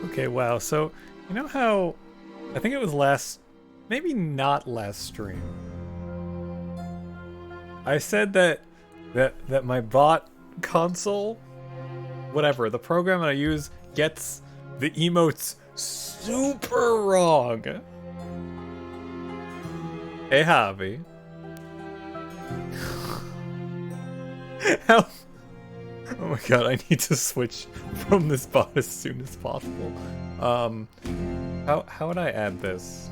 Okay, wow. So, you know how I think it was last, maybe not last stream. I said that my bot console, whatever, the program that I use gets the emotes super wrong. Hey, Javi. How? Oh my god, I need to switch from this bot as soon as possible. How would I add this?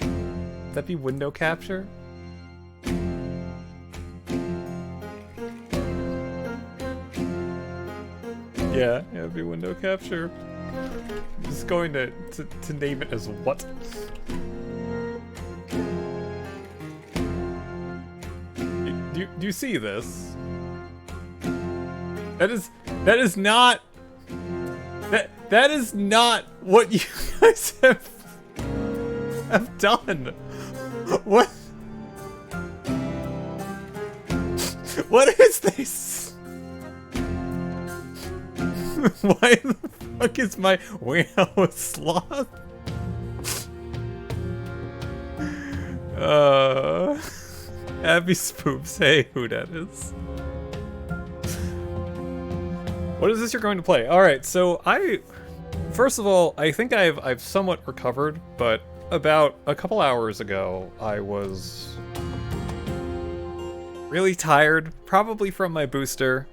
Would that be window capture? Yeah, it'd be window capture. I'm just going to name it as what? Do you see this? That is not what you guys have done. What? What is this? Why the fuck is my warehouse sloth? Happy spoops. Hey, who that is? What is this you're going to play? Alright, so first of all, I think I've somewhat recovered, but about a couple hours ago, I was really tired, probably from my booster.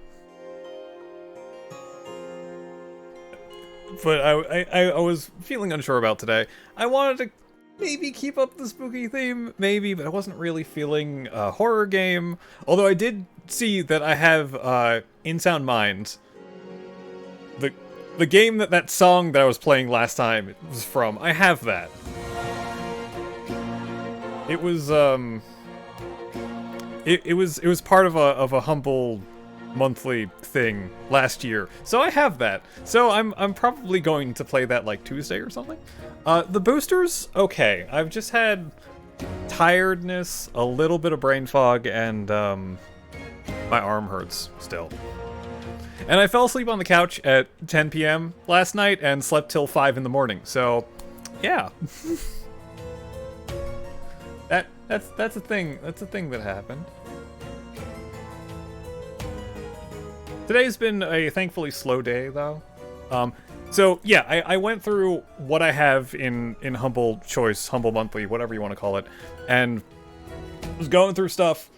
But I was feeling unsure about today. I wanted to maybe keep up the spooky theme, maybe, but I wasn't really feeling a horror game. Although I did see that I have In Sound Mind. The game that song that I was playing last time was from. I have that. It was it was part of a Humble monthly thing last year, so I have that. So I'm probably going to play that like Tuesday or something. The boosters, okay. I've just had tiredness, a little bit of brain fog, and my arm hurts still. And I fell asleep on the couch at 10 p.m. last night and slept till 5 in the morning. So, yeah. That's a thing. That's a thing that happened. Today's been a thankfully slow day, though. So yeah, I went through what I have in Humble Choice, Humble Monthly, whatever you want to call it, and was going through stuff.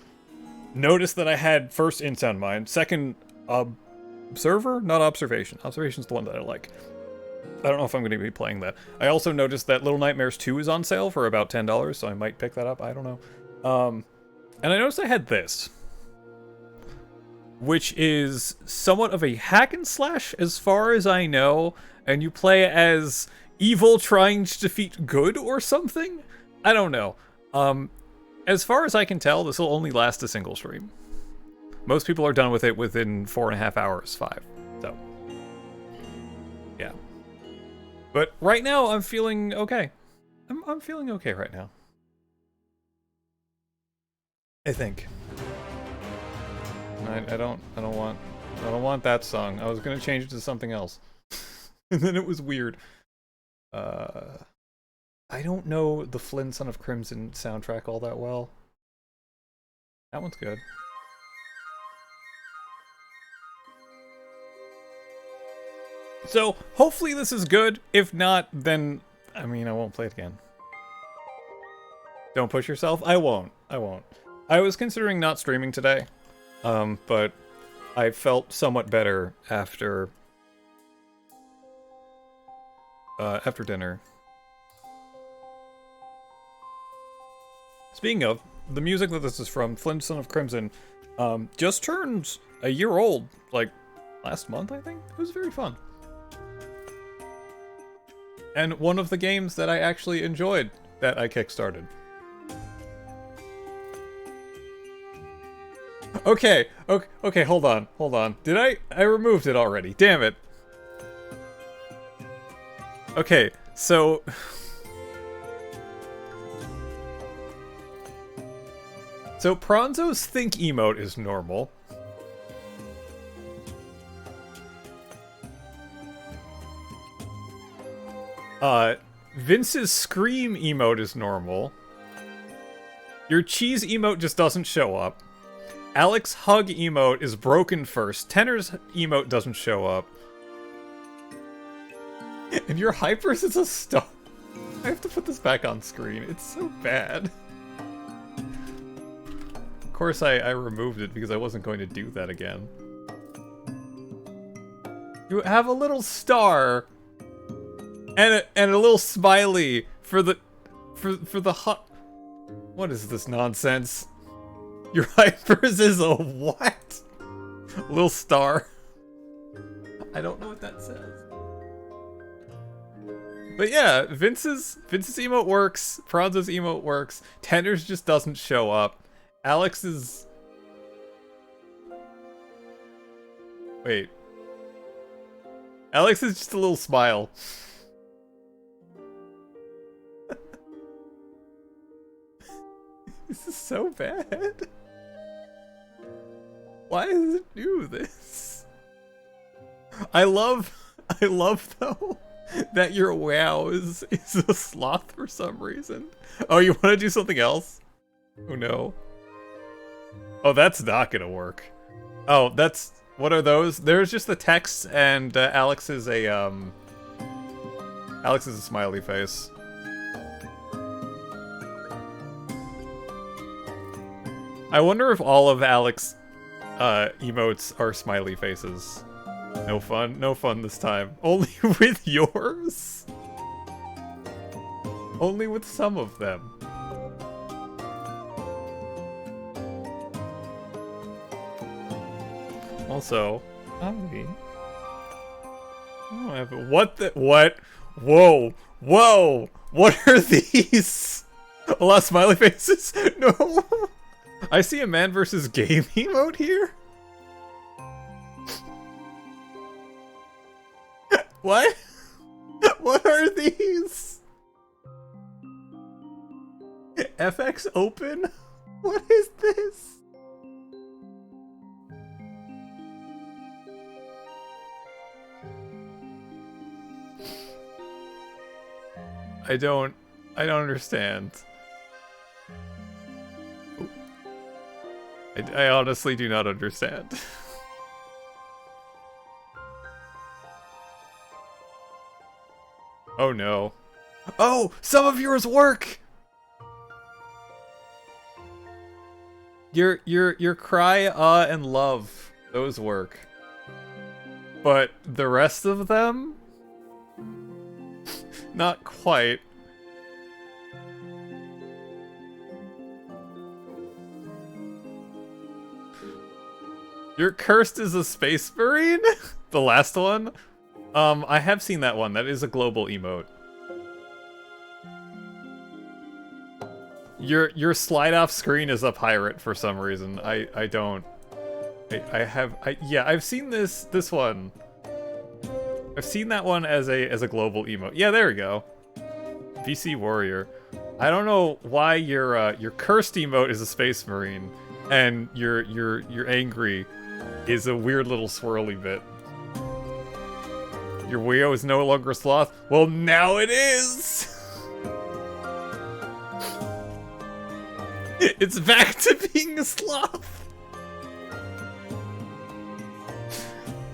Noticed that I had first In Sound Mind, second Observer, not Observation. Observation's the one that I like. I don't know if I'm going to be playing that. I also noticed that Little Nightmares 2 is on sale for about $10, so I might pick that up. I don't know. And I noticed I had this, which is somewhat of a hack and slash as far as I know, and you play as evil trying to defeat good or something? I don't know. As far as I can tell, this will only last a single stream. Most people are done with it within 4.5 hours, 5. So, yeah. But right now, I'm feeling okay. I'm feeling okay right now. I think. I don't want that song. I was gonna change it to something else. And then it was weird. I don't know the Flynn Son of Crimson soundtrack all that well. That one's good. So, hopefully this is good. If not, then, I mean, I won't play it again. Don't push yourself? I won't. I won't. I was considering not streaming today. But I felt somewhat better after dinner. Speaking of, the music that this is from, Flynn Son of Crimson, just turned a year old, like, last month, I think? It was very fun. And one of the games that I actually enjoyed that I kickstarted. Okay, hold on. Did I removed it already, damn it. Okay, so... So Pronzo's Think emote is normal. Vince's Scream emote is normal. Your Cheese emote just doesn't show up. Alex Hug emote is broken first. Tenor's emote doesn't show up. And your Hypers is a star. I have to put this back on screen. It's so bad. course I removed it because I wasn't going to do that again. You have a little star and a little smiley for the hot. What is this nonsense? Your hypers is a what? A little star. I don't know what that says. But yeah, Vince's emote works, Franzo's emote works, Tender's just doesn't show up. Alex's... Wait. Alex is just a little smile. This is so bad. Why does it do this? I love though that your WoW is a sloth for some reason. Oh, you want to do something else? Oh no. Oh, that's not gonna work. Oh, that's... What are those? There's just the text, and Alex is a smiley face. I wonder if all of Alex emotes are smiley faces. No fun this time. Only with yours? Only with some of them. Also, what? Whoa! What are these? A lot of smiley faces? No! I see a man versus game emote here? What? What are these? FX open? What is this? I don't understand. I honestly do not understand. Oh no. Oh, some of yours work! Your cry, and love, those work. But the rest of them? Not quite. You're cursed as a space marine? The last one? I have seen that one. That is a global emote. Your slide off screen is a pirate for some reason. Yeah, I've seen this one. I've seen that one as a global emote. Yeah, there we go. VC Warrior. I don't know why your cursed emote is a space marine and your angry is a weird little swirly bit. Your Weo is no longer a sloth? Well, now it is! It's back to being a sloth!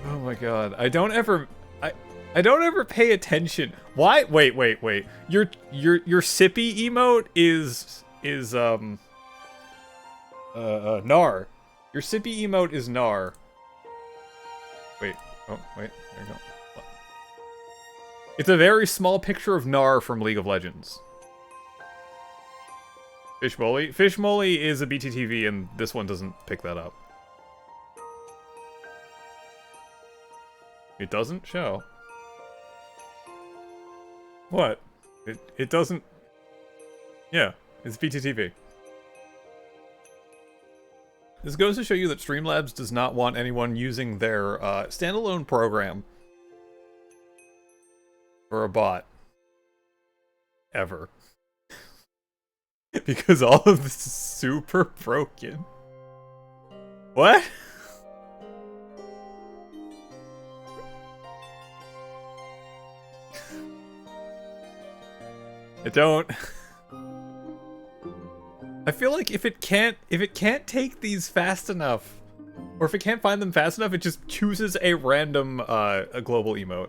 Oh my god. I don't ever pay attention. Why? Wait. Your sippy emote is Nar. Your sippy emote is Nar. Wait. Oh, wait. There you go. It's a very small picture of Nar from League of Legends. Fishmolly? Fishmolly is a BTTV, and this one doesn't pick that up. It doesn't show. What? It doesn't... Yeah, it's BTTV. This goes to show you that Streamlabs does not want anyone using their standalone program for a bot. Ever. Because all of this is super broken. What? I don't... I feel like if it can't take these fast enough, or if it can't find them fast enough, it just chooses a random a global emote.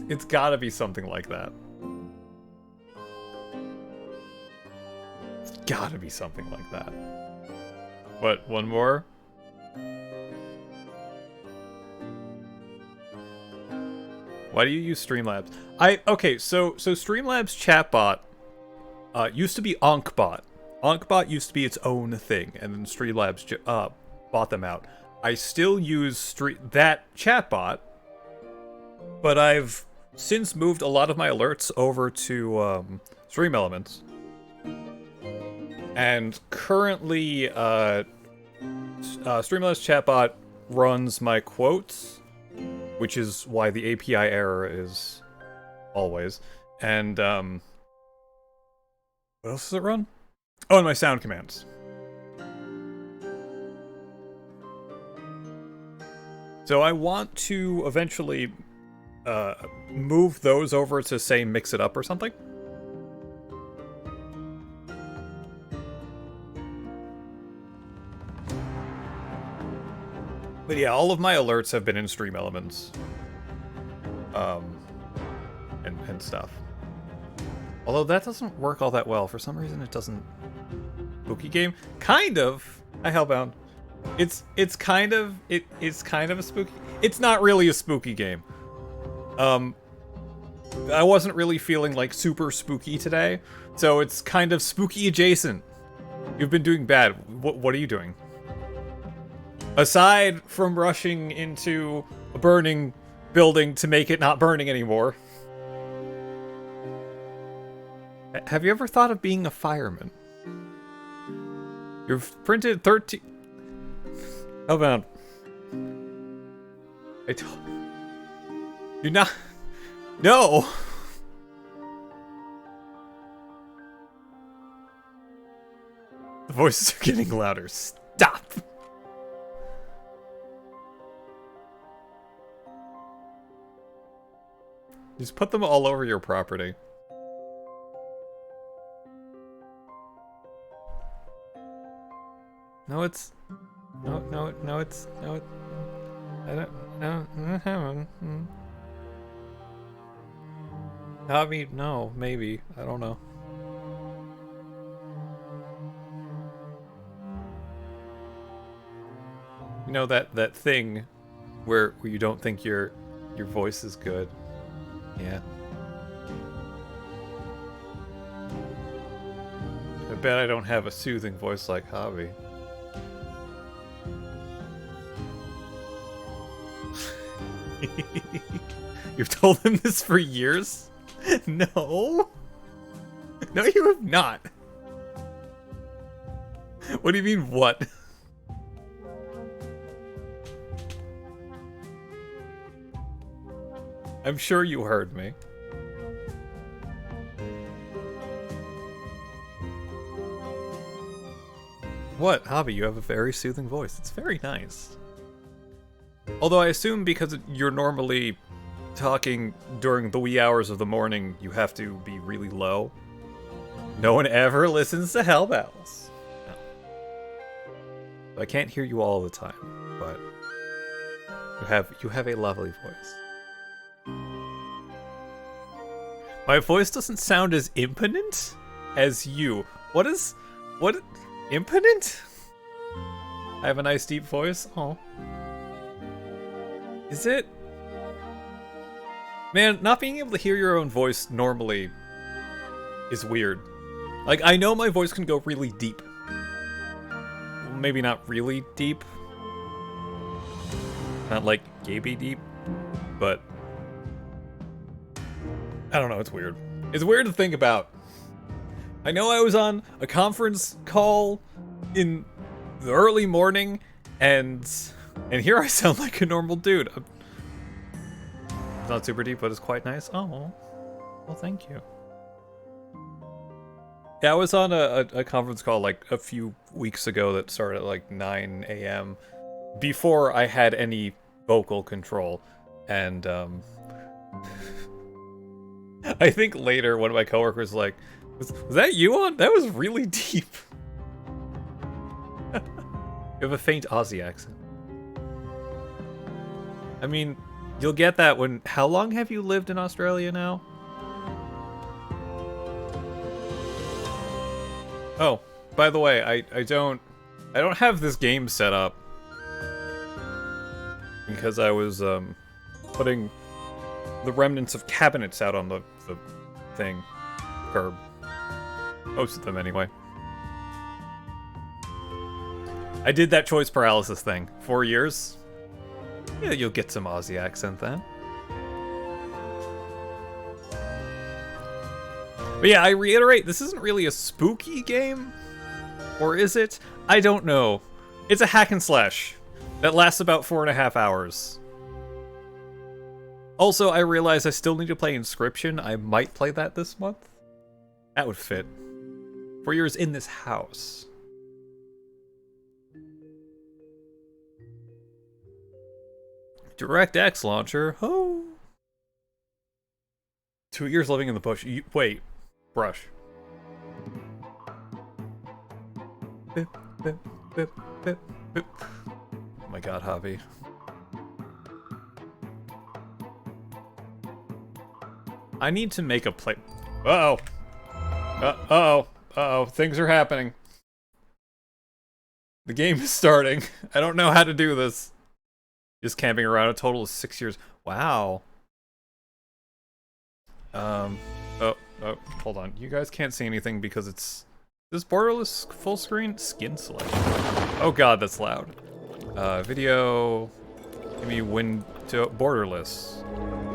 It's gotta be something like that. It's gotta be something like that. What, one more? Why do you use Streamlabs? Okay, so Streamlabs chatbot used to be Ankbot. Ankbot used to be its own thing, and then Streamlabs bought them out. I still use that chatbot, but I've since moved a lot of my alerts over to Stream Elements. And currently, Streamlabs chatbot runs my quotes, which is why the API error is always. And what else does it run? Oh, and my sound commands. So I want to eventually move those over to, say, Mix It Up or something. But yeah, all of my alerts have been in Stream Elements. And stuff. Although that doesn't work all that well. For some reason it doesn't. Spooky game? Kind of. I Hellbound. It's kind of a spooky. It's not really a spooky game. I wasn't really feeling like super spooky today, so it's kind of spooky adjacent. You've been doing bad. What are you doing? Aside from rushing into a burning building to make it not burning anymore. Have you ever thought of being a fireman? You've printed 13... How about... You're not... No! The voices are getting louder. Stop! Just put them all over your property. No, it's... No, it's... No, I don't... No, Hobby, no, maybe. I don't know. You know that thing where you don't think your voice is good. Yeah. I bet I don't have a soothing voice like Hobby. You've told him this for years? No. No, you have not. What do you mean, what? I'm sure you heard me. What, Hobby? You have a very soothing voice. It's very nice. Although I assume because you're normally talking during the wee hours of the morning, you have to be really low. No one ever listens to Hellbells. No. I can't hear you all the time, but you have a lovely voice. My voice doesn't sound as impotent as you. What? Impotent? I have a nice deep voice? Oh. Is it? Man, not being able to hear your own voice normally is weird. Like, I know my voice can go really deep. Maybe not really deep. Not like Gaby deep, but I don't know, it's weird. It's weird to think about. I know I was on a conference call in the early morning, and here I sound like a normal dude. It's not super deep, but it's quite nice. Oh, well, thank you. Yeah, I was on a conference call like a few weeks ago that started at like 9 a.m. before I had any vocal control, and I think later one of my coworkers was like, was that you on? That was really deep. You have a faint Aussie accent. I mean, you'll get that when... How long have you lived in Australia now? Oh, by the way, I I don't have this game set up because I was putting the remnants of cabinets out on the thing. Curb. Most of them, anyway. I did that choice paralysis thing. 4 years? Yeah, you'll get some Aussie accent then. But yeah, I reiterate, this isn't really a spooky game. Or is it? I don't know. It's a hack and slash that lasts about 4.5 hours. Also, I realize I still need to play Inscription. I might play that this month. That would fit. 4 years in this house. DirectX launcher. Oh. 2 years living in the bush. Wait. Brush. Bip, bip, bip, bip, bip. Oh my god, Javi. I need to make a play. Uh-oh. Uh-oh. Uh-oh. Things are happening. The game is starting. I don't know how to do this. Just camping around a total of 6 years. Wow. Oh, hold on. You guys can't see anything because it's... Is this borderless full screen? Skin selection. Oh god, that's loud. Video... Give me borderless.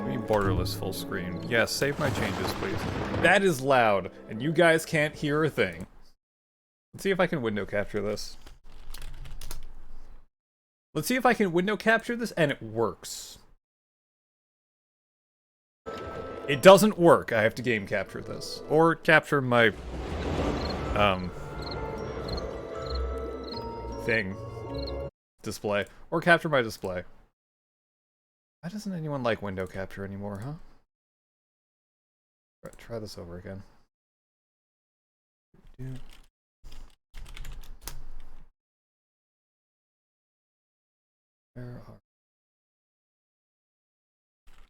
Give me borderless full screen. Yes, save my changes, please. That is loud, and you guys can't hear a thing. Let's see if I can window capture this. Let's see if I can window capture this, and it works. It doesn't work. I have to game capture this. Or capture my... thing. Display. Or capture my display. Why doesn't anyone like window capture anymore, huh? Right, try this over again.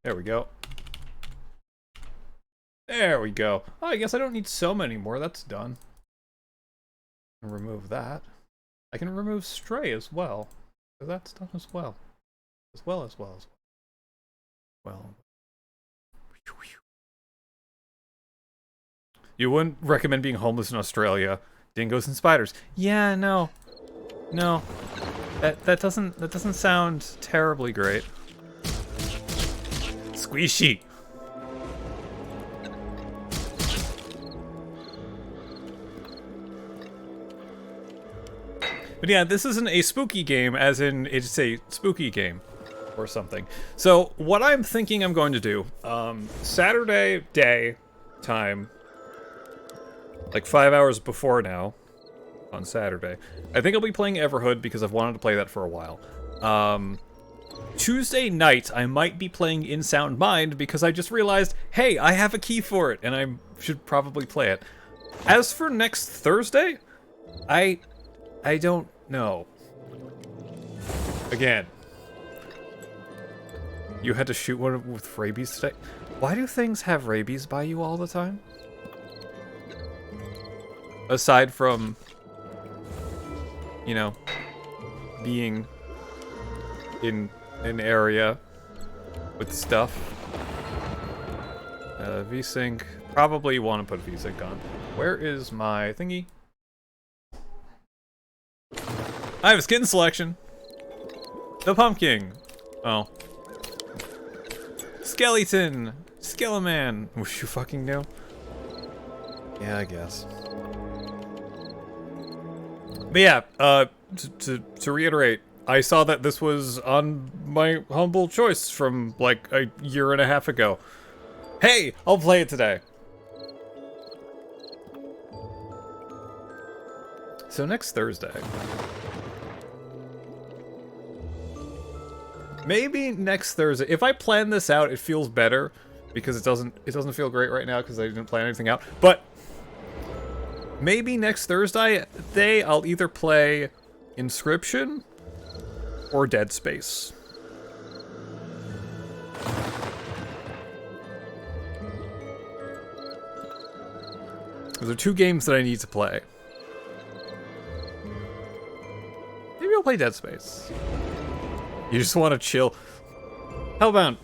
There we go. There we go. Oh, I guess I don't need so many more. That's done. Remove that. I can remove stray as well. So that's done as well. As well. You wouldn't recommend being homeless in Australia. Dingoes and spiders. Yeah, no. No. That doesn't sound terribly great. Squishy. But yeah, this isn't a spooky game, as in it's a spooky game or something. So what I'm thinking I'm going to do, Saturday day time, like 5 hours before now, on Saturday, I think I'll be playing Everhood because I've wanted to play that for a while. Tuesday night, I might be playing In Sound Mind because I just realized, hey, I have a key for it, and I should probably play it. As for next Thursday, I don't know. Again. You had to shoot one with rabies today? Why do things have rabies by you all the time? Aside from, you know, being in an area with stuff. VSync. Probably want to put VSync on. Where is my thingy? I have a skin selection. The pumpkin. Oh. Skeleton. Skeleman. Wish you fucking knew. Yeah, I guess. But yeah, to reiterate, I saw that this was on my humble choice from like a year and a half ago. Hey, I'll play it today. So next Thursday. Maybe next Thursday. If I plan this out, it feels better because it doesn't feel great right now because I didn't plan anything out. But maybe next Thursday I'll either play Inscription or Dead Space. Those are two games that I need to play. want to play Dead Space. You just want to chill. Hellbound,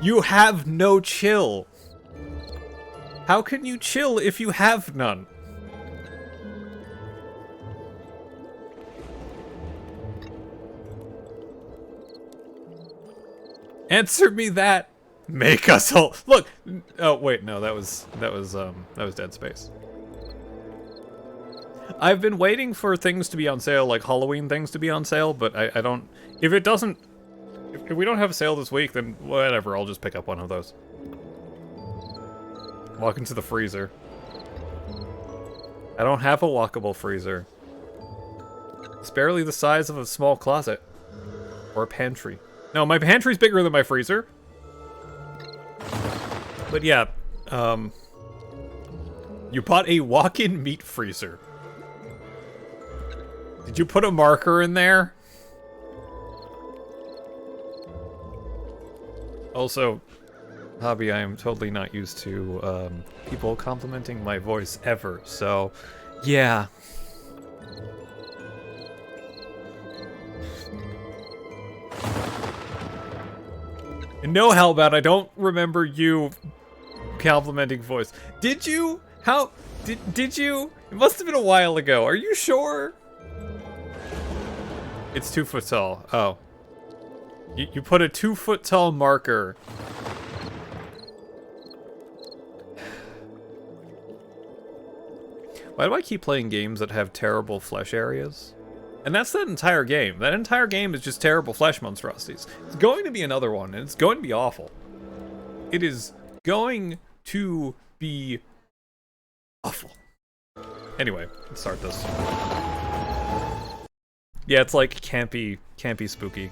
you have no chill. How can you chill if you have none? Answer me that. Make us all look. Oh wait, no, that was Dead Space. I've been waiting for things to be on sale, like Halloween things to be on sale, but I don't. If it doesn't, if we don't have a sale this week, then whatever. I'll just pick up one of those. Walk into the freezer. I don't have a walkable freezer. It's barely the size of a small closet or a pantry. No, my pantry's bigger than my freezer. But yeah, you bought a walk-in meat freezer. Did you put a marker in there? Also, Hobby, I am totally not used to people complimenting my voice ever, so yeah. No, Hellbound, I don't remember you complimenting voice. Did you? How? Did you? It must have been a while ago. Are you sure? It's 2 foot tall. Oh. You put a 2 foot tall marker. Why do I keep playing games that have terrible flesh areas? And that's that entire game. That entire game is just terrible flesh monstrosities. It's going to be another one, and it's going to be awful. It is going to be awful. Anyway, let's start this. Yeah, it's like campy spooky.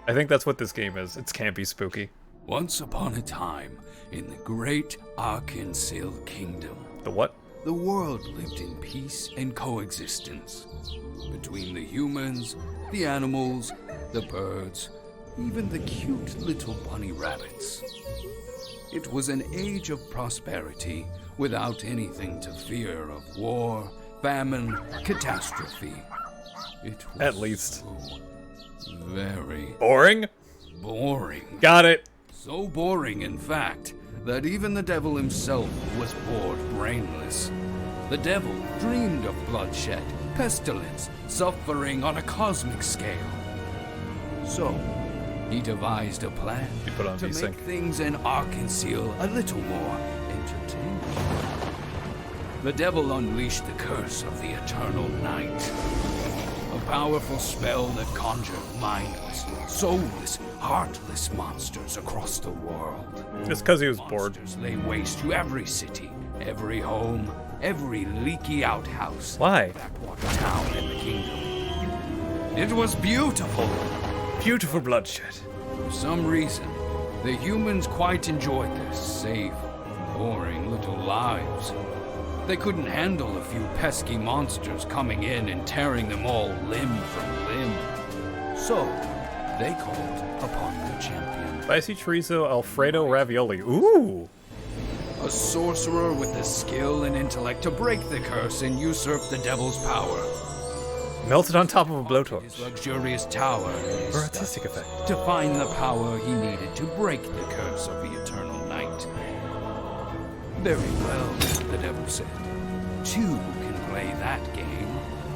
I think that's what this game is. It's campy spooky. Once upon a time, in the great Arkansas Kingdom. The what? The world lived in peace and coexistence between the humans, the animals, the birds, even the cute little bunny rabbits. It was an age of prosperity without anything to fear of war, famine, catastrophe. It was at least so very boring. Got it. So boring, in fact, that even the devil himself was bored brainless. The devil dreamed of bloodshed, pestilence, suffering on a cosmic scale. So, he devised a plan to make things in Arkansas a little more entertaining. The devil unleashed the curse of the eternal night. A powerful spell that conjured mindless, soulless, heartless monsters across the world. Just because he was bored. Monsters lay waste to every city, every home, every leaky outhouse. Why? Backwater town in the kingdom. It was beautiful. Beautiful bloodshed. For some reason, the humans quite enjoyed their safe, boring little lives. They couldn't handle a few pesky monsters coming in and tearing them all limb from limb. So, they called upon their champion. Spicy chorizo Alfredo ravioli. Ooh! A sorcerer with the skill and intellect to break the curse and usurp the devil's power. Melted on top of a His blowtorch. luxurious tower For artistic effect. to find the power he needed to break the curse of the eternal night. Very well, the devil said. Two can play that game.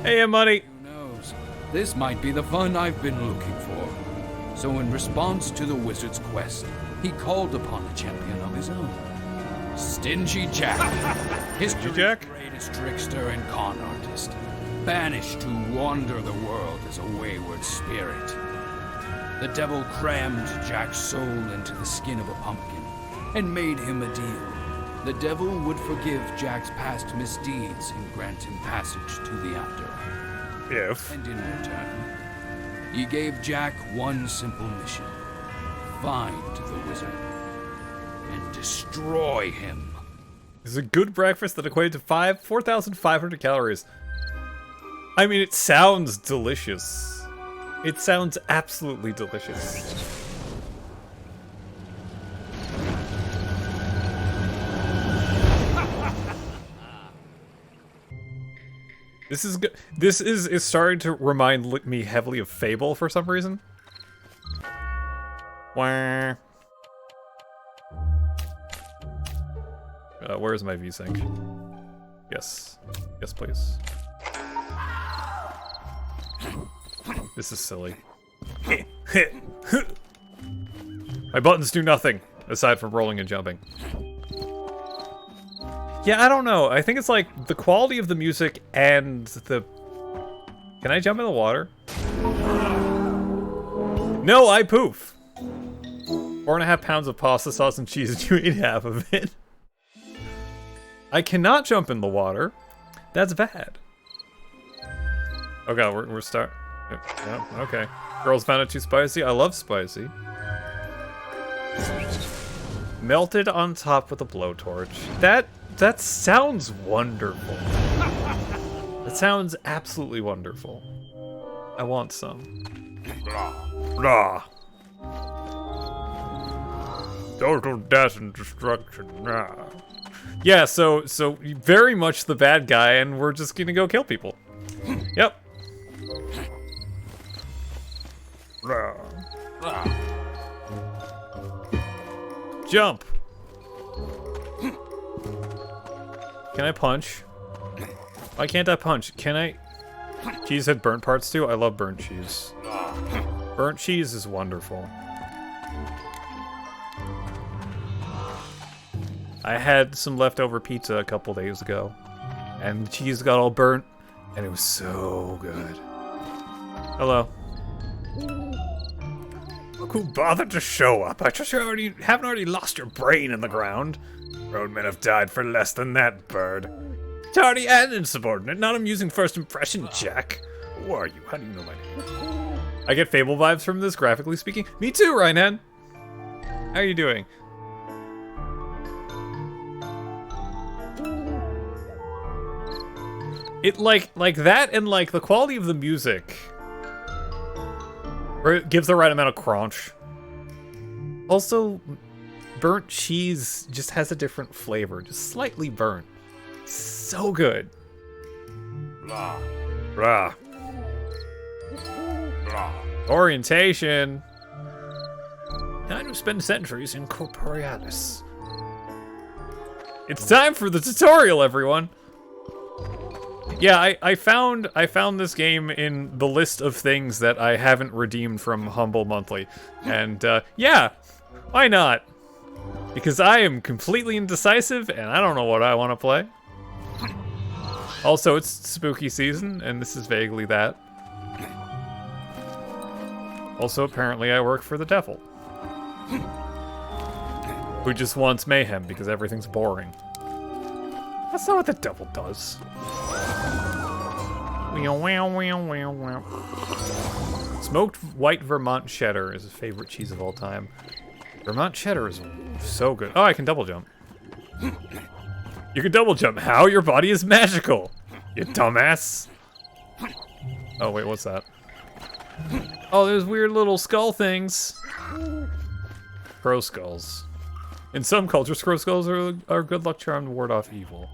Hey, money. Who knows? This might be the fun I've been looking for. So in response to the wizard's quest, he called upon a champion of his own. Stingy Jack. History's greatest trickster and con artist. Banished to wander the world as a wayward spirit. The devil crammed Jack's soul into the skin of a pumpkin and made him a deal. The devil would forgive Jack's past misdeeds and grant him passage to the afterlife. If. And in return, he gave Jack one simple mission. Find the wizard and destroy him. This is a good breakfast that equated to 4,500 calories. I mean, it sounds delicious. It sounds absolutely delicious. This is good. This is starting to remind me heavily of Fable for some reason. Wah. Where's my V-Sync? Yes. Yes, please. This is silly. My buttons do nothing, aside from rolling and jumping. Yeah, I don't know. I think it's like the quality of the music and the... Can I jump in the water? No, I poof. 4.5 pounds of pasta sauce and cheese and you ate half of it. I cannot jump in the water. That's bad. Oh god, we're yeah, okay. Girls found it too spicy. I love spicy. Melted on top with a blowtorch. That sounds wonderful. That sounds absolutely wonderful. I want some. Blah. Total death and destruction. Nah. Yeah, so very much the bad guy, and we're just gonna go kill people. Yep. Jump. Can I punch? Why can't I punch? Can I? Cheese had burnt parts too? I love burnt cheese. Burnt cheese is wonderful. I had some leftover pizza a couple days ago, and the cheese got all burnt, and it was so good. Hello. Look who bothered to show up. I trust you haven't already lost your brain in the ground. Roadmen have died for less than that, bird. Tardy and insubordinate, not amusing first impression, Jack. Who are you? How do you know my name? I get Fable vibes from this, graphically speaking. Me too, Ryan. How are you doing? It like that, and like the quality of the music, where it gives the right amount of crunch. Also, burnt cheese just has a different flavor, just slightly burnt. So good. Blah. Blah. Blah. Orientation. Time to spend centuries in corporealis. It's time for the tutorial, everyone. Yeah, I found this game in the list of things that I haven't redeemed from Humble Monthly. And yeah, why not? Because I am completely indecisive and I don't know what I want to play. Also, it's spooky season and this is vaguely that. Also, apparently I work for the devil. Who just wants mayhem because everything's boring. That's not what the devil does. Smoked white Vermont cheddar is a favorite cheese of all time. Vermont cheddar is so good. Oh, I can double jump. You can double jump. How? Your body is magical. You dumbass. Oh, wait, what's that? Oh, there's weird little skull things. Crow skulls. In some cultures, crow skulls are good luck charm to ward off evil.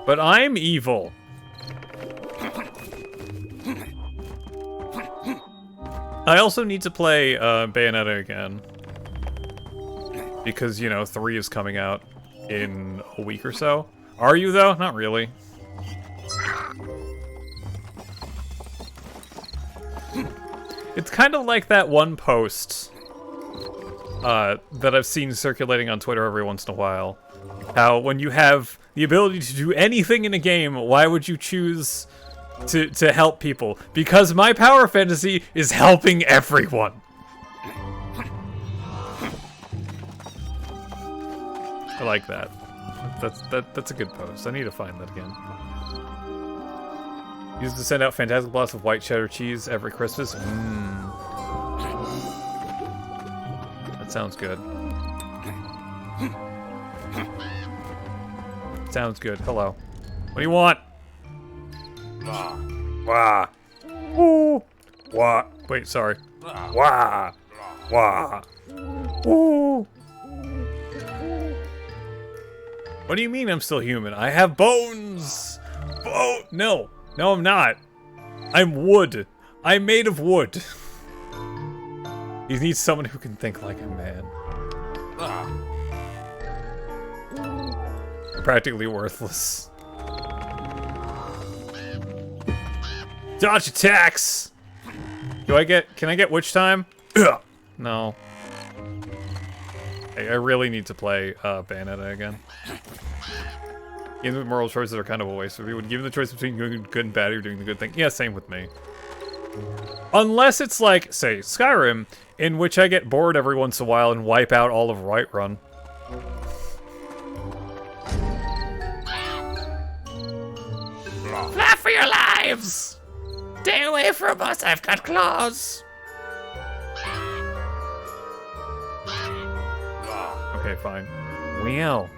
But I'm evil. I also need to play Bayonetta again. Because, you know, 3 is coming out in a week or so. Are you, though? Not really. It's kind of like that one post that I've seen circulating on Twitter every once in a while. How when you have the ability to do anything in a game, why would you choose to help people? Because my power fantasy is helping everyone. I like that. That's a good post. I need to find that again. Used to send out fantastic blasts of white cheddar cheese every Christmas. That sounds good. Sounds good. Hello. What do you want? Wah. Ooh. Wah. Wait, sorry. Wah. Wah. Ooh. What do you mean I'm still human? I have bones! No. No, I'm not. I'm wood. I'm made of wood. He needs someone who can think like a man. Practically worthless. Dodge attacks! Can I get witch time? Ugh. No. I really need to play Bayonetta again. Games with moral choices are kind of a waste. If you would give the choice between doing good and bad or doing the good thing. Yeah, same with me. Unless it's like, say, Skyrim, in which I get bored every once in a while and wipe out all of Whiterun. Fly for your lives! Stay away from us, I've got claws! Okay, fine. Wow.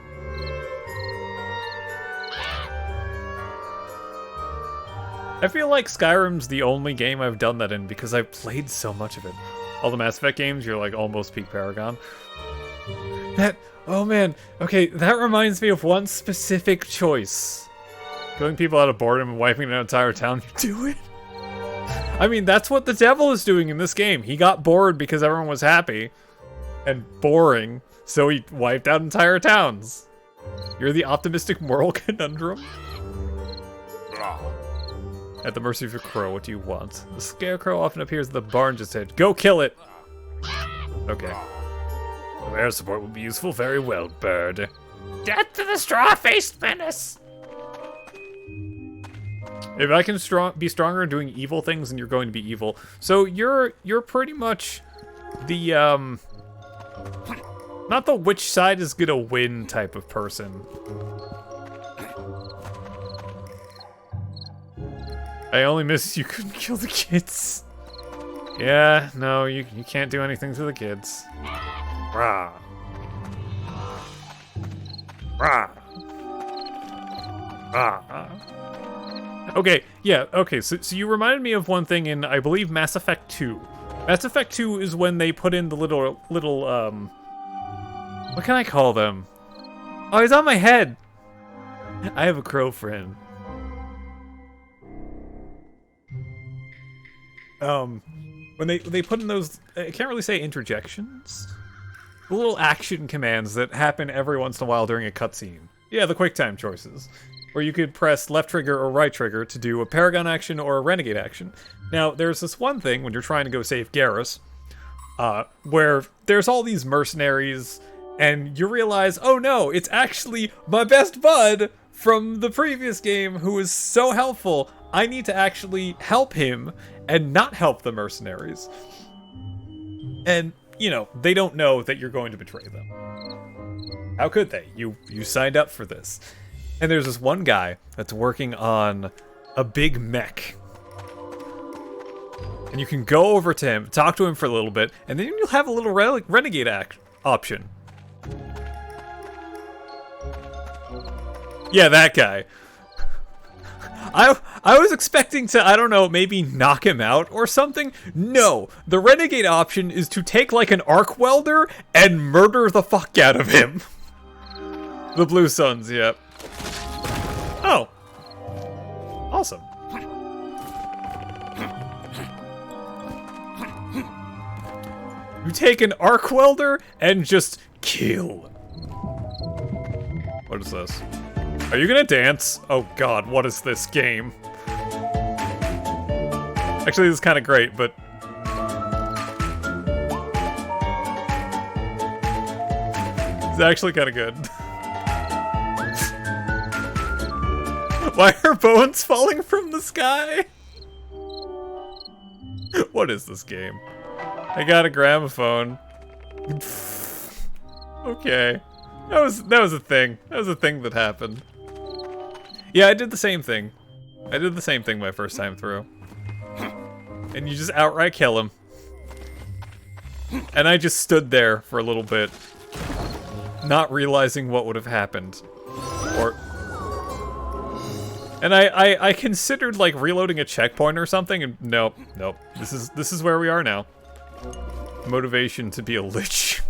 I feel like Skyrim's the only game I've done that in because I've played so much of it. All the Mass Effect games, you're like almost peak Paragon. Oh man, okay, that reminds me of one specific choice. Killing people out of boredom and wiping an entire town, you do it? I mean, that's what the devil is doing in this game. He got bored because everyone was happy and boring, so he wiped out entire towns. You're the optimistic moral conundrum? At the mercy of a crow, what do you want? The scarecrow often appears at the barn just said, go kill it! Okay. The air support will be useful. Very well, bird. Death to the straw-faced menace! If I can be stronger in doing evil things, then you're going to be evil. So you're pretty much the, not the which side is gonna win type of person. I only miss you couldn't kill the kids. Yeah, no, you can't do anything to the kids. Rah. Rah. Rah. Okay, yeah, okay, so you reminded me of one thing in, I believe, Mass Effect 2. Mass Effect 2 is when they put in the little, what can I call them? Oh, he's on my head! I have a crow friend. When they put in those, I can't really say interjections? The little action commands that happen every once in a while during a cutscene. Yeah, the QuickTime choices. Where you could press left trigger or right trigger to do a Paragon action or a Renegade action. Now, there's this one thing when you're trying to go save Garrus, where there's all these mercenaries, and you realize, oh no, it's actually my best bud from the previous game who is so helpful. I need to actually help him and not help the mercenaries. And, you know, they don't know that you're going to betray them. How could they? You signed up for this. And there's this one guy that's working on a big mech. And you can go over to him, talk to him for a little bit, and then you'll have a little renegade option. Yeah, that guy. I was expecting to, I don't know, maybe knock him out or something. No, the renegade option is to take like an arc welder and murder the fuck out of him. The Blue Suns, yep. Oh. Awesome. You take an arc welder and just kill. What is this? Are you gonna dance? Oh god, what is this game? Actually, this is kind of great, but... it's actually kind of good. Why are bones falling from the sky? What is this game? I got a gramophone. Okay. That was a thing. That was a thing that happened. Yeah, I did the same thing. I did the same thing my first time through. And you just outright kill him. And I just stood there for a little bit, not realizing what would have happened. And I considered like reloading a checkpoint or something, and nope. This is where we are now. Motivation to be a lich.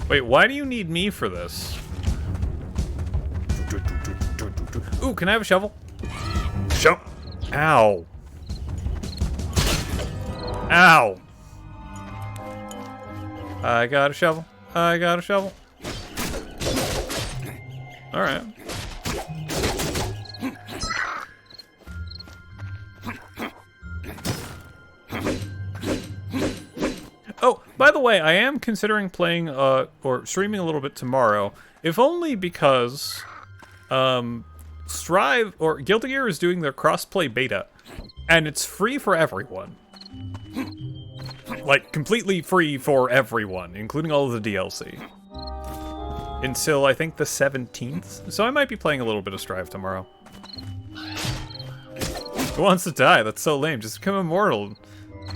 Wait, why do you need me for this? Ooh, can I have a shovel? Shovel. Ow. Ow. I got a shovel. I got a shovel. Alright. Oh, by the way, I am considering playing, or streaming a little bit tomorrow, if only because, Strive, or Guilty Gear is doing their crossplay beta, and it's free for everyone. Like, completely free for everyone, including all of the DLC. Until, I think, the 17th? So I might be playing a little bit of Strive tomorrow. Who wants to die? That's so lame. Just become immortal.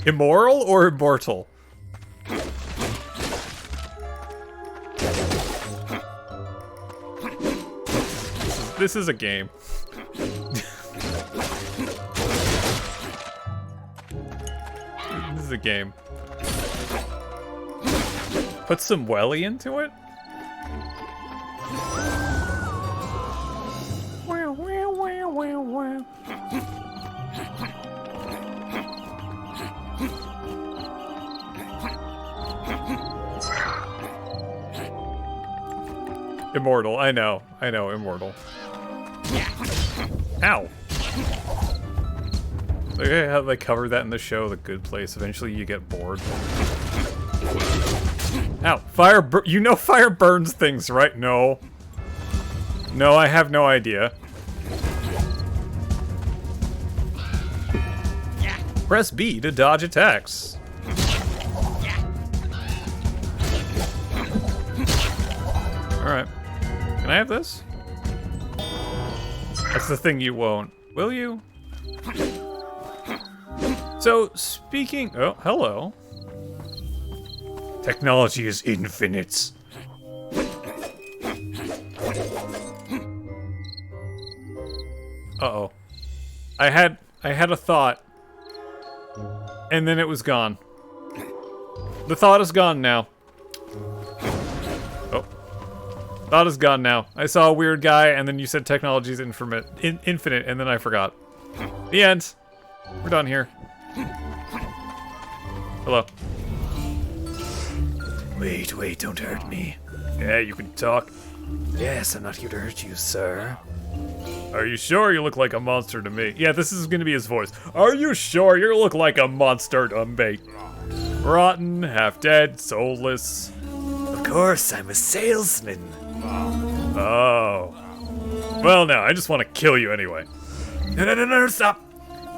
Immoral or immortal? This is a game. This is a game. Put some welly into it? Wow, wow, wow, wow, wow. Immortal, I know, immortal. Ow! Look at how they covered that in the show, The Good Place. Eventually you get bored. Ow! Fire you know fire burns things, right? No. No, I have no idea. Press B to dodge attacks. Alright. Can I have this? That's the thing you won't. Will you? So, speaking... Oh, hello. Technology is infinite. Uh-oh. I had a thought. And then it was gone. The thought is gone now. Oh. Thought is gone now. I saw a weird guy, and then you said technology is infinite, and then I forgot. The end. We're done here. Hello. Wait, don't hurt me. Yeah, you can talk. Yes, I'm not here to hurt you, sir. Are you sure? You look like a monster to me. Yeah, this is gonna be his voice. Are you sure? You look like a monster to me. Rotten, half dead, soulless. Of course, I'm a salesman. Oh. Well, now, I just want to kill you anyway. No, stop.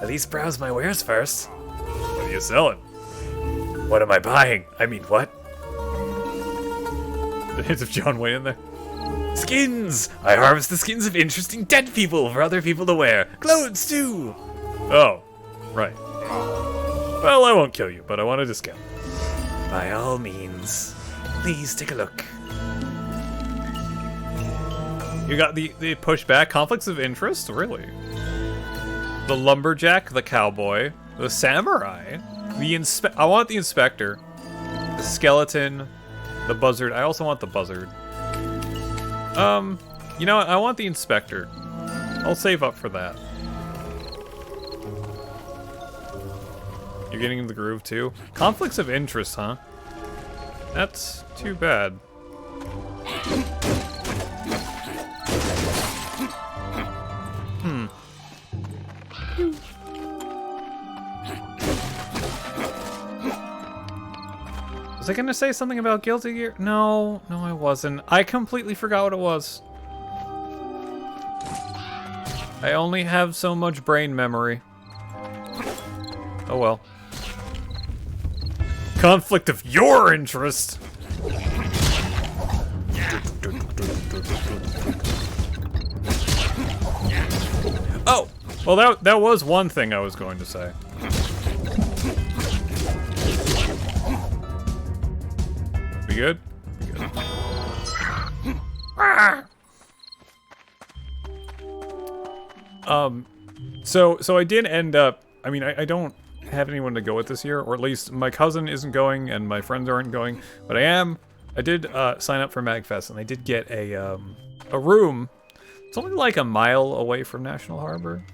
At least browse my wares first. What are you selling? What am I buying? I mean, what? The hint of John Wayne in there. Skins! I harvest the skins of interesting dead people for other people to wear. Clothes, too! Oh, right. Well, I won't kill you, but I want a discount. By all means. Please take a look. You got the pushback, conflicts of interest? Really? The lumberjack, the cowboy, the samurai, I want the inspector, the skeleton, the buzzard. I also want the buzzard. You know what? I want the inspector. I'll save up for that. You're getting in the groove too? Conflicts of interest, huh? That's too bad. Was I gonna say something about Guilty Gear? No, I wasn't. I completely forgot what it was. I only have so much brain memory. Oh well. Conflict of your interest! Oh! Well, that was one thing I was going to say. We good? We good. So I did end up, I mean, I don't have anyone to go with this year, or at least my cousin isn't going and my friends aren't going, but I am I did sign up for MagFest, and I did get a room. It's only like a mile away from National Harbor.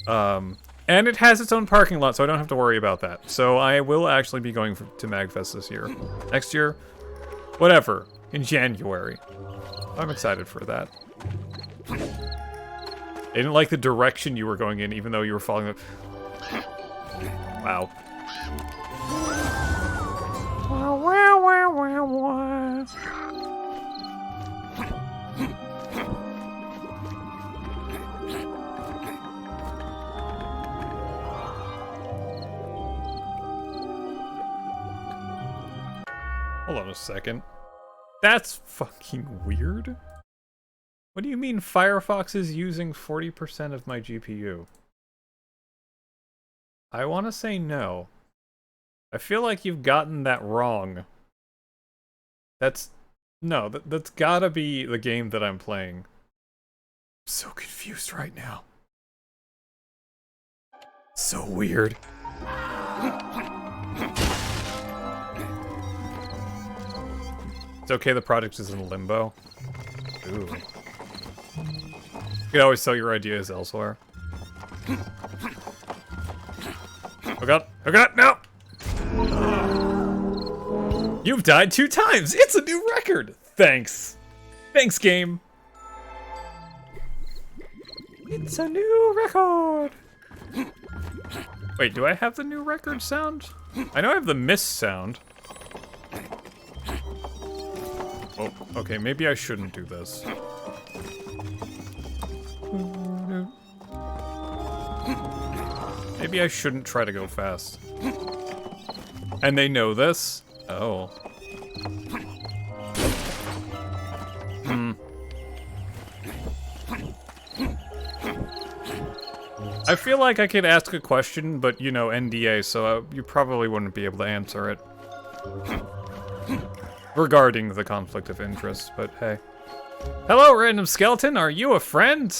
And it has its own parking lot, so I don't have to worry about that. So I will actually be going to MagFest this year. Next year, whatever, in January. I'm excited for that. I didn't like the direction you were going in, even though you were following the... Wow. Hold on a second. That's fucking weird. What do you mean Firefox is using 40% of my GPU? I want to say no. I feel like you've gotten that wrong. That's gotta be the game that I'm playing. I'm so confused right now. So weird. It's okay the project is in limbo. Ooh. You can always sell your ideas elsewhere. Oh god, no! You've died 2 times! It's a new record! Thanks. Thanks, game. It's a new record! Wait, do I have the new record sound? I know I have the miss sound. Oh, okay, maybe I shouldn't do this. Maybe I shouldn't try to go fast. And they know this? Oh. I feel like I could ask a question, but, you know, NDA, so you probably wouldn't be able to answer it. Regarding the conflict of interest, but hey. Hello, random skeleton, are you a friend?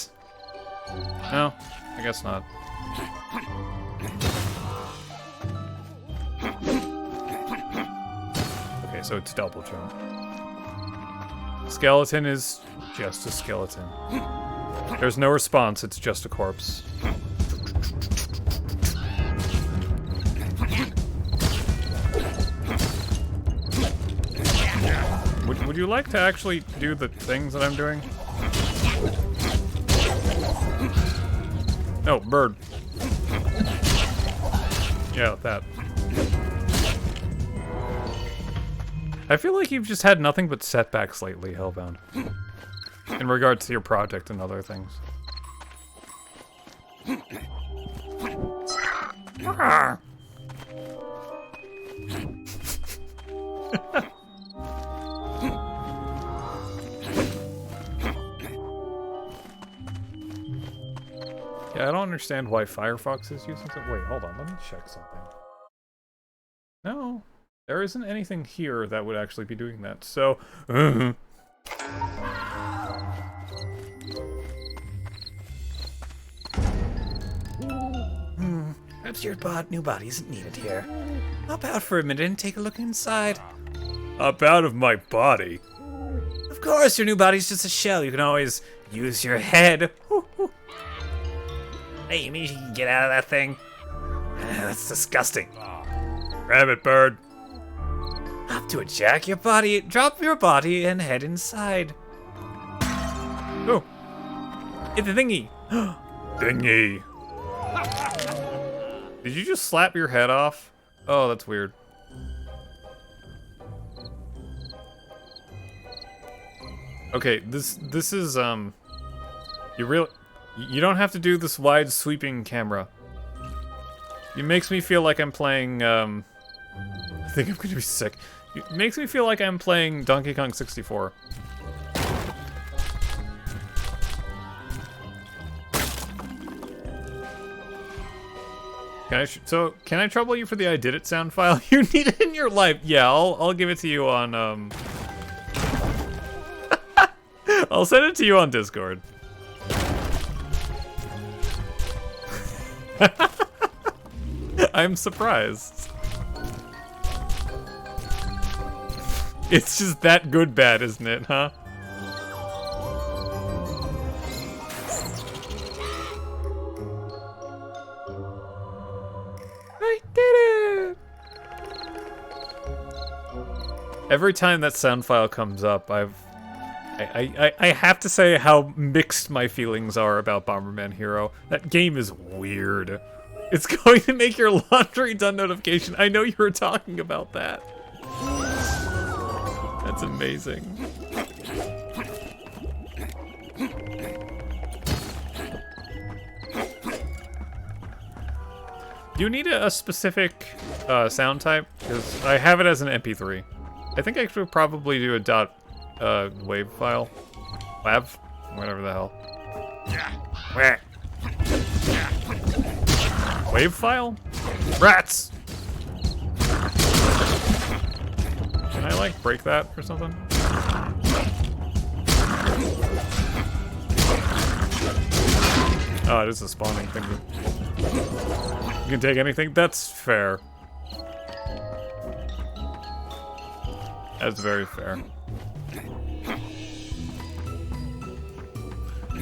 No, I guess not. Okay, so it's double jump. Skeleton is just a skeleton. There's no response, it's just a corpse. Would you like to actually do the things that I'm doing? No, bird. Yeah, that. I feel like you've just had nothing but setbacks lately, Hellbound. In regards to your project and other things. Yeah, I don't understand why Firefox is using it. Wait, hold on, let me check something. No, there isn't anything here that would actually be doing that, so... Perhaps your new body isn't needed here. Hop out for a minute and take a look inside. Up out of my body? Of course, your new body's just a shell. You can always use your head. Hey, you mean you can get out of that thing? That's disgusting. Rabbit bird. Hop to it, Jack. Your body, drop your body and head inside. Oh. Hit the thingy. Thingy. Did you just slap your head off? Oh, that's weird. Okay, this is you don't have to do this wide sweeping camera. It makes me feel like I'm playing I think I'm gonna be sick. It makes me feel like I'm playing Donkey Kong 64. Can I trouble you for the I did it sound file? You need it in your life. Yeah, I'll give it to you on I'll send it to you on Discord. I'm surprised. It's just that good bad, isn't it, huh? I did it! Every time that sound file comes up, I have to say how mixed my feelings are about Bomberman Hero. That game is weird. It's going to make your laundry done notification. I know you were talking about that. That's amazing. Do you need a specific sound type? Because I have it as an MP3. I think I could probably do a wave file. WAV? Whatever the hell. Wave file? Rats! Can I, like, break that or something? Oh, it is a spawning thing. You can take anything? That's fair. That's very fair.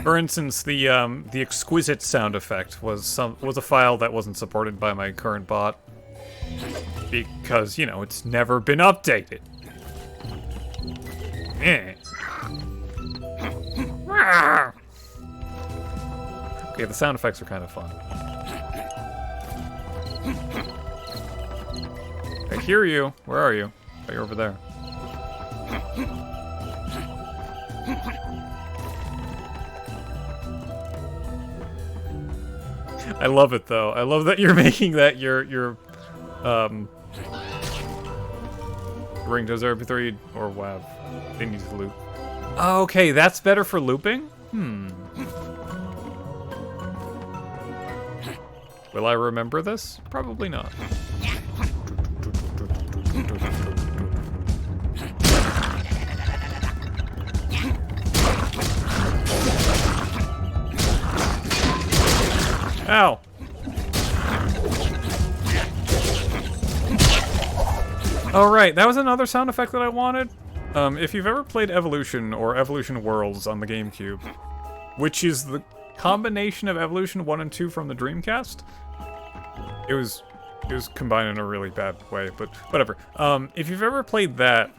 For instance, the exquisite sound effect was a file that wasn't supported by my current bot because, you know, it's never been updated. Okay, the sound effects are kind of fun. I hear you. Where are you? Oh, you're over there. I love it though. I love that you're making that your ringtones RP3 or WAV. They need to loop. Okay, that's better for looping? Will I remember this? Probably not. Ow! Oh right, that was another sound effect that I wanted. If you've ever played Evolution or Evolution Worlds on the GameCube, which is the combination of Evolution 1 and 2 from the Dreamcast, it was combined in a really bad way, but whatever. If you've ever played that,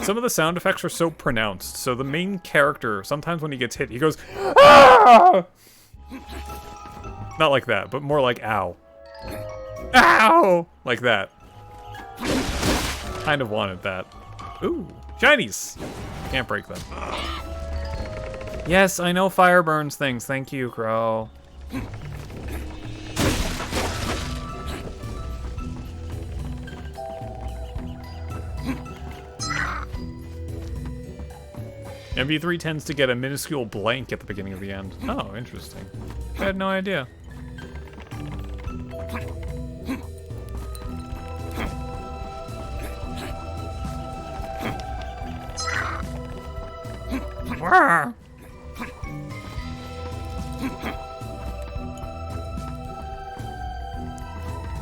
some of the sound effects are so pronounced. So the main character, sometimes when he gets hit, he goes, "Ah!" Not like that, but more like ow. Ow! Like that. Kind of wanted that. Ooh, shinies! Can't break them. Yes, I know fire burns things. Thank you, Crow. MV3 tends to get a minuscule blank at the beginning of the end. Oh, interesting. I had no idea.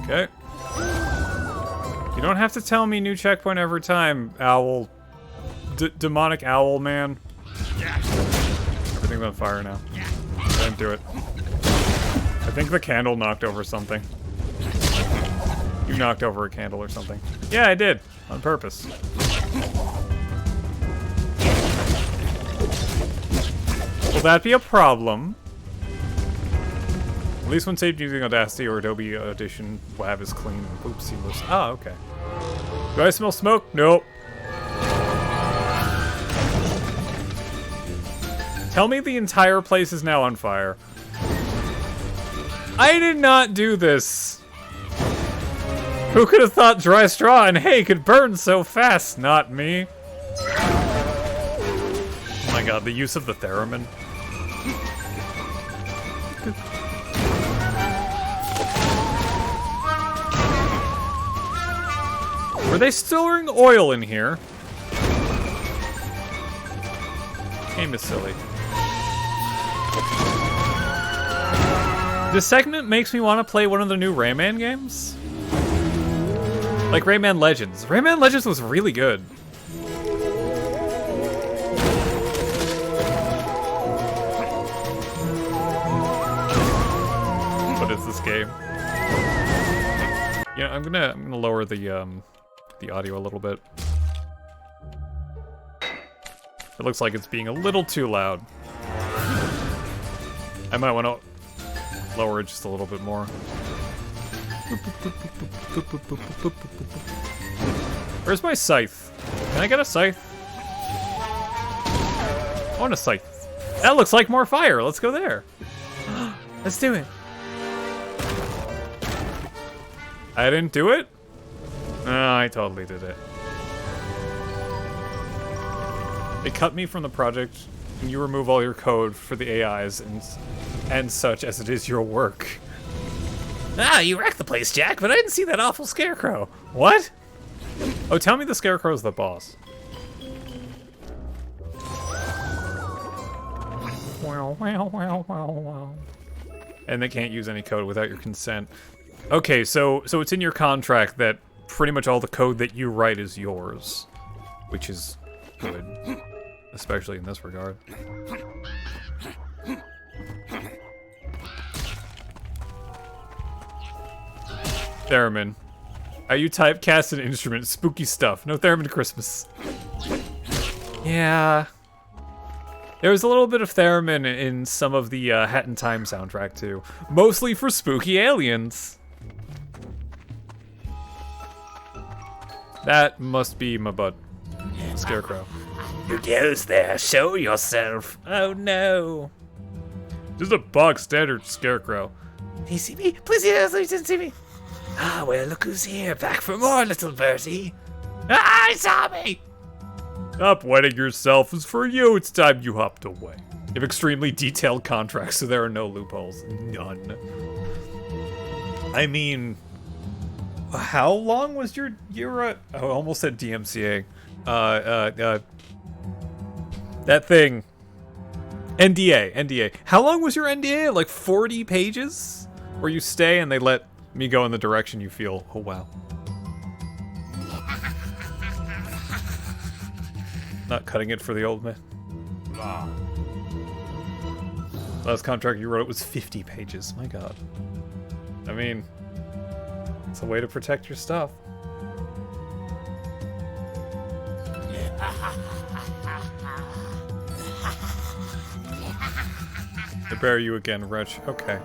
Okay. You don't have to tell me new checkpoint every time, owl. Demonic owl man. Everything's on fire now. Don't do it. I think the candle knocked over something. You knocked over a candle or something. Yeah, I did. On purpose. Will that be a problem? At least when saved using Audacity or Adobe Audition, WAV is clean. Oops, seamless. Oh, okay. Do I smell smoke? Nope. Tell me the entire place is now on fire. I did not do this. Who could have thought dry straw and hay could burn so fast? Not me. Oh my god, the use of the theremin. Were they storing oil in here? Game is silly. This segment makes me want to play one of the new Rayman games. Like Rayman Legends. Rayman Legends was really good. Yeah, I'm gonna lower the audio a little bit. It looks like it's being a little too loud. I might want to lower it just a little bit more. Where's my scythe? Can I get a scythe? I want a scythe. That looks like more fire. Let's go there. Let's do it. I didn't do it? No, I totally did it. They cut me from the project, and you remove all your code for the AIs and such as it is your work. Ah, you wrecked the place, Jack, but I didn't see that awful scarecrow. What? Oh, tell me the Scarecrow's the boss. Wow, wow, wow, wow, wow. And they can't use any code without your consent. Okay, so it's in your contract that pretty much all the code that you write is yours, which is good, especially in this regard. Theremin. Are you typecast an instrument? Spooky stuff. No Theremin Christmas. Yeah. There was a little bit of Theremin in some of the Hat in Time soundtrack too. Mostly for spooky aliens. That must be my bud. Scarecrow. Who goes there? Show yourself. Oh no. Just a bog standard Scarecrow. Did he see me? Please, yes, he didn't see me. Ah, well, look who's here. Back for more, little Bertie. Ah, he saw me! Stop wetting yourself. It's for you. It's time you hopped away. You have extremely detailed contracts, so there are no loopholes. None. I mean, how long was your I almost said DMCA. That thing. NDA. How long was your NDA? Like 40 pages? Where you stay and they let me go in the direction you feel. Oh, wow. Not cutting it for the old man. Last contract you wrote was 50 pages. My god. I mean, it's a way to protect your stuff. I bear you again, Wretch. Okay.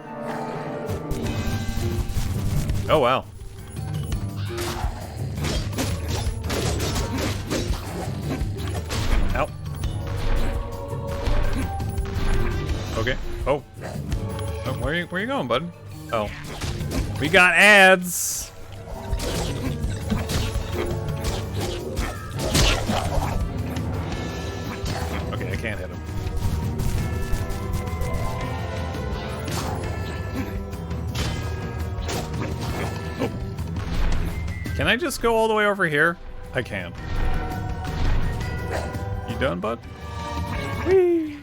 Oh, wow. Ow. Okay. Oh. Oh, where you going, bud? Oh. We got ads! Okay, I can't hit him. Oh. Can I just go all the way over here? I can. You done, bud? Whee!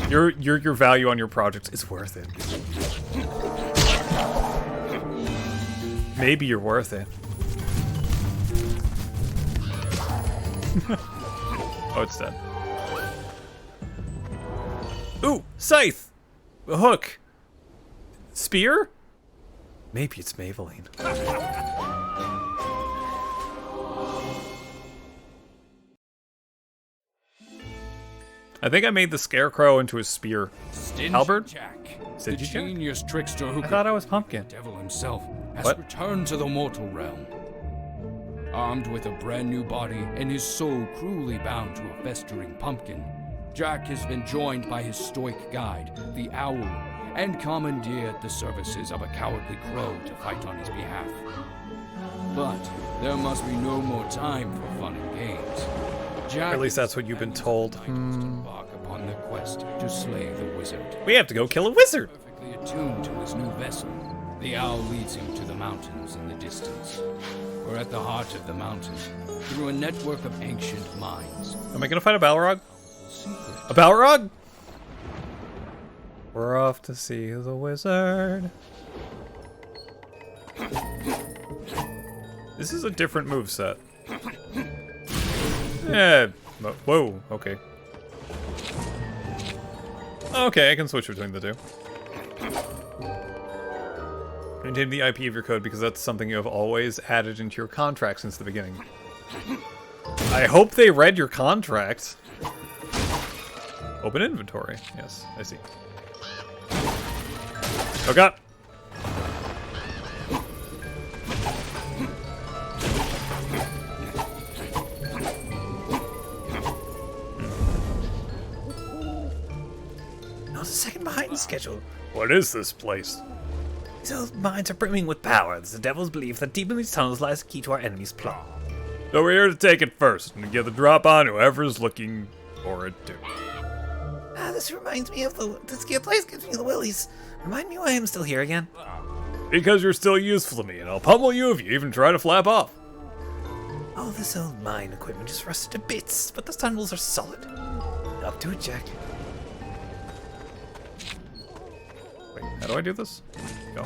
Your value on your project is worth it. Maybe you're worth it. Oh, it's dead. Ooh, scythe! A hook. Spear? Maybe it's Maybelline. I think I made the Scarecrow into a spear. Halberd? Jack, Did the you, Jack? genius trickster who I thought I was Pumpkin. the devil himself has What? returned to the mortal realm. Armed with a brand new body and his soul cruelly bound to a festering pumpkin, Jack has been joined by his stoic guide, the owl, and commandeered the services of a cowardly crow to fight on his behalf. But there must be no more time for fun and games. Jack At least that's what you've been told. embark upon the quest to slay the wizard. We have to go kill a wizard! Perfectly attuned to his new vessel, the owl leads him to the mountains in the distance. We're at the heart of the mountain, through a network of ancient mines. Am I gonna fight a Balrog? Secret. A Balrog? We're off to see the wizard. This is a different moveset. Yeah. Whoa, okay. Okay, I can switch between the two. Maintain the IP of your code because that's something you have always added into your contract since the beginning. I hope they read your contract. Open inventory. Yes, I see. Oh god. Not a second behind schedule. What is this place? These old mines are brimming with power. It's the devil's belief that deep in these tunnels lies the key to our enemy's plot. So we're here to take it first and get the drop on whoever's looking for it too. Ah, this reminds me of this place gives me the willies. Remind me why I'm still here again. Because you're still useful to me, and I'll pummel you if you even try to flap off. Oh, this old mine equipment just rusted to bits, but the tunnels are solid. Up to it, Jack. Wait, how do I do this? Go.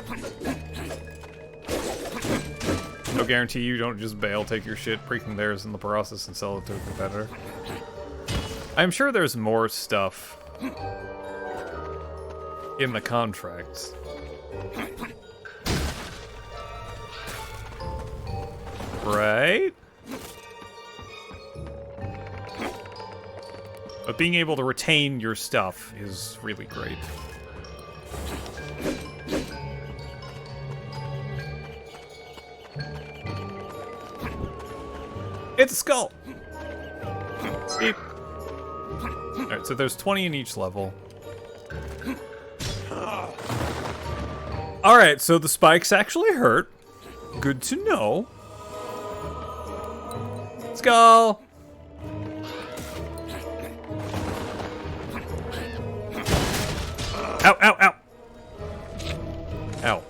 No guarantee you don't just bail, take your shit, breaking theirs in the process, and sell it to a competitor. I'm sure there's more stuff in the contracts. Right? But being able to retain your stuff is really great. It's a skull! Beep. Alright, so there's 20 in each level. Alright, so the spikes actually hurt. Good to know. Skull! Ow, ow, ow! Ow.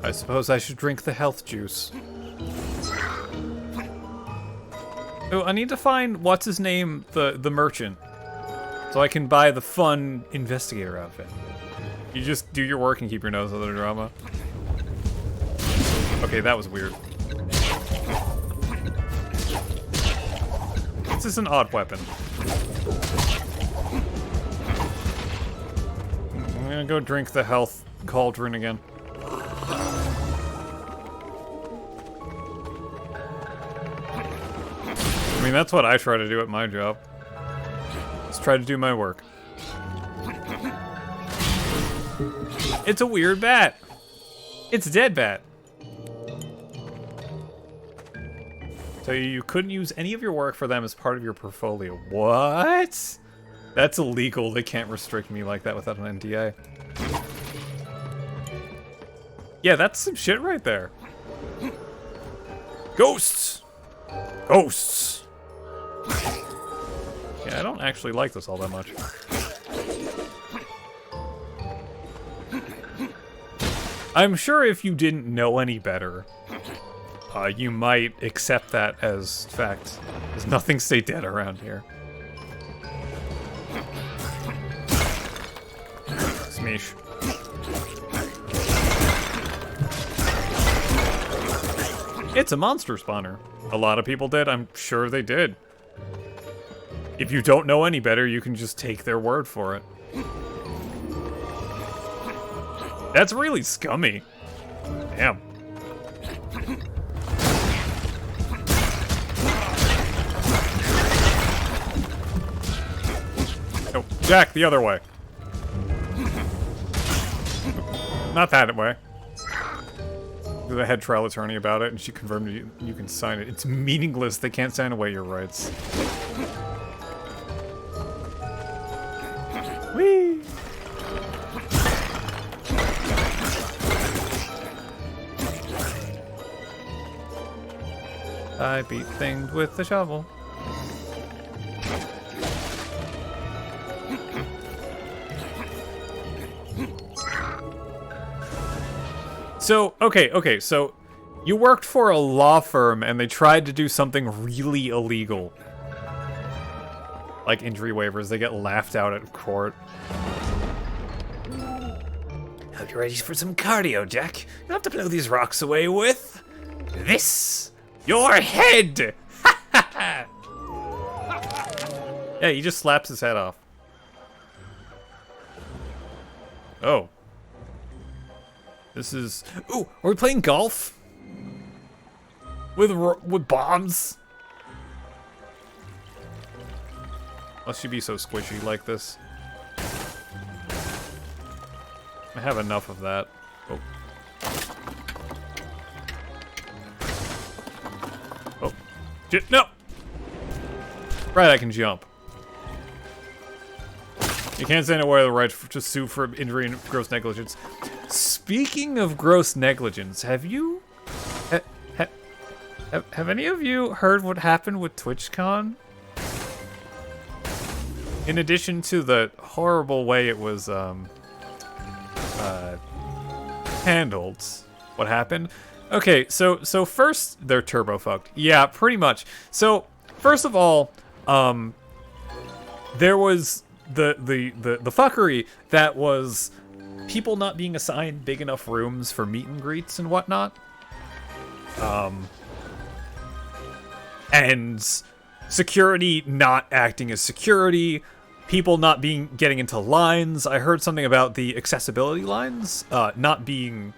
I suppose I should drink the health juice. Oh, I need to find, what's his name, the merchant. So I can buy the fun investigator outfit. You just do your work and keep your nose out of the drama. Okay, that was weird. This is an odd weapon. I'm gonna go drink the health cauldron again. I mean, that's what I try to do at my job. Just try to do my work. It's a weird bat. It's a dead bat. So you couldn't use any of your work for them as part of your portfolio. What? That's illegal. They can't restrict me like that without an NDA. Yeah, that's some shit right there. Ghosts! Ghosts! Yeah, I don't actually like this all that much. I'm sure if you didn't know any better, you might accept that as fact. There's nothing stay dead around here. Smeesh. It's a monster spawner. A lot of people did. I'm sure they did. If you don't know any better, you can just take their word for it. That's really scummy. Damn. Oh, Jack, the other way. Not that way. The head trial attorney about it, and she confirmed you can sign it. It's meaningless. They can't sign away your rights. Whee! I beat things with the shovel. So, okay, so you worked for a law firm and they tried to do something really illegal. Like injury waivers, they get laughed out at court. Hope you're ready for some cardio, Jack. You'll have to blow these rocks away with this. Your head! Yeah, he just slaps his head off. Oh. This is... Ooh, are we playing golf? With bombs? Must you be so squishy like this? I have enough of that. Oh. Oh. No! Right, I can jump. You can't stand away the right to sue for injury and gross negligence. Speaking of gross negligence, have you... Have any of you heard what happened with TwitchCon? In addition to the horrible way it was handled, what happened? Okay, so first they're turbo fucked. Yeah, pretty much. So first of all, there was the fuckery that was people not being assigned big enough rooms for meet and greets and whatnot. And security not acting as security, people not getting into lines. I heard something about the accessibility lines not being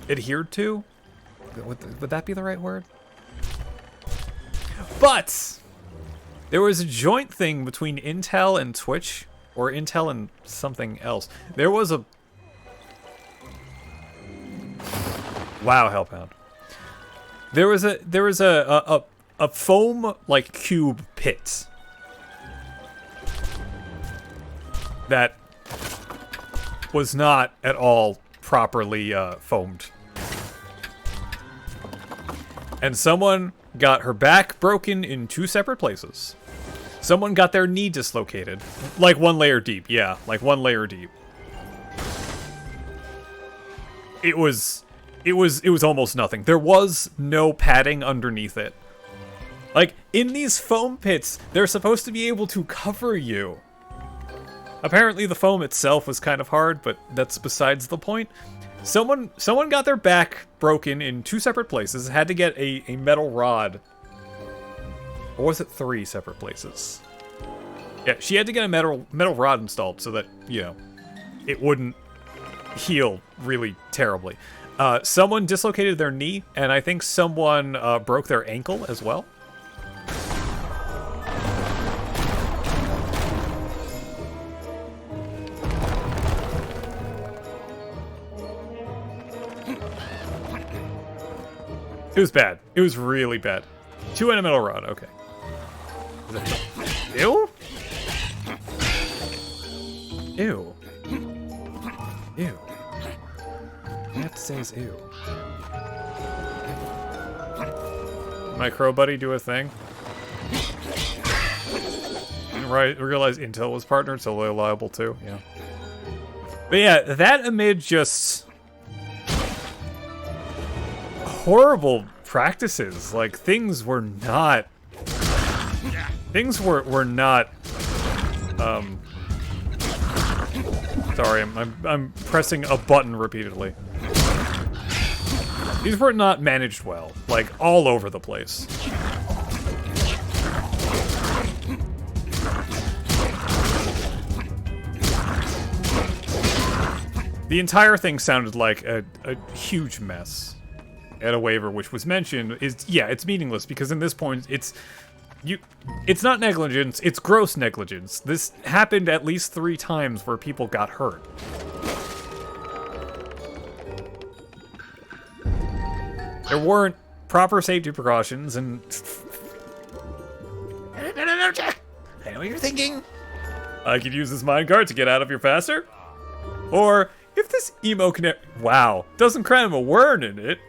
adhered to. Would that be the right word? But there was a joint thing between Intel and Twitch, or Intel and something else. There was a... Wow, Hellbound. There was a foam like cube pit that was not at all properly foamed, and someone got her back broken in 2 separate places. Someone got their knee dislocated, like 1 layer deep. Yeah, like 1 layer deep. It was almost nothing. There was no padding underneath it. Like, in these foam pits, they're supposed to be able to cover you. Apparently the foam itself was kind of hard, but that's besides the point. Someone got their back broken in 2 separate places, had to get a metal rod. Or was it 3 separate places? Yeah, she had to get a metal rod installed so that, you know, it wouldn't heal really terribly. Someone dislocated their knee, and I think someone broke their ankle as well. It was bad. It was really bad. 2 and a metal rod, okay. Ew? Ew. Ew. I have to say is ew. My crow buddy do a thing? Right, realize Intel was partnered, so they're liable too, yeah. But yeah, that amid just horrible practices, like things were not sorry, I'm pressing a button repeatedly. These were not managed well, like all over the place. The entire thing sounded like a huge mess. At a waiver, which was mentioned, it's meaningless because in this point, it's not negligence, it's gross negligence. This happened at least 3 times where people got hurt. There weren't proper safety precautions, and... No, Jack! I know what you're thinking. I could use this minecart to get out of here faster? Or, if this emo wow, doesn't cram a worm in it,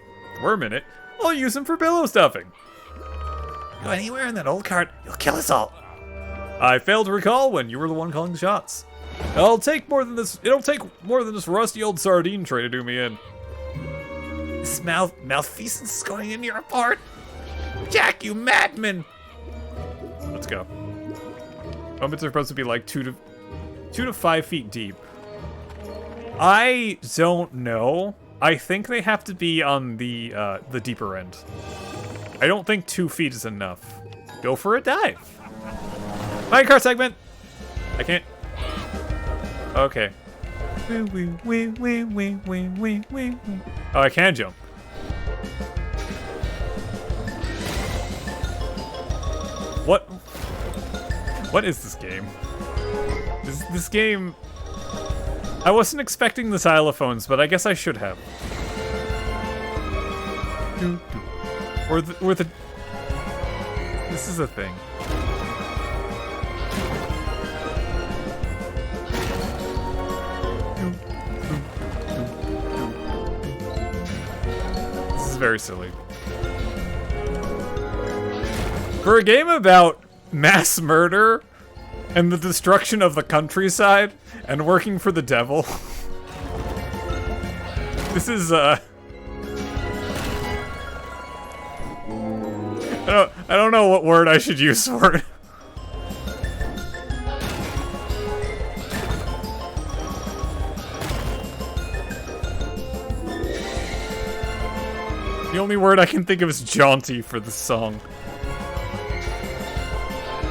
I'll use him for pillow stuffing. Go anywhere in that old cart, you'll kill us all. I failed to recall when you were the one calling the shots. It'll take more than this rusty old sardine tray to do me in. This malfeasance is going in your report. Jack, you madman! Let's go. Moments are supposed to be like 2 to 5 feet deep. I don't know. I think they have to be on the deeper end. I don't think 2 feet is enough. Go for a dive. Minecart segment! I can't... Okay. Oh, I can jump. What is this game? This game... I wasn't expecting the xylophones, but I guess I should have. Or the... This is a thing. This is very silly. For a game about mass murder and the destruction of the countryside and working for the devil, this is I don't know what word I should use for it. The only word I can think of is jaunty for this song.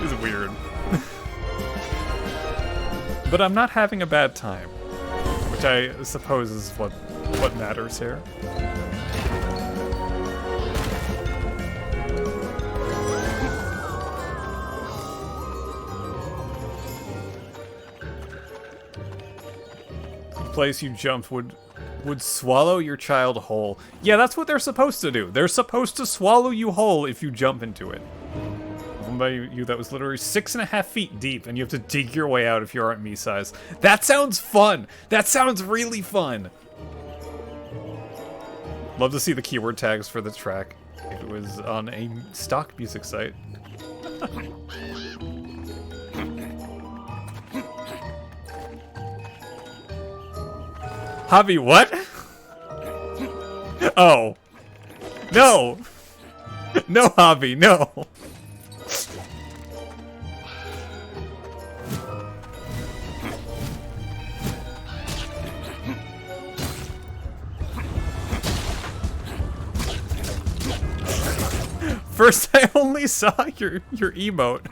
It's weird. But I'm not having a bad time, which I suppose is what matters here. The place you jumped would swallow your child whole. Yeah, that's what they're supposed to do. They're supposed to swallow you whole if you jump into it. One by you that was literally 6.5 feet deep, and you have to dig your way out if you aren't me size. That sounds fun! That sounds really fun! Love to see the keyword tags for the track if it was on a stock music site. Hobby, what? Oh. No! No, Hobby, no! First, I only saw your emote.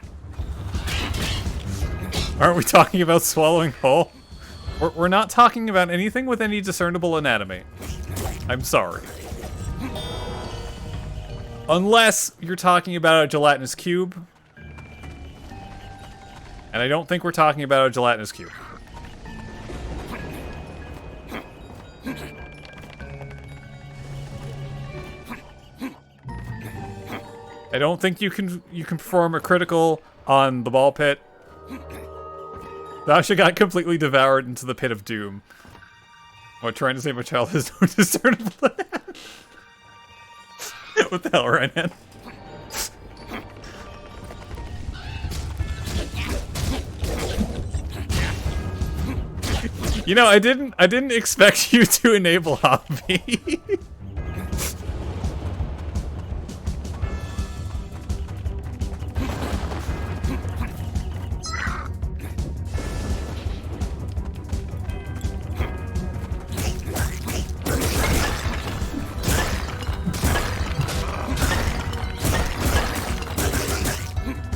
Aren't we talking about swallowing whole? We're not talking about anything with any discernible anatomy. I'm sorry. Unless you're talking about a gelatinous cube. And I don't think we're talking about a gelatinous cube. I don't think you can perform a critical on the ball pit. Dasha got completely devoured into the pit of doom. What, trying to save a child is no discernible. What the hell, Ryan? You know, I didn't expect you to enable Hobby.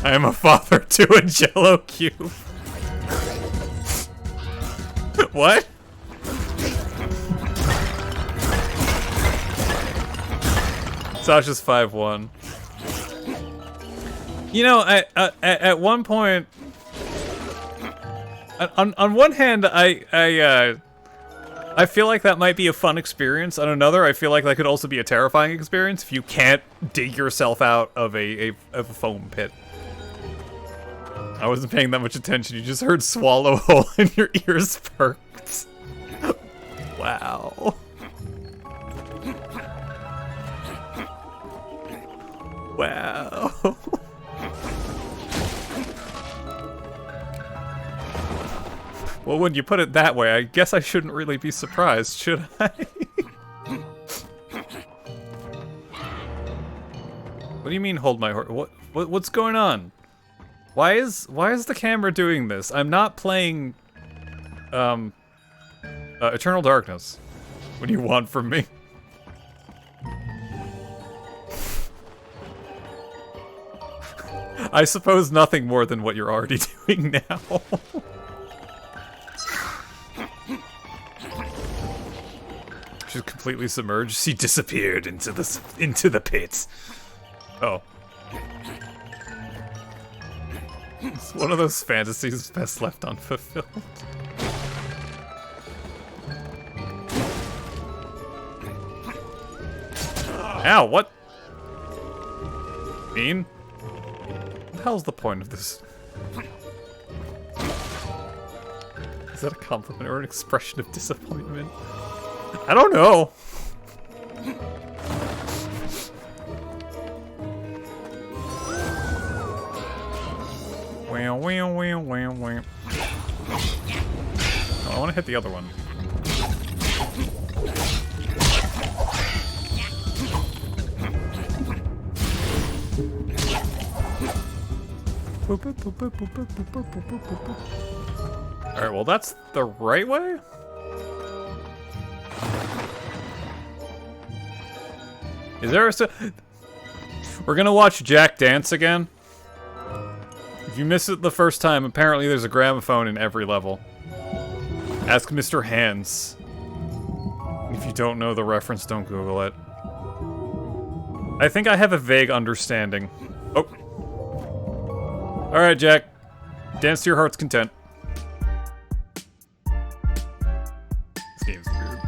I am a father to a Jello cube. What? Sasha's 5'1". You know, at one point, on one hand, I feel like that might be a fun experience. On another, I feel like that could also be a terrifying experience if you can't dig yourself out of a foam pit. I wasn't paying that much attention. You just heard swallow hole and your ears perked. Wow. Wow. Well, when you put it that way, I guess I shouldn't really be surprised, should I? What do you mean, hold my horse? What's going on? Why is the camera doing this? I'm not playing Eternal Darkness. What do you want from me? I suppose nothing more than what you're already doing now. She's completely submerged. She disappeared into the pit. Oh. It's one of those fantasies best left unfulfilled. Ow, what? Mean? What the hell's the point of this? Is that a compliment or an expression of disappointment? I don't know. Wow. Oh, I want to hit the other one. Alright, well that's the right way? Is there a... We're gonna watch Jack dance again? If you missed it the first time, apparently there's a gramophone in every level. Ask Mr. Hands. If you don't know the reference, don't Google it. I think I have a vague understanding. Oh. Alright, Jack. Dance to your heart's content. This game's weird.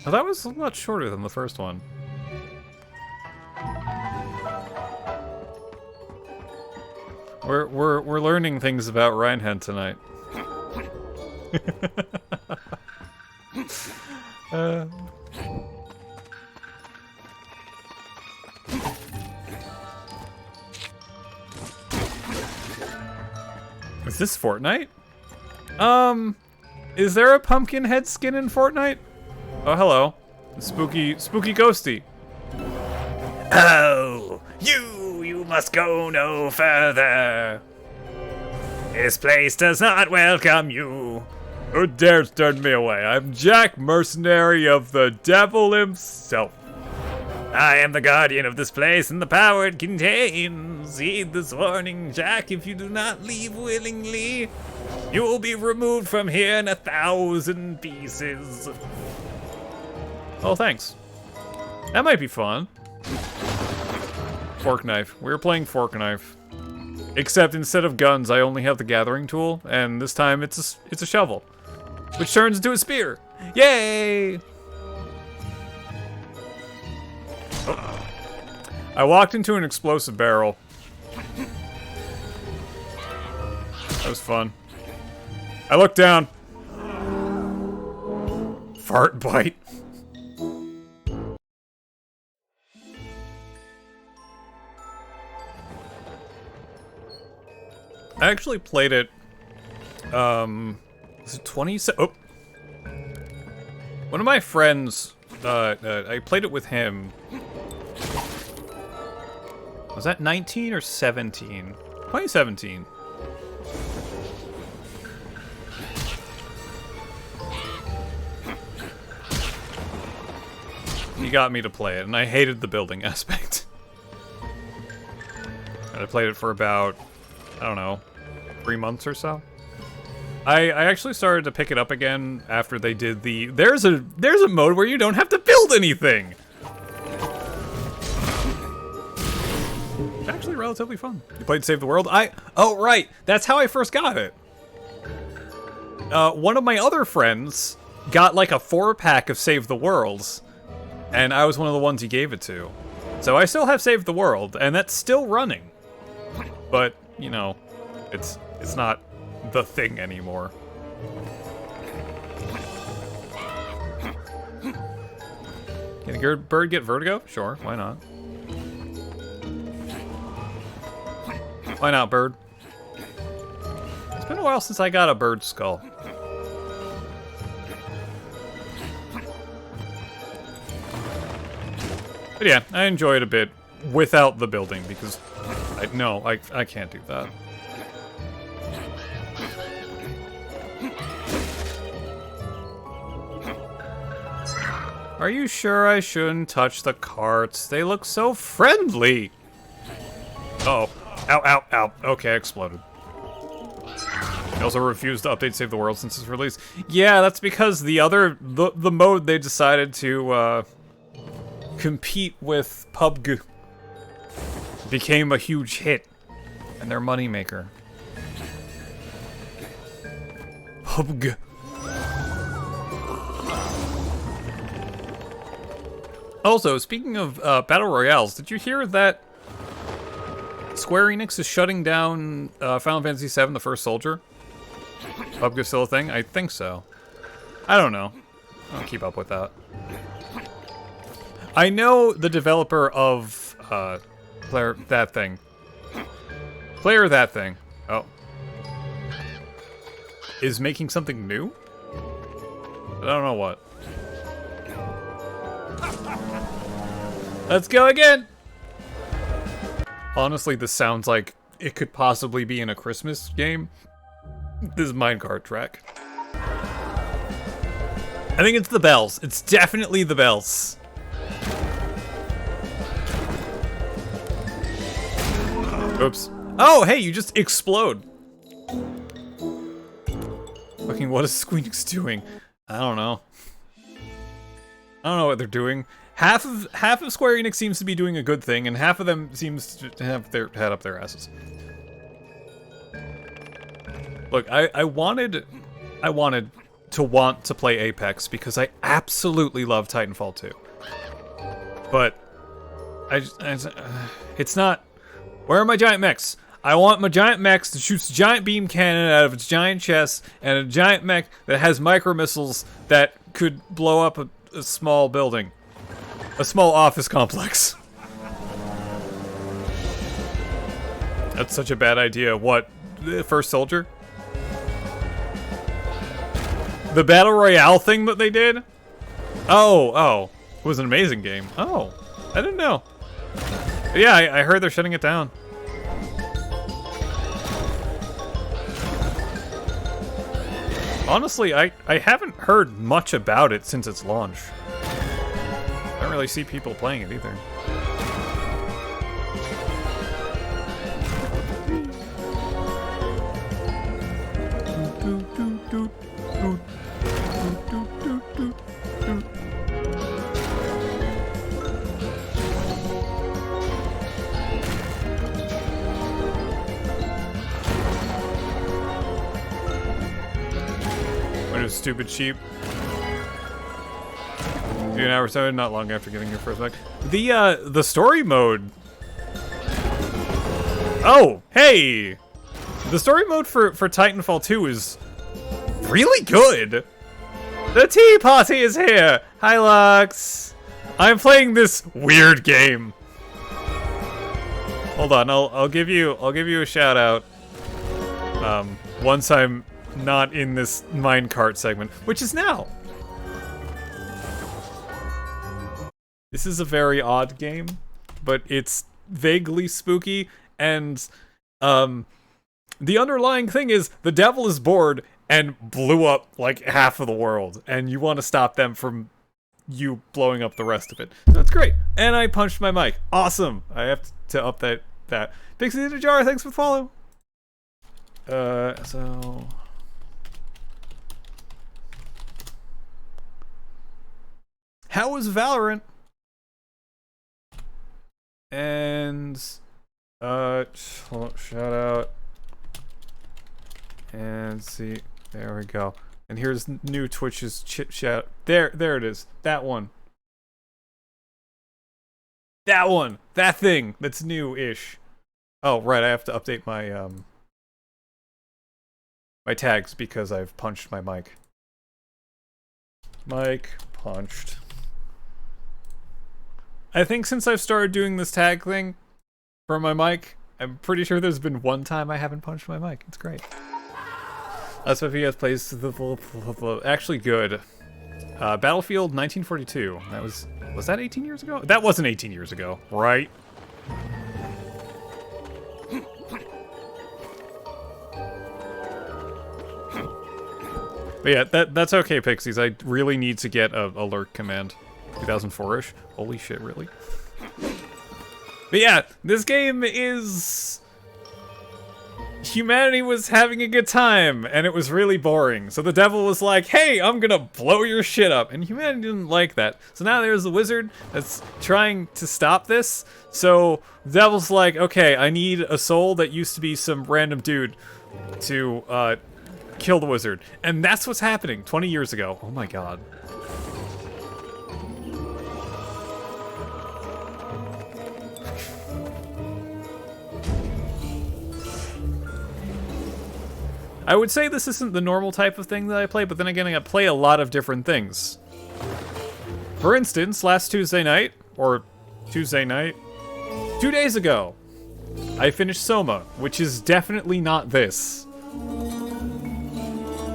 Oh, that was a lot shorter than the first one. We're learning things about Reinhead tonight. Is this Fortnite? Is there a pumpkin head skin in Fortnite? Oh, hello. Spooky ghosty. Oh, you must go no further. This place does not welcome you. Who dares turn me away? I'm Jack, mercenary of the devil himself. I am the guardian of this place and the power it contains. Heed this warning, Jack. If you do not leave willingly, you will be removed from here in 1,000 pieces. Oh, thanks. That might be fun. Fork knife. We're playing fork knife. Except instead of guns, I only have the gathering tool, and this time it's a shovel, which turns into a spear. Yay! Oh. I walked into an explosive barrel. That was fun. I looked down. Fart bite. I actually played it, was it 20? Oh! One of my friends, I played it with him. Was that 19 or 17? 2017. He got me to play it, and I hated the building aspect. And I played it for about, I don't know, 3 months or so. I actually started to pick it up again after they did the... There's a mode where you don't have to build anything! It's actually relatively fun. You played Save the World? Oh, right! That's how I first got it! One of my other friends got like a 4-pack of Save the Worlds, and I was one of the ones he gave it to. So I still have Save the World, and that's still running. But, you know, it's not the thing anymore. Can a bird get vertigo? Sure, why not? Why not, bird? It's been a while since I got a bird skull. But yeah, I enjoy it a bit without the building because I can't do that. Are you sure I shouldn't touch the carts? They look so friendly. Uh oh. Ow, ow, ow. Okay, I exploded. They also refused to update Save the World since its release. Yeah, that's because the mode they decided to compete with PUBG became a huge hit and their moneymaker. PUBG. Also, speaking of Battle Royales, did you hear that Square Enix is shutting down Final Fantasy VII: The First Soldier? PUBG still a thing? I think so. I don't know. I don't keep up with that. I know the developer of Player That Thing. Oh. Is making something new? I don't know what. Let's go again! Honestly, this sounds like it could possibly be in a Christmas game. This minecart track. I think it's the bells. It's definitely the bells. Oops. Oh, hey, you just explode. Fucking, what is Squeenix doing? I don't know. I don't know what they're doing. Half of Square Enix seems to be doing a good thing, and half of them seems to have their head up their asses. Look, I wanted to play Apex because I absolutely love Titanfall 2. But it's not. Where are my giant mechs? I want my giant mechs that shoots a giant beam cannon out of its giant chest, and a giant mech that has micro missiles that could blow up a small building. A small office complex. That's such a bad idea. What? The First Soldier? The Battle Royale thing that they did? Oh. It was an amazing game. Oh. I didn't know. But yeah, I heard they're shutting it down. Honestly, I haven't heard much about it since its launch. I don't really see people playing it either. What is stupid sheep? An hour or so, not long after getting your first bike. The story mode. Oh, hey! The story mode for Titanfall 2 is really good. The tea party is here. Hi, Lux. I'm playing this weird game. Hold on, I'll give you a shout out. Once I'm not in this minecart segment, which is now. This is a very odd game, but it's vaguely spooky, and the underlying thing is the devil is bored and blew up like half of the world, and you want to stop them from you blowing up the rest of it. That's great. And I punched my mic. Awesome. I have to update that. Pixie in a jar, thanks for the follow. So how was Valorant? And shout out and see, there we go. And here's new Twitch's chit chat. There it is. That one. That thing that's new-ish. Oh right, I have to update my my tags because I've punched my mic. Mic punched. I think since I've started doing this tag thing for my mic, I'm pretty sure there's been one time I haven't punched my mic. It's great. That's what PS plays the actually good. Battlefield 1942. That was that 18 years ago? That wasn't 18 years ago, right? But yeah, that's okay, Pixies. I really need to get a lurk command. 2004-ish. Holy shit, really? But yeah, this game is... Humanity was having a good time, and it was really boring. So the devil was like, hey, I'm gonna blow your shit up. And humanity didn't like that. So now there's the wizard that's trying to stop this. So the devil's like, okay, I need a soul that used to be some random dude to kill the wizard. And that's what's happening 20 years ago. Oh my god. I would say this isn't the normal type of thing that I play, but then again, I play a lot of different things. For instance, last Tuesday night, or Tuesday night, 2 days ago, I finished Soma, which is definitely not this.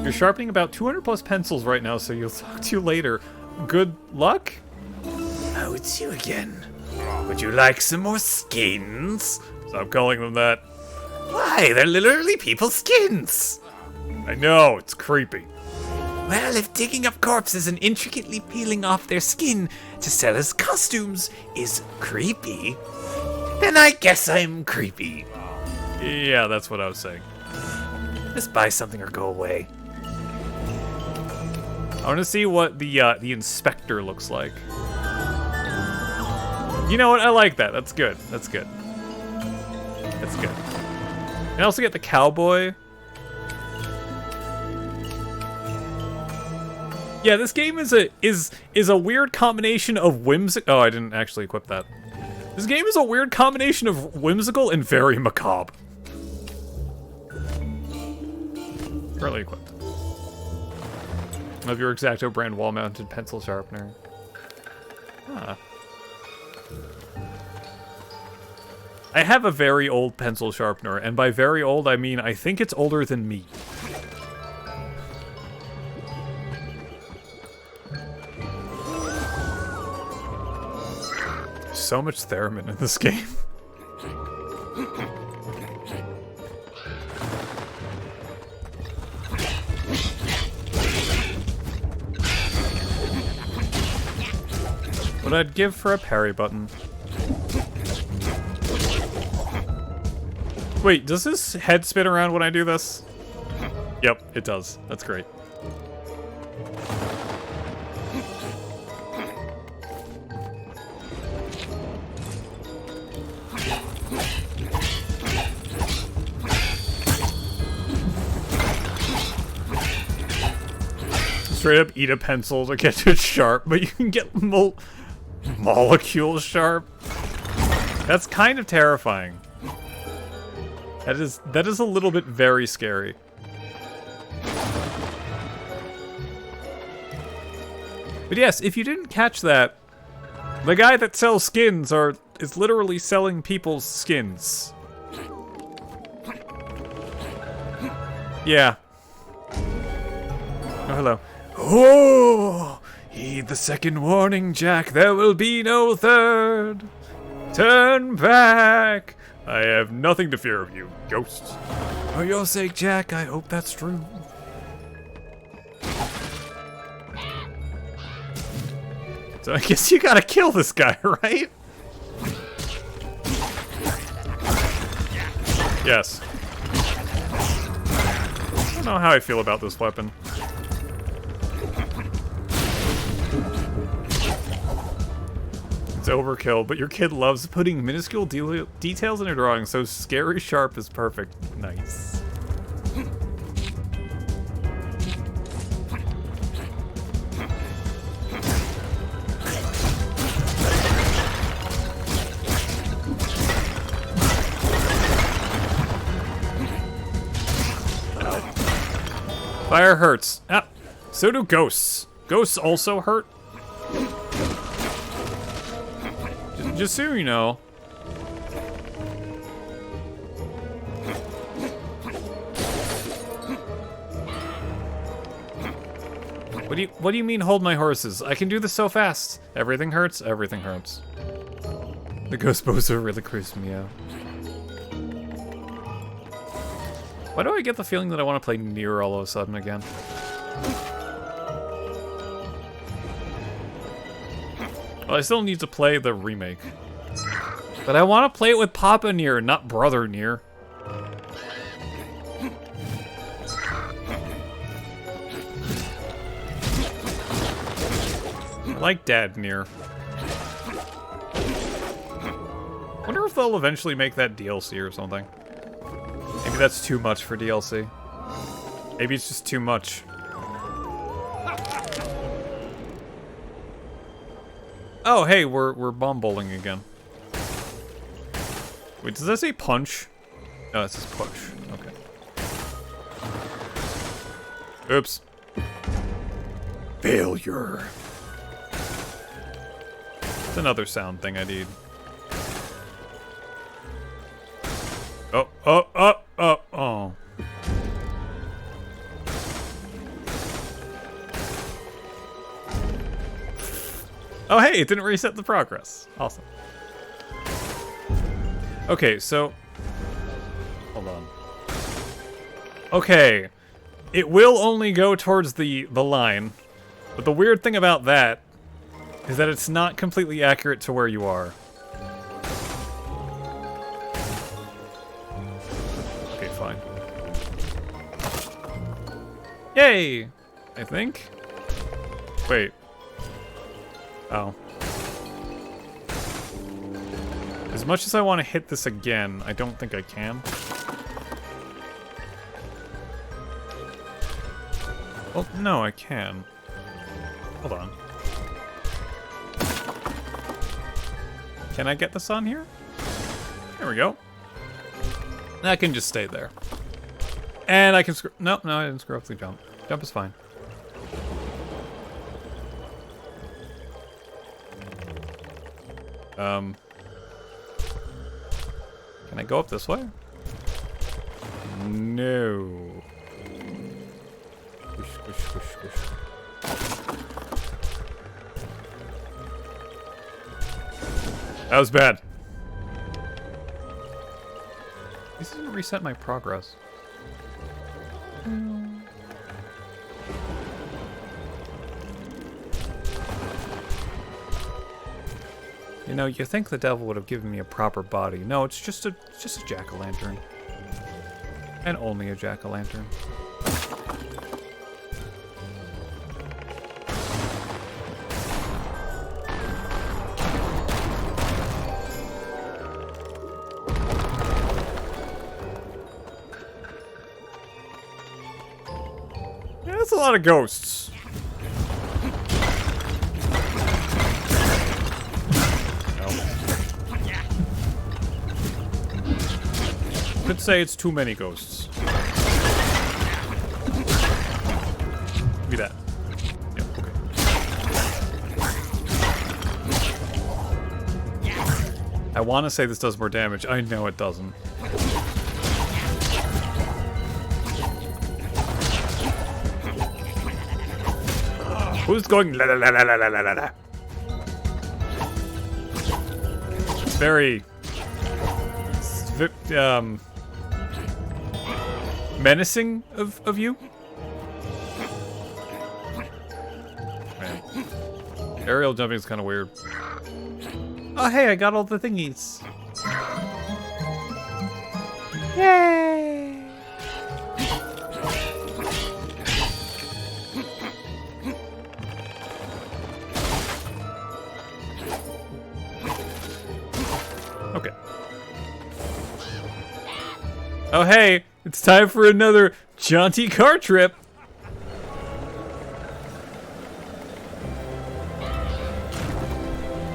You're sharpening about 200 plus pencils right now, so you'll talk to you later. Good luck? Oh, it's you again. Would you like some more skins? Stop calling them that. Why, they're literally people's skins. I know, it's creepy. Well, if digging up corpses and intricately peeling off their skin to sell as costumes is creepy, then I guess I'm creepy. Yeah, that's what I was saying. Just buy something or go away. I want to see what the inspector looks like. You know what? I like that. That's good. That's good. That's good. And I also get the cowboy. Yeah, this game is a weird combination of whimsical. Oh, I didn't actually equip that. This game is a weird combination of whimsical and very macabre. Currently equipped. Of your X-Acto brand wall-mounted pencil sharpener. Huh. I have a very old pencil sharpener, and by very old, I mean I think it's older than me. So much theremin in this game. What I'd give for a parry button. Wait, does his head spin around when I do this? Yep, it does. That's great. Straight up eat a pencil to get it sharp, but you can get molecule sharp. That's kind of terrifying. That is a little bit very scary. But yes, if you didn't catch that, the guy that sells skins is literally selling people's skins. Yeah. Oh, hello. Oh, heed the second warning, Jack. There will be no third. Turn back. I have nothing to fear of you, ghosts. For your sake, Jack, I hope that's true. So I guess you gotta kill this guy, right? Yes. I don't know how I feel about this weapon. It's overkill, but your kid loves putting minuscule details in her drawing, so scary sharp is perfect. Nice. Fire hurts. Ah, so do ghosts. Ghosts also hurt. Just so you know. What do you mean hold my horses? I can do this so fast. Everything hurts, everything hurts. The ghost bozo really creeps me out. Why do I get the feeling that I want to play Nier all of a sudden again? Well, I still need to play the remake. But I want to play it with Papa Nier, not Brother Nier. I like Dad Nier. Wonder if they'll eventually make that DLC or something. Maybe that's too much for DLC. Maybe it's just too much. Oh, hey, we're bomb bowling again. Wait, does that say punch? No, it says push. Okay. Oops. Failure. It's another sound thing I need. Oh, oh, oh, oh, oh. Oh, hey, it didn't reset the progress. Awesome. Okay, so... Hold on. Okay. It will only go towards the line. But the weird thing about that is that it's not completely accurate to where you are. Okay, fine. Yay! I think? Wait. Oh. As much as I want to hit this again, I don't think I can. Well, no, I can. Hold on. Can I get this on here? There we go. That can just stay there. And I can screw... No, I didn't screw up the jump. Jump is fine. Can I go up this way? No. Squish, squish, squish, squish. That was bad. This doesn't reset my progress. You know, you think the devil would have given me a proper body. No, it's just a jack-o'-lantern. And only a jack-o'-lantern. Yeah, that's a lot of ghosts. Could say it's too many ghosts. Give me that. Yep, okay. I want to say this does more damage. I know it doesn't. Who's going la la la la la la la la? It's very... menacing of you? Man. Aerial jumping is kind of weird. Oh, hey, I got all the thingies. Yay! Okay. Oh, hey, it's time for another jaunty car trip.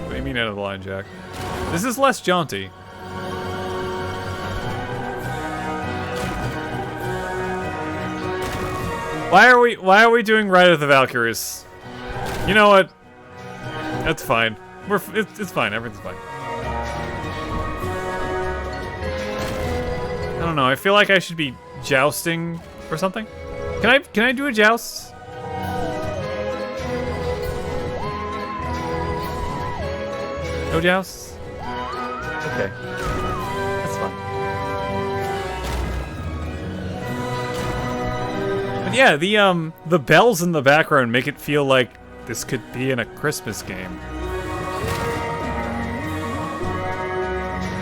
What do you mean out of the line, Jack? This is less jaunty. Why are we doing Ride of the Valkyries? You know what? That's fine. It's fine. Everything's fine. I don't know. I feel like I should be jousting or something. Can I do a joust? No jousts? Okay. That's fine. But yeah, the bells in the background make it feel like this could be in a Christmas game.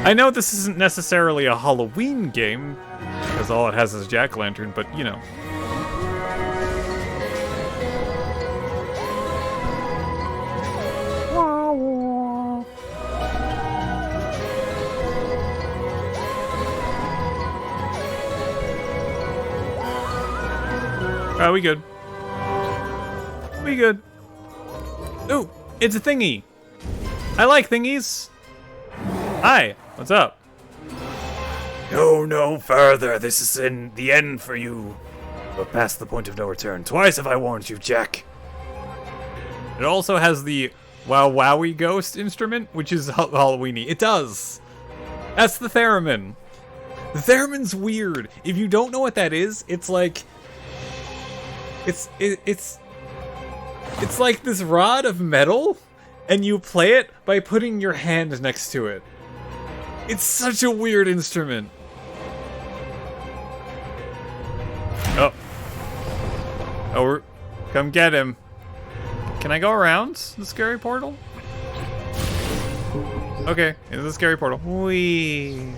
I know this isn't necessarily a Halloween game, because all it has is jack-o'-lantern, but you know. Alright, we good. We good. Ooh, it's a thingy. I like thingies. Hi, what's up? Go no further. This is in the end for you. We're past the point of no return. Twice have I warned you, Jack. It also has the Wow Wowie Ghost instrument, which is Halloweeny. It does. That's the theremin. The theremin's weird. If you don't know what that is, it's like it's like this rod of metal, and you play it by putting your hand next to it. It's such a weird instrument. Oh, come get him. Can I go around the scary portal? Okay, into the scary portal. Whee.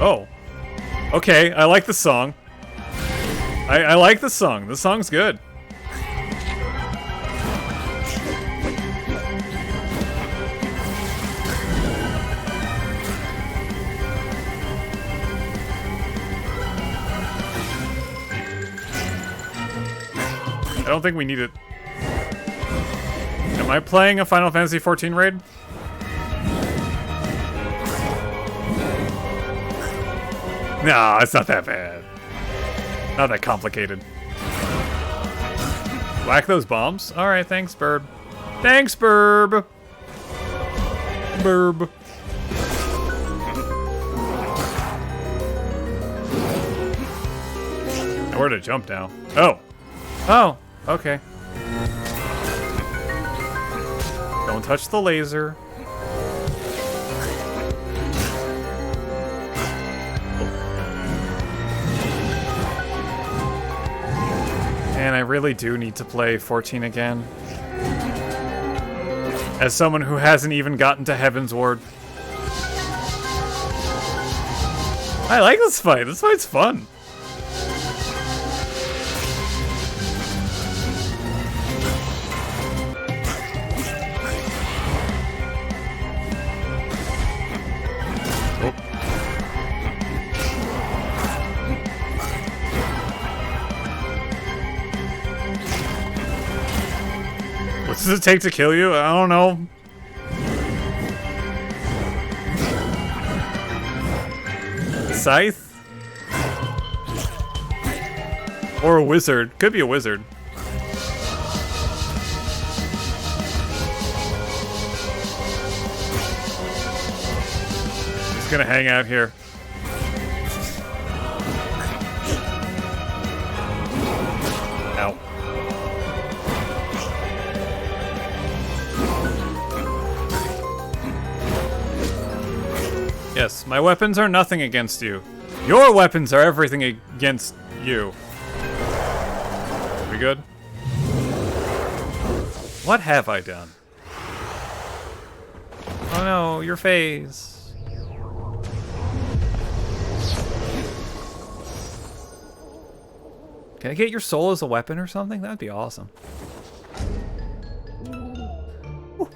Oh. Okay, I like the song. I like the song. The song's good. I don't think we need it. Am I playing a Final Fantasy XIV raid? No, it's not that bad. Not that complicated. Whack those bombs? Alright, thanks, Burb. Thanks, Burb! Burb. Where to jump now? Oh. Oh, okay. Don't touch the laser. Man, I really do need to play 14 again. As someone who hasn't even gotten to Heaven's Ward. I like this fight. This fight's fun. What does it take to kill you? I don't know. Scythe? Or a wizard. Could be a wizard. Just gonna hang out here. Ow. Yes, my weapons are nothing against you. Your weapons are everything against you. We good? What have I done? Oh no, your face. Can I get your soul as a weapon or something? That'd be awesome.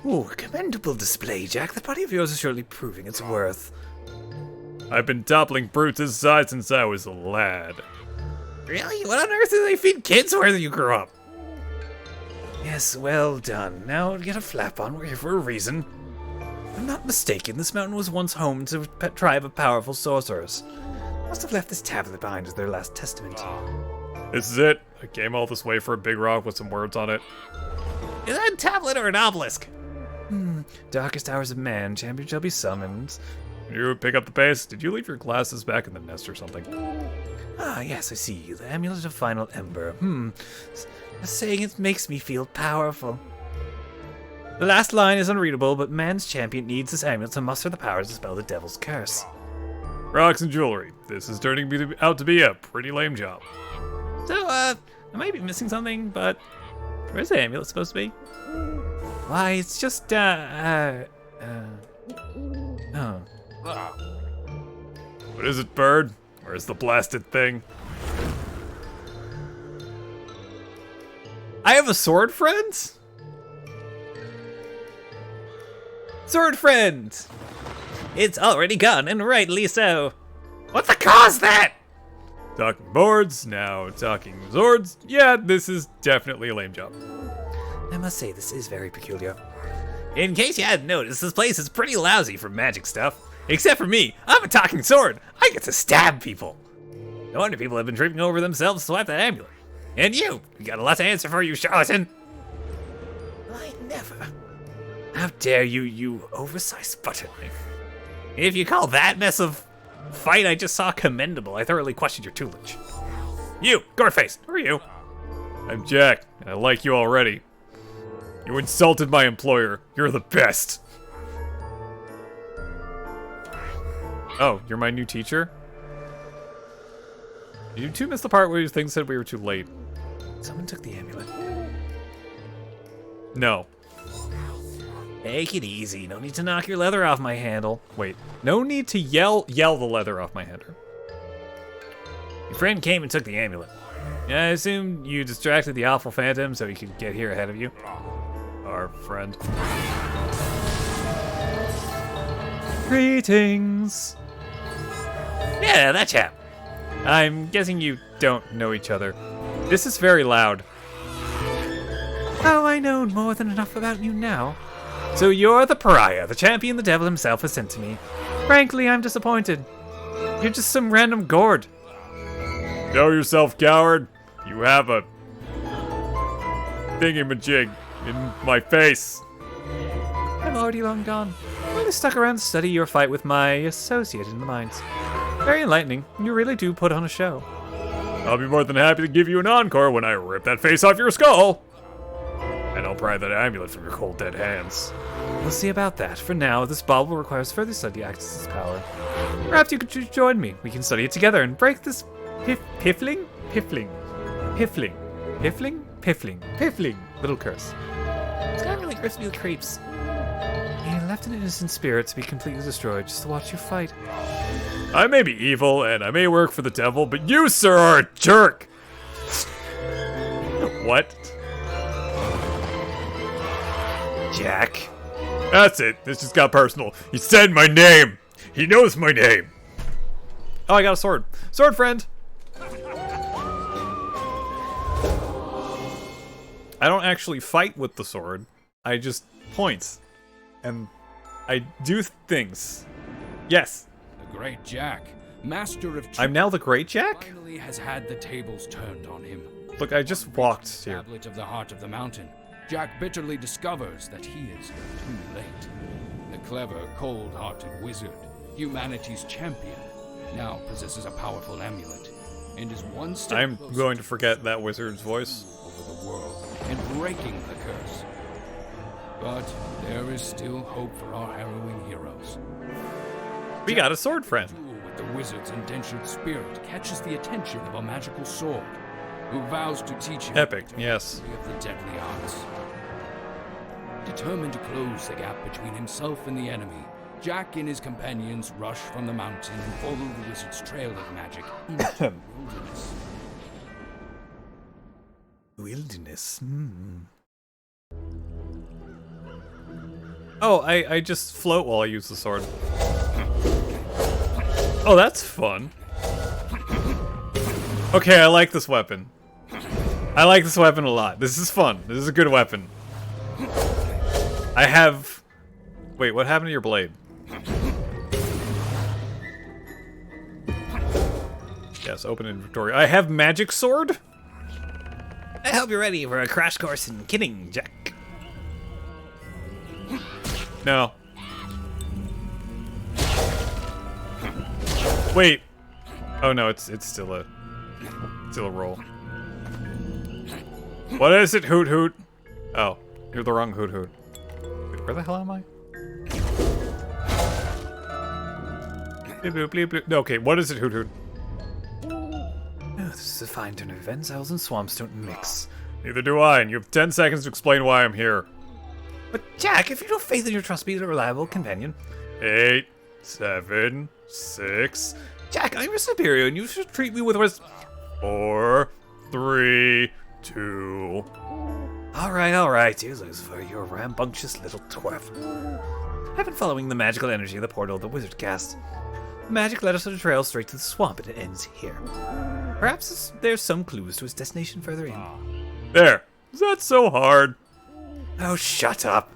Ooh, commendable display, Jack. That body of yours is surely proving its worth. I've been toppling brutes this size since I was a lad. Really? What on earth do they feed kids where you grew up? Yes, well done. Now get a flap on. We're here for a reason. If I'm not mistaken, this mountain was once home to a tribe of powerful sorcerers. Must have left this tablet behind as their last testament. This is it. I came all this way for a big rock with some words on it. Is that a tablet or an obelisk? Darkest hours of man, champion shall be summoned. You pick up the pace. Did you leave your glasses back in the nest or something? Ah, yes, I see you. The amulet of final ember. Saying it makes me feel powerful. The last line is unreadable, but man's champion needs this amulet to muster the power to dispel the devil's curse. Rocks and jewelry. This is turning out to be a pretty lame job. So, I might be missing something, but where's the amulet supposed to be? Why, it's just, oh. What is it, bird? Where's the blasted thing? I have a sword friend? Sword friend! It's already gone, and rightly so. What the cause that? Talking boards, now talking swords. Yeah, this is definitely a lame job. I must say, this is very peculiar. In case you hadn't noticed, this place is pretty lousy for magic stuff. Except for me, I'm a talking sword. I get to stab people. No wonder people have been tripping over themselves to swipe that amulet. And you got a lot to answer for, you charlatan. I never. How dare you, you oversized button. If you call that mess of fight I just saw commendable, I thoroughly questioned your tutelage. You, Gourface, who are you? I'm Jack, and I like you already. You insulted my employer. You're the best. Oh, you're my new teacher? You two missed the part where things said we were too late. Someone took the amulet. No. Take it easy. No need to knock your leather off my handle. Wait. No need to yell the leather off my handle. Your friend came and took the amulet. I assume you distracted the awful phantom so he could get here ahead of you. Our friend. Greetings. Yeah, that chap. I'm guessing you don't know each other. This is very loud. Oh, I know more than enough about you now. So you're the pariah, the champion the devil himself has sent to me. Frankly, I'm disappointed. You're just some random gourd. Know yourself, coward. You have a thingamajig in my face. I'm already long gone. I only stuck around to study your fight with my associate in the mines. Very enlightening. You really do put on a show. I'll be more than happy to give you an encore when I rip that face off your skull. And I'll pry that amulet from your cold dead hands. We'll see about that. For now, this bauble requires further study to access its power. Perhaps you could join me. We can study it together and break this piffling little curse. This guy really grips me with creeps. He left an innocent spirit to be completely destroyed just to watch you fight. I may be evil and I may work for the devil, but you, sir, are a jerk. What? Jack. That's it. This just got personal. He said my name. He knows my name. Oh, I got a sword. Sword friend. I don't actually fight with the sword. I just point. And I do things. Yes. The great Jack, master of I'm now the great Jack? finally has had the tables turned on him. Look, I just walked here. Tablet of the heart of the mountain. Jack bitterly discovers that he is too late. The clever, cold-hearted wizard, humanity's champion, now possesses a powerful amulet and is one step I'm closer going to forget that wizard's voice. over the world and breaking the curse. But there is still hope for our harrowing heroes. We got a sword friend. Duel with the wizard's indentured spirit catches the attention of a magical sword, who vows to teach him Epic, yes. of the deadly arts. Determined to close the gap between himself and the enemy, Jack and his companions rush from the mountain and follow the wizard's trail of magic into the wilderness. Wilderness. Oh, I just float while I use the sword. Oh, that's fun. Okay, I like this weapon. I like this weapon a lot. This is fun. This is a good weapon. I have... Wait, what happened to your blade? Yes, open inventory. I have magic sword? I hope you're ready for a crash course in kidding, Jack. No. Wait. Oh no, it's still a roll. What is it, Hoot Hoot? Oh, you're the wrong Hoot Hoot. Wait, where the hell am I? Bleep, bloop, bleep, bloop. Okay, what is it, Hoot Hoot? Oh, this is a fine turn of events. Isles and swamps don't mix. Neither do I, and you have 10 seconds to explain why I'm here. But Jack, if you don't faith in your trustworthy and reliable companion... 8, 7, 6. Jack, I'm your superior, and you should treat me with respect. 4, 3, 2. All right. You lose for your rambunctious little twerp. I've been following the magical energy of the portal the wizard cast. The magic led us on a trail straight to the swamp, and it ends here. Perhaps there's some clues to its destination further in. There. Is that so hard? Oh, shut up.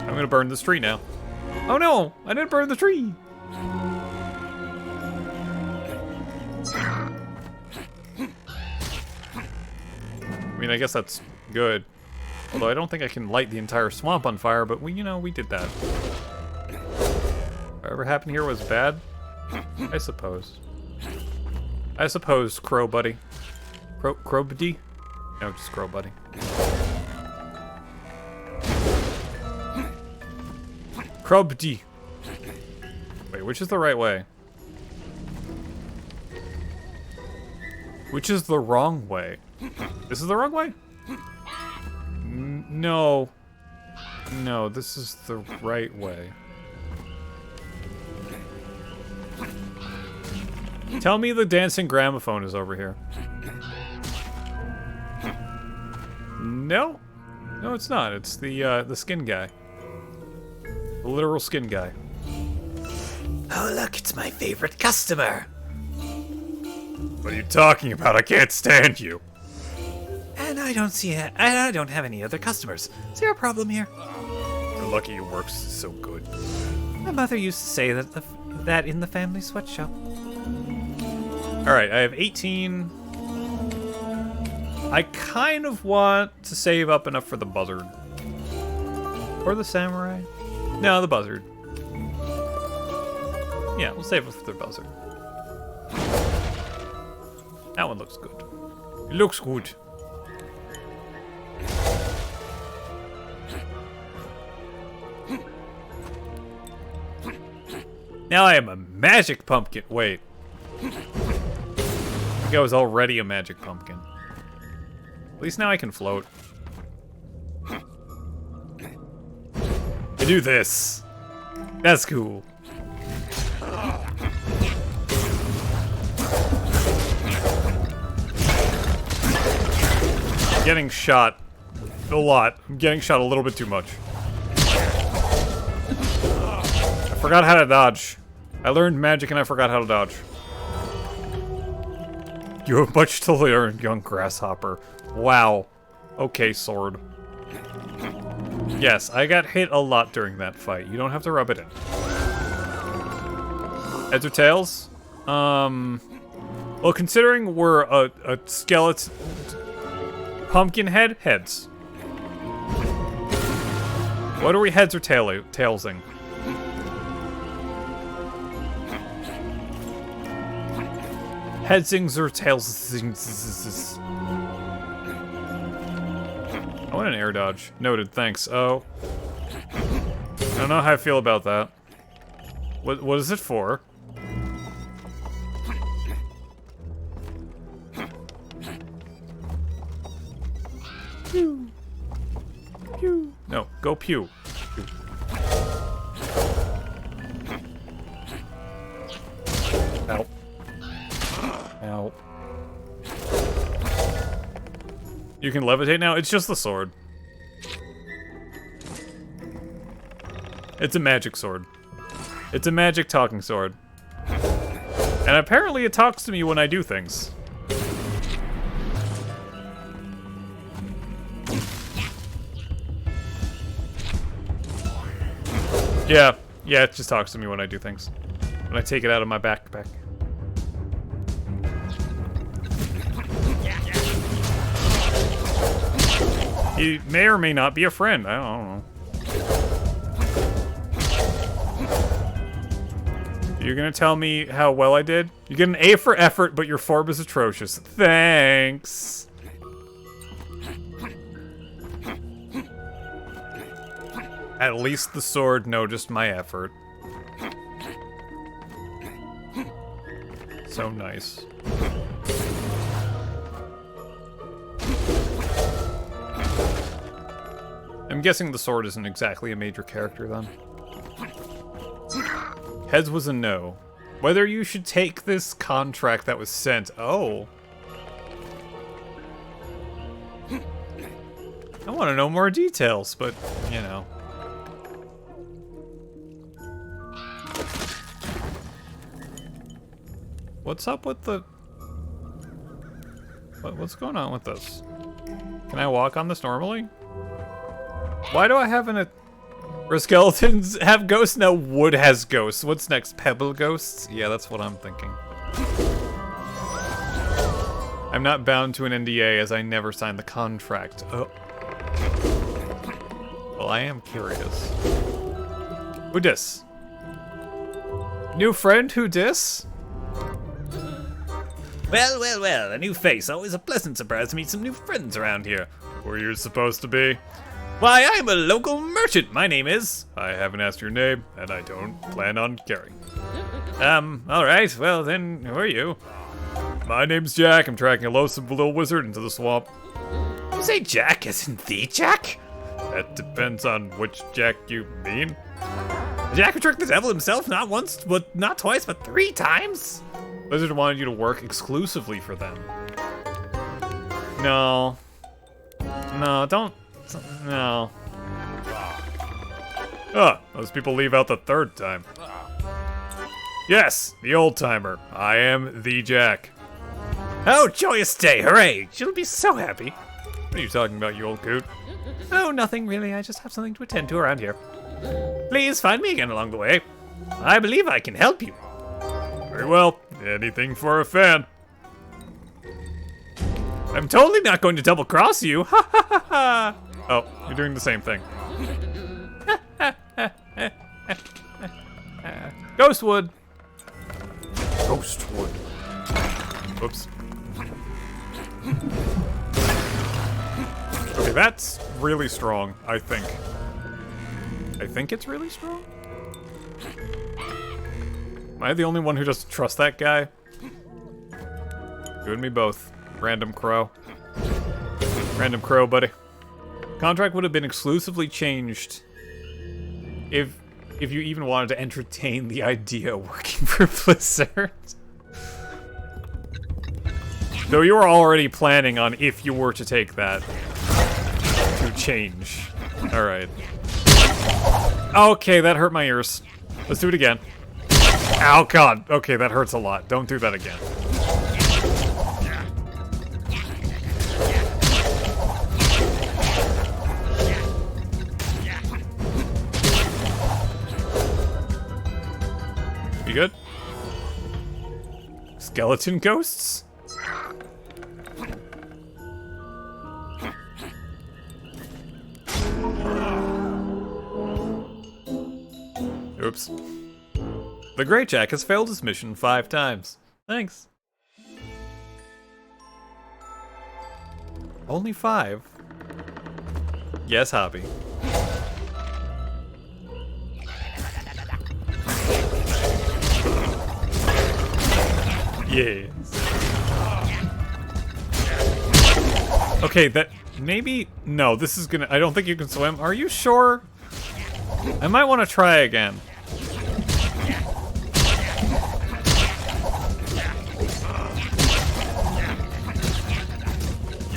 I'm gonna burn this tree now. Oh no! I didn't burn the tree! I mean, I guess that's good. Although I don't think I can light the entire swamp on fire, but we did that. Whatever happened here was bad? I suppose. Crow buddy. Crow buddy? No, just Crow buddy. Crow buddy. Wait, which is the right way? Which is the wrong way? This is the wrong way? No. No, this is the right way. Tell me the dancing gramophone is over here. No. No, it's not. It's the skin guy. The literal skin guy. Oh, look, it's my favorite customer. What are you talking about? I can't stand you. And I don't have any other customers. Is there a problem here? You're lucky it works so good. My mother used to say that in the family sweatshop. Alright, I have 18. I kind of want to save up enough for the buzzard. Or the samurai. No, the buzzard. Yeah, we'll save it for the buzzard. That one looks good. It looks good. Now I am a magic pumpkin. Wait. I think I was already a magic pumpkin. At least now I can float. I do this. That's cool. I'm getting shot a lot. I'm getting shot a little bit too much. I forgot how to dodge. I learned magic and I forgot how to dodge. You have much to learn, young grasshopper. Wow. Okay, sword. Yes, I got hit a lot during that fight. You don't have to rub it in. Heads or tails? Well, considering we're a skeleton... Pumpkin head? Heads. What are we heads or tailsing? Headsings or tailsings? I want an air dodge. Noted, thanks. Oh. I don't know how I feel about that. What is it for? Pew. Pew. No, go pew. Pew. Ow. Ow. You can levitate now? It's just the sword. It's a magic sword. It's a magic talking sword. And apparently it talks to me when I do things. Yeah, it just talks to me when I do things. When I take it out of my backpack. He may or may not be a friend. I don't know. You're gonna tell me how well I did? You get an A for effort, but your form is atrocious. Thanks. At least the sword noticed my effort. So nice. I'm guessing the sword isn't exactly a major character then. Heads was a no. Whether you should take this contract that was sent. Oh. I want to know more details, but, you know. What's up with the... What's going on with this? Can I walk on this normally? Why do I have an... Where skeletons have ghosts? No, wood has ghosts. What's next? Pebble ghosts? Yeah, that's what I'm thinking. I'm not bound to an NDA as I never signed the contract. Oh. Well, I am curious. Who dis? New friend, who dis? Well, well, well, a new face. Always a pleasant surprise to meet some new friends around here. Where you're supposed to be? Why, I'm a local merchant. My name is... I haven't asked your name, and I don't plan on caring. Alright, well then, who are you? My name's Jack. I'm tracking a loathsome little wizard into the swamp. You say Jack as in the Jack? That depends on which Jack you mean. Jack who tricked the devil himself not once, but not twice, but 3 times? Wizard wanted you to work exclusively for them. No. No, don't... No. Those people leave out the 3rd time. Yes, the old timer. I am the Jack. Oh, joyous day, hooray! She'll be so happy. What are you talking about, you old coot? Oh, nothing really. I just have something to attend to around here. Please find me again along the way. I believe I can help you. Very well. Anything for a fan. I'm totally not going to double-cross you. Ha ha ha ha! Oh, you're doing the same thing. Ghostwood. Ghostwood. Oops. Okay, that's really strong, I think. I think it's really strong? Am I the only one who doesn't trust that guy? You and me both. Random crow. Random crow, buddy. Contract would have been exclusively changed if you even wanted to entertain the idea of working for Blizzard. Though you were already planning on, if you were to take that, to change. Alright. Okay, that hurt my ears. Let's do it again. Ow, God. Okay, that hurts a lot. Don't do that again. You good? Skeleton ghosts? Oops. The Great Jack has failed his mission 5 times. Thanks. Only 5? Yes, hobby. Yes. Okay, that... Maybe... No, this is gonna... I don't think you can swim. Are you sure? I might want to try again.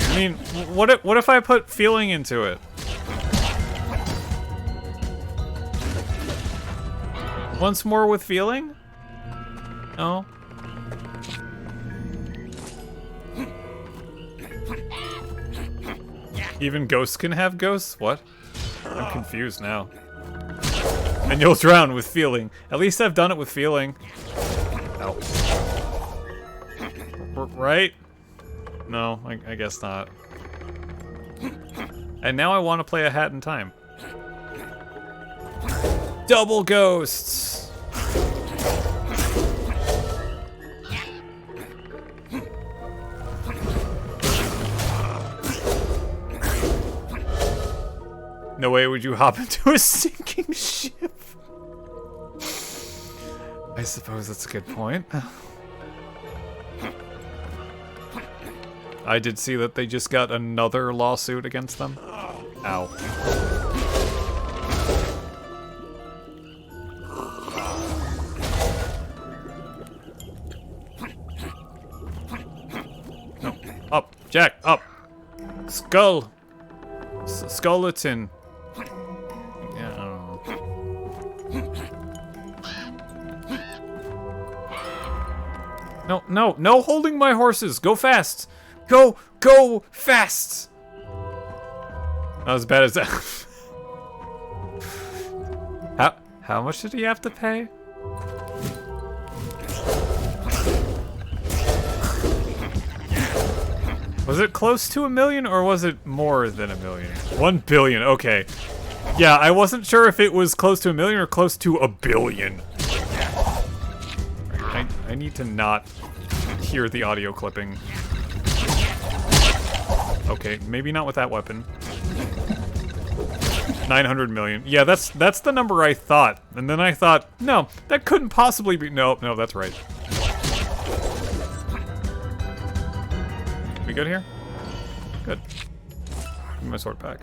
I mean, what if I put feeling into it? Once more with feeling? No. Even ghosts can have ghosts? What? I'm confused now. And you'll drown with feeling. At least I've done it with feeling. Ow. Right? No, I guess not. And now I want to play A Hat in Time. Double ghosts! No way would you hop into a sinking ship. I suppose that's a good point. I did see that they just got another lawsuit against them. Ow. Jack, up. Skull. Skeleton. Yeah, I don't know. No holding my horses. Go fast. Go fast. Not as bad as that. How much did he have to pay? Was it close to $1 million or was it more than $1 million? 1 billion, okay. Yeah, I wasn't sure if it was close to $1 million or close to $1 billion. I need to not hear the audio clipping. Okay, maybe not with that weapon. 900 million. Yeah, that's the number I thought. And then I thought, no, that couldn't possibly be. No, that's right. We good here? Good. Give me my sword back.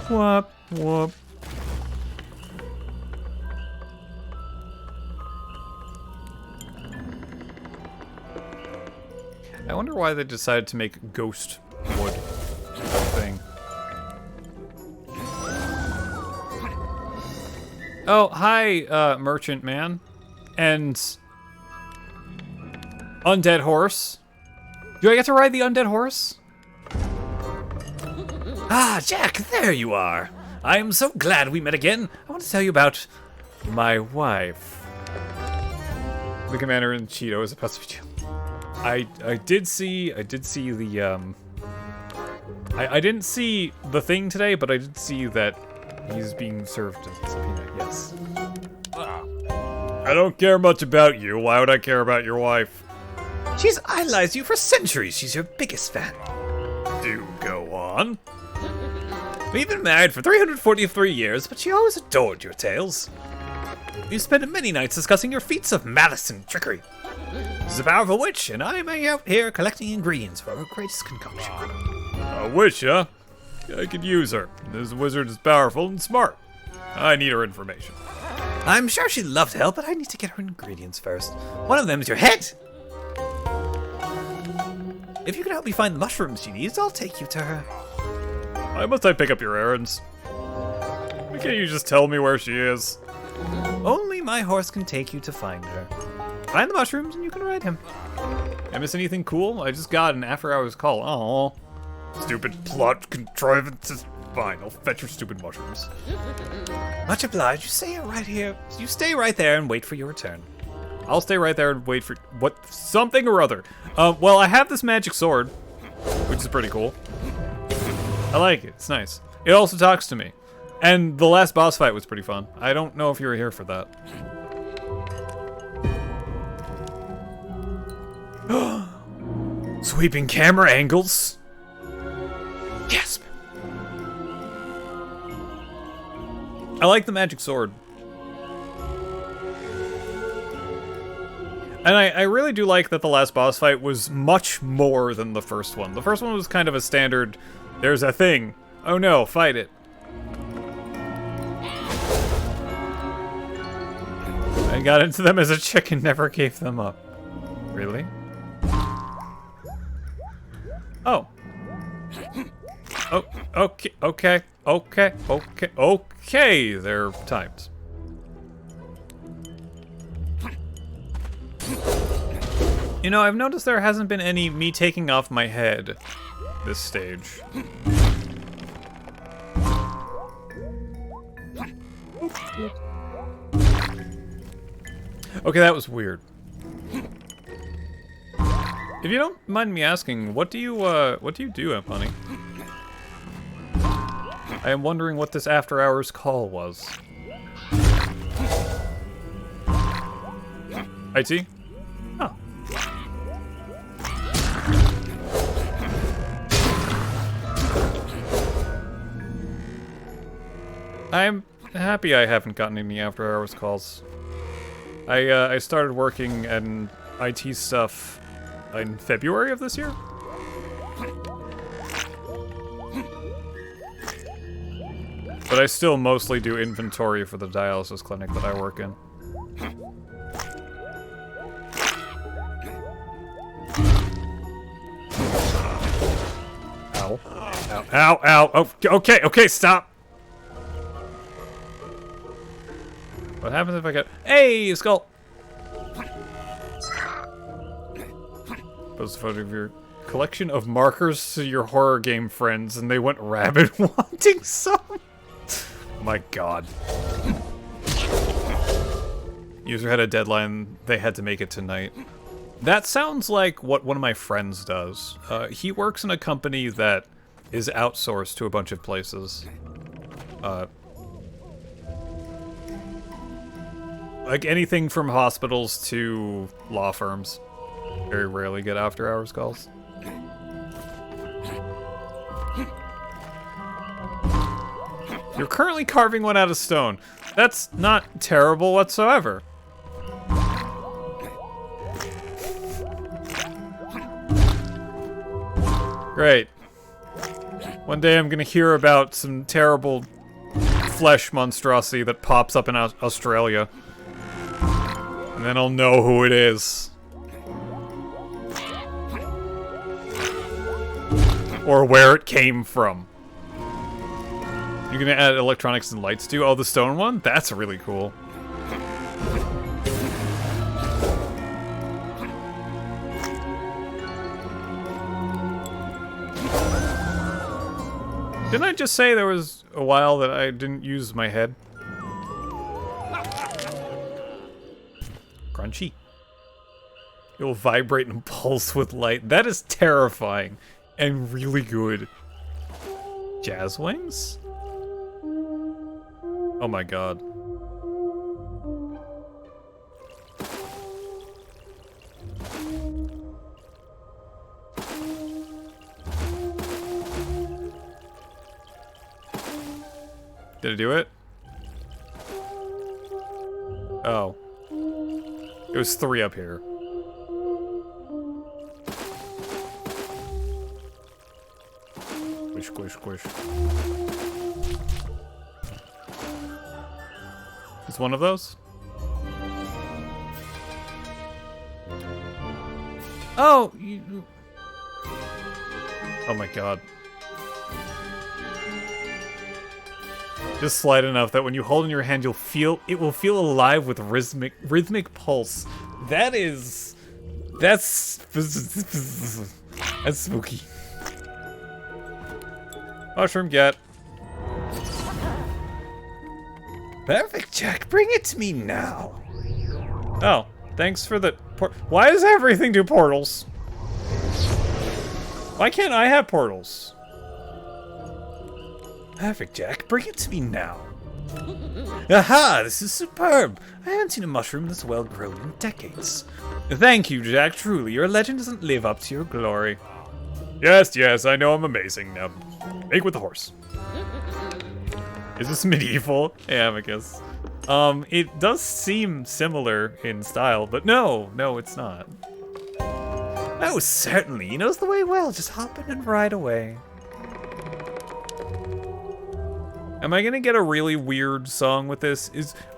Whoop, whoop. I wonder why they decided to make ghost wood a thing. Oh, hi, merchant man. And undead horse. Do I get to ride the undead horse? Ah, Jack, there you are. I am so glad we met again. I want to tell you about my wife. The commander in Cheeto is supposed to be. I did see the I didn't see the thing today, but I did see that he's being served as a subpoena. Yes. I don't care much about you. Why would I care about your wife? She's idolized you for centuries. She's your biggest fan. Do go on. We've been married for 343 years, but she always adored your tales. You spent many nights discussing your feats of malice and trickery. She's a powerful witch, and I'm out here collecting ingredients for her greatest concoction. A witch, huh? I could use her. This wizard is powerful and smart. I need her information. I'm sure she'd love to help, but I need to get her ingredients first. One of them is your head. If you can help me find the mushrooms she needs, I'll take you to her. Why must I pick up your errands? Why can't you just tell me where she is? Only my horse can take you to find her. Find the mushrooms and you can ride him. I miss anything cool? I just got an after-hours call. Oh, stupid plot contrivances. Fine, I'll fetch your stupid mushrooms. Much obliged. You stay right here. You stay right there and wait for your return. I'll stay right there and wait for something or other. Well, I have this magic sword, which is pretty cool. I like it. It's nice. It also talks to me. And the last boss fight was pretty fun. I don't know if you were here for that. Sweeping camera angles. Gasp. I like the magic sword. And I really do like that the last boss fight was much more than the first one. The first one was kind of a standard, there's a thing. Oh no, fight it. I got into them as a chicken, never gave them up. Really? Oh. Oh, okay, they're timed. You know, I've noticed there hasn't been any me taking off my head this stage. Okay, that was weird. If you don't mind me asking, what do you do, Imp Honey? I am wondering what this after-hours call was. IT? Oh. I'm happy I haven't gotten any after-hours calls. I started working in IT stuff in February of this year. But I still mostly do inventory for the dialysis clinic that I work in. Ow. Ow, ow, ow. Oh, okay, okay, stop. What happens if I get... Hey, skull! Post a photo of your collection of markers to your horror game friends, and they went rabid wanting some. My god. User had a deadline, they had to make it tonight. That sounds like what one of my friends does. He works in a company that is outsourced to a bunch of places. Like anything from hospitals to law firms. Very rarely get after-hours calls. You're currently carving one out of stone. That's not terrible whatsoever. Great. One day I'm gonna hear about some terrible flesh monstrosity that pops up in Australia. And then I'll know who it is. Or where it came from. You're gonna add electronics and lights too? Oh, the stone one? That's really cool. Didn't I just say there was a while that I didn't use my head? Crunchy. It will vibrate and pulse with light. That is terrifying and really good. Jazz wings? Oh my god. Did it do it? Oh. It was 3 up here. Squish, squish, squish. It's one of those? Oh! Oh my god. Just slight enough that when you hold in your hand, it will feel alive with rhythmic pulse. That's spooky. Mushroom get. Perfect, Jack. Bring it to me now. Oh, thanks for the why does everything do portals? Why can't I have portals? Perfect, Jack. Bring it to me now. Aha! This is superb. I haven't seen a mushroom this well grown in decades. Thank you, Jack. Truly, your legend doesn't live up to your glory. Yes, yes, I know I'm amazing. Now, make with the horse. Is this medieval? Yeah, I guess. It does seem similar in style, but no, it's not. Oh, certainly. He knows the way well. Just hop in and ride away. Am I gonna get a really weird song with this?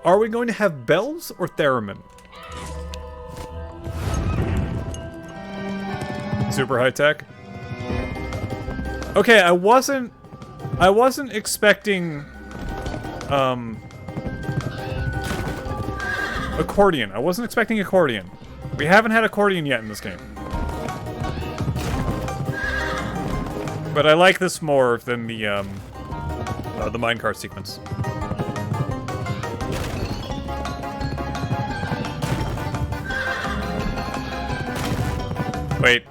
Are we going to have bells or theremin? Super high tech. Okay, I wasn't expecting accordion. I wasn't expecting accordion. We haven't had accordion yet in this game. But I like this more than the minecart sequence. Wait.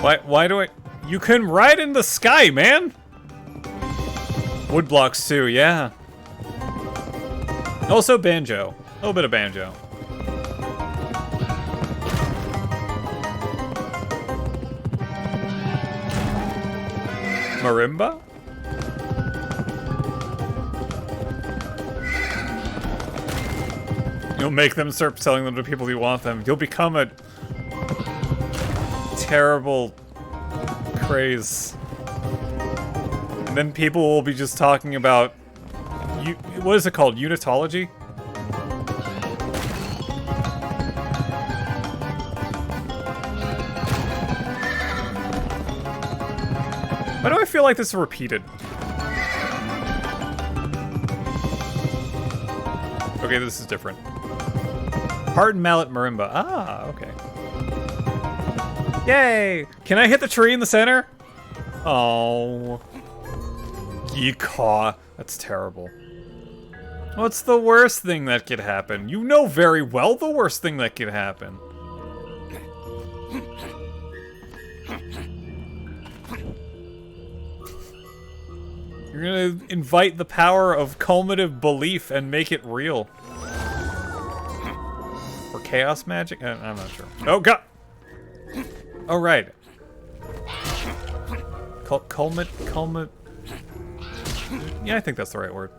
Why do I... You can ride in the sky, man! Wood blocks too, yeah. Also banjo. A little bit of banjo. Marimba? You'll make them start selling them to people who want them. You'll become a terrible craze. And then people will be just talking about... what is it called? Unitology? Why do I feel like this is repeated? Okay, this is different. Pardon Mallet Marimba. Ah, okay. Yay! Can I hit the tree in the center? Oh. Yeehaw. That's terrible. What's the worst thing that could happen? You know very well the worst thing that could happen. You're gonna invite the power of culminative belief and make it real. For chaos magic? I'm not sure. Oh, God! Oh, right. Culmit... Yeah, I think that's the right word.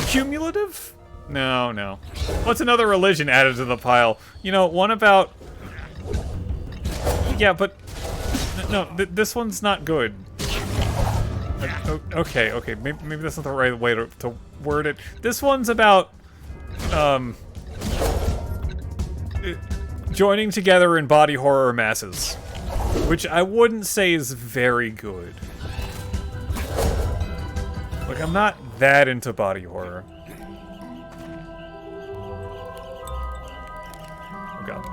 Cumulative? No, no. What's another religion added to the pile? You know, one about... Yeah, but... No, this one's not good. Okay, maybe that's not the right way to word it. This one's about, joining together in body horror masses. Which I wouldn't say is very good. Like, I'm not that into body horror. Oh, God.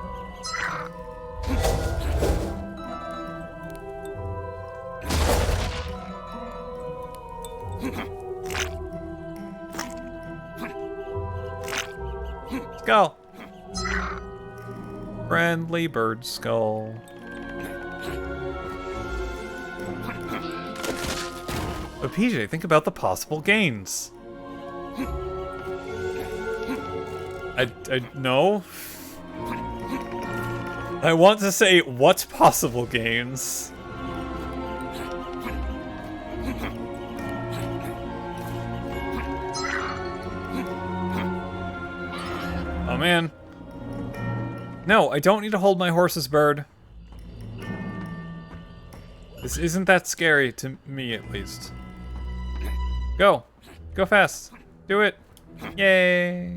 Let's go. Friendly bird skull. But PJ, think about the possible gains. No. I want to say what possible gains. Oh man. No, I don't need to hold my horse's bird. This isn't that scary to me, at least. Go. Go fast. Do it. Yay.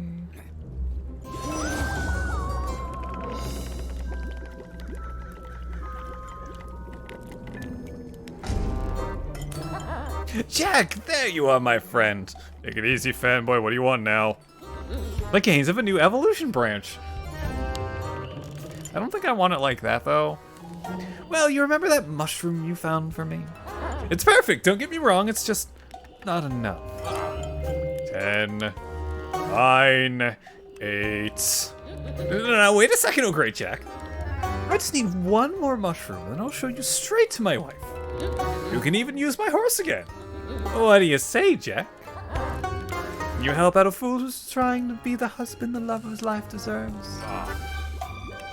Jack, there you are, my friend. Take it easy, fanboy. What do you want now? The gains of a new evolution branch. I don't think I want it like that, though. Well, you remember that mushroom you found for me? It's perfect, don't get me wrong, it's just not enough. 10, 9, 8... No, wait a second, oh great, Jack. I just need one more mushroom, and I'll show you straight to my wife. You can even use my horse again. What do you say, Jack? You help out a fool who's trying to be the husband the love of his life deserves.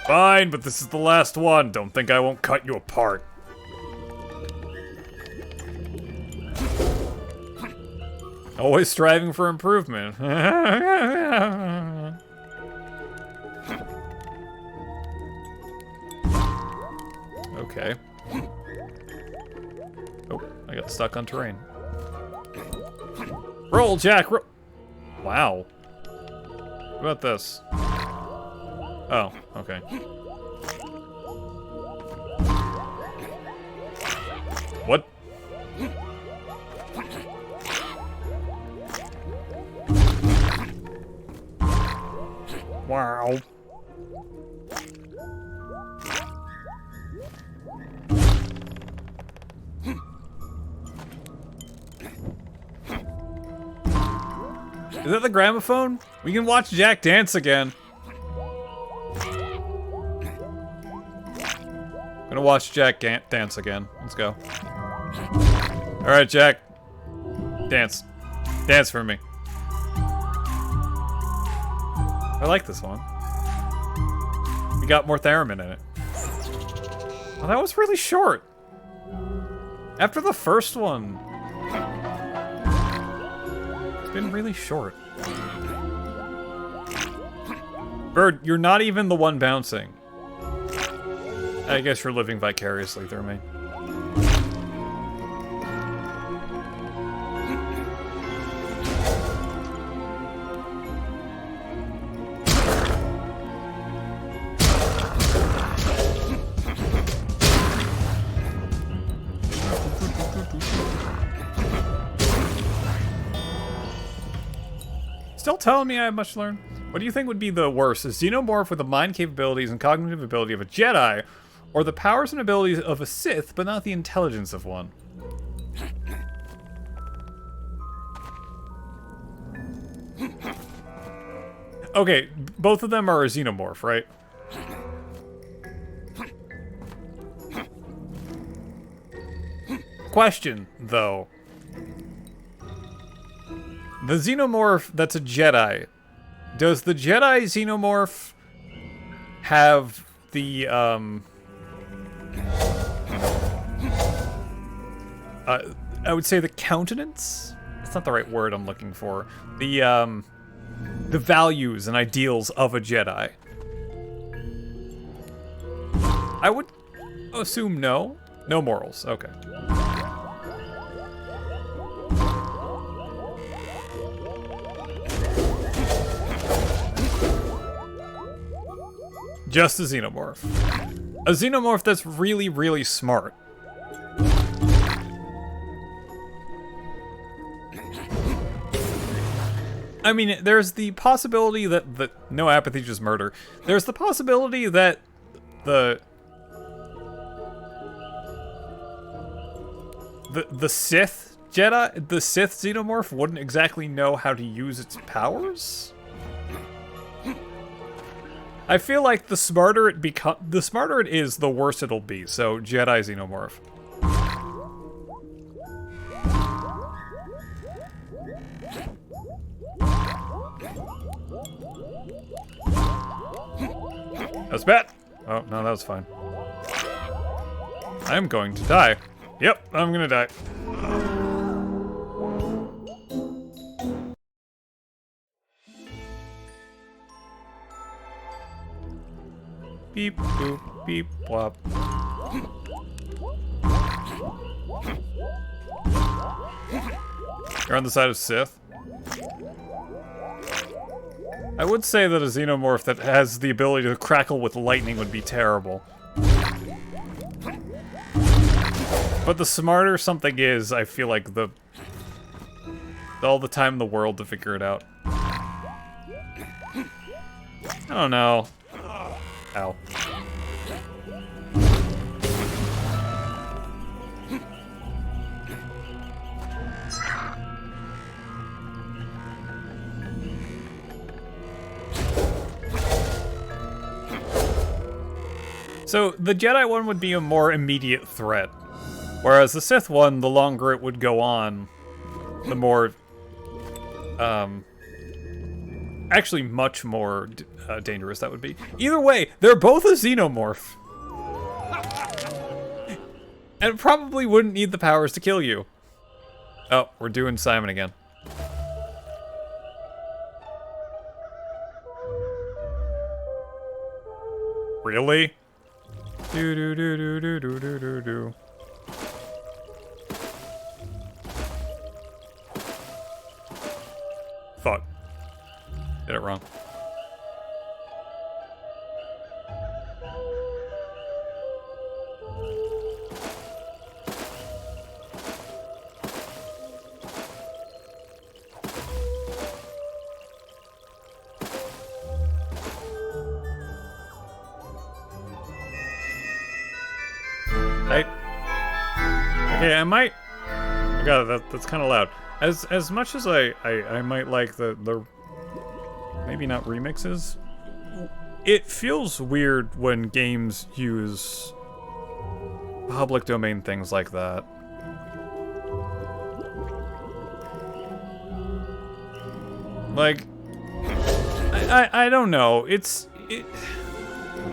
Fine, but this is the last one. Don't think I won't cut you apart. Always striving for improvement. Okay. Oh, I got stuck on terrain. Roll, Jack, roll. Wow. What about this? Oh, okay. What? Wow. Is that the gramophone? We can watch Jack dance again. Gonna watch Jack dance again. Let's go. Alright, Jack. Dance. Dance for me. I like this one. We got more theremin in it. Oh, that was really short. After the first one. It's been really short. Bird, you're not even the one bouncing. I guess you're living vicariously through me. tell me I have much to learn. What do you think would be the worst? A xenomorph with the mind capabilities and cognitive ability of a Jedi, or the powers and abilities of a Sith, but not the intelligence of one? Okay, both of them are a xenomorph, right? Question, though. The xenomorph that's a Jedi, does the Jedi xenomorph have the, I would say the countenance? That's not the right word I'm looking for. The values and ideals of a Jedi? I would assume no. No morals, okay. Just a xenomorph. A xenomorph that's really, really smart. I mean, there's the possibility that no apathy, just murder. There's the possibility that the Sith Jedi, the Sith xenomorph wouldn't exactly know how to use its powers. I feel like the smarter it is, the worse it'll be. So Jedi xenomorph. That's bad. Oh no, that was fine. I'm going to die. Yep, I'm gonna die. Beep, boop, beep, wop. You're on the side of Sith? I would say that a xenomorph that has the ability to crackle with lightning would be terrible. But the smarter something is, I feel like all the time in the world to figure it out. I don't know. Ow. So, the Jedi one would be a more immediate threat. Whereas the Sith one, the longer it would go on, the more, actually much more dangerous that would be. Either way, they're both a xenomorph. And probably wouldn't need the powers to kill you. Oh, we're doing Simon again. Really? Do do do do do do do do do. Fuck. Did it wrong. Okay, I might. Oh god, that's kind of loud. As much as I might like the maybe not remixes, it feels weird when games use public domain things like that. Like, I don't know.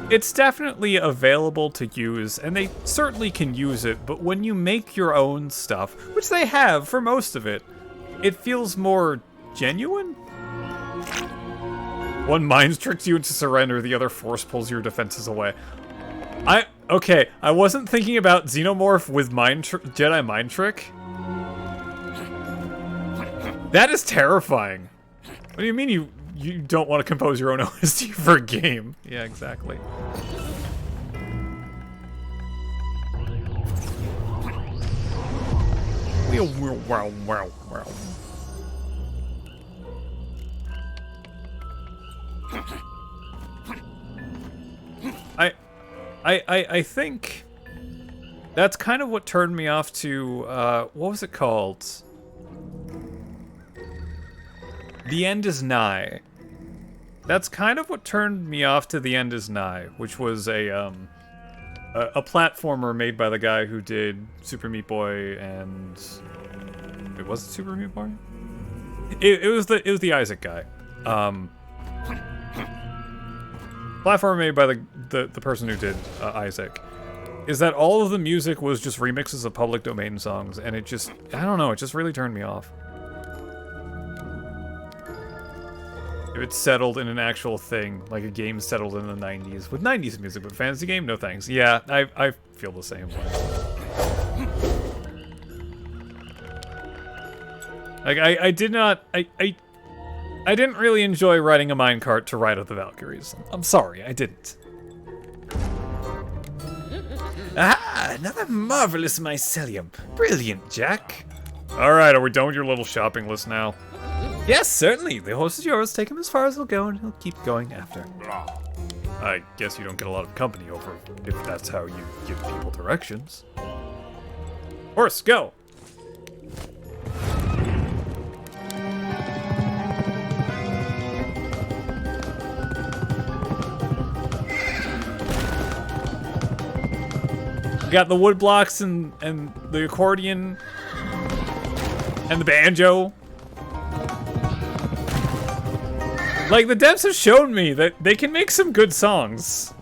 It's definitely available to use, and they certainly can use it, but when you make your own stuff, which they have for most of it, it feels more genuine? One mind tricks you into surrender, the other force pulls your defenses away. Okay, I wasn't thinking about Xenomorph with Jedi mind trick. That is terrifying. What do you mean you don't want to compose your own OST for a game? Yeah, exactly. I think that's kind of what turned me off to, what was it called? The End is Nigh. That's kind of what turned me off to The End is Nigh, which was a platformer made by the guy who did Super Meat Boy and... Wait, was it Super Meat Boy? It was the Isaac guy. Platformer made by the person who did Isaac. Is that all of the music was just remixes of public domain songs, and it just, I don't know, it just really turned me off. If it's settled in an actual thing, like a game settled in the 90s, with 90s music, but fantasy game, no thanks. Yeah, I feel the same way. Like, I didn't really enjoy riding a minecart to Ride of the Valkyries. I'm sorry, I didn't. Ah, another marvelous mycelium. Brilliant, Jack. Alright, are we done with your little shopping list now? Yes, certainly. The horse is yours. Take him as far as he'll go, and he'll keep going after. I guess you don't get a lot of company over if that's how you give people directions. Horse, go! We got the wood blocks and the accordion and the banjo. Like, the devs have shown me that they can make some good songs.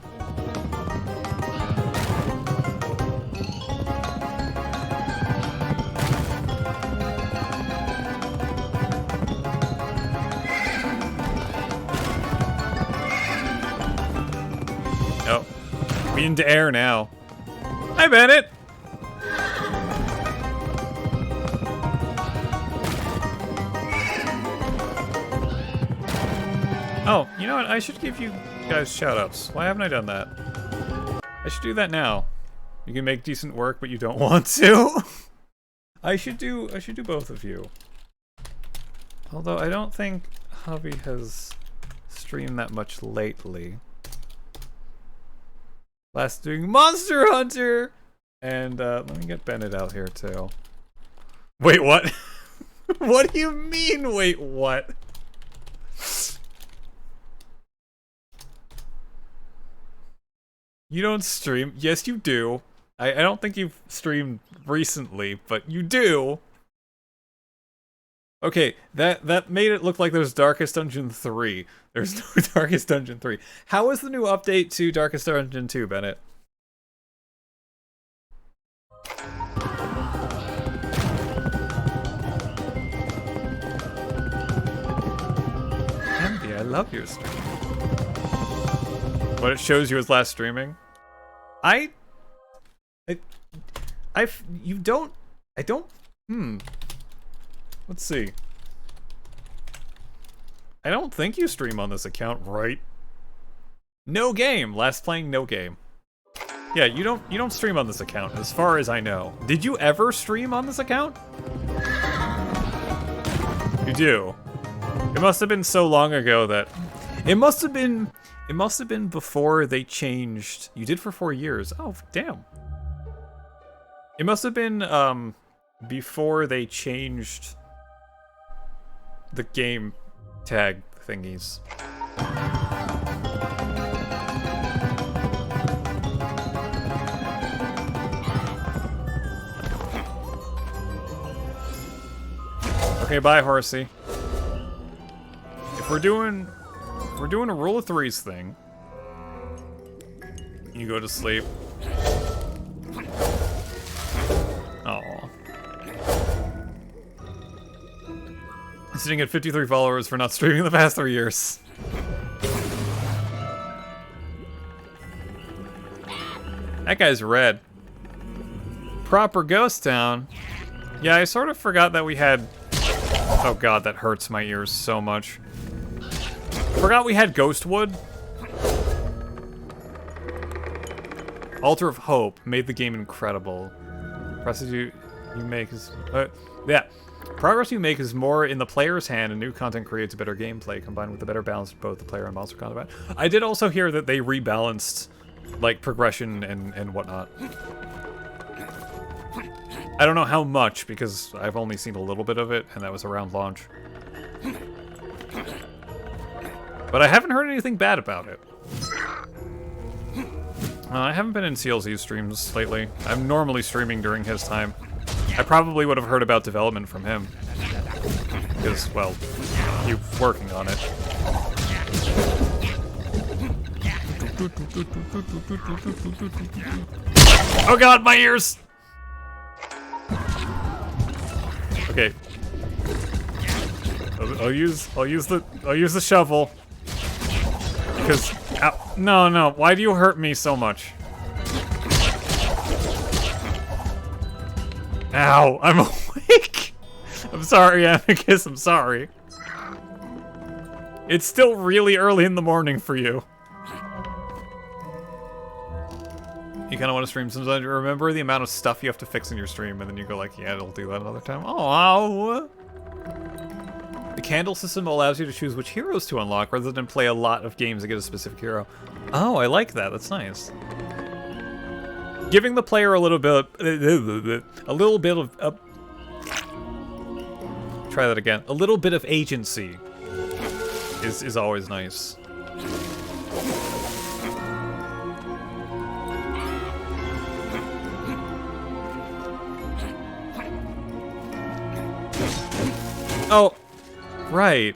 Oh, we into air now. Hi, Bennett! Oh, you know what? I should give you guys shoutouts. Why haven't I done that? I should do that now. You can make decent work, but you don't want to. I should do both of you. Although I don't think Hubby has streamed that much lately. Last doing Monster Hunter! And let me get Bennett out here too. Wait, what? What do you mean, wait, what? You don't stream? Yes, you do. I don't think you've streamed recently, but you do. Okay, that made it look like there's Darkest Dungeon 3. There's no Darkest Dungeon 3. How is the new update to Darkest Dungeon 2, Bennett? Andy, I love your stream. What, it shows you as last streaming? I don't, let's see. I don't think you stream on this account, right? No game, last playing no game. Yeah, you don't stream on this account, as far as I know. Did you ever stream on this account? You do. It must have been so long ago that, it must have been before they changed. You did for 4 years. Oh, damn. It must have been before they changed the game tag thingies. Okay, bye, horsey. If we're doing a rule of threes thing, you go to sleep. Aww. Sitting at 53 followers for not streaming the past 3 years. That guy's red. Proper ghost town. Yeah, I sort of forgot that we had... Oh god, that hurts my ears so much. Forgot we had Ghostwood. Altar of Hope made the game incredible. Prostitute you make is... yeah. Progress you make is more in the player's hand, and new content creates a better gameplay, combined with a better balance of both the player and monster combat. I did also hear that they rebalanced, like, progression and whatnot. I don't know how much, because I've only seen a little bit of it, and that was around launch. But I haven't heard anything bad about it. I haven't been in CLZ's streams lately. I'm normally streaming during his time. I probably would have heard about development from him. Because, well, he's working on it. Oh god, my ears! Okay. I'll use the shovel. Because, ow, no, why do you hurt me so much? Ow, I'm awake! I'm sorry, Amicus, I'm sorry. It's still really early in the morning for you. You kind of want to stream sometimes. You remember the amount of stuff you have to fix in your stream, and then you go like, yeah, it'll do that another time. Oh, the candle system allows you to choose which heroes to unlock, rather than play a lot of games to get a specific hero. Oh, I like that. That's nice. Giving the player a little bit of try that again. A little bit of agency is always nice. Oh, right.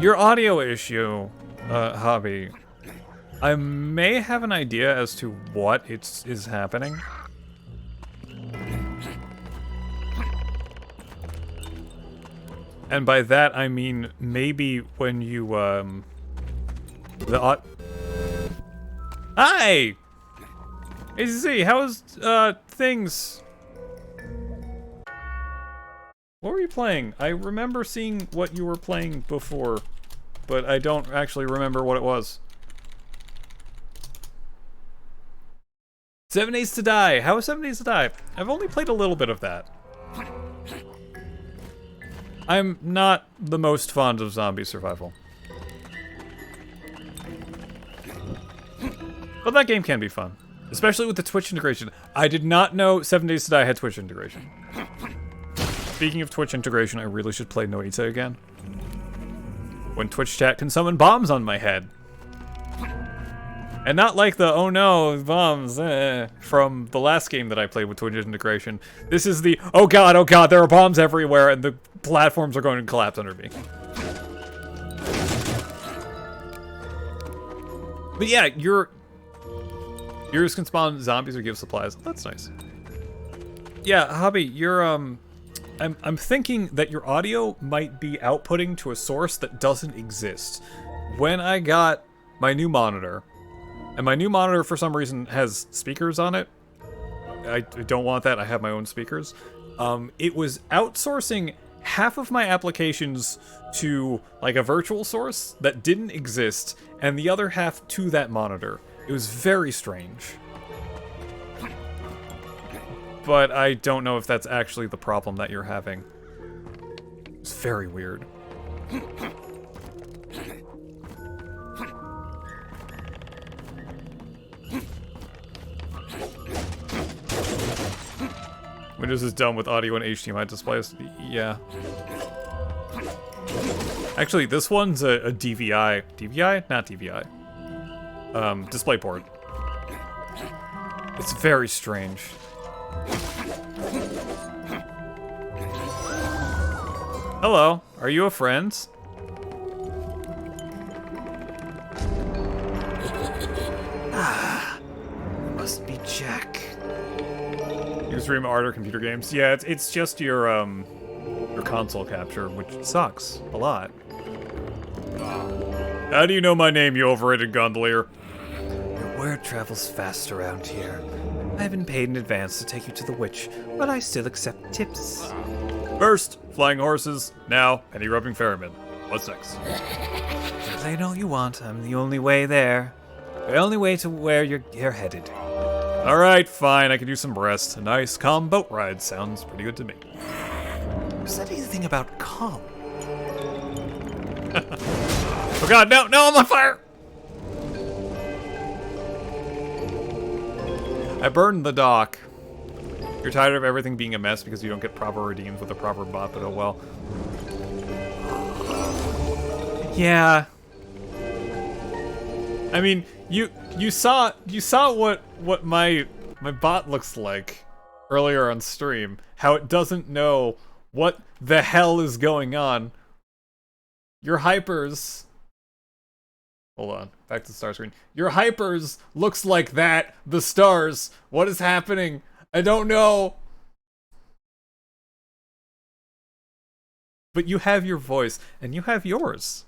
Your audio issue, Hobby. I may have an idea as to what is happening. And by that I mean maybe when you Hi! ACC, how's things? What were you playing? I remember seeing what you were playing before, but I don't actually remember what it was. 7 Days to Die. How is 7 Days to Die? I've only played a little bit of that. I'm not the most fond of zombie survival. But that game can be fun. Especially with the Twitch integration. I did not know 7 Days to Die had Twitch integration. Speaking of Twitch integration, I really should play Noita again. When Twitch chat can summon bombs on my head. And not like the, oh no, bombs, from the last game that I played with Twitch integration. This is the, oh god, there are bombs everywhere and the platforms are going to collapse under me. But yeah, yours can spawn zombies or give supplies. That's nice. Yeah, Hobby, you're, I'm thinking that your audio might be outputting to a source that doesn't exist. When I got my new monitor, and my new monitor for some reason has speakers on it. I don't want that, I have my own speakers. It was outsourcing half of my applications to like a virtual source that didn't exist, and the other half to that monitor. It was very strange. But I don't know if that's actually the problem that you're having. It's very weird. Windows is done with audio and HDMI displays. Yeah. Actually, this one's a DVI. DVI? Not DVI. DisplayPort. It's very strange. Hello, are you a friend? Ah, must be Jack. You stream art or computer games? Yeah, it's just your console capture, which sucks a lot. How do you know my name, you overrated gondolier? Your word travels fast around here. I've been paid in advance to take you to the witch, but I still accept tips. First, flying horses. Now, penny rubbing ferryman. What's next? Complain all you want. I'm the only way there. The only way to where you're headed. Alright, fine, I can use some rest. A nice, calm boat ride sounds pretty good to me. Who said anything about calm? Oh god, no, no, I'm on fire! I burned the dock. You're tired of everything being a mess because you don't get proper redeems with a proper bot, but oh well. Yeah. I mean, you saw what my bot looks like earlier on stream. How it doesn't know what the hell is going on. Your hypers. Hold on, back to the star screen. Your hypers looks like that. The stars. What is happening? I don't know. But you have your voice, and you have yours.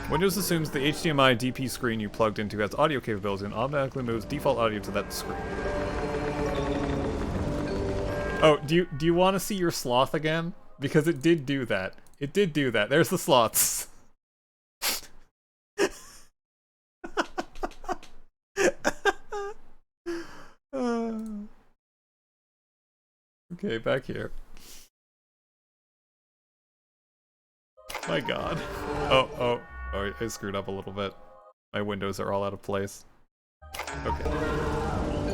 Windows assumes the HDMI DP screen you plugged into has audio capabilities and automatically moves default audio to that screen. Oh, do you want to see your sloth again? Because it did do that. It did do that. There's the sloths. Okay, back here. My god. Oh, I screwed up a little bit. My windows are all out of place. Okay.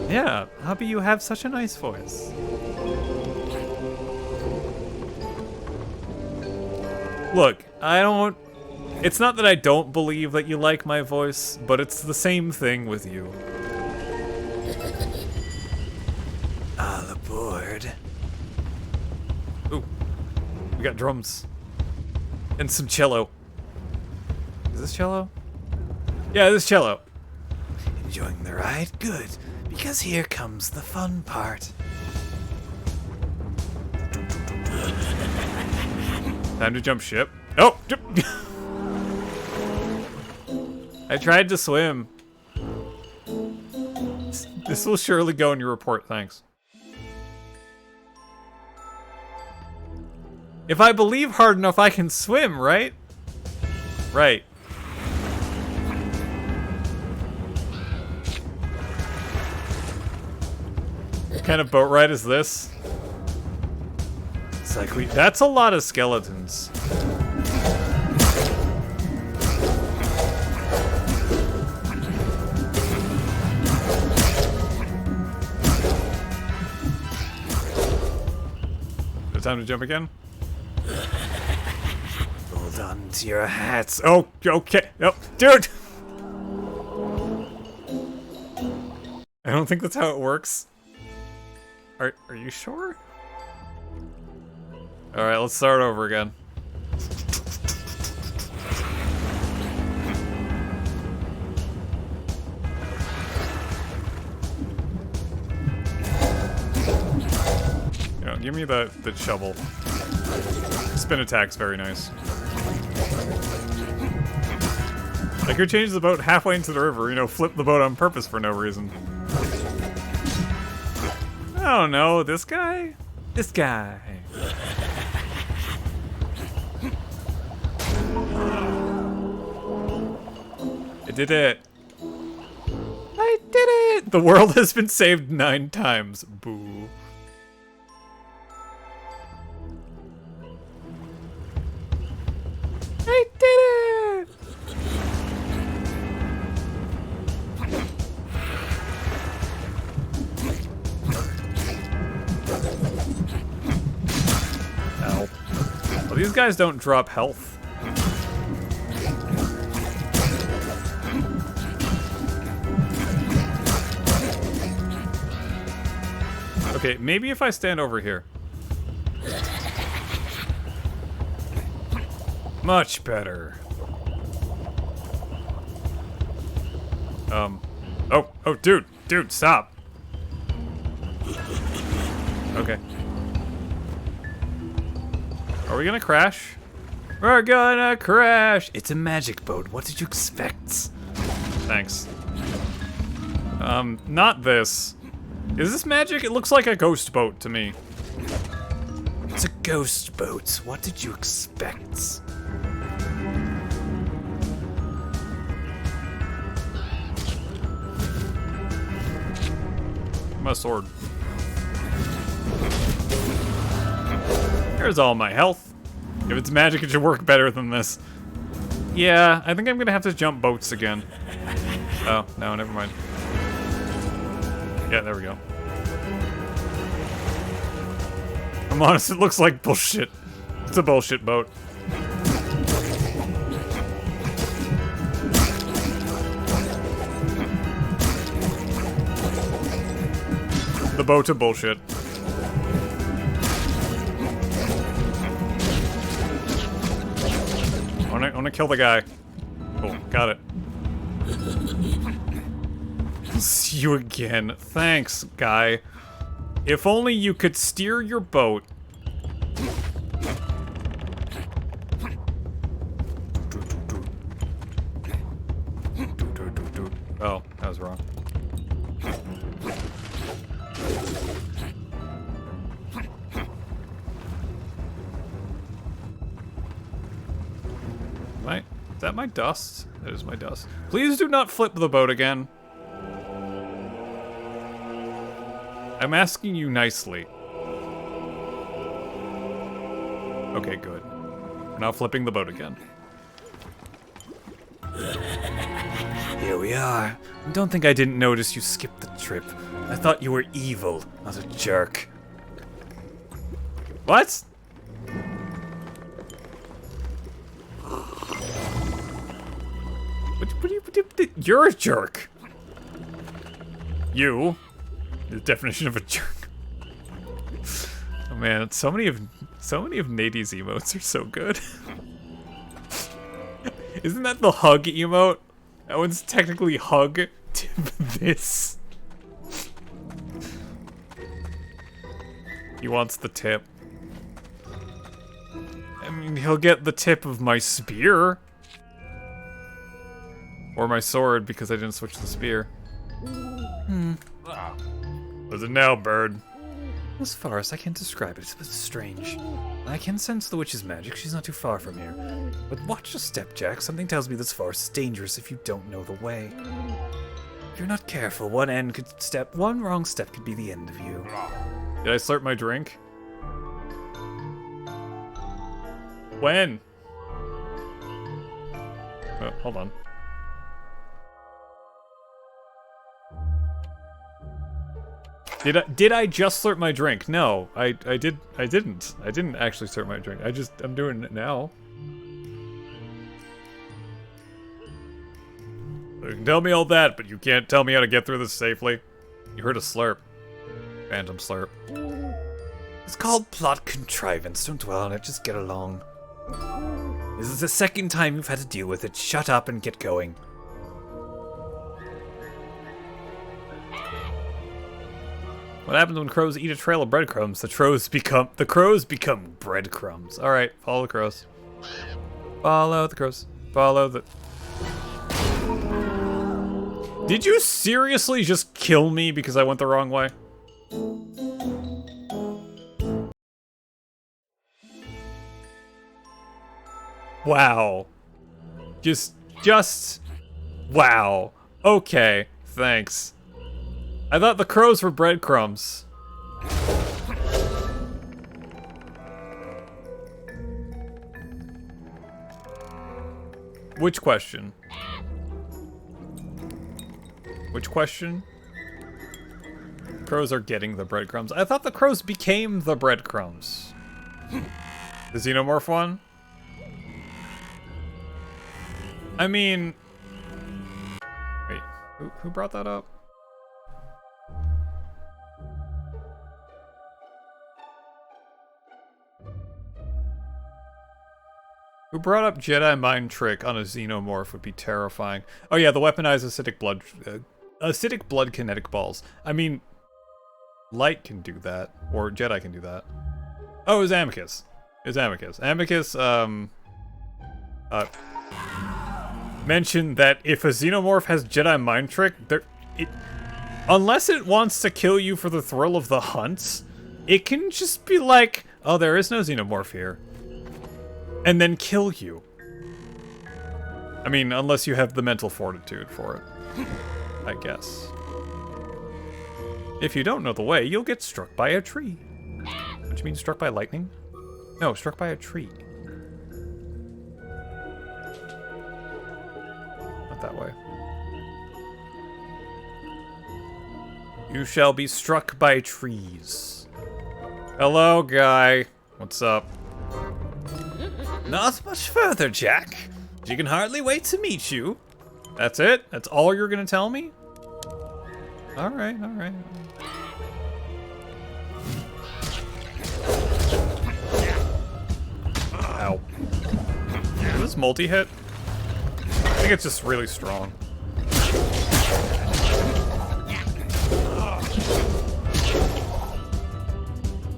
Yeah, Hubby, you have such a nice voice. Look, it's not that I don't believe that you like my voice, but it's the same thing with you. All aboard. Ooh, we got drums. And some cello. Is this cello? Yeah, this is cello. Enjoying the ride? Good, because here comes the fun part. Time to jump ship. Oh! I tried to swim. This will surely go in your report, thanks. If I believe hard enough, I can swim, right? Right. What kind of boat ride is this? It's like that's a lot of skeletons. Is it time to jump again? Hold on to your hats. Oh, okay. Nope, dude! I don't think that's how it works. Are you sure? Alright, let's start over again. Give me the shovel. Spin attack's very nice. I could change the boat halfway into the river, you know, flip the boat on purpose for no reason. I don't know, this guy? This guy. I did it. I did it! The world has been saved 9 times. Boo. I did it! Ow. Well, these guys don't drop health. Okay, maybe if I stand over here. Much better. Oh, dude, stop. Okay. Are we gonna crash? We're gonna crash! It's a magic boat, what did you expect? Thanks. Not this. Is this magic? It looks like a ghost boat to me. It's a ghost boat, what did you expect? my sword? Here's all my health. If it's magic, it should work better than this. Yeah, I think I'm gonna have to jump boats again. Oh, no, never mind. Yeah, there we go. I'm honest, it looks like bullshit. It's a bullshit boat. The boat of bullshit. I wanna kill the guy. Cool, got it. See you again. Thanks, guy. If only you could steer your boat. Oh, that was wrong. Is that my dust? That is my dust. Please do not flip the boat again. I'm asking you nicely. Okay, good. We're not flipping the boat again. Here we are. Don't think I didn't notice you skipped the trip. I thought you were evil, not a jerk. What? You're a jerk. You? The definition of a jerk. Oh man, so many of Nady's emotes are so good. Isn't that the hug emote? That one's technically hug to this. He wants the tip. I mean, he'll get the tip of my spear. Or my sword, because I didn't switch the spear. What's it now, bird? As far as I can describe it, it's strange. I can sense the witch's magic. She's not too far from here. But watch your step, Jack. Something tells me this forest is dangerous if you don't know the way. If you're not careful, one wrong step could be the end of you. Did I slurp my drink? When? Oh, hold on. Did I just slurp my drink? No, I didn't. I didn't actually slurp my drink. I'm doing it now. You can tell me all that, but you can't tell me how to get through this safely. You heard a slurp. Phantom slurp. It's called plot contrivance. Don't dwell on it, just get along. This is the second time you've had to deal with it. Shut up and get going. What happens when crows eat a trail of breadcrumbs? The crows become breadcrumbs. All right, follow the crows. Follow the crows. Follow the... Did you seriously just kill me because I went the wrong way? Wow. Just, wow. Okay, thanks. I thought the crows were breadcrumbs. Which question? Which question? Crows are getting the breadcrumbs. I thought the crows became the breadcrumbs. The xenomorph one? I mean... Wait, who brought that up? Who brought up Jedi mind trick on a xenomorph would be terrifying. Oh yeah, the weaponized acidic blood kinetic balls. I mean, Light can do that, or Jedi can do that. Oh, it was Amicus. It was Amicus. Amicus, mentioned that if a xenomorph has Jedi mind trick, unless it wants to kill you for the thrill of the hunt, it can just be like, oh, there is no xenomorph here. And then kill you. I mean, unless you have the mental fortitude for it. I guess. If you don't know the way, you'll get struck by a tree. What, you mean struck by lightning? No, struck by a tree. Not that way. You shall be struck by trees. Hello, guy. What's up? Not much further, Jack. She can hardly wait to meet you. That's it? That's all you're gonna tell me? Alright, alright. Ow. Is this multi-hit? I think it's just really strong.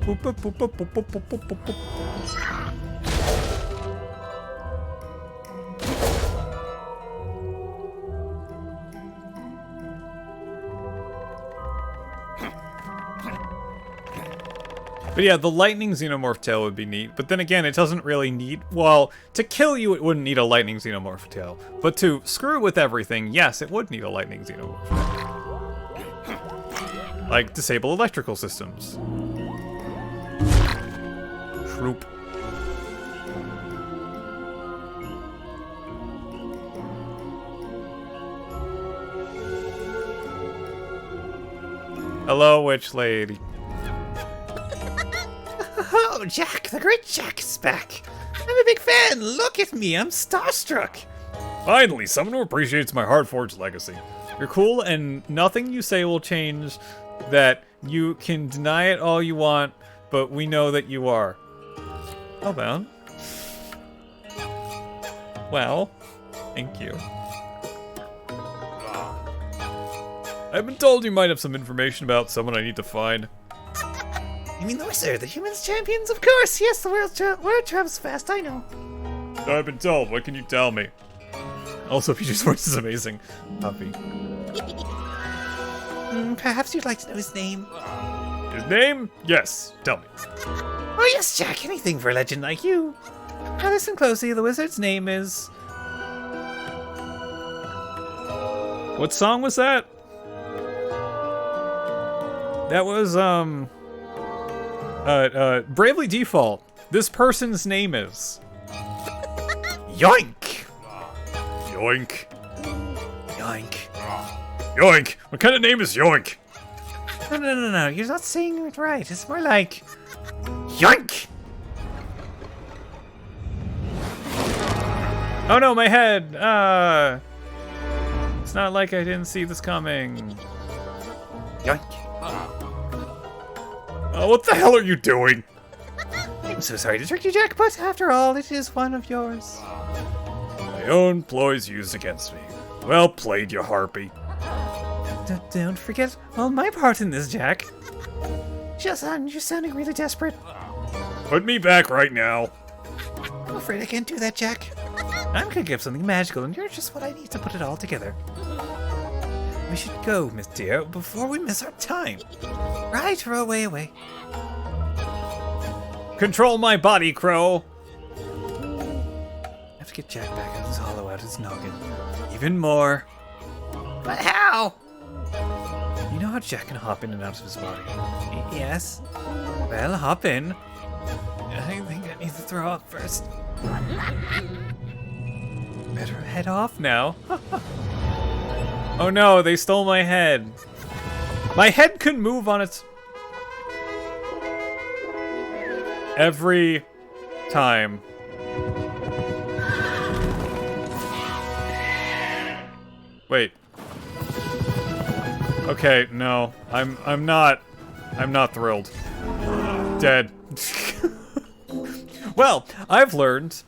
Boop, boop, boop, boop, boop, boop, boop, boop, boop. But yeah, the lightning xenomorph tail would be neat, but then again, it doesn't really need... Well, to kill you, it wouldn't need a lightning xenomorph tail. But to screw with everything, yes, it would need a lightning xenomorph tail. Like, disable electrical systems. Shroop. Hello, witch lady. Oh, Jack, the great Jack is back. I'm a big fan. Look at me, I'm starstruck. Finally, someone who appreciates my hard-forged legacy. You're cool, and nothing you say will change that. You can deny it all you want, but we know that you are. Oh, man. Well, thank you. I've been told you might have some information about someone I need to find. You mean the wizard, the humans champions? Of course, yes, the world travels fast, I know. I've been told. What can you tell me? Also, Peach's voice is amazing. Puppy. Perhaps you'd like to know his name? His name? Yes. Tell me. Oh yes, Jack, anything for a legend like you. Now listen closely, the wizard's name is... What song was that? That was, Bravely Default. This person's name is... Yoink! Yoink. Yoink. Yoink. What kind of name is Yoink? No, you're not saying it right. It's more like... Yoink! Oh no, my head! It's not like I didn't see this coming. Yoink. What the hell are you doing? I'm so sorry to trick you, Jack, but after all, it is one of yours. My own ploys used against me. Well played, you harpy. Don't forget all my part in this, Jack. You're sounding really desperate. Put me back right now. I'm afraid I can't do that, Jack. I'm gonna give something magical, and you're just what I need to put it all together. We should go, Miss Dear, before we miss our time. Right, or away. Control my body, Crow. I have to get Jack back out of this hollow out his noggin. Even more. But how? You know how Jack can hop in and out of his body? Yes. Well, hop in. I think I need to throw up first. Better head off now. Oh no, they stole my head. My head can move on its... Every time. Wait. Okay, no. I'm not thrilled. Dead. Well, I've learned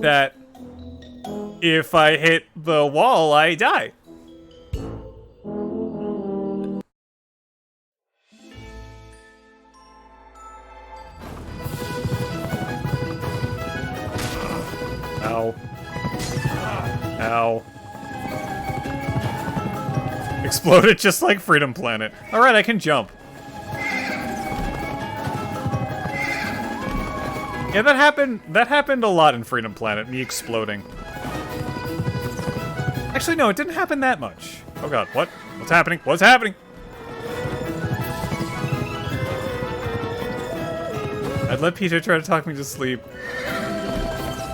that if I hit the wall, I die. Ow. Ow. Exploded just like Freedom Planet. Alright, I can jump. Yeah, that happened a lot in Freedom Planet, me exploding. Actually, no, it didn't happen that much. Oh god, what? What's happening? What's happening? I'd let PJ try to talk me to sleep.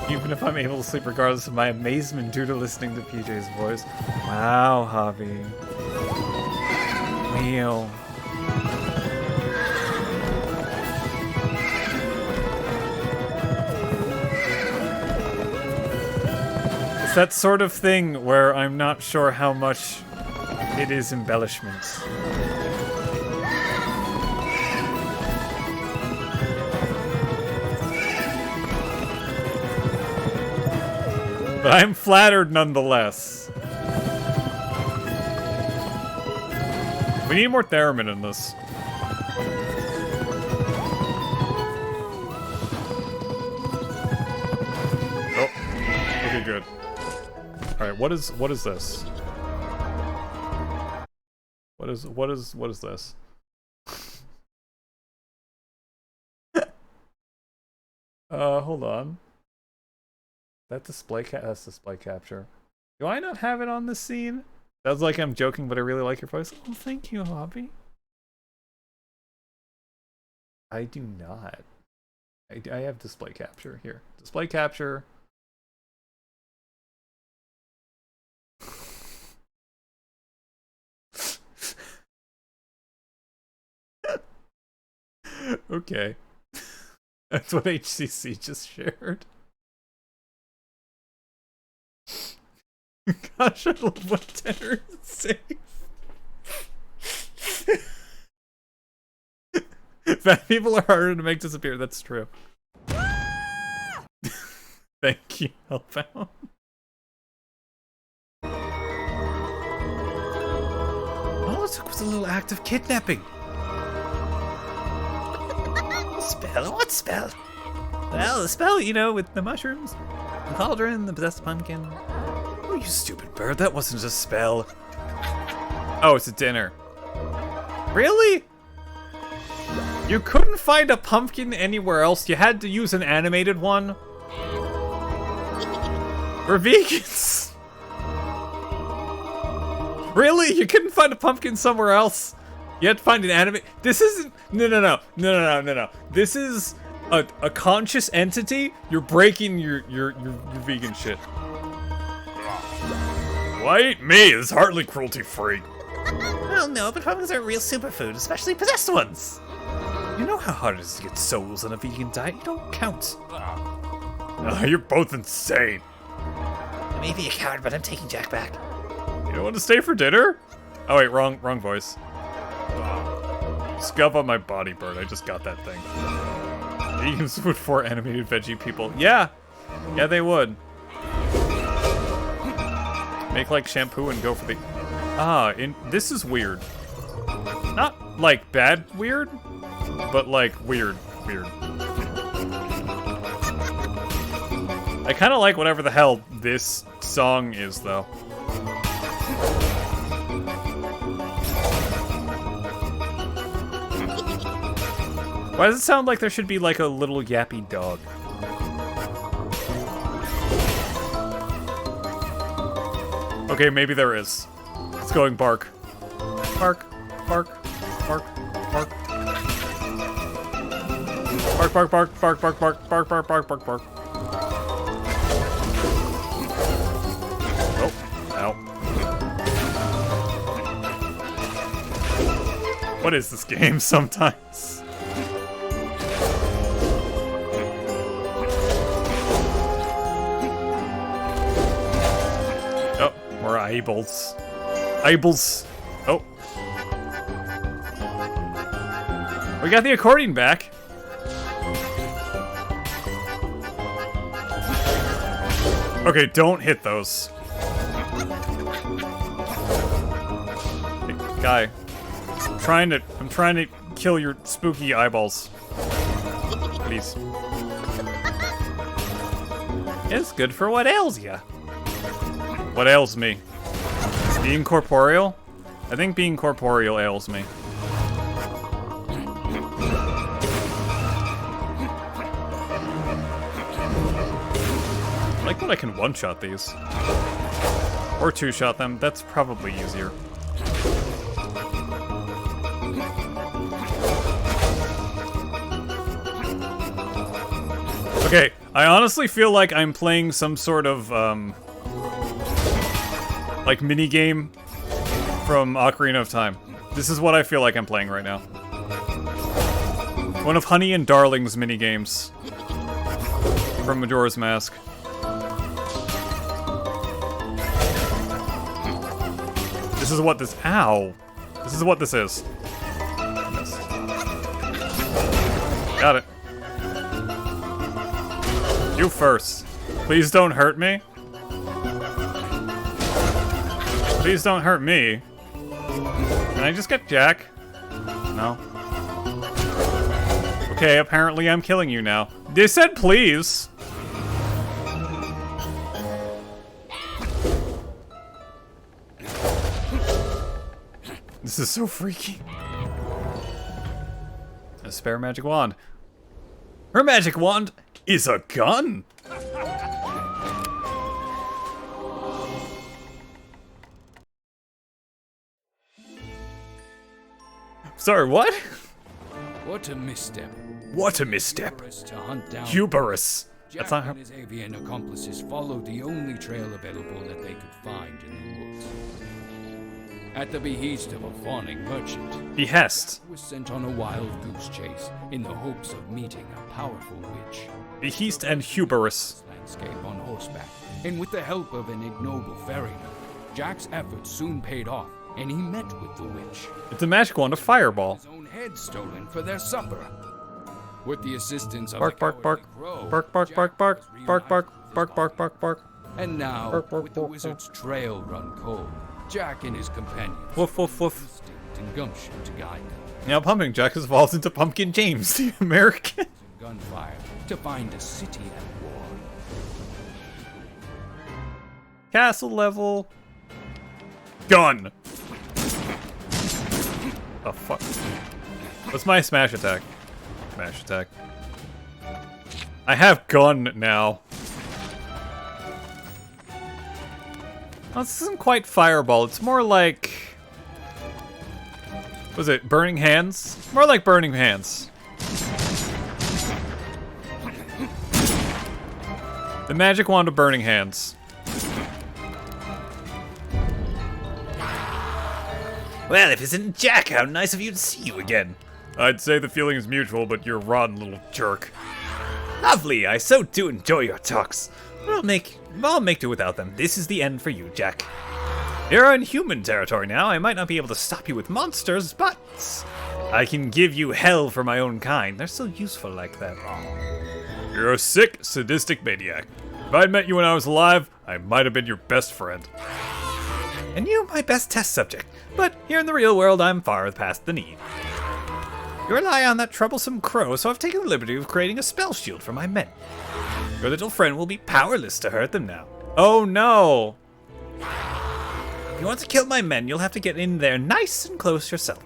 Even if I'm able to sleep regardless of my amazement due to listening to PJ's voice. Wow, Hobby. Wow. It's that sort of thing where I'm not sure how much it is embellishment. But I'm flattered nonetheless. We need more theremin in this. Oh. Okay, good. Alright, what is this? What is this? Hold on. That's display capture. Do I not have it on this scene? Sounds like I'm joking, but I really like your voice. Oh, thank you, Hobby. I do not. I have display capture here. Display capture. Okay. That's what HCC just shared. Gosh, I love what Tanner is saying. Fat people are harder to make disappear, that's true. Thank you, Hellbound. All it took was a little act of kidnapping. Spell? What spell? Well, the spell, you know, with the mushrooms, the cauldron, the possessed pumpkin. Oh, you stupid bird, that wasn't a spell. Oh, it's a dinner. Really? You couldn't find a pumpkin anywhere else? You had to use an animated one? We're vegans. Really? You couldn't find a pumpkin somewhere else? You had to find an anime. This isn't. No. This is a conscious entity. You're breaking your vegan shit. Why ain't me? It's hardly cruelty free. Well, no, but pumpkins are a real superfood, especially possessed ones. You know how hard it is to get souls on a vegan diet? You don't count. You're both insane. I may be a coward, but I'm taking Jack back. You don't want to stay for dinner? Oh wait, wrong voice. Scub on my body, bird. I just got that thing. Vegans would for animated veggie people. Yeah, they would. Make like shampoo and go for the. This is weird. Not like bad weird, but like weird. I kind of like whatever the hell this song is, though. Why does it sound like there should be like a little yappy dog? Okay, maybe there is. It's going bark. Bark, bark, bark, bark. Bark, bark, bark, bark, bark, bark, bark, bark, bark, bark, bark. Oh, ow. What is this game sometimes? Oh, more eyeballs. Eyeballs. Oh. We got the accordion back. Okay, don't hit those. Hey, guy. I'm trying to kill your spooky eyeballs. Please. It's good for what ails ya. What ails me? Being corporeal? I think being corporeal ails me. I like that I can one-shot these. Or two-shot them. That's probably easier. I honestly feel like I'm playing some sort of, like, mini-game from Ocarina of Time. This is what I feel like I'm playing right now. One of Honey and Darling's mini-games from Majora's Mask. This is what this... Ow! This is what this is. Got it. You first. Please don't hurt me. Please don't hurt me. Can I just get Jack? No. Okay, apparently I'm killing you now. They said please. This is so freaky. A spare magic wand. Her magic wand is a gun. Sorry, what? What a misstep. What a misstep. To hunt down Hubris. Jack That's not and his avian accomplices followed the only trail available that they could find in the woods. At the behest of a fawning merchant, behest. was sent on a wild goose chase in the hopes of meeting a powerful witch. Behest and hubris. Landscape on horseback, and with the help of an ignoble ferryman, Jack's efforts soon paid off, and he met with the witch. It's a magic wand of fireball. His own head stolen for their supper. With the assistance of Bark, the bark, bark. cowardly crow, Bark, bark, Jack bark, bark. was Bark, bark, reunited bark, with bark, his bark, bark. And now, Bark, bark, with the bark, wizard's trail run cold, Jack and his companions Woof, woof, woof. instinct and gumption to guide them. Now Pumpkin Jack has evolved into Pumpkin James, the American. Gunfire to find a city at war. Castle level. Gun. Oh, fuck. What's my smash attack? Smash attack. I have gun now. Oh, this isn't quite fireball. It's more like... Was it burning hands? More like burning hands. The magic wand of burning hands. Well, if it isn't Jack, how nice of you to see you again. I'd say the feeling is mutual, but you're a rotten little jerk. Lovely, I so do enjoy your talks. I'll make do without them. This is the end for you, Jack. You're in human territory now. I might not be able to stop you with monsters, but I can give you hell for my own kind. They're so useful like that. You're a sick, sadistic maniac. If I'd met you when I was alive, I might have been your best friend. And you, my best test subject. But here in the real world, I'm far past the need. You rely on that troublesome crow, so I've taken the liberty of creating a spell shield for my men. Your little friend will be powerless to hurt them now. Oh no! If you want to kill my men, you'll have to get in there nice and close yourself.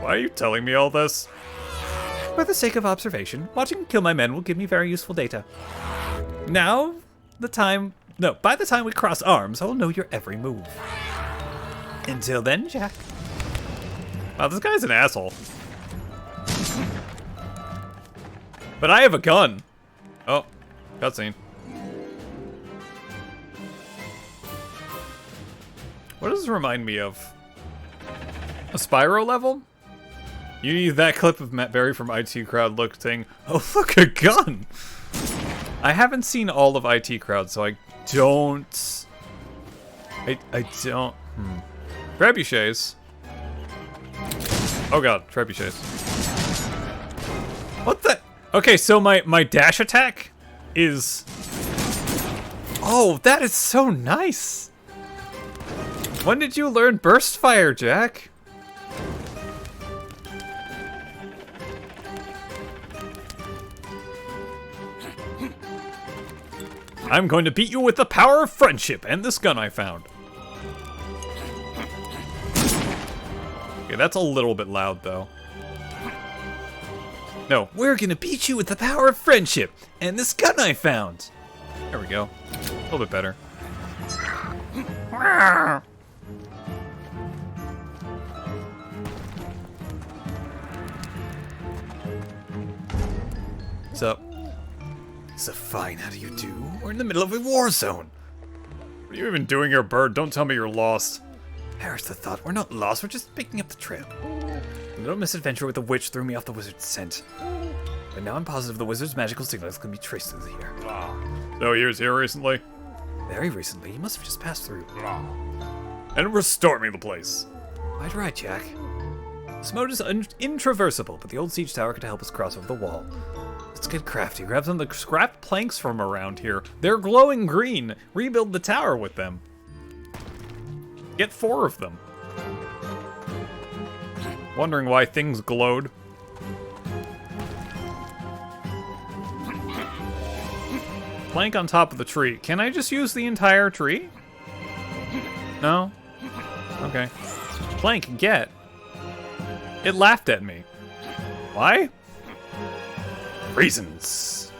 Why are you telling me all this? For the sake of observation, watching you kill my men will give me very useful data. By the time we cross arms, I will know your every move. Until then, Jack. Wow, this guy's an asshole. But I have a gun. Oh, cutscene. What does this remind me of? A Spyro level? You need that clip of Matt Berry from IT Crowd saying, "Oh, look, a gun!" I haven't seen all of IT Crowd, so I don't... I don't... Trebuchets. Oh god, trebuchets. What the... Okay, so my dash attack is... Oh, that is so nice! When did you learn burst fire, Jack? I'm going to beat you with the power of friendship and this gun I found. Okay, that's a little bit loud, though. No, We're gonna beat you with the power of friendship and this gun I found. there we go. A little bit better. What's up? So fine, how do you do? We're in the middle of a war zone. What are you even doing here, bird? Don't tell me you're lost. Perish the thought, we're not lost, we're just picking up the trail. A little misadventure with the witch threw me off the wizard's scent. But now I'm positive the wizard's magical signals can be traced through here. So he was here recently? Very recently, he must have just passed through. And restore me the place. Quite right, Jack. This moat is intraversible, but the old siege tower could help us cross over the wall. Let's get crafty. Grab some of the scrap planks from around here. They're glowing green. Rebuild the tower with them. Get 4 of them. Wondering why things glowed. Plank on top of the tree. Can I just use the entire tree? No? Okay. Plank, get. It laughed at me. Why? Reasons.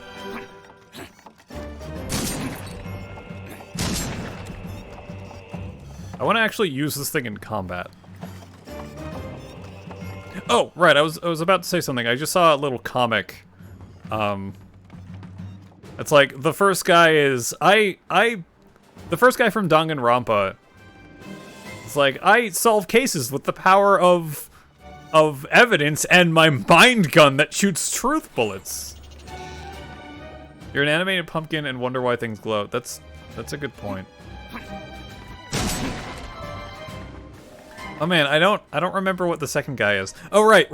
I want to actually use this thing in combat. Oh, right, I was about to say something. I just saw a little comic. It's like the first guy is the first guy from Danganronpa. It's like I solve cases with the power of evidence and my mind gun that shoots truth bullets. You're an animated pumpkin and wonder why things glow. That's a good point. Oh man, I don't remember what the second guy is. Oh right.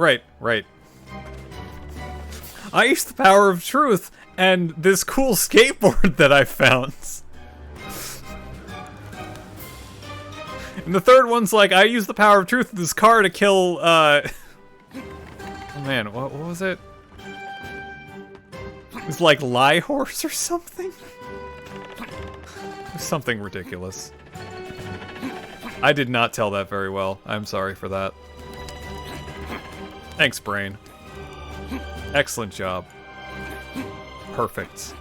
I used the power of truth and this cool skateboard that I found. And the third one's like, I use the power of truth in this car to kill, oh man, what was it? It's like Lie Horse or something? Something ridiculous. I did not tell that very well. I'm sorry for that. Thanks, Brain. Excellent job. Perfect.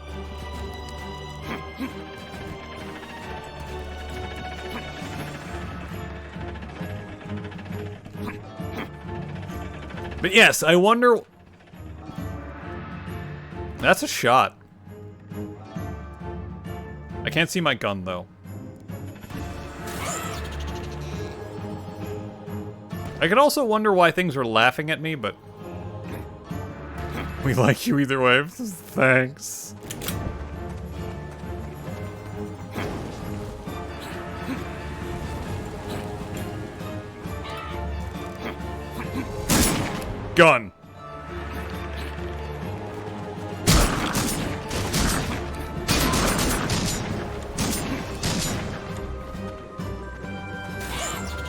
But yes, I wonder... That's a shot. I can't see my gun, though. I could also wonder why things were laughing at me, but... We like you either way. Thanks. Gun.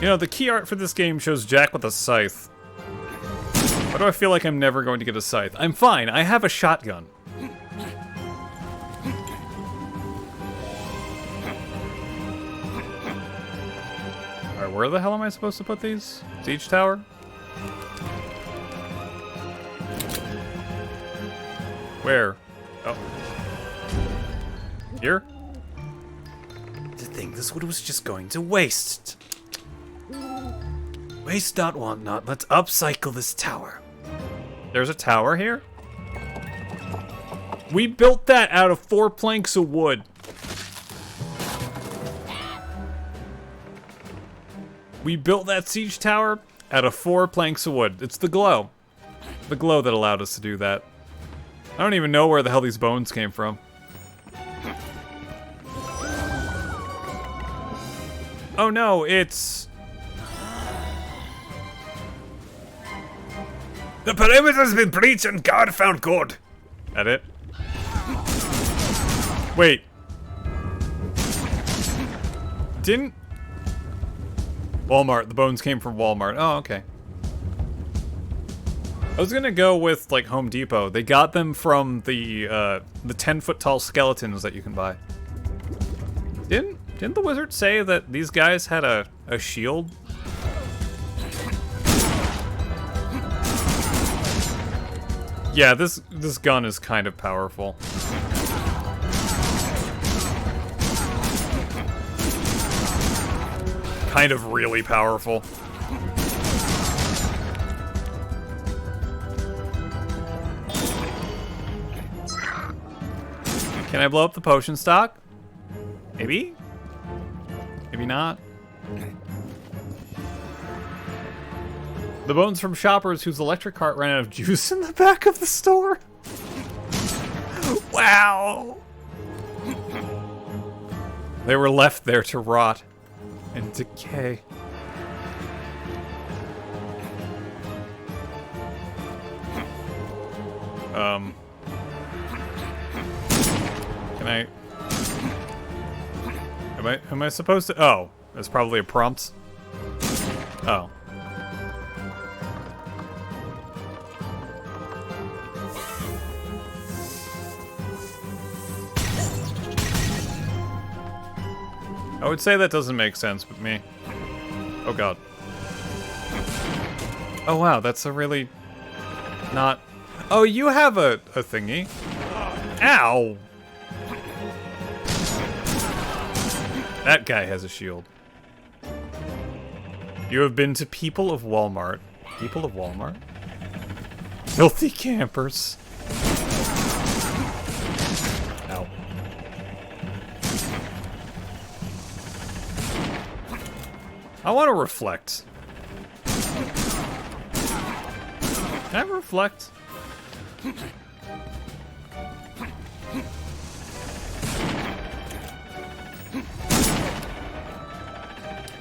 You know, the key art for this game shows Jack with a scythe. Why do I feel like I'm never going to get a scythe? I'm fine, I have a shotgun. Alright, where the hell am I supposed to put these? Siege tower? Where? Oh. Here? To think this wood was just going to waste. Waste not, want not. Let's upcycle this tower. There's a tower here? We built that out of 4 planks of wood. We built that siege tower out of 4 planks of wood. It's the glow. The glow that allowed us to do that. I don't even know where the hell these bones came from. Oh no, it's... The perimeter has been breached and guard found good. That it? Wait. Didn't... Walmart. The bones came from Walmart. Oh, okay. I was gonna go with, like, Home Depot. They got them from the 10-foot tall skeletons that you can buy. Didn't the wizard say that these guys had a shield? Yeah, this gun is kind of powerful. Kind of really powerful. Can I blow up the potion stock? Maybe? Maybe not. The bones from shoppers whose electric cart ran out of juice in the back of the store. Wow. They were left there to rot and decay. Can I... Am I supposed to... Oh, that's probably a prompt. Oh. I would say that doesn't make sense with me. Oh god. Oh wow, that's a really... not... Oh, you have a thingy. Ow! That guy has a shield. You have been to People of Walmart. People of Walmart? Filthy campers. Ow. I want to reflect. Can I reflect?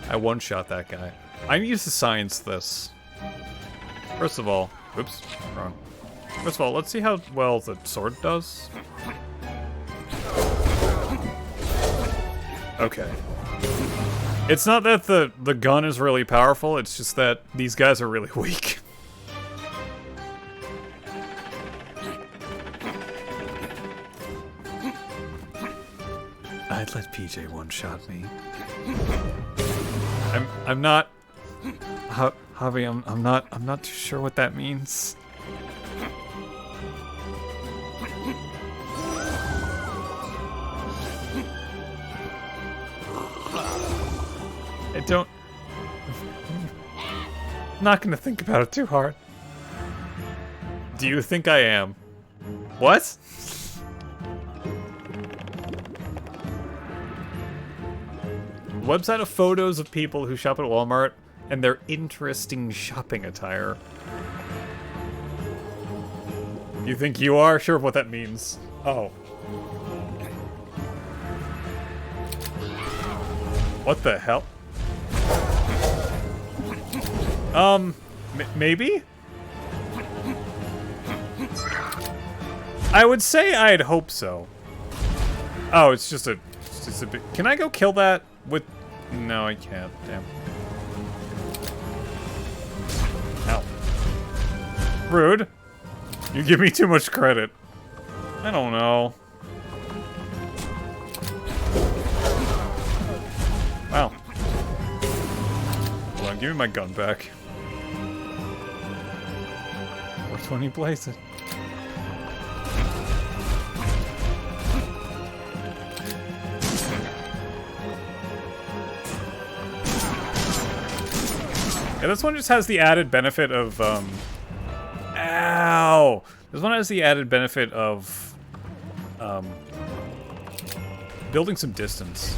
I one-shot that guy. I need to science this. First of all, oops, wrong. First of all, let's see how well the sword does. Okay. It's not that the gun is really powerful, it's just that these guys are really weak. I'd let PJ one-shot me. I'm not... Javi, I'm not too sure what that means. I don't... I'm not gonna think about it too hard. Do you think I am? What? Website of photos of people who shop at Walmart and their interesting shopping attire. You think you are? Sure what that means. Oh. What the hell? Maybe? I would say I'd hope so. Oh, it's just a bit... Can I go kill that with... No, I can't. Damn. Ow. Rude. You give me too much credit. I don't know. Wow. Hold on, give me my gun back. 420 blaze it. Yeah, this one just has the added benefit of, Ow! This one has the added benefit of, building some distance.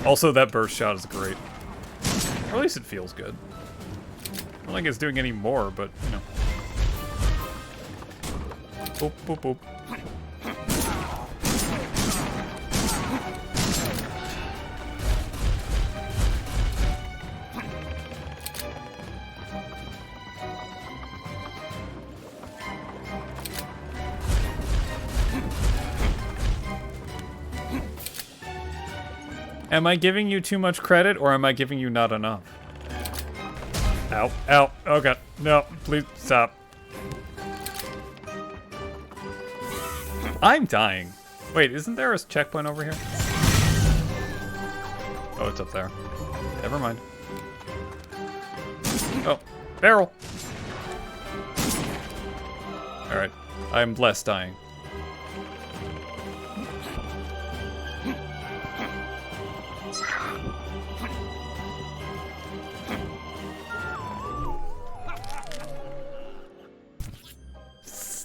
Also, that burst shot is great. Or at least it feels good. I don't think it's doing any more, but, you know. Boop, boop, boop. Am I giving you too much credit, or am I giving you not enough? Ow, ow, oh god, no, please stop. I'm dying. Wait, isn't there a checkpoint over here? Oh, it's up there. Never mind. Oh, barrel. Alright, I'm less dying.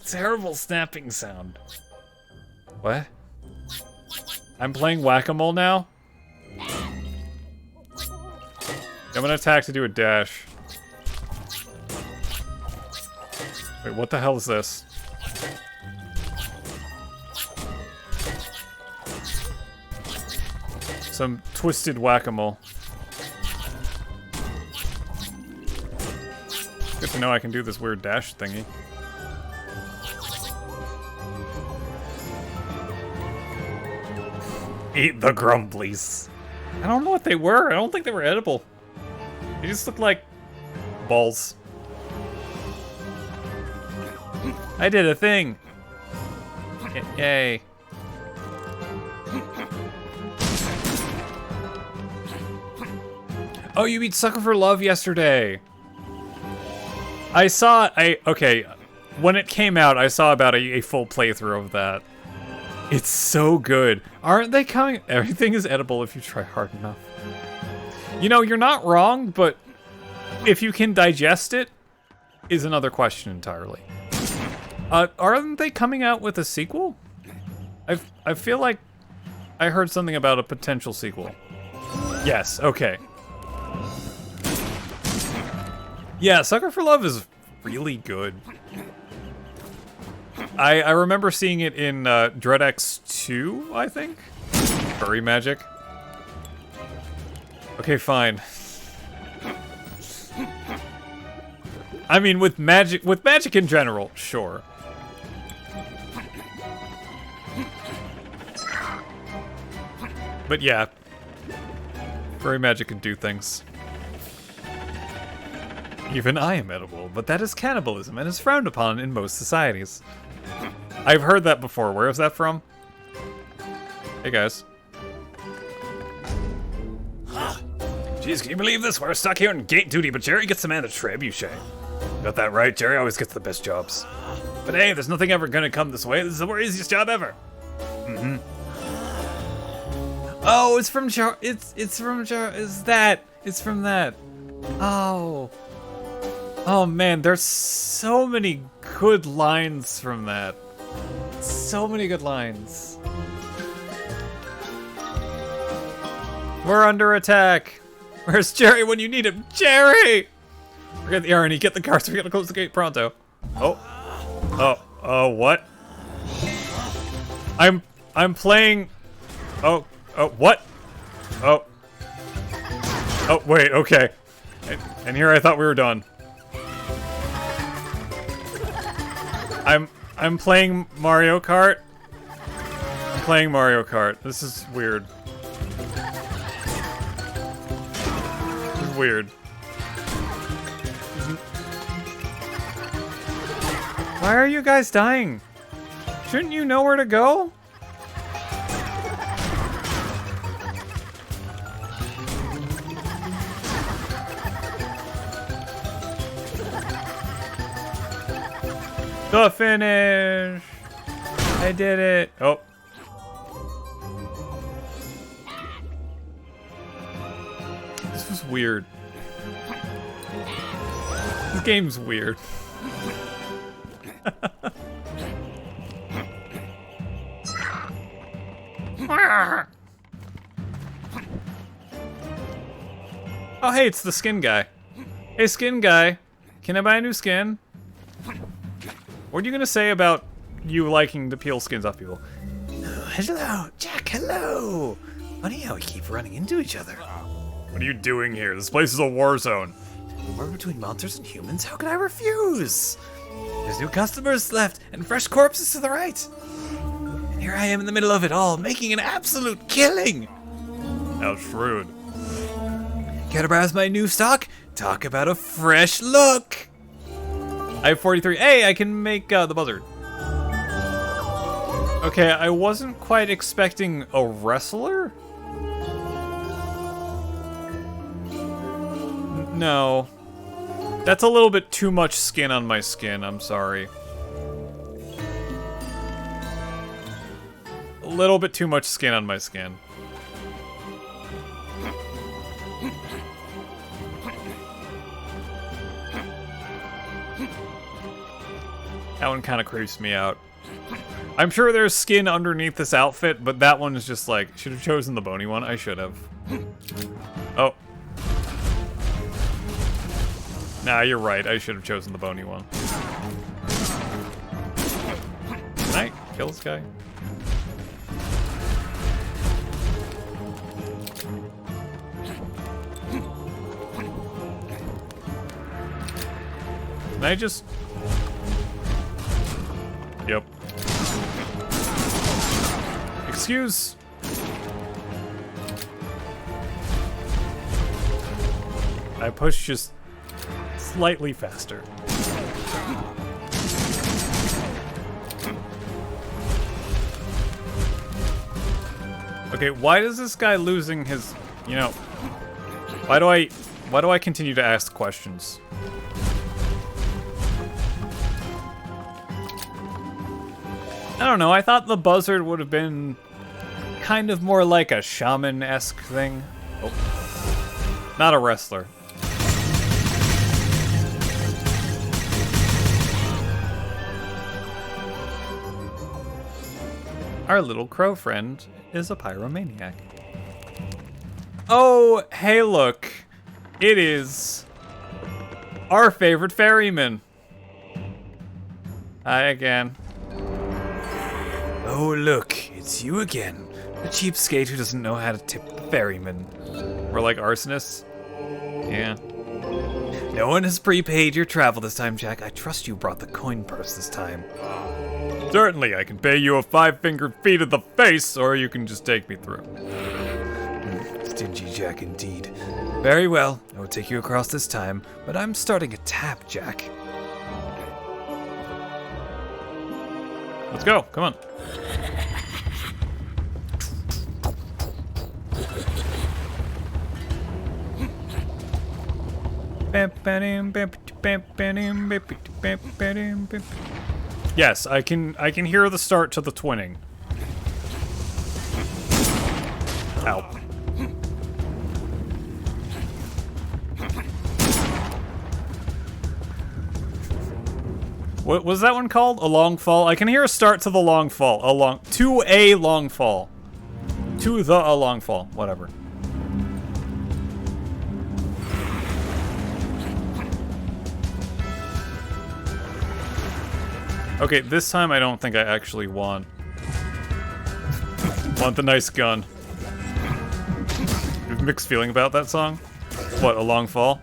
terrible snapping sound. What? I'm playing whack-a-mole now? I'm gonna attack to do a dash. Wait, what the hell is this? Some twisted whack-a-mole. Good to know I can do this weird dash thingy. Eat the grumblies. I don't know what they were. I don't think they were edible. They just looked like balls. I did a thing. Yay. Oh, you beat Sucker for Love yesterday. Okay, when it came out, I saw about a full playthrough of that. It's so good. Aren't they coming? Everything is edible if you try hard enough. You know, you're not wrong, but if you can digest it, is another question entirely. Aren't they coming out with a sequel? I feel like I heard something about a potential sequel. Yes, okay. Yeah, Sucker for Love is really good. I remember seeing it in Dread X 2, I think? Furry magic. Okay, fine. I mean, with magic in general, sure. But yeah, furry magic can do things. Even I am edible, but that is cannibalism and is frowned upon in most societies. I've heard that before. Where is that from? Hey guys. Jeez, can you believe this? We're stuck here on gate duty, but Jerry gets the man a trebuchet. Got that right, Jerry always gets the best jobs. But hey, there's nothing ever gonna come this way. This is the easiest job ever. Mm-hmm. Oh, it's from it's from that. Oh. Oh man, there's so many good lines from that. So many good lines. We're under attack. Where's Jerry when you need him? Jerry! Forget the irony, get the cars, we gotta close the gate pronto. Oh, what? I'm playing... Oh, what? Oh, wait, okay. And here I thought we were done. I'm playing Mario Kart. I'm playing Mario Kart. This is weird. This is weird. Why are you guys dying? Shouldn't you know where to go? The finish! I did it! Oh. This was weird. This game's weird. Oh hey, it's the skin guy. Hey skin guy, can I buy a new skin? What are you gonna say about you liking to peel skins off people? Oh, hello, Jack, hello. Funny how we keep running into each other. What are you doing here? This place is a war zone. War between monsters and humans? How could I refuse? There's new customers left and fresh corpses to the right. And here I am in the middle of it all, making an absolute killing. How shrewd. Care to browse my new stock? Talk about a fresh look. I have 43. Hey, I can make the buzzard. Okay, I wasn't quite expecting a wrestler. No. That's a little bit too much skin on my skin, I'm sorry. A little bit too much skin on my skin. That one kind of creeps me out. I'm sure there's skin underneath this outfit, but that one is just like, should have chosen the bony one. I should have. Oh. Nah, you're right. I should have chosen the bony one. Can I kill this guy? Can I just... Yep. Excuse. I push just slightly faster. Okay, why is this guy losing his, you know, why do I continue to ask questions? I don't know, I thought the buzzard would have been kind of more like a shaman-esque thing. Oh. Not a wrestler. Our little crow friend is a pyromaniac. Oh, hey look. It is our favorite ferryman. Hi again. Oh, look, it's you again. The cheapskate who doesn't know how to tip the ferryman. We're like arsonists. Yeah. No one has prepaid your travel this time, Jack. I trust you brought the coin purse this time. Certainly, I can pay you a 5-fingered feed of the face, or you can just take me through. Stingy Jack indeed. Very well, I will take you across this time, but I'm starting a tap, Jack. Let's go, come on. Yes, I can hear the start to the twinning. Ow. What was that one called? A long fall? I can hear a start to the long fall. To a long fall. To the a long fall. Whatever. Okay, this time I don't think I actually want the nice gun. You have mixed feeling about that song? What, A Long Fall?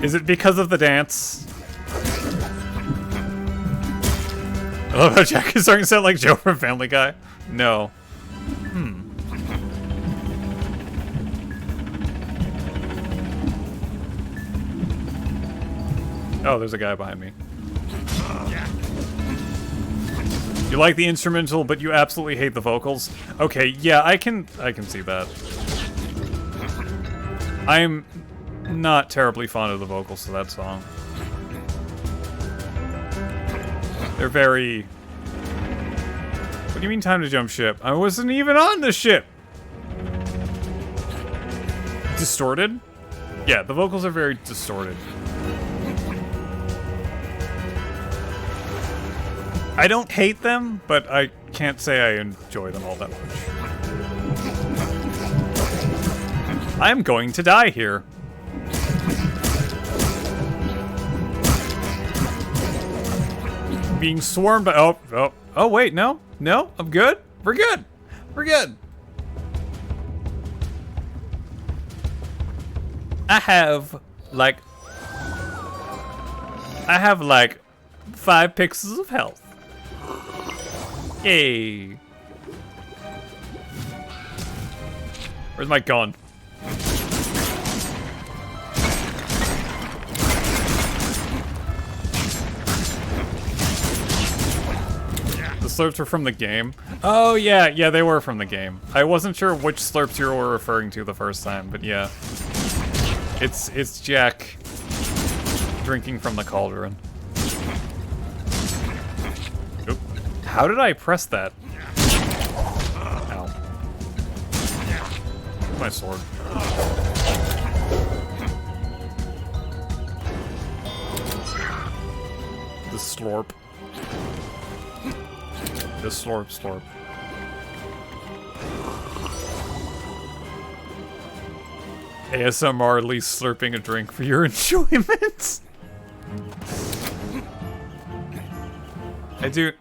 Is it because of the dance? I love how Jack is starting to sound like Joe from Family Guy. No. Oh, there's a guy behind me. You like the instrumental, but you absolutely hate the vocals? Okay, yeah, I can see that. I'm not terribly fond of the vocals to that song. They're very... What do you mean time to jump ship? I wasn't even on the ship! Distorted? Yeah, the vocals are very distorted. I don't hate them, but I can't say I enjoy them all that much. I'm going to die here. Being swarmed by... Oh, wait, no. No, I'm good. We're good. We're good. I have, like 5 pixels of health. Yay. Where's my gun? The slurps were from the game. Oh yeah, they were from the game. I wasn't sure which slurps you were referring to the first time, but yeah. It's Jack drinking from the cauldron. Oop. How did I press that? Ow. My sword. slorp. The slorp slorp. ASMR Lee slurping a drink for your enjoyment. I do.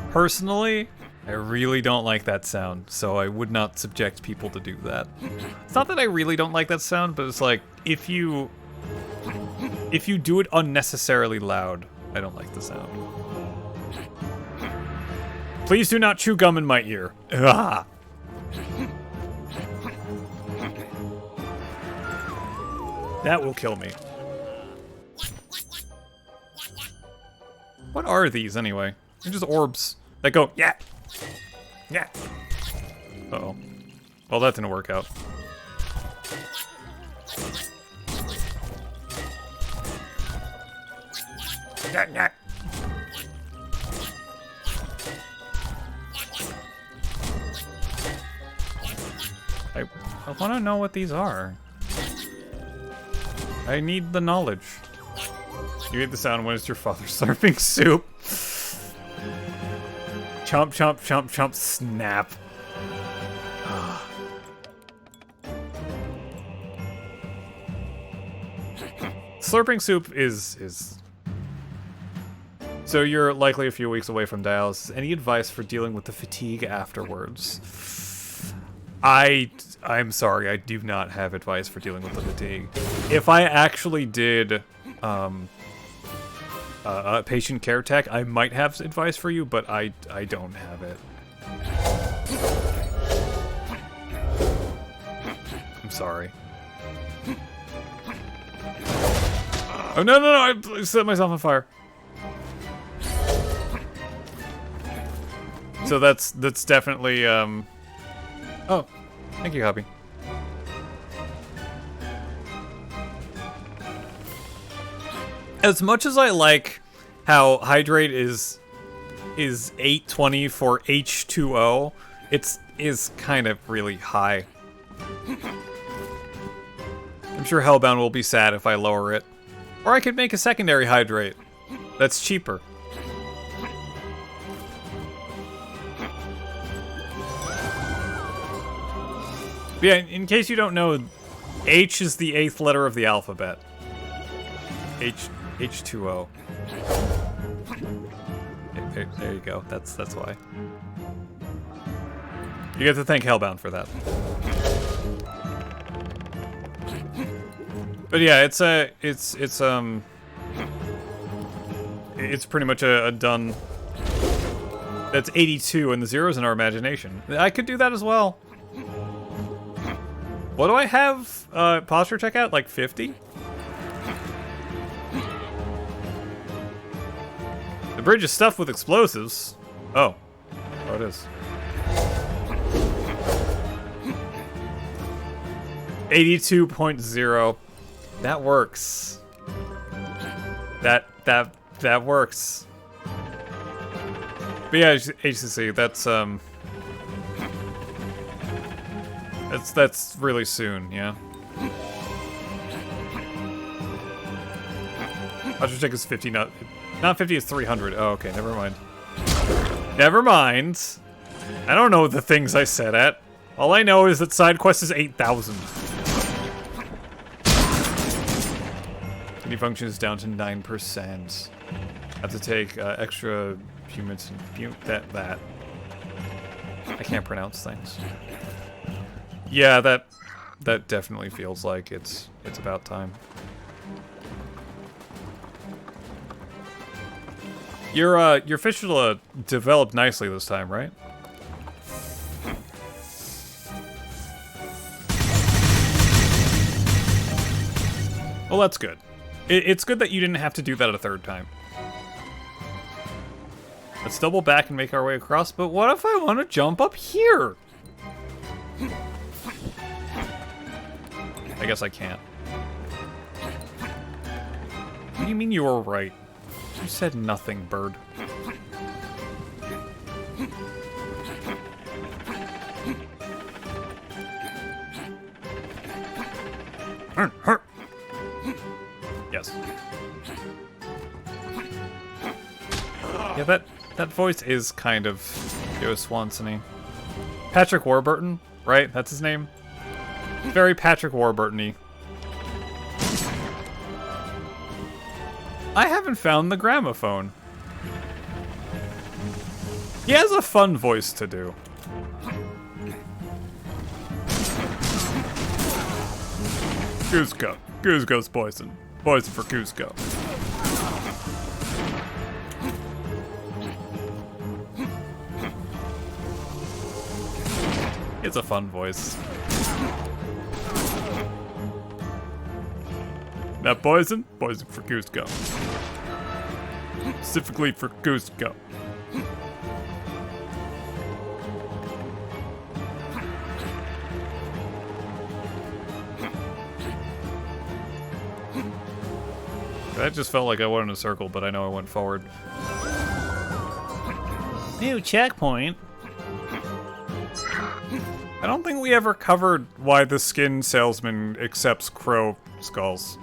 Personally, I really don't like that sound, so I would not subject people to do that. It's not that I really don't like that sound, but it's like, if you do it unnecessarily loud, I don't like the sound. Please do not chew gum in my ear. Ah. That will kill me. What are these, anyway? They're just orbs that go, yeah! Yeah! Uh-oh. Well, that didn't work out. Yeah, yeah. I want to know what these are. I need the knowledge. You hate the sound when it's your father slurping soup. Chomp, chomp, chomp, chomp, snap. Slurping soup is... So you're likely a few weeks away from dialysis. Any advice for dealing with the fatigue afterwards? I'm sorry, I do not have advice for dealing with the fatigue. If I actually did a patient care tech, I might have advice for you, but I don't have it. I'm sorry. Oh no, I set myself on fire. So that's definitely oh, thank you, hubby. As much as I like how hydrate is 820 for H2O, it is kind of really high. I'm sure Hellbound will be sad if I lower it. Or I could make a secondary hydrate that's cheaper. But yeah, in case you don't know, H is the 8th letter of the alphabet. H2O. There you go. That's why. You get to thank Hellbound for that. But yeah, it's pretty much a done. That's 82, and the zero's in our imagination. I could do that as well. What do I have? Posture check out? Like 50? The bridge is stuffed with explosives. Oh. Oh, it is. 82.0. That works. That works. But yeah, HCC, that's really soon, yeah. Posture check is 50, not 50, it's 300. Oh, okay, never mind. Never mind. I don't know the things I said at. All I know is that side quest is 8,000. Kidney function is down to 9%. Have to take extra humans and that. I can't pronounce things. Yeah, that definitely feels like it's about time. Your fistula developed nicely this time, right? Well, that's good. It's good that you didn't have to do that a third time. Let's double back and make our way across, but what if I want to jump up here? I guess I can't. What do you mean you were right? You said nothing, bird. Yes. Yeah, that voice is kind of Joe Swanson-y. Patrick Warburton, right? That's his name? Very Patrick Warburton-y. I haven't found the gramophone. He has a fun voice to do. Cusco. Cusco's poison. Poison for Cusco. It's a fun voice. That poison? Poison for Cusco. Specifically for Cusco. That just felt like I went in a circle, but I know I went forward. New checkpoint. I don't think we ever covered why the skin salesman accepts crow skulls.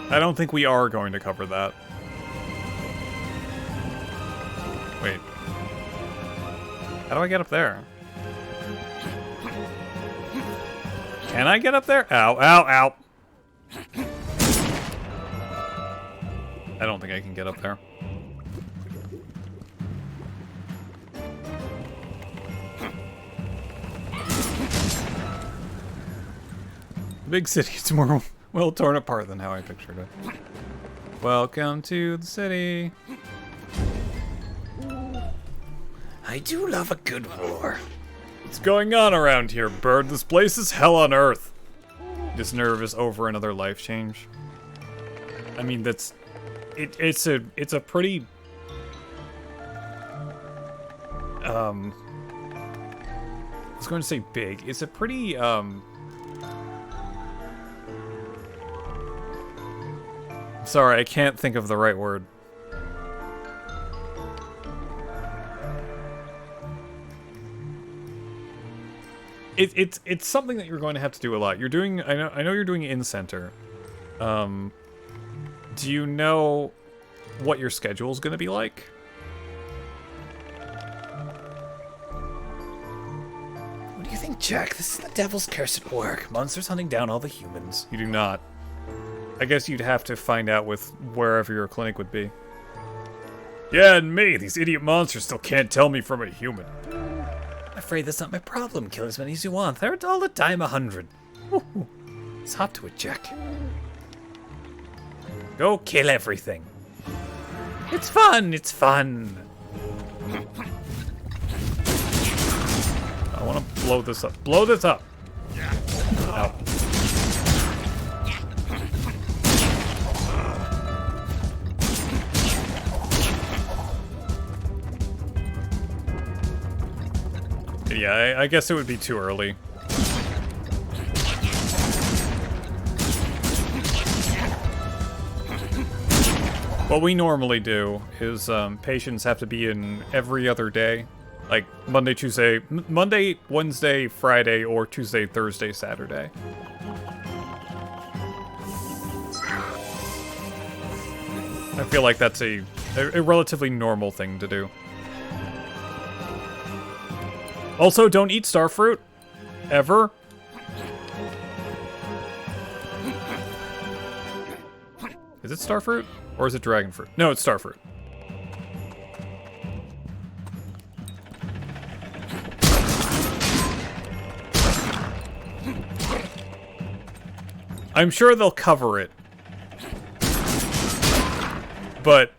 I don't think we are going to cover that. Wait. How do I get up there? Can I get up there? Ow, ow, ow. I don't think I can get up there. The big city is more well torn apart than how I pictured it. Welcome to the city. I do love a good war. What's going on around here, bird? This place is hell on earth. Just nervous over another life change. I mean, that's it's a pretty I was going to say big. It's a pretty sorry, I can't think of the right word. It's something that you're going to have to do a lot. You're doing I know you're doing in center. Do you know what your schedule is going to be like? What do you think, Jack? This is the devil's curse at work. Monsters hunting down all the humans. You do not. I guess you'd have to find out with wherever your clinic would be. Yeah, and me. These idiot monsters still can't tell me from a human. I'm afraid that's not my problem. Kill as many as you want. They're all a dime 100. Let's hop to it, Jack. Go kill everything. It's fun. It's fun. I want to blow this up. Blow this up. Ow. Yeah, I guess it would be too early. What we normally do is patients have to be in every other day. Like Monday, Tuesday, Monday, Wednesday, Friday, or Tuesday, Thursday, Saturday. I feel like that's a relatively normal thing to do. Also, don't eat starfruit. Ever. Is it starfruit? Or is it dragonfruit? No, it's starfruit. I'm sure they'll cover it. But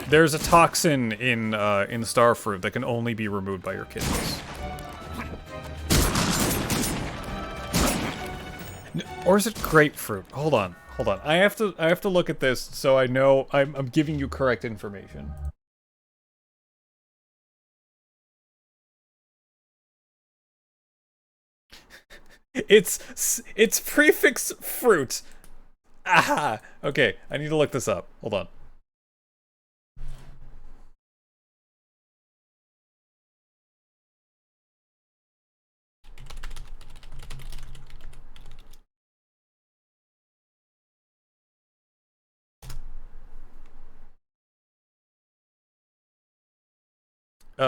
there's a toxin in starfruit that can only be removed by your kidneys. Or is it grapefruit? Hold on. I have to look at this so I know I'm giving you correct information. It's prefix fruit. Aha. Okay, I need to look this up. Hold on.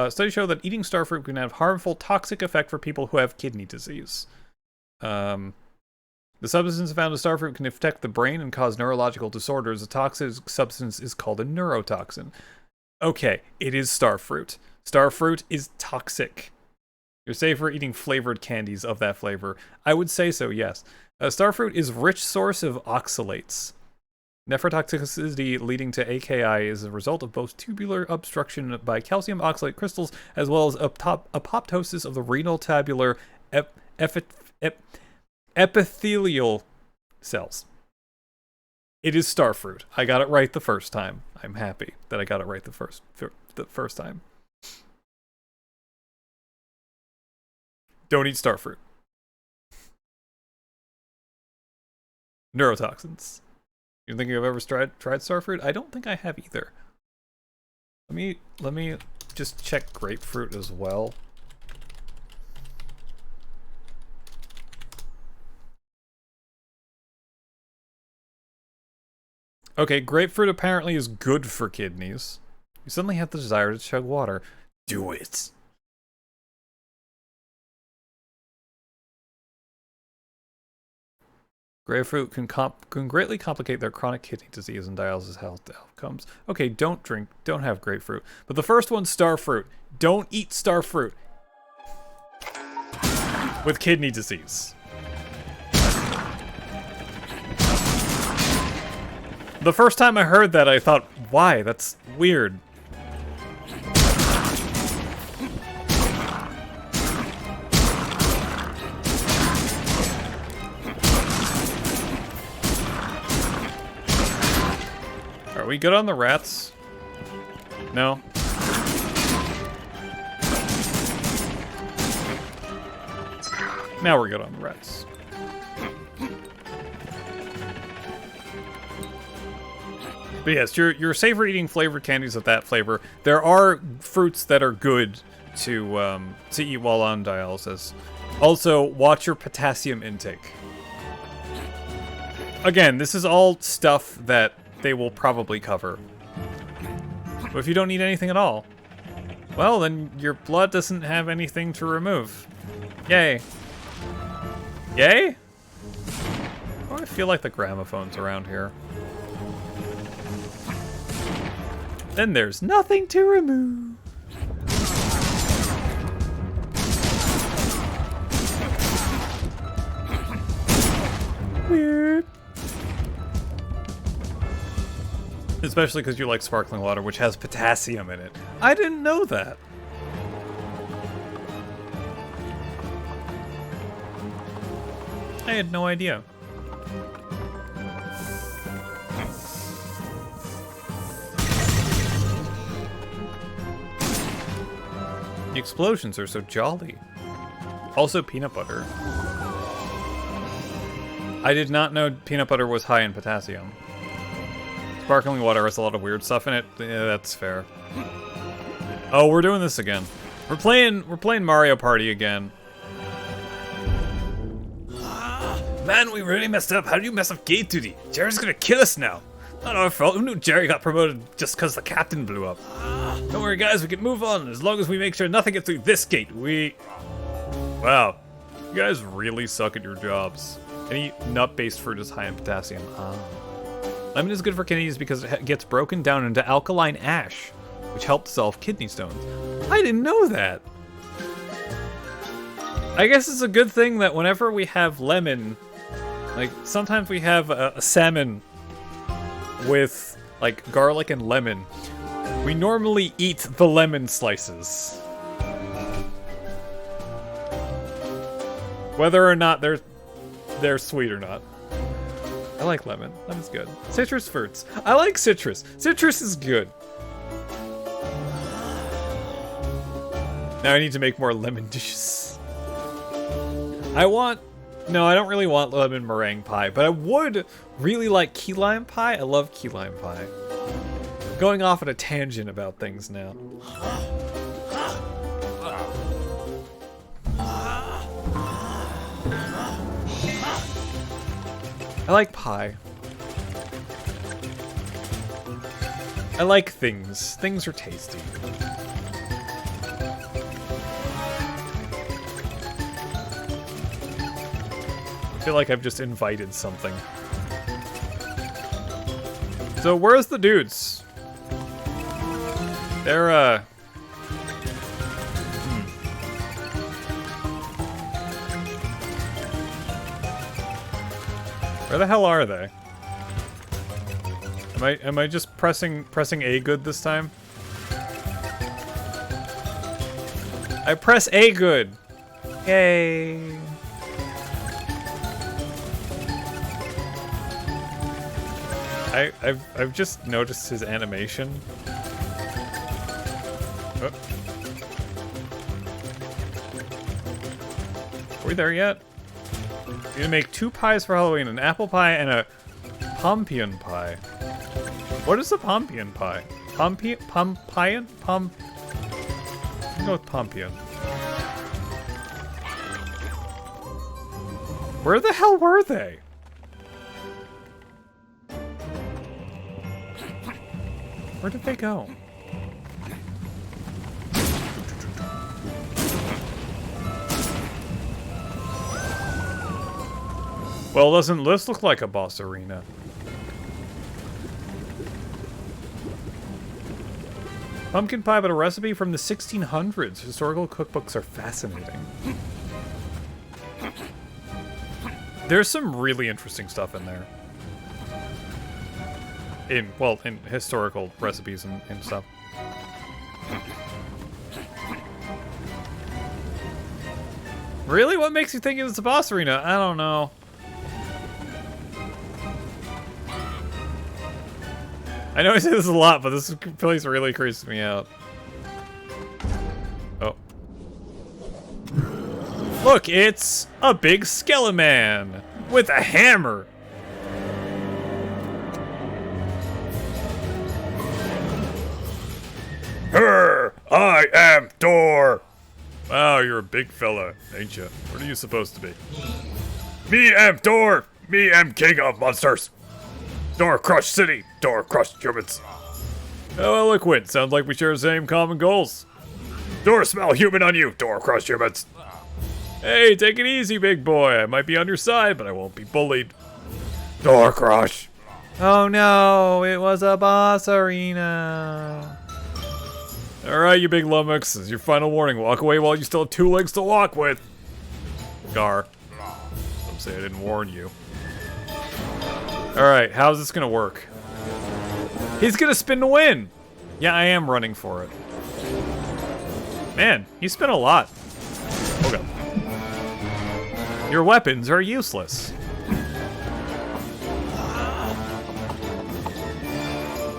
Studies show that eating starfruit can have harmful, toxic effect for people who have kidney disease. The substance found in starfruit can affect the brain and cause neurological disorders. The toxic substance is called a neurotoxin. Okay, it is starfruit. Starfruit is toxic. You're safe for eating flavored candies of that flavor. I would say so, yes. Starfruit is a rich source of oxalates. Nephrotoxicity leading to AKI is a result of both tubular obstruction by calcium oxalate crystals as well as apoptosis of the renal tubular epithelial cells. It is starfruit. I got it right the first time. I'm happy that I got it right the first time. Don't eat starfruit. Neurotoxins. You think I've ever tried starfruit? I don't think I have either. Let me just check grapefruit as well. Okay, grapefruit apparently is good for kidneys. You suddenly have the desire to chug water. Do it. Grapefruit can greatly complicate their chronic kidney disease and dialysis health outcomes. Okay, don't have grapefruit. But the first one's starfruit. Don't eat starfruit with kidney disease. The first time I heard that, I thought, why? That's weird. Are we good on the rats? No? Now we're good on the rats. But yes, you're safe for eating flavored candies of that flavor. There are fruits that are good to eat while on dialysis. Also, watch your potassium intake. Again, this is all stuff that they will probably cover. But if you don't need anything at all, well, then your blood doesn't have anything to remove. Yay. Yay? Oh, I feel like the gramophone's around here. Then there's nothing to remove. Weird. Especially because you like sparkling water, which has potassium in it. I didn't know that. I had no idea. The explosions are so jolly. Also peanut butter. I did not know peanut butter was high in potassium. Sparkling water has a lot of weird stuff in it. Yeah, that's fair. Oh, we're doing this again. We're playing Mario Party again. Man, we really messed up. How did you mess up gate duty? Jerry's gonna kill us now. Not our fault. Who knew Jerry got promoted just because the captain blew up? Don't worry, guys. We can move on as long as we make sure nothing gets through this gate. Wow. You guys really suck at your jobs. Any nut-based fruit is high in potassium. Lemon is good for kidneys because it gets broken down into alkaline ash, which helps dissolve kidney stones. I didn't know that. I guess it's a good thing that whenever we have lemon, like sometimes we have a salmon with like garlic and lemon, we normally eat the lemon slices. Whether or not they're sweet or not. I like lemon. Lemon's good. Citrus fruits. I like citrus. Citrus is good. Now I need to make more lemon dishes. No, I don't really want lemon meringue pie, but I would really like key lime pie. I love key lime pie. Going off on a tangent about things now. I like pie. I like things. Things are tasty. feel like I've just invited something. So where's the dudes? They're Where the hell are they? Am I just pressing A good this time? I press A good. Yay. I've just noticed his animation. Oh. Are we there yet? You're gonna make 2 pies for Halloween, an apple pie and a pompion pie. What is a pompion pie? Pompion? I'm gonna go with pompion. Where the hell were they? Where did they go? Well, doesn't this look like a boss arena? Pumpkin pie, but a recipe from the 1600s. Historical cookbooks are fascinating. There's some really interesting stuff in there. In historical recipes and stuff. Really? What makes you think it's a boss arena? I don't know. I know I say this a lot, but this place really creeps me out. Oh. Look, it's a big skeleton with a hammer. Her, I am Thor. Wow, you're a big fella, ain't you? What are you supposed to be? Me am Thor. Me am king of monsters. Thor crush city. Thor crush humans. How eloquent. Sounds like we share the same common goals. Thor smell human on you. Thor crush humans. Hey, take it easy, big boy. I might be on your side, but I won't be bullied. Thor crush. Oh no, it was a boss arena. Alright, you big lummox. This is your final warning. Walk away while you still have 2 legs to walk with. Gar. Don't say I didn't warn you. Alright, how's this gonna work? He's gonna spin to win! Yeah, I am running for it. Man, you spin a lot. Okay. Your weapons are useless.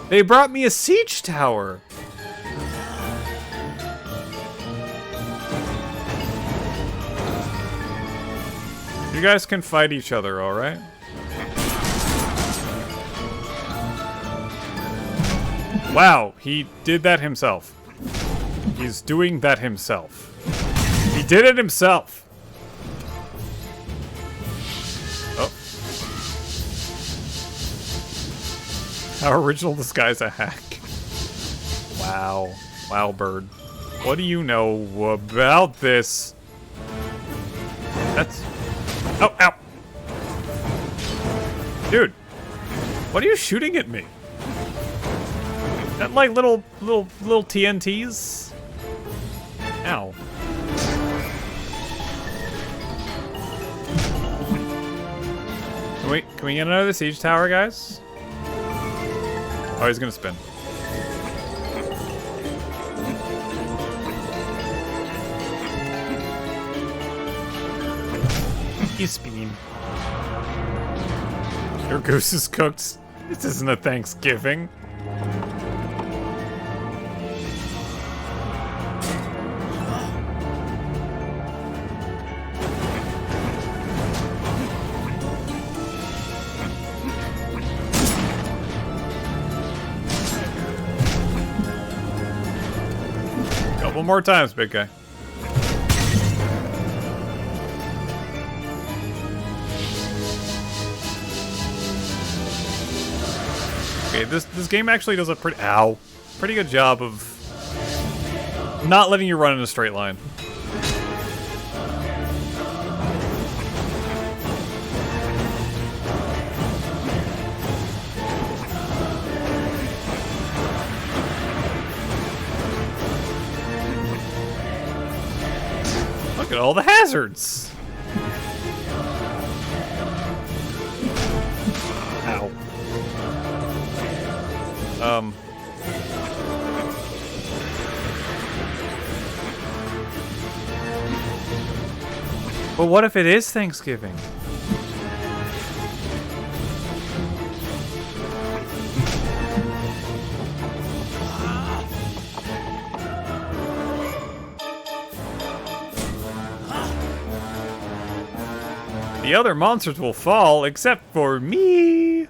They brought me a siege tower! You guys can fight each other, alright? Wow, he did that himself. He's doing that himself. He did it himself. Oh. How original, this guy's a hack. Wow. Wow, bird. What do you know about this? That's... Oh, ow! Dude! What are you shooting at me? That like little TNTs? Ow. Can we get another siege tower, guys? Oh, he's gonna spin. He's spinning. Your goose is cooked. This isn't a Thanksgiving. Couple more times, big guy. Okay, this game actually does a pretty good job of not letting you run in a straight line. at all the hazards. Ow. But what if it is Thanksgiving? The other monsters will fall, except for me.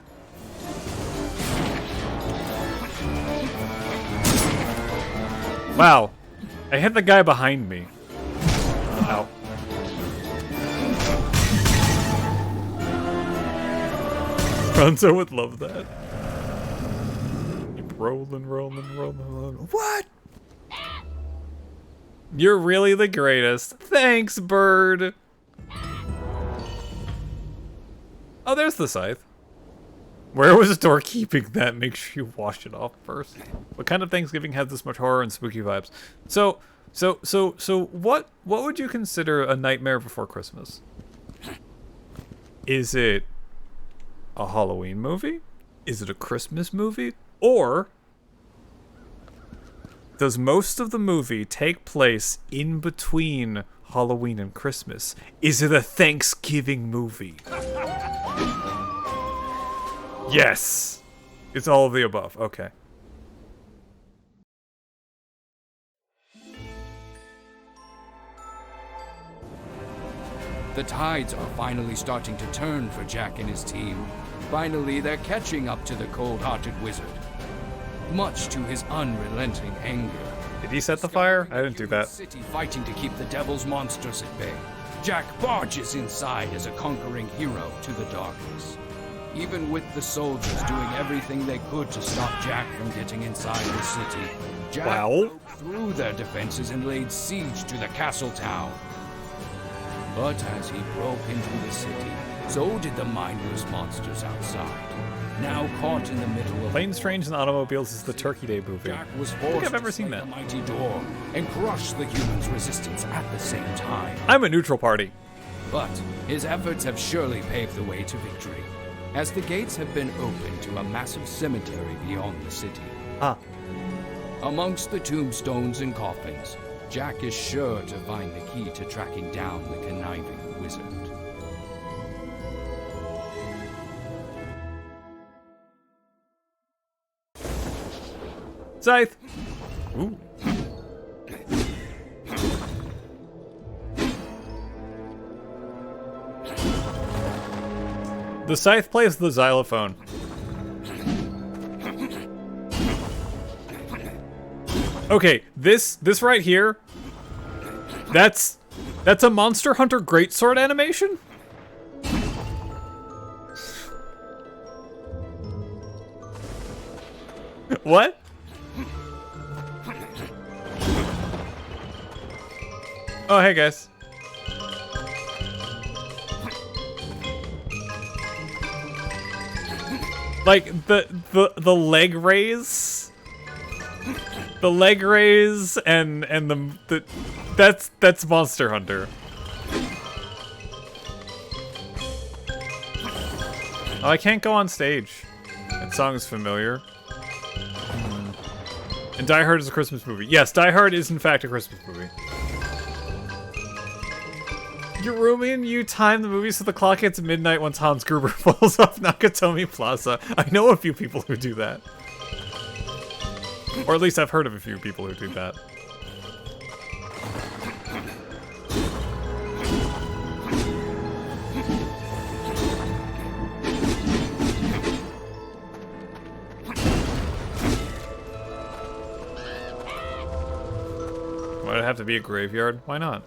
Wow. I hit the guy behind me. Ow. Ronzo would love that. Keep rolling, rolling, rolling, rolling. What? You're really the greatest. Thanks, bird. Oh, there's the scythe. Where was doorkeeping that? Make sure you wash it off first. What kind of Thanksgiving has this much horror and spooky vibes? So what would you consider a Nightmare Before Christmas? Is it a Halloween movie? Is it a Christmas movie? Or does most of the movie take place in between Halloween and Christmas? Is it a Thanksgiving movie? Yes! It's all of the above. Okay. The tides are finally starting to turn for Jack and his team. Finally, they're catching up to the cold-hearted wizard. Much to his unrelenting anger. Did he set the fire? I didn't do that. City fighting to keep the devil's monsters at bay. Jack barges inside as a conquering hero to the darkness. Even with the soldiers doing everything they could to stop Jack from getting inside the city, Jack broke through their defenses and laid siege to the castle town. But as he broke into the city, so did the mindless monsters outside. Now caught in the middle of Planes, Trains, and Automobiles is the Turkey Day movie. Jack was I think forced I've ever to seen slay that. the mighty door and crush the humans' resistance at the same time. I'm a neutral party. But his efforts have surely paved the way to victory, as the gates have been opened to a massive cemetery beyond the city. Ah. Amongst the tombstones and coffins, Jack is sure to find the key to tracking down the conniving wizard. Scythe! Ooh. The scythe plays the xylophone. Okay, this right here, that's a Monster Hunter Greatsword animation? What? Oh, hey guys. Like the leg raise, and that's Monster Hunter. Oh, I can't go on stage. That song is familiar. And Die Hard is a Christmas movie. Yes, Die Hard is in fact a Christmas movie. Your roomie and you time the movie so the clock hits midnight once Hans Gruber falls off Nakatomi Plaza. I know a few people who do that. Or at least I've heard of a few people who do that. Why'd it have to be a graveyard? Why not?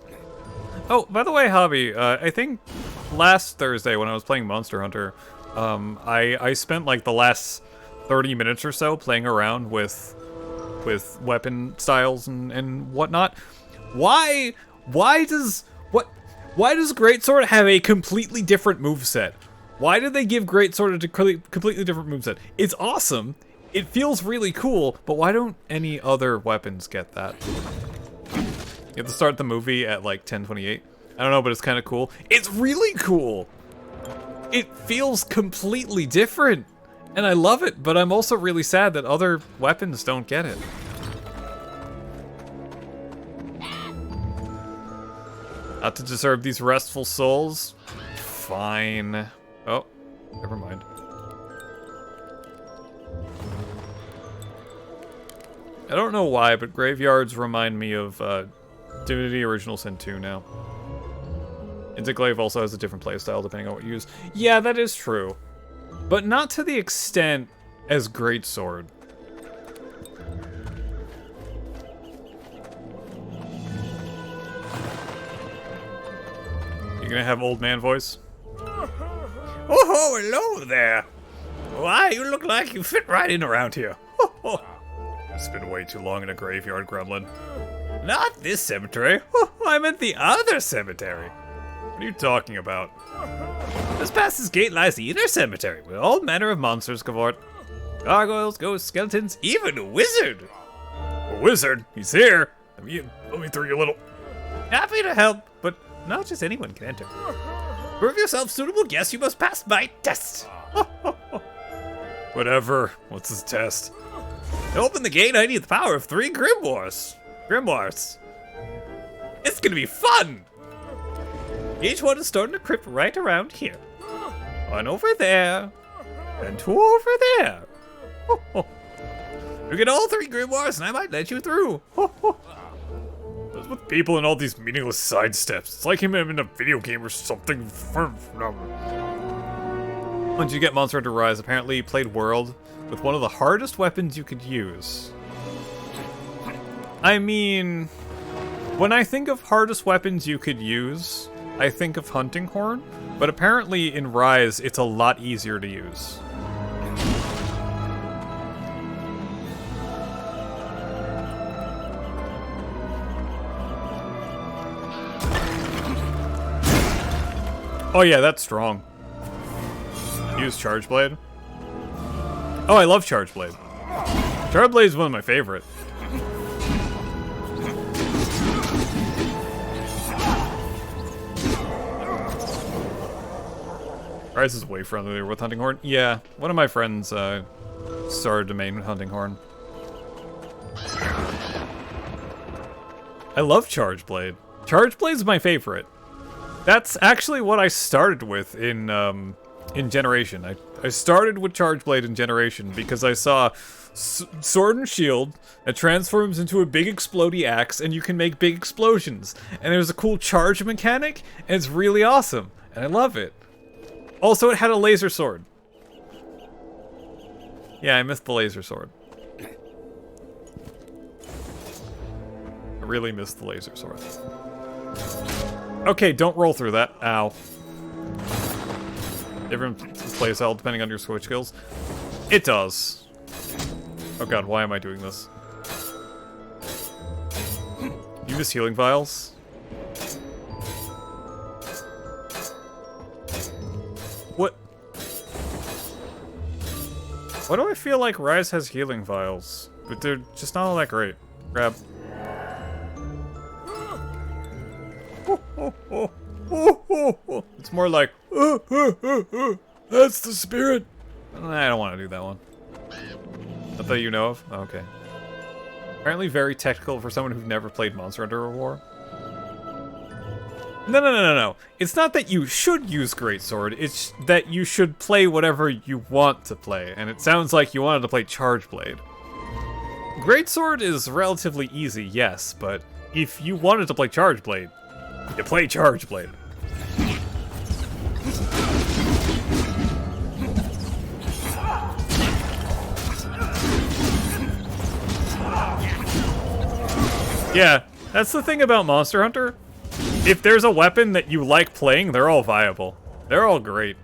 Oh, by the way, Hobby, I think last Thursday when I was playing Monster Hunter, I spent like the last 30 minutes or so playing around with weapon styles and whatnot. Why does Greatsword have a completely different moveset? Why did they give Greatsword a completely different moveset? It's awesome. It feels really cool, but why don't any other weapons get that? You have to start the movie at like 10:28. I don't know, but it's kind of cool. It's really cool. It feels completely different, and I love it, but I'm also really sad that other weapons don't get it. Not to disturb these restful souls? Fine. Oh, never mind. I don't know why, but graveyards remind me of Divinity Original Sin 2 now. Interglaive also has a different playstyle depending on what you use. Yeah, that is true. But not to the extent as Greatsword. You gonna have old man voice? Oh, hello there. Why, you look like you fit right in around here. It's been way too long in a graveyard, Gremlin. Not this cemetery. I meant the other cemetery. What are you talking about? Just past this gate lies the inner cemetery, where all manner of monsters cavort. Gargoyles, ghosts, skeletons, even a wizard. A wizard? He's here. Let me through you little... Happy to help, but not just anyone can enter. Prove yourself suitable guest, you must pass my test. Whatever. What's this test? To open the gate, I need the power of 3 grimoires. It's gonna be fun. Each one is stored in a crypt right around here. One over there, and 2 over there. You get all 3 grimoires, and I might let you through. What's with people and all these meaningless side steps? It's like him in a video game or something. Once you get Monster Hunter Rise, apparently you played World with one of the hardest weapons you could use. I mean, when I think of hardest weapons you could use, I think of Hunting Horn, but apparently in Rise, it's a lot easier to use. Oh yeah, that's strong. Use Charge Blade. Oh, I love Charge Blade. Charge Blade is one of my favorite. Rise is way friendlier with Hunting Horn. Yeah, one of my friends started to main Hunting Horn. I love Charge Blade. Charge Blade's my favorite. That's actually what I started with in Generation. I started with Charge Blade in Generation because I saw Sword and Shield that transforms into a big explodey axe, and you can make big explosions. And there's a cool charge mechanic, and it's really awesome, and I love it. Also, it had a laser sword. Yeah, I missed the laser sword. I really missed the laser sword. Okay, don't roll through that. Ow. Different playstyle depending on your switch skills. It does. Oh god, why am I doing this? You miss healing vials? What? Why do I feel like Rise has healing vials? But they're just not all that great. Grab. It's more like, that's the spirit. I don't want to do that one. Not that you know of? Oh, okay. Apparently very technical for someone who's never played Monster Hunter War. No. It's not that you should use Greatsword, it's that you should play whatever you want to play, and it sounds like you wanted to play Charge Blade. Greatsword is relatively easy, yes, but if you wanted to play Charge Blade, you play Charge Blade. Yeah, that's the thing about Monster Hunter. If there's a weapon that you like playing, they're all viable. They're all great.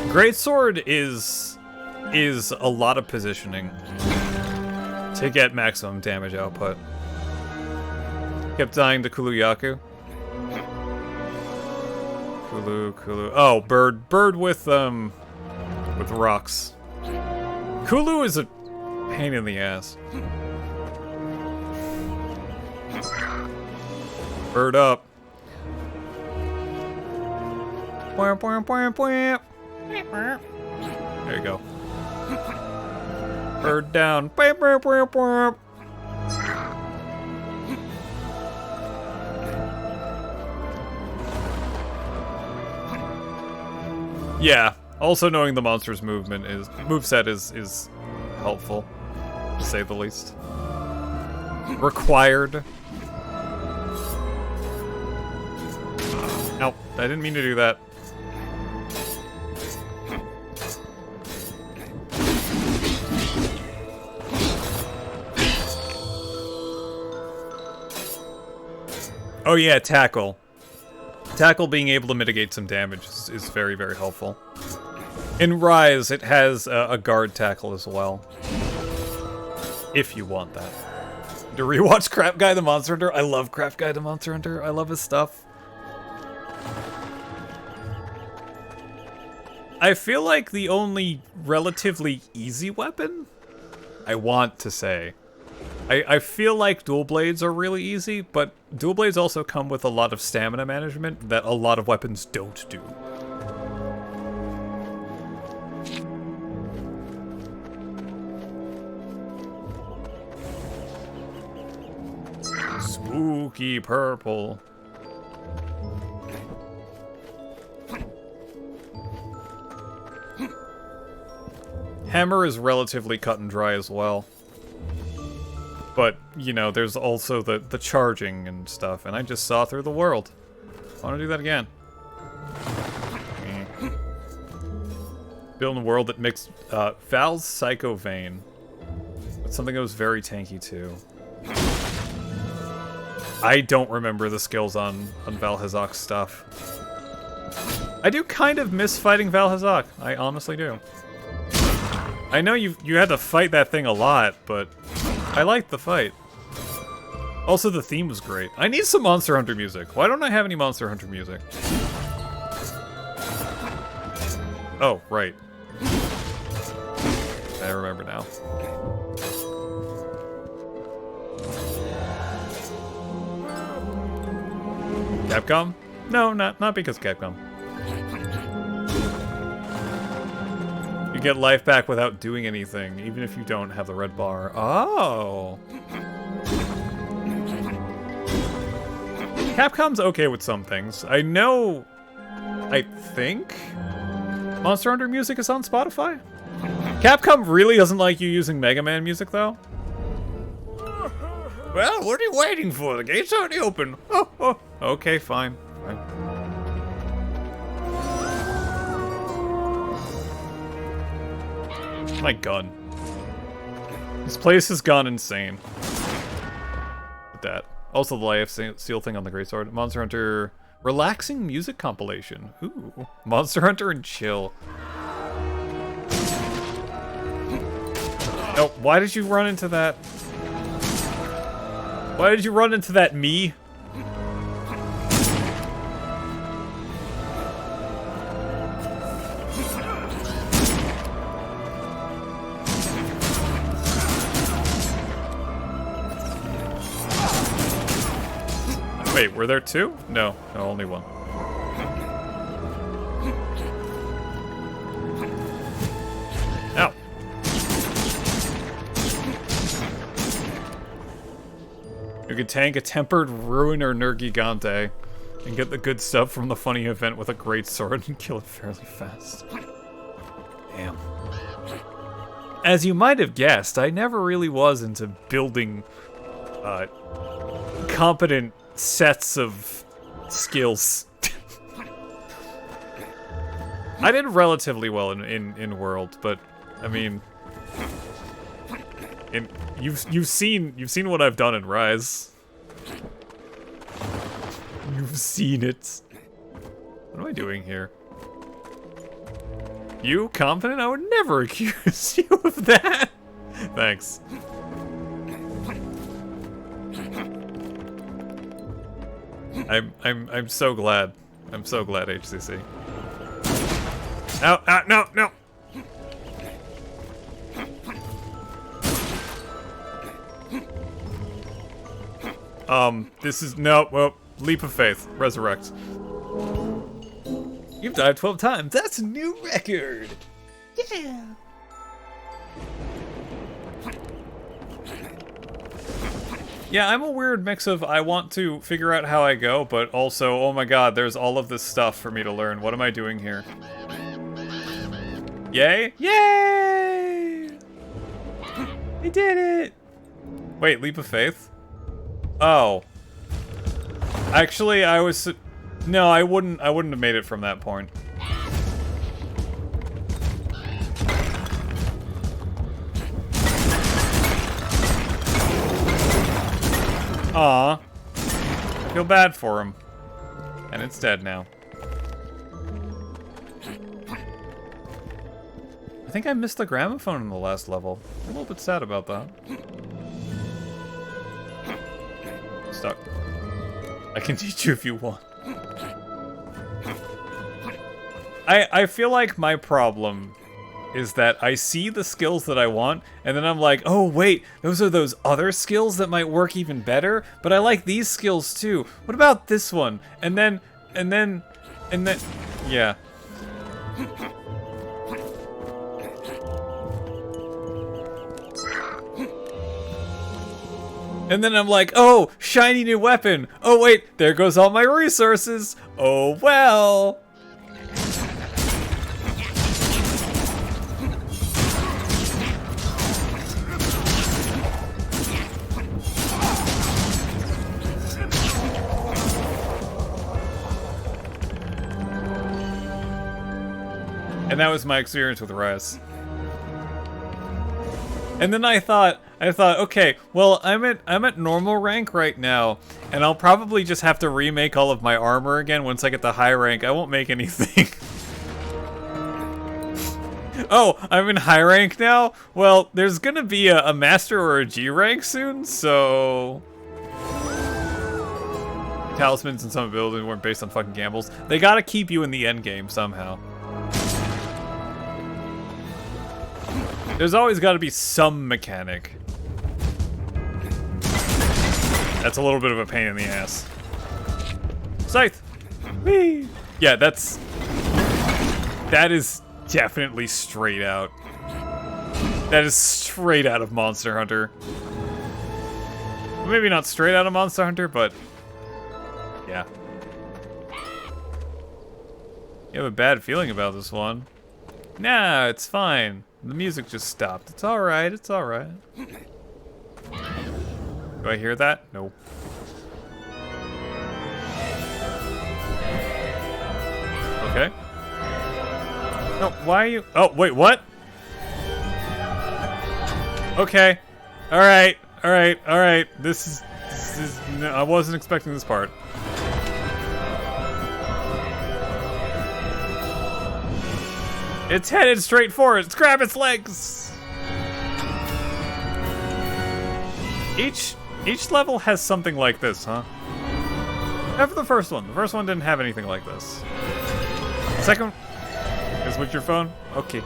Greatsword is a lot of positioning to get maximum damage output. Kept dying to Kuluyaku. Kulu. Oh, bird with rocks. Kulu is a pain in the ass. Bird up. There you go. Bird down. Yeah. Also knowing the monster's moveset is helpful, to say the least. Required. Ow, I didn't mean to do that. Oh yeah, tackle. Tackle being able to mitigate some damage is very, very helpful. In Rise, it has a guard tackle as well. If you want that. To rewatch Crap Guy the Monster Hunter? I love Crap Guy the Monster Hunter. I love his stuff. I feel like the only relatively easy weapon, I want to say. I feel like dual blades are really easy, but dual blades also come with a lot of stamina management that a lot of weapons don't do. Spooky purple. Hammer is relatively cut and dry as well. But, you know, there's also the charging and stuff, and I just saw through the world. I want to do that again. Build a world that mixed Val's Psycho Vein with something that was very tanky too. I don't remember the skills on Val Hazak's stuff. I do kind of miss fighting Val Hazak. I honestly do. I know you had to fight that thing a lot, but I liked the fight. Also, the theme was great. I need some Monster Hunter music. Why don't I have any Monster Hunter music? Oh, right. I remember now. Capcom? No, not because Capcom. You get life back without doing anything, even if you don't have the red bar. Oh. Capcom's okay with some things. I know, I think Monster Hunter music is on Spotify? Capcom really doesn't like you using Mega Man music, though? Well, what are you waiting for? The gate's already open. Oh. Okay, fine. My gun. This place has gone insane. With that. Also, the life seal thing on the greatsword. Monster Hunter relaxing music compilation. Ooh. Monster Hunter and chill. Oh, why did you run into that? Why did you run into that me? Wait, were there two? No, only one. Ow. You could tank a tempered Ruiner Nergigante and get the good stuff from the funny event with a great sword and kill it fairly fast. Damn. As you might have guessed, I never really was into building competent sets of skills. I did relatively well in World, but I mean, you've seen what I've done in Rise. You've seen it. What am I doing here? You confident? I would never accuse you of that. Thanks. I'm so glad. I'm so glad, HCC. Ow, no! This is, no, well, leap of faith. Resurrect. You've died 12 times. That's a new record. Yeah. Yeah, I'm a weird mix of I want to figure out how I go, but also, oh my god, there's all of this stuff for me to learn. What am I doing here? Yay? Yay! I did it! Wait, leap of faith? Oh. Actually, I was... No, I wouldn't have made it from that point. Aw. I feel bad for him. And it's dead now. I think I missed the gramophone in the last level. I'm a little bit sad about that. Stuck. I can teach you if you want. I feel like my problem is that I see the skills that I want, and then I'm like, oh wait, those are those other skills that might work even better, but I like these skills too. What about this one? And then, yeah. And then I'm like, oh, shiny new weapon. Oh wait, there goes all my resources. Oh well. And that was my experience with Rise. And then I thought, okay, well, I'm at normal rank right now, and I'll probably just have to remake all of my armor again once I get the high rank. I won't make anything. Oh, I'm in high rank now? Well, there's gonna be a master or a G rank soon, so... Talismans and some abilities weren't based on fucking gambles. They gotta keep you in the end game somehow. There's always got to be some mechanic. That's a little bit of a pain in the ass. Scythe! Whee! Yeah, that is definitely straight out. That is straight out of Monster Hunter. Well, maybe not straight out of Monster Hunter, but yeah. You have a bad feeling about this one. Nah, it's fine. The music just stopped. It's alright, it's alright. Do I hear that? No. Okay. No, why are you... Oh, wait, what? Okay. Alright, alright, alright. This is... No, I wasn't expecting this part. It's headed straight for it. Let's grab its legs. Each level has something like this, huh? Except for the first one. The first one didn't have anything like this. Second is with your phone. Okay.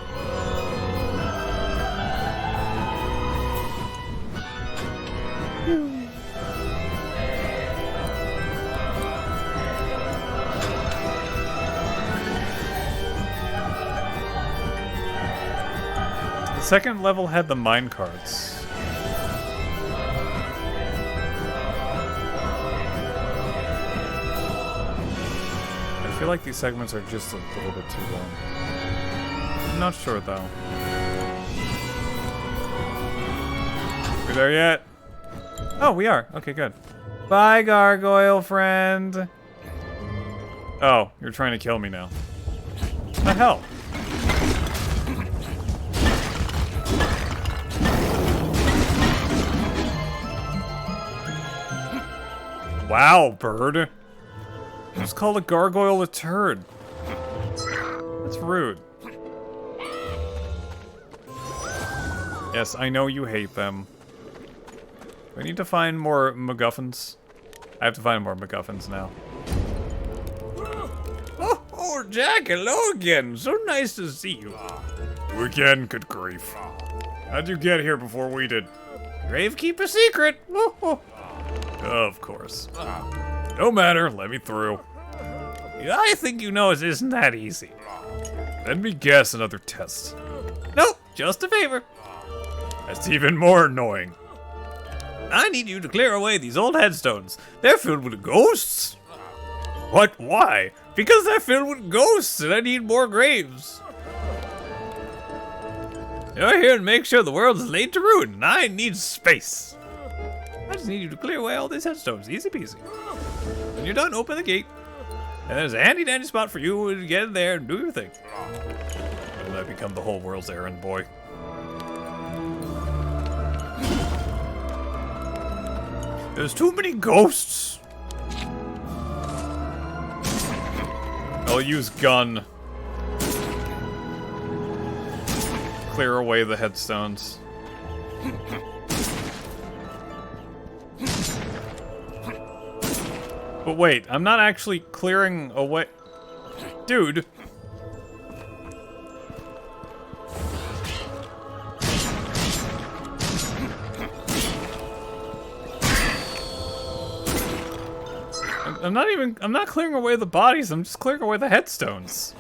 The second level had the mine carts. I feel like these segments are just a little bit too long. I'm not sure though. We there yet? Oh, we are. Okay, good. Bye, gargoyle friend. Oh, you're trying to kill me now. What the hell? Wow, bird. Just called a gargoyle a turd. That's rude. Yes, I know you hate them. We need to find more MacGuffins. I have to find more MacGuffins now. Oh, Jack, hello again. So nice to see you. Again, good grief. How'd you get here before we did? Gravekeeper secret. Of course. No matter, let me through. I think you know it isn't that easy. Let me guess another test. Nope, just a favor. That's even more annoying. I need you to clear away these old headstones. They're filled with ghosts. What? Why? Because they're filled with ghosts and I need more graves. You're here to make sure the world is laid to ruin and I need space. I just need you to clear away all these headstones. Easy peasy. When you're done, open the gate. And there's a handy dandy spot for you to get in there and do your thing. And I become the whole world's errand boy. There's too many ghosts. I'll use gun. Clear away the headstones. But wait, I'm not actually clearing away. Dude. I'm not clearing away the bodies, I'm just clearing away the headstones.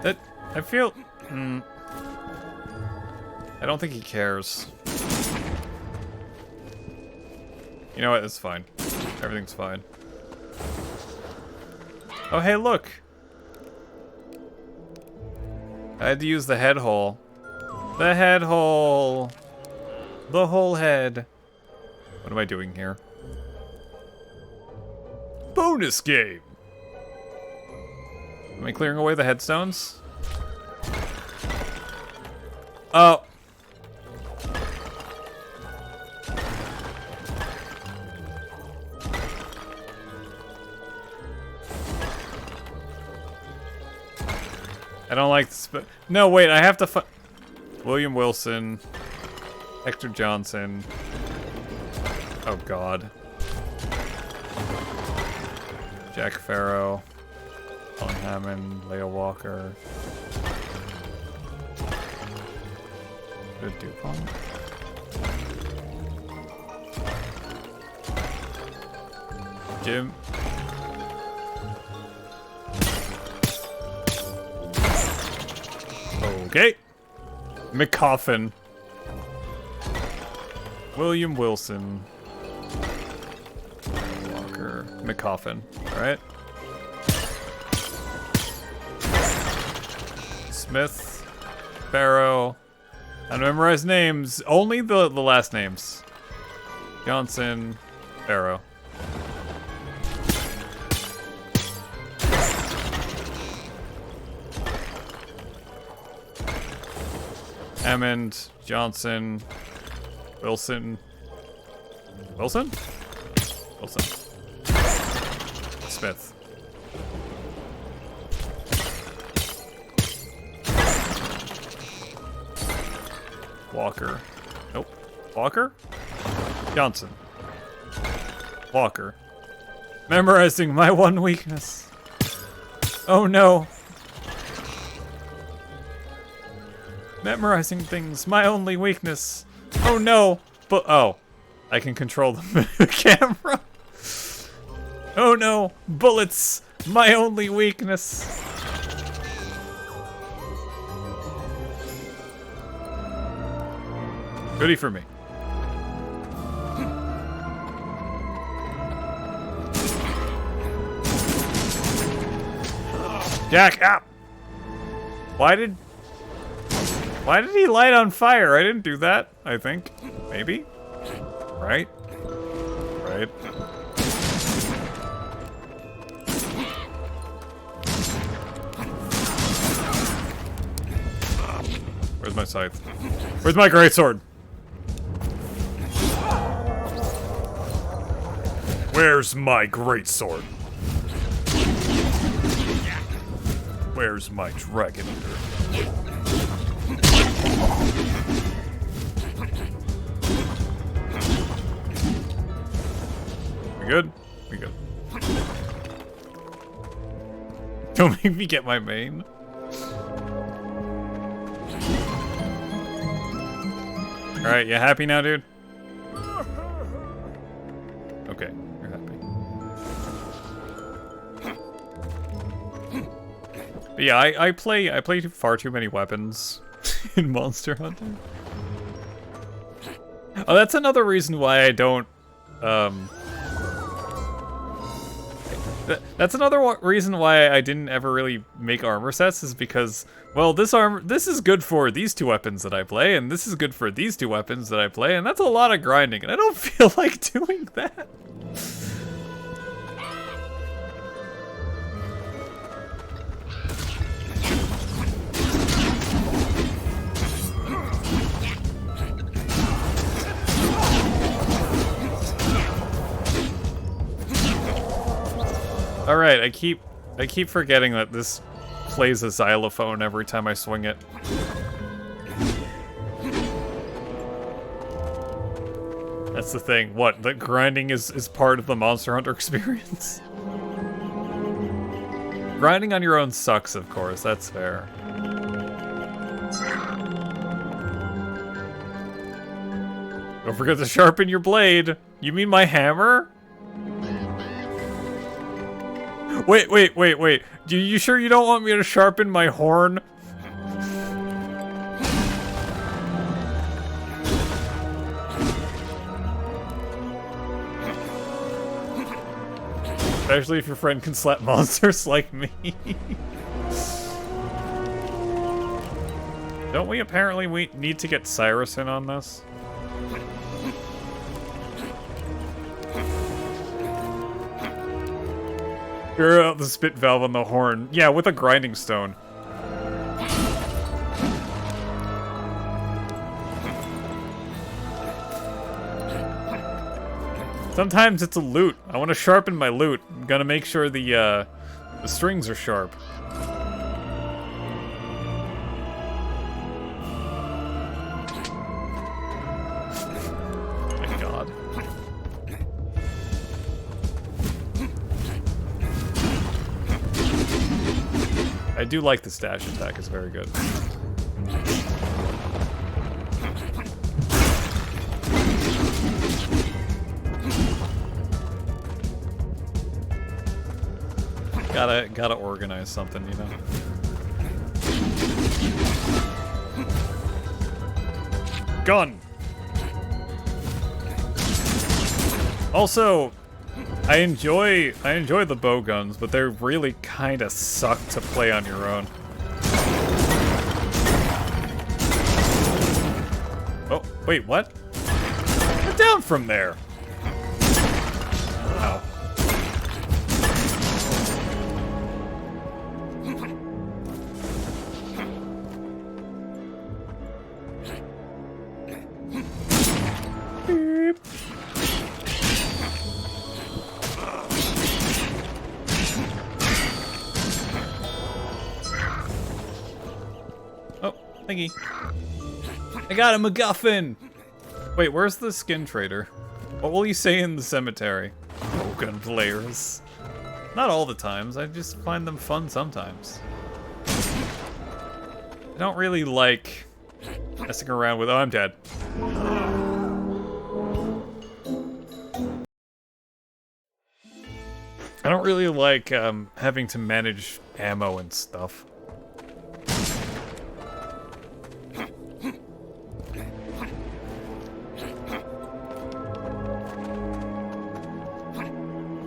That, I feel, I don't think he cares. You know what, it's fine. Everything's fine. Oh, hey, look! I had to use the head hole. The head hole! The whole head. What am I doing here? Bonus game! Am I clearing away the headstones? Oh. I don't like this, but no, wait, I have to William Wilson, Hector Johnson. Oh God. Jack Farrow, Alan Hammond, Leo Walker. Good Dupont. Jim. Okay. McCoffin. William Wilson. Walker. McCoffin. Alright. Smith. Barrow. I memorize names. Only the last names. Johnson. Barrow. Hammond, Johnson, Wilson. Wilson? Wilson. Smith. Walker. Nope. Walker? Johnson. Walker. Memorizing my one weakness. Oh no. Memorizing things, my only weakness. Oh no! But oh, I can control the camera. Oh no! Bullets, my only weakness. Goodie for me. Jack, up! Why did he light on fire? I didn't do that, I think. Maybe? Right? Right. Where's my scythe? Where's my greatsword? Where's my greatsword? Where's my dragon eater? We good? We good. Don't make me get my main. Alright, you happy now, dude? But yeah, I play far too many weapons in Monster Hunter. Oh, that's another reason why I don't, that's another reason why I didn't ever really make armor sets, is because, well, this is good for these two weapons that I play, and this is good for these two weapons that I play, and that's a lot of grinding, and I don't feel like doing that. All right, I keep forgetting that this plays a xylophone every time I swing it. That's the thing. What? That grinding is part of the Monster Hunter experience? Grinding on your own sucks, of course. That's fair. Don't forget to sharpen your blade. You mean my hammer? Wait. You sure you don't want me to sharpen my horn? Especially if your friend can slap monsters like me. Don't we apparently need to get Cyrus in on this? Figure out the spit valve on the horn. Yeah, with a grinding stone. Sometimes it's a lute. I want to sharpen my lute. I'm gonna make sure the strings are sharp. My God. I do like the stash attack, it's very good. Gotta organize something, you know? Gun! Also, I enjoy the bow guns, but they really kinda suck to play on your own. Oh, wait, what? Get down from there! Ow. Beep. Thingy. I got a MacGuffin! Wait, where's the skin trader? What will you say in the cemetery? Oh, gun players. Not all the times, I just find them fun sometimes. I don't really like messing around with— oh, I'm dead. I don't really like having to manage ammo and stuff.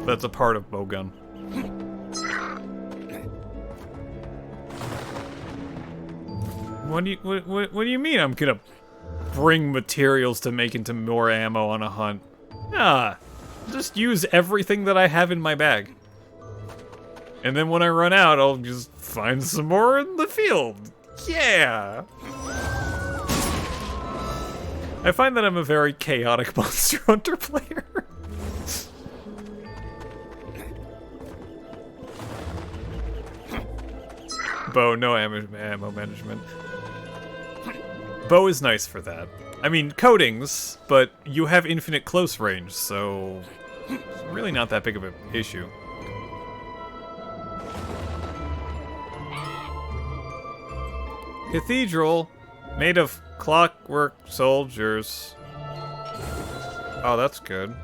That's a part of bowgun. What do you mean I'm gonna bring materials to make into more ammo on a hunt? Nah, just use everything that I have in my bag. And then when I run out, I'll just find some more in the field. Yeah! I find that I'm a very chaotic Monster Hunter player. Bow, no ammo management. Bow is nice for that. I mean, coatings, but you have infinite close range, so it's really not that big of an issue. Cathedral, made of clockwork soldiers. Oh, that's good.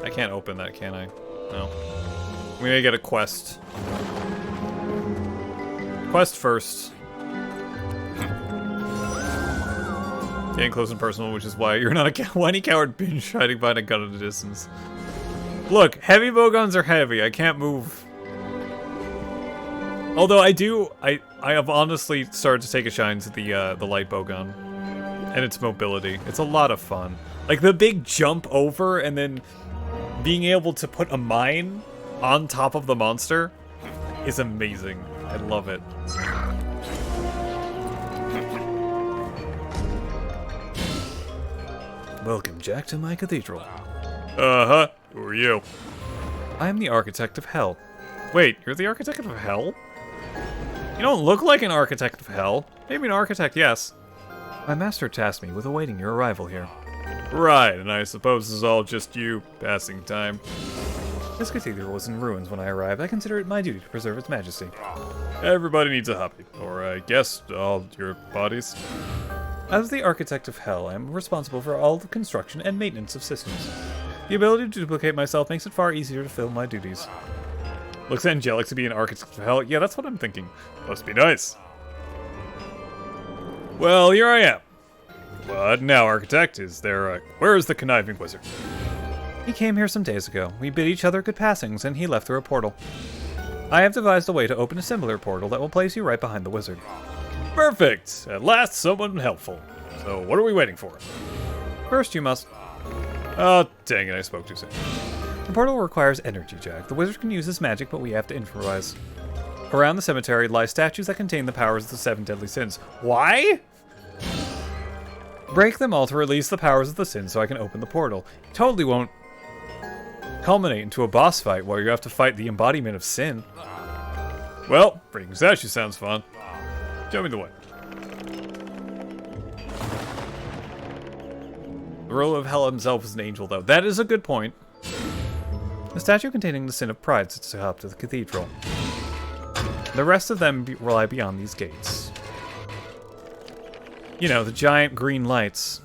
I can't open that, can I? No. We may get a quest. Quest first. Getting close and personal, which is why you're not a whiny coward binge hiding behind a gun at a distance. Look, heavy bowguns are heavy. I can't move. Although I have honestly started to take a shine to the light bowgun and its mobility. It's a lot of fun. Like the big jump over and then being able to put a mine on top of the monster is amazing. I love it. Welcome, Jack, to my cathedral. Uh-huh. Who are you? I am the Architect of Hell. Wait, you're the Architect of Hell? You don't look like an Architect of Hell. Maybe an architect, yes. My master tasked me with awaiting your arrival here. Right, and I suppose this is all just you passing time. This cathedral was in ruins when I arrived. I consider it my duty to preserve its majesty. Everybody needs a hobby. Or I guess all your bodies. As the Architect of Hell, I am responsible for all the construction and maintenance of systems. The ability to duplicate myself makes it far easier to fill my duties. Looks angelic to be an Architect of Hell. Yeah, that's what I'm thinking. Must be nice. Well, here I am. But now, Architect, where is the conniving wizard? He came here some days ago. We bid each other good passings, and he left through a portal. I have devised a way to open a similar portal that will place you right behind the wizard. Perfect! At last, someone helpful. So, what are we waiting for? First, you must... Oh, dang it, I spoke too soon. The portal requires energy, Jack. The wizard can use his magic, but we have to improvise. Around the cemetery lie statues that contain the powers of the 7 deadly sins. Why? Break them all to release the powers of the sins so I can open the portal. It totally won't culminate into a boss fight where you have to fight the embodiment of sin. Well, breaking statues sounds fun. Show me the way. The ruler of hell himself is an angel, though. That is a good point. The statue containing the sin of pride sits atop the cathedral. The rest of them lie beyond these gates. You know, the giant green lights.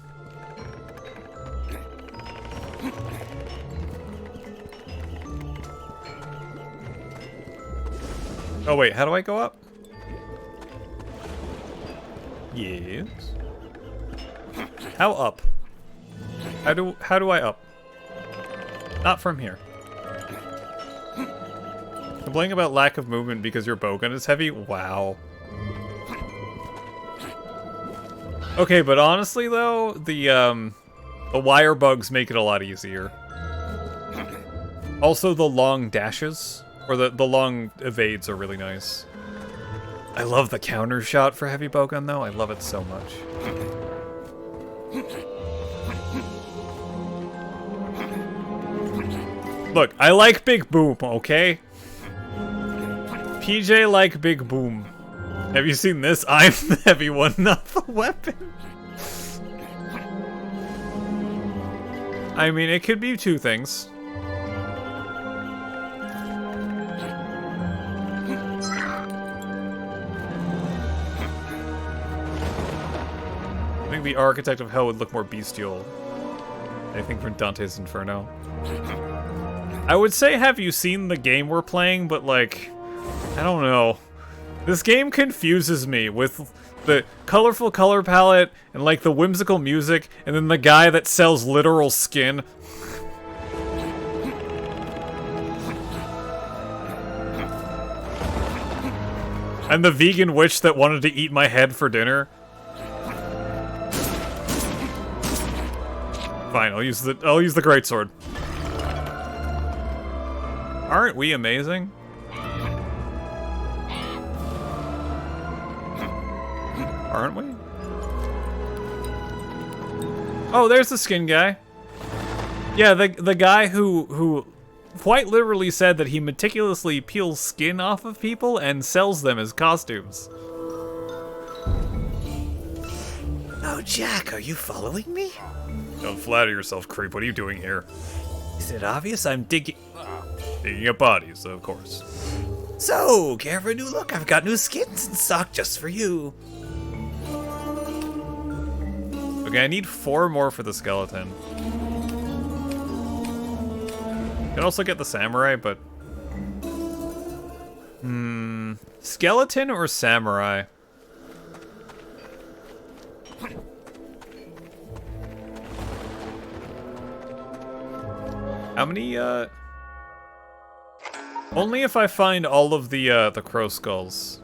Oh wait, how do I go up? Yes. How up? How do I up? Not from here. Complaining about lack of movement because your bowgun is heavy? Wow. Okay, but honestly though, the wire bugs make it a lot easier. Also the long dashes, or the long evades are really nice. I love the counter shot for heavy bowgun though, I love it so much. Look, I like Big Boom, okay? PJ like Big Boom. Have you seen this? I'm the heavy one, not the weapon. I mean, it could be two things. I think the Architect of Hell would look more bestial. I think from Dante's Inferno. I would say, have you seen the game we're playing, but like, I don't know. This game confuses me with the colorful color palette and like the whimsical music and then the guy that sells literal skin. And the vegan witch that wanted to eat my head for dinner. Fine, I'll use the greatsword. Aren't we amazing? Aren't we? Oh, there's the skin guy. Yeah, the guy who quite literally said that he meticulously peels skin off of people and sells them as costumes. Oh, Jack, are you following me? Don't flatter yourself, creep. What are you doing here? Is it obvious I'm digging up bodies, of course. So, care for a new look? I've got new skins in stock just for you. Okay, I need 4 more for the skeleton. Could also get the samurai, but... Skeleton or samurai? How many, Only if I find all of the crow skulls.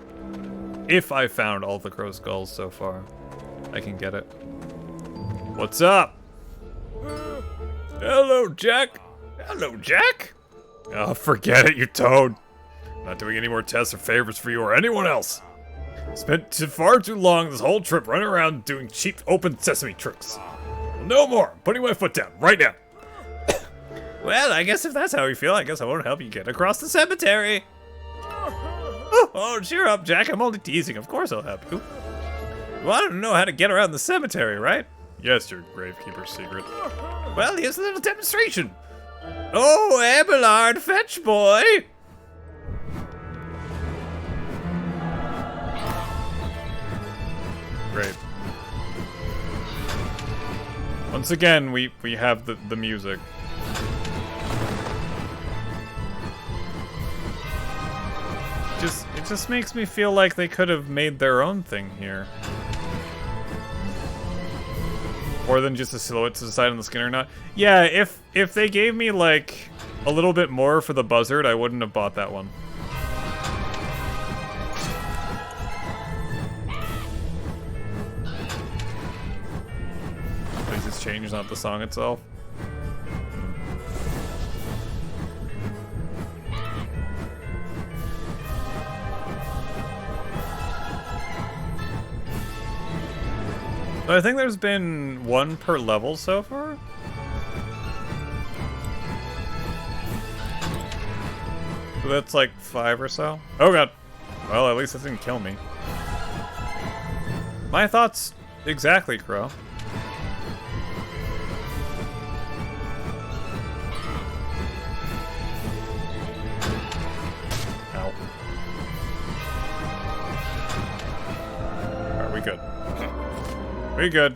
If I found all the crow skulls so far, I can get it. What's up? Hello, Jack. Hello, Jack. Oh, forget it, you toad. Not doing any more tests or favors for you or anyone else. Spent far too long this whole trip running around doing cheap open sesame tricks. No more. I'm putting my foot down right now. Well, I guess if that's how you feel, I guess I won't help you get across the cemetery. Oh, cheer up, Jack. I'm only teasing. Of course I'll help you. You wanted to know how to get around the cemetery, right? Yes, your gravekeeper's secret. Well, here's a little demonstration. Oh, Abelard, fetch boy. Great. Once again, we have the music. It just makes me feel like they could have made their own thing here. More than just a silhouette to decide on the skin or not. Yeah, if they gave me like a little bit more for the buzzard, I wouldn't have bought that one. Please just change, not the song itself. I think there's been one per level so far. So that's like 5 or so. Oh god. Well, at least it didn't kill me. My thoughts exactly, Crow. Ow. Are we good? We good.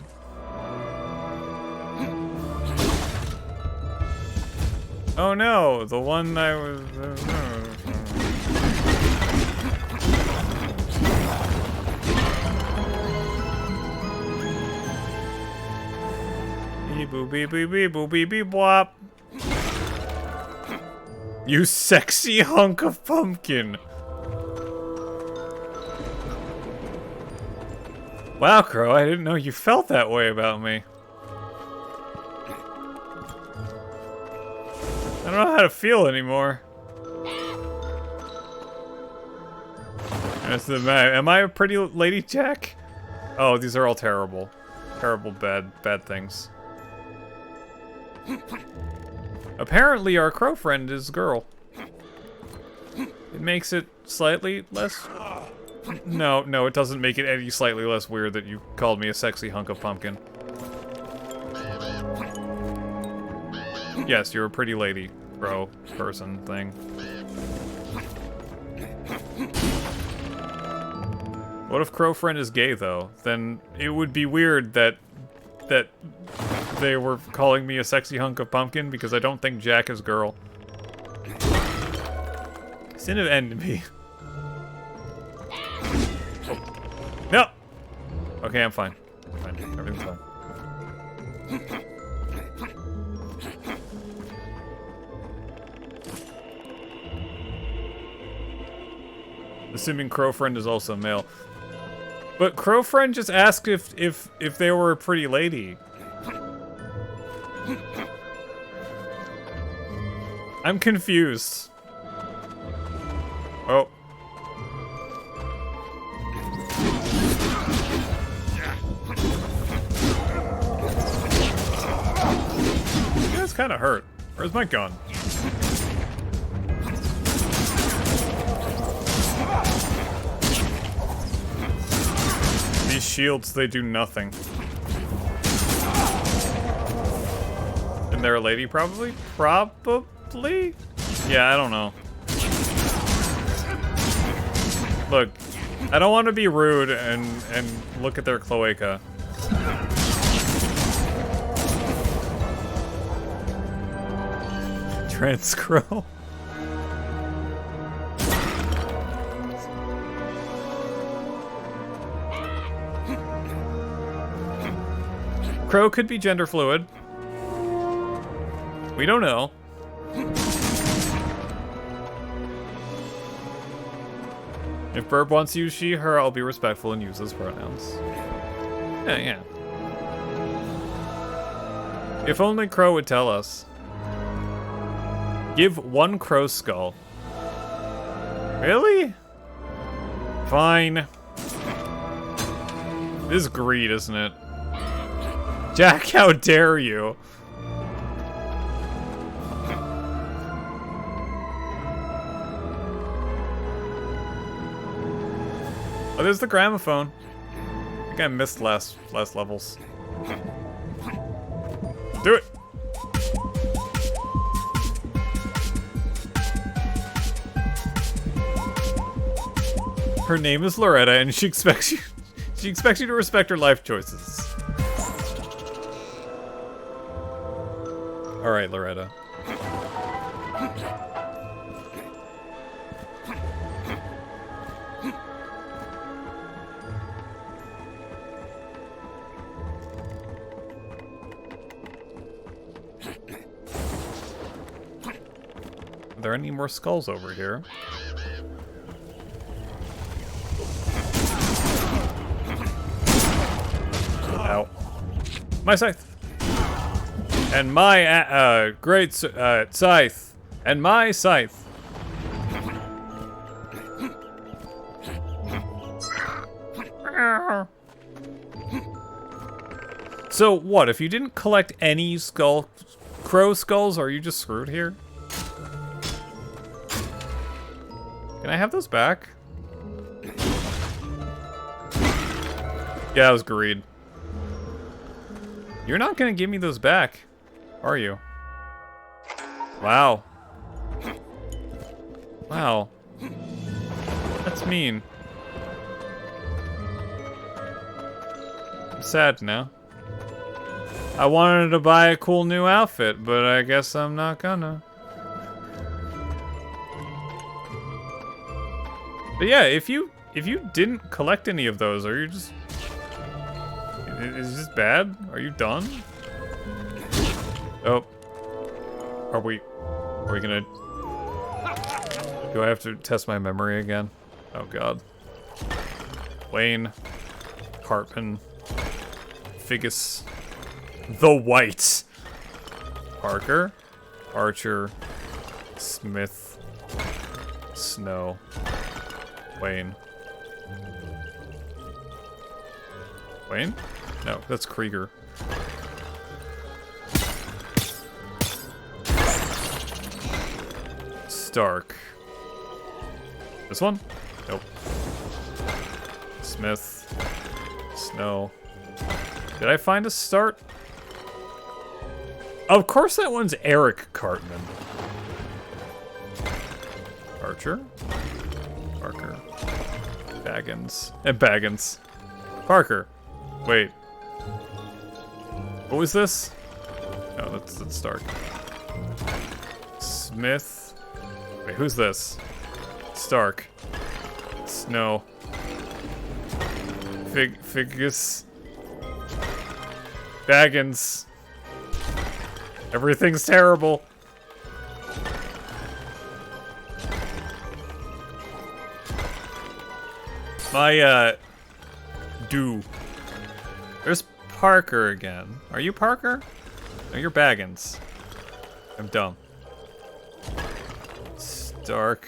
Oh no, the one I was... Beep boop beep beep beep boop beep beep bwop. You sexy hunk of pumpkin. Wow, Crow, I didn't know you felt that way about me. I don't know how to feel anymore. Am I a pretty lady, Jack? Oh, these are all terrible. Terrible, bad things. Apparently our crow friend is a girl. It makes it slightly less... No, it doesn't make it any slightly less weird that you called me a sexy hunk of pumpkin. Yes, you're a pretty lady, bro, person, thing. What if Crow Friend is gay, though? Then it would be weird that they were calling me a sexy hunk of pumpkin, because I don't think Jack is girl. Sin of enemy. No! Okay, I'm fine. Everything's fine. Assuming Crow Friend is also male. But Crow Friend just asked if they were a pretty lady. I'm confused. Oh. That's kind of hurt. Where's my gun? These shields, they do nothing. And they're a lady, probably? Probably? Yeah, I don't know. Look, I don't want to be rude and look at their cloaca. Transcrow. Crow could be gender fluid. We don't know. If Burb wants to use she, her, I'll be respectful and use those pronouns. Yeah. If only Crow would tell us. Give 1 crow skull. Really? Fine. This is greed, isn't it? Jack, how dare you? Oh, there's the gramophone. I think I missed last levels. Do it! Her name is Loretta, and she expects you to respect her life choices. All right, Loretta. Are there any more skulls over here? Ow. My scythe. And my, great, scythe. And my scythe. So, what, if you didn't collect any crow skulls, are you just screwed here? Can I have those back? Yeah, that was greed. You're not gonna give me those back, are you? Wow. Wow. That's mean. I'm sad now. I wanted to buy a cool new outfit, but I guess I'm not gonna. But yeah, if you didn't collect any of those, are you just... Is this bad? Are you done? Oh. Are we gonna... Do I have to test my memory again? Oh god. Wayne. Cartman. Figgis. The White. Parker. Archer. Smith. Snow. Wayne. Wayne? No, that's Krieger. Stark. This one? Nope. Smith. Snow. Did I find a start? Of course that one's Eric Cartman. Archer. Parker. Baggins. And Baggins. Parker. Wait. What was this? No, that's Stark. Smith. Wait, who's this? Stark. Snow. Figgis. Baggins. Everything's terrible. My, There's Parker again. Are you Parker? No, you're Baggins. I'm dumb. Stark.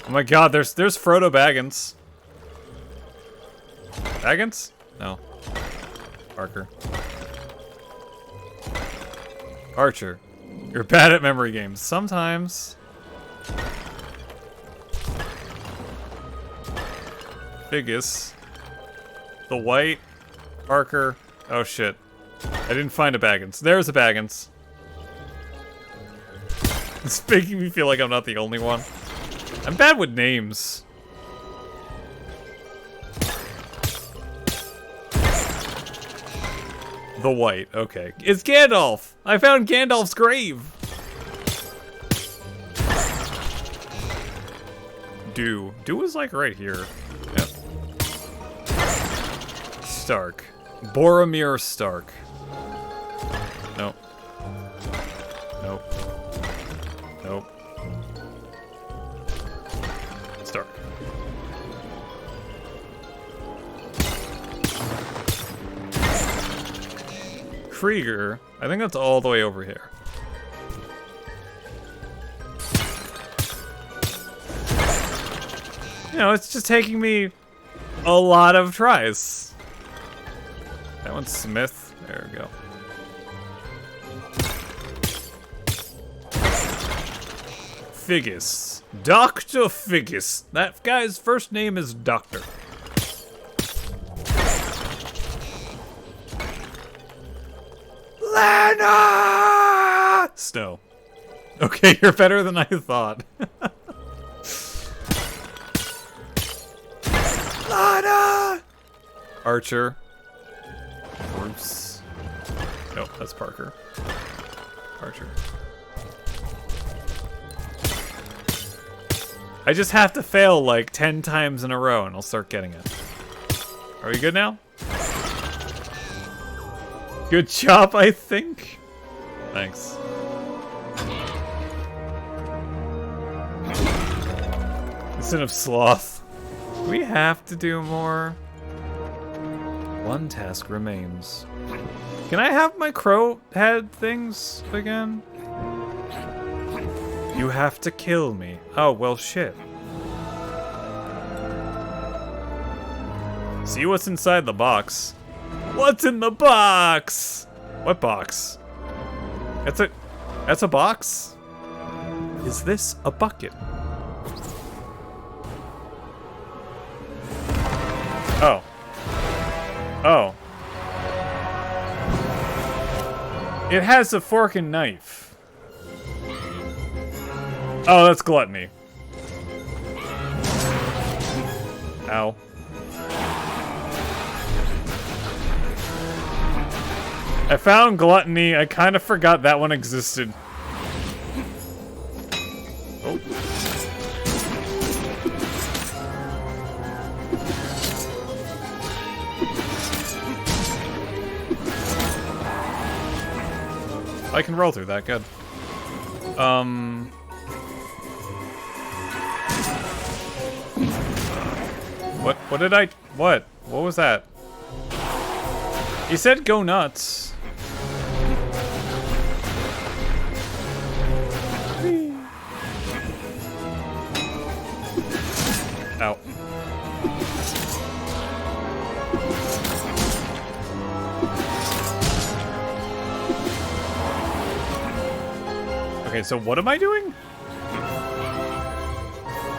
Oh my god, there's Frodo Baggins. Baggins? No. Parker. Archer. You're bad at memory games. Sometimes. Figgis. The White. Parker. Oh shit. I didn't find a Baggins. There's a Baggins. It's making me feel like I'm not the only one. I'm bad with names. The White. Okay. It's Gandalf! I found Gandalf's grave! Do? Do is like right here. Yep. Stark. Boromir Stark. Nope. Nope. Nope. Stark. Krieger. I think that's all the way over here. You know, it's just taking me a lot of tries. That one's Smith. There we go. Figgis. Dr. Figgis. That guy's first name is Doctor. Lana! Snow. Okay, you're better than I thought. Lana! Archer. Bruce. Nope, that's Parker. Archer. I just have to fail like 10 times in a row and I'll start getting it. Are we good now? Good job, I think. Thanks. Instead of sloth. We have to do more. One task remains. Can I have my crow head things again? You have to kill me. Oh, well, shit. See what's inside the box. What's in the box? What box? That's a box? Is this a bucket? Oh. Oh. It has a fork and knife. Oh, that's gluttony. Ow. I found gluttony. I kind of forgot that one existed. Oh. I can roll through that, good. What did I, what was that? He said go nuts. Ow. Okay, so what am I doing?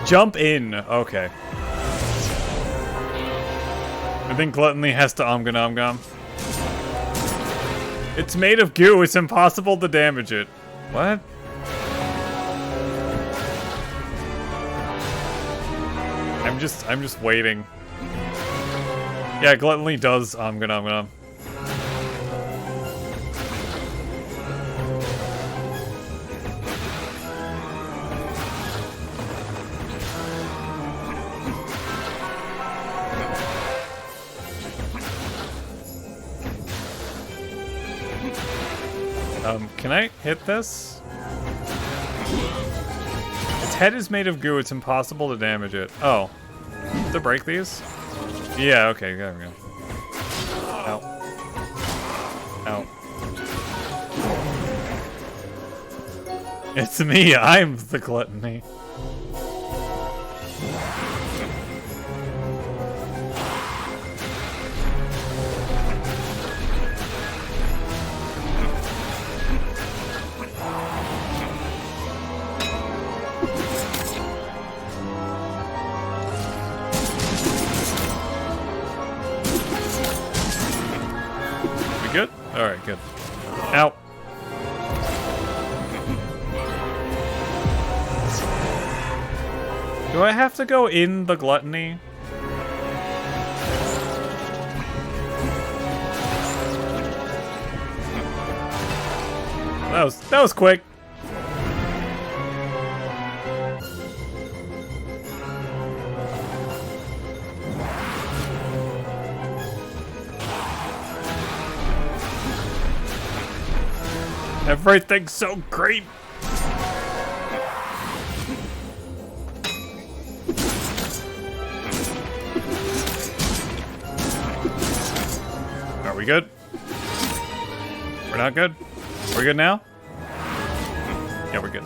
Jump in. Okay. I think gluttony has to omgam. It's made of goo. It's impossible to damage it. What? I'm just waiting. Yeah, gluttony does omgam. Can I hit this? Its head is made of goo. It's impossible to damage it. Oh. To break these? Yeah, okay, there we go. Ow. Ow. It's me, I'm the gluttony. Good? Alright, good. Ow. Do I have to go in the gluttony? That was quick. Everything's so green. Are we good? We're not good? We're good now? Yeah, we're good.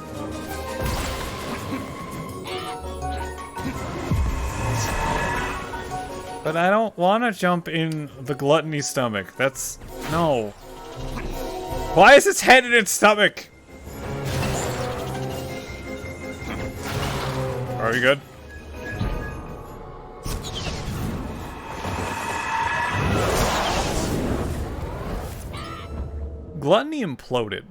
But I don't want to jump in the gluttony stomach. That's... no. Why is its head in its stomach? Are we good? Gluttony imploded.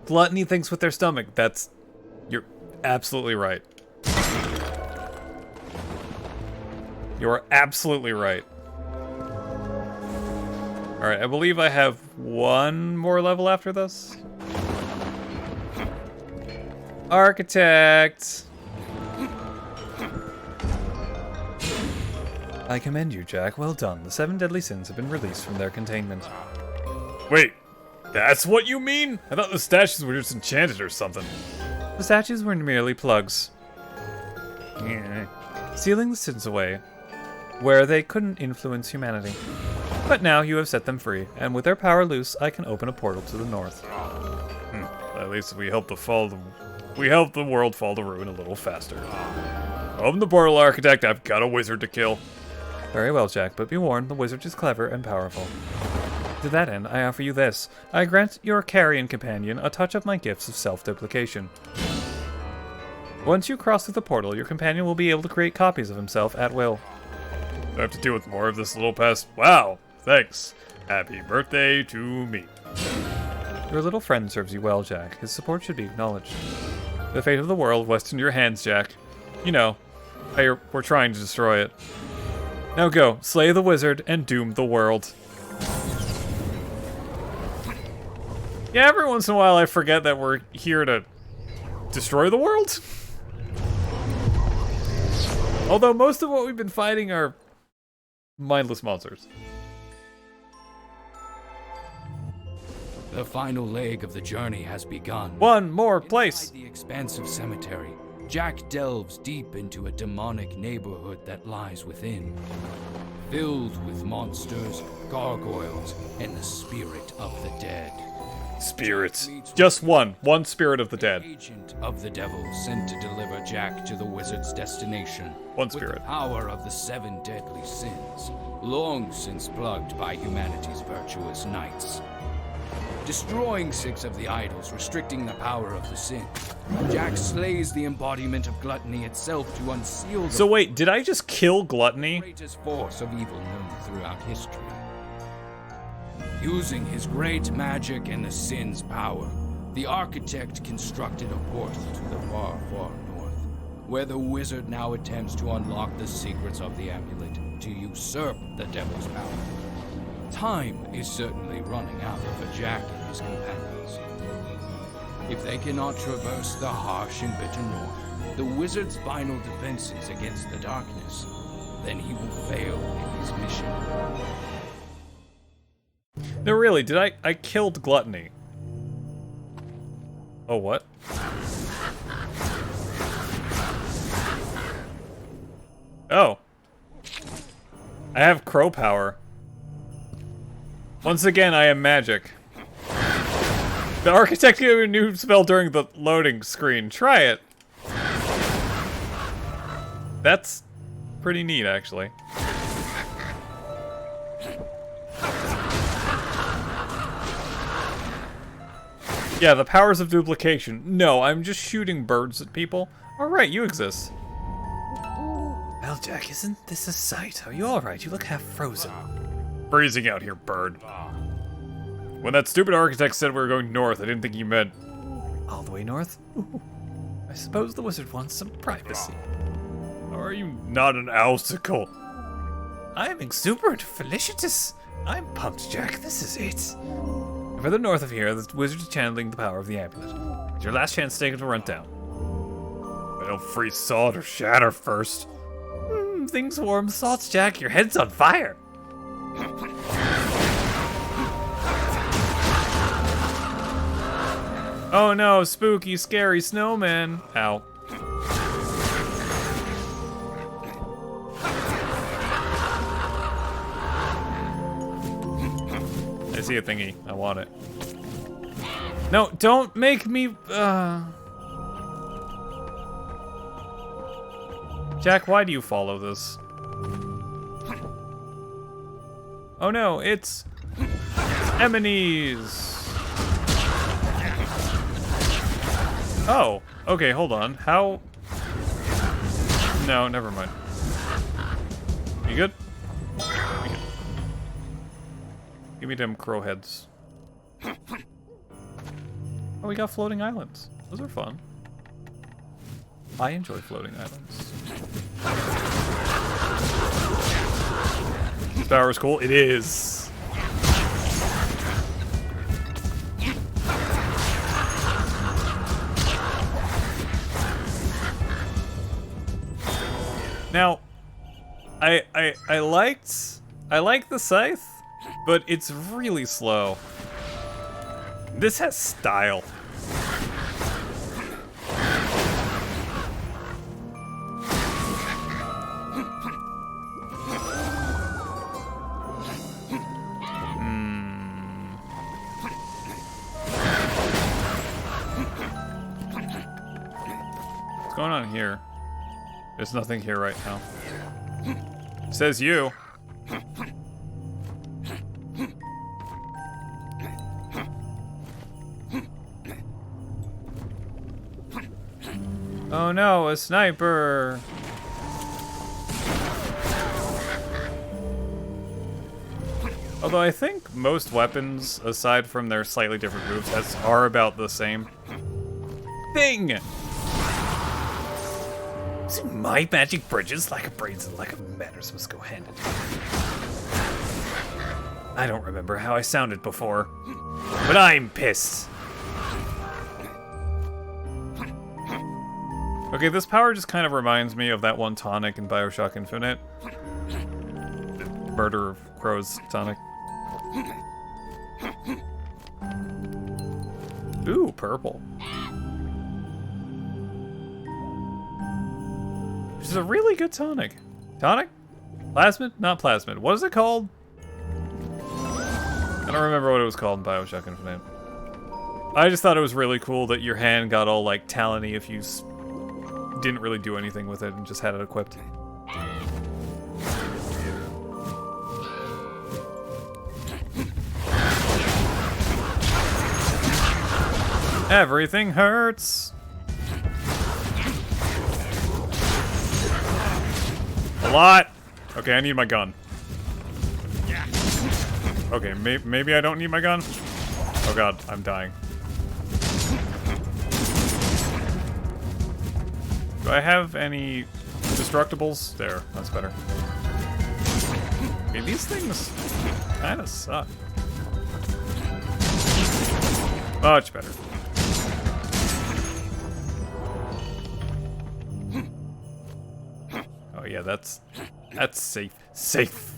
Gluttony thinks with their stomach. That's... you're absolutely right. You're absolutely right. Alright, I believe I have one more level after this. Architect! I commend you, Jack. Well done. The 7 deadly sins have been released from their containment. Wait, that's what you mean? I thought the statues were just enchanted or something. The statues were merely plugs. Sealing the sins away, where they couldn't influence humanity. But now you have set them free, and with their power loose, I can open a portal to the north. At least we help the world fall to ruin a little faster. Open the portal, Architect. I've got a wizard to kill. Very well, Jack, but be warned, the wizard is clever and powerful. To that end, I offer you this. I grant your carrion companion a touch of my gifts of self-duplication. Once you cross through the portal, your companion will be able to create copies of himself at will. I have to deal with more of this little pest. Wow, thanks. Happy birthday to me. Your little friend serves you well, Jack. His support should be acknowledged. The fate of the world rests in your hands, Jack. You know, we're trying to destroy it. Now go, slay the wizard and doom the world. Yeah, every once in a while I forget that we're here to destroy the world. Although most of what we've been fighting are mindless monsters. The final leg of the journey has begun. One more place. Inside the expansive cemetery, Jack delves deep into a demonic neighborhood that lies within, filled with monsters, gargoyles, and the spirit of the dead. Spirits. Just one spirit of the dead. Agent of the devil sent to deliver Jack to the wizard's destination. One With spirit. the power of the 7 deadly sins, long since plugged by humanity's virtuous knights. Destroying 6 of the idols, restricting the power of the sin, Jack slays the embodiment of gluttony itself to unseal the So wait, did I just kill Gluttony? greatest force of evil known throughout history. Using his great magic and the sin's power, the architect constructed a portal to the far, far north, where the wizard now attempts to unlock the secrets of the amulet to usurp the devil's power. Time is certainly running out for Jack and his companions. If they cannot traverse the harsh and bitter north, the wizard's final defenses against the darkness, then he will fail in his mission. No, really, did I killed Gluttony. Oh, what? Oh. I have crow power. Once again, I am magic. The architect gave me a new spell during the loading screen. Try it. That's pretty neat, actually. Yeah, the powers of duplication. No, I'm just shooting birds at people. Alright, you exist. Well, Jack, isn't this a sight? Are you alright? You look half frozen. Freezing out here, bird. When that stupid architect said we were going north, I didn't think he meant... all the way north? Ooh. I suppose the wizard wants some privacy. Are you not an icicle? I'm exuberant, felicitous. I'm pumped, Jack. This is it. Further north of here, the wizard is channeling the power of the amulet. It's your last chance to take it to run down. I don't freeze solid or shatter first. Things warm thoughts, Jack. Your head's on fire. Oh no, spooky, scary snowman. Ow. I see a thingy. I want it. No, don't make me, Jack, why do you follow this? Oh no, it's Emine's. Oh, okay, hold on. How? No, never mind. You good? You good. Give me them crow heads. Oh, we got floating islands. Those are fun. I enjoy floating islands. This tower is cool. It is. Now, I like the scythe, but it's really slow. This has style. What's going on here? There's nothing here right now. Says you. Oh no, a sniper! Although I think most weapons, aside from their slightly different movesets, are about the same thing! See, my magic bridges, like a brains and like a manners must go hand in hand. I don't remember how I sounded before, but I'm pissed. Okay, this power just kind of reminds me of that one tonic in BioShock Infinite. The Murder of Crows tonic. Ooh, purple. Which is a really good tonic. Tonic? Plasmid? Not plasmid. What is it called? I don't remember what it was called in BioShock Infinite. I just thought it was really cool that your hand got all like talony if you didn't really do anything with it and just had it equipped. Everything hurts. A lot. Okay, I need my gun. Okay, maybe I don't need my gun. Oh god, I'm dying. Do I have any destructibles? There, that's better. Okay, these things kind of suck. Much better. Oh yeah, that's safe. Safe.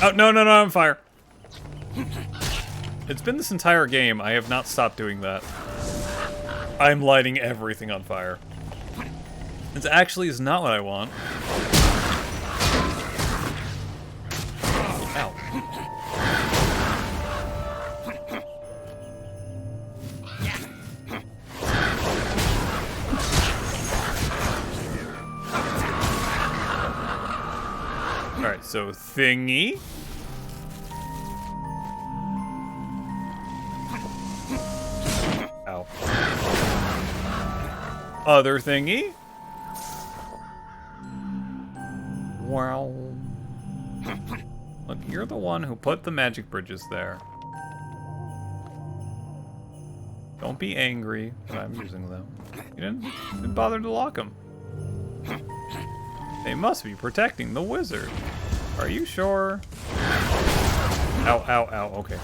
Oh, no, I'm on fire. It's been this entire game. I have not stopped doing that. I'm lighting everything on fire. It actually is not what I want. Ow. Alright, so thingy. Ow. Other thingy. Wow. Look, you're the one who put the magic bridges there. Don't be angry that I'm using them. You didn't bother to lock them. They must be protecting the wizard. Are you sure? Ow, ow, ow, okay.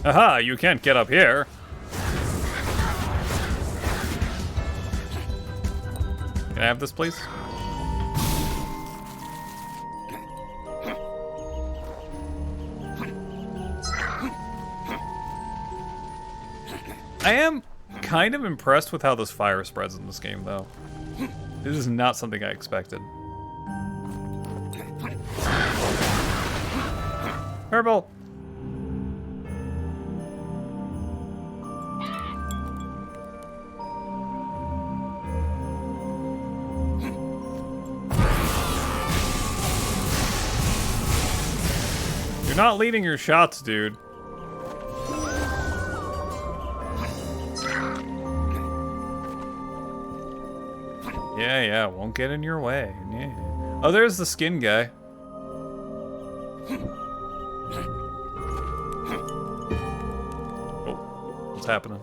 Aha, you can't get up here. Can I have this, please? I am kind of impressed with how this fire spreads in this game, though. This is not something I expected. Herbal! You're not leading your shots, dude. Yeah, won't get in your way. Yeah. Oh, there's the skin guy. Oh, what's happening?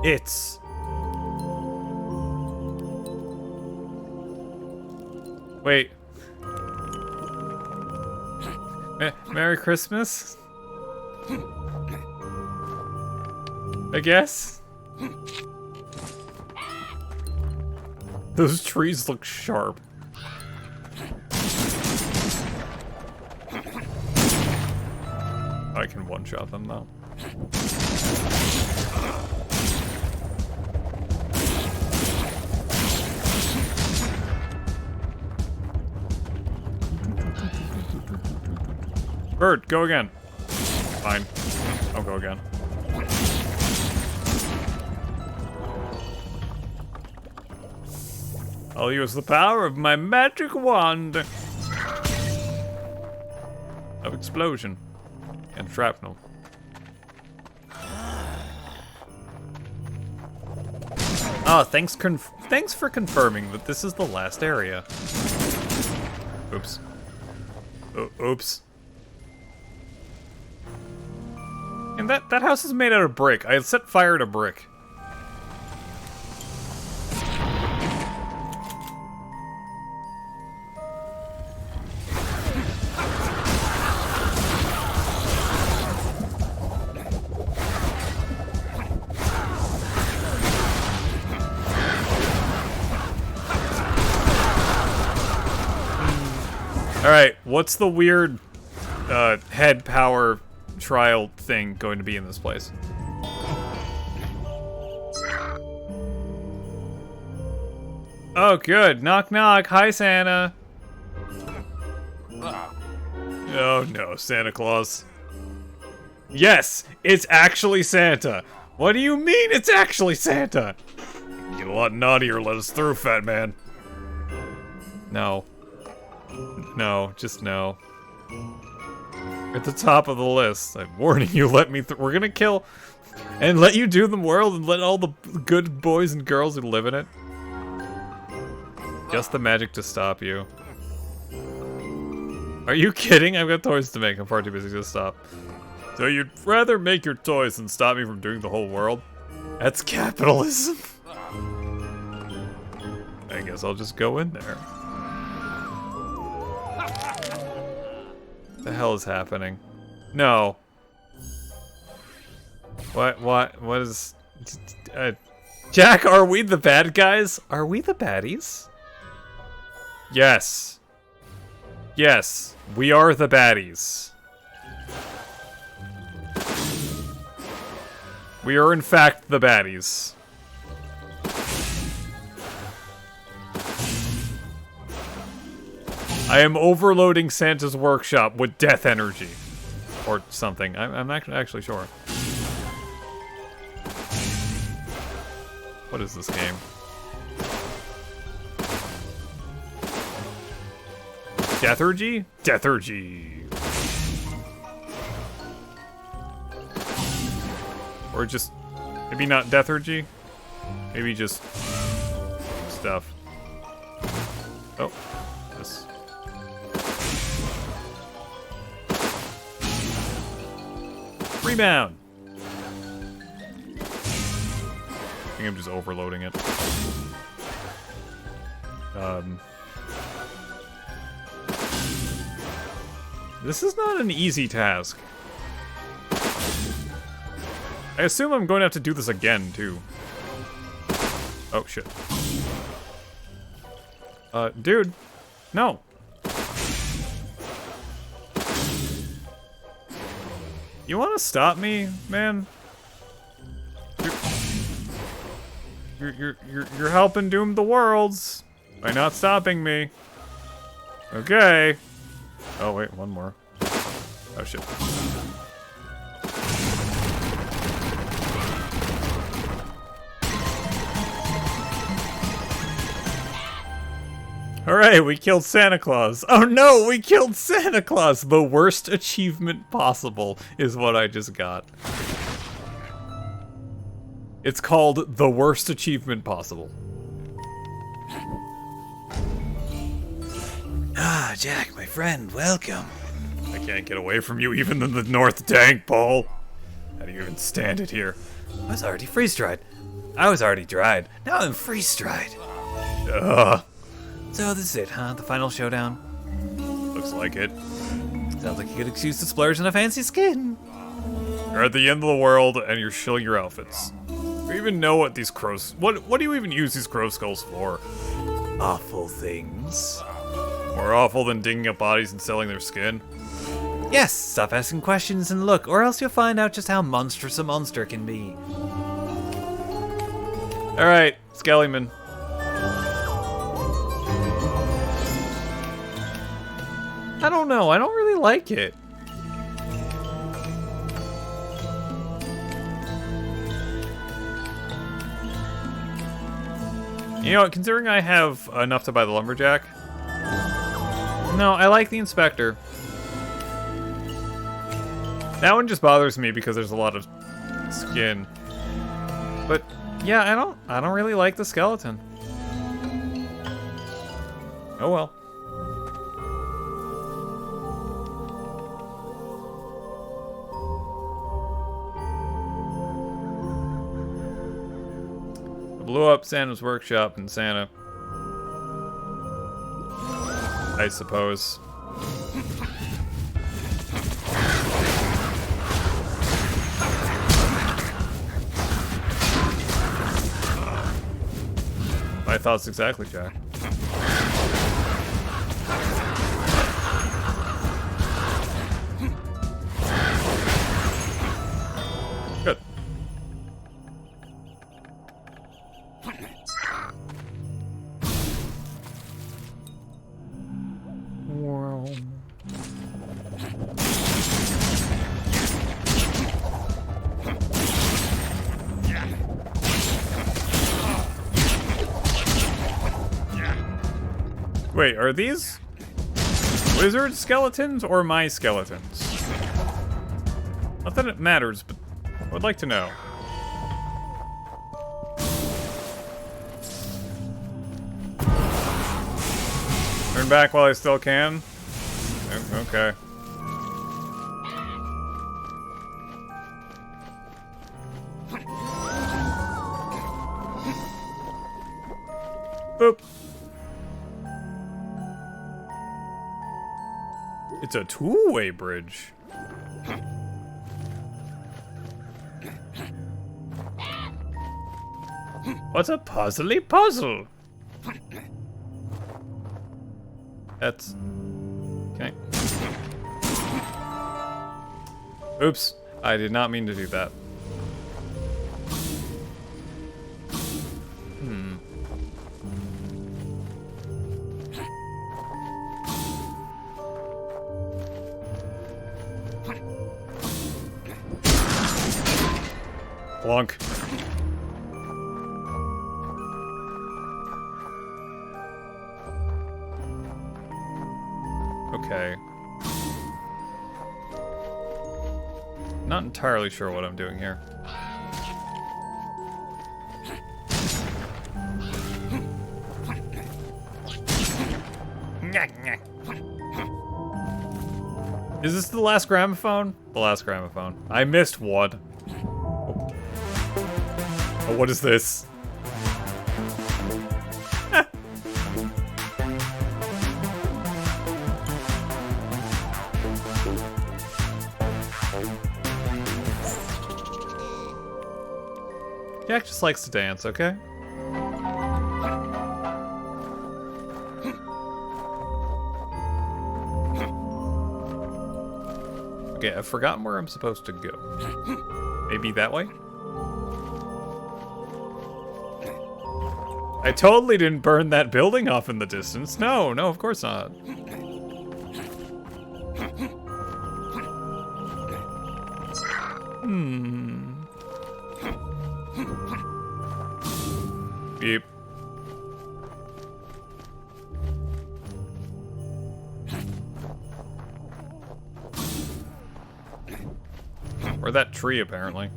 It's... Wait. Merry Christmas? I guess? Those trees look sharp. I can one-shot them though. Bird, go again. Fine. I'll go again. I'll use the power of my magic wand of explosion and shrapnel. Oh, thanks for confirming that this is the last area. Oops. Oops. And that house is made out of brick. I set fire to brick. Alright, what's the weird head power trial thing going to be in this place? Oh, good. Knock, knock. Hi, Santa. Oh, no, Santa Claus. Yes, it's actually Santa. What do you mean it's actually Santa? Get a lot naughtier, let us through, fat man. No. No, just no. At the top of the list. I'm warning you, let me we're gonna kill and let you do the world and let all the good boys and girls who live in it. Just the magic to stop you. Are you kidding? I've got toys to make. I'm far too busy to stop. So you'd rather make your toys than stop me from doing the whole world? That's capitalism. I guess I'll just go in there. The hell is happening? No. What is... Jack, are we the bad guys? Are we the baddies? Yes. Yes, we are the baddies. We are in fact the baddies. I am overloading Santa's workshop with death energy. Or something. I'm not actually sure. What is this game? Deathergy? Deathergy. Or just... maybe not Deathergy? Maybe just... stuff. Oh. This. Rebound. I think I'm just overloading it. This is not an easy task. I assume I'm going to have to do this again, too. Oh, shit. Dude. No. You want to stop me, man? You're helping doom the worlds by not stopping me. Okay. Oh, wait, one more. Oh, shit. Alright, we killed Santa Claus. Oh no, we killed Santa Claus! The worst achievement possible is what I just got. It's called the worst achievement possible. Ah, Jack, my friend, welcome. I can't get away from you even in the North Tank, Paul. How do you even stand it here? I was already freeze-dried. I was already dried. Now I'm freeze-dried. So this is it, huh? The final showdown? Looks like it. Sounds like a good excuse to splurge on a fancy skin. You're at the end of the world and you're shilling your outfits. Do you even know what these crows... What do you even use these crow skulls for? Awful things. More awful than digging up bodies and selling their skin? Yes, stop asking questions and look, or else you'll find out just how monstrous a monster can be. Alright, Skellyman. I don't know, I don't really like it. You know what, considering I have enough to buy the lumberjack, no, I like the inspector. That one just bothers me because there's a lot of skin. But yeah, I don't really like the skeleton. Oh well. I blew up Santa's workshop in Santa. I suppose. My thoughts exactly, Jack. Good. Wait, are these wizard skeletons or my skeletons? Not that it matters, but I would like to know. Turn back while I still can? Okay. Boop. It's a two-way bridge. What's a puzzly puzzle? That's... Okay. Oops. I did not mean to do that. Plunk. Okay. Not entirely sure what I'm doing here. Is this the last gramophone? The last gramophone. I missed one. Oh, what is this? Jack just likes to dance, okay? Okay, I've forgotten where I'm supposed to go. Maybe that way? I totally didn't burn that building off in the distance. No, no, of course not. Beep. Or that tree, apparently.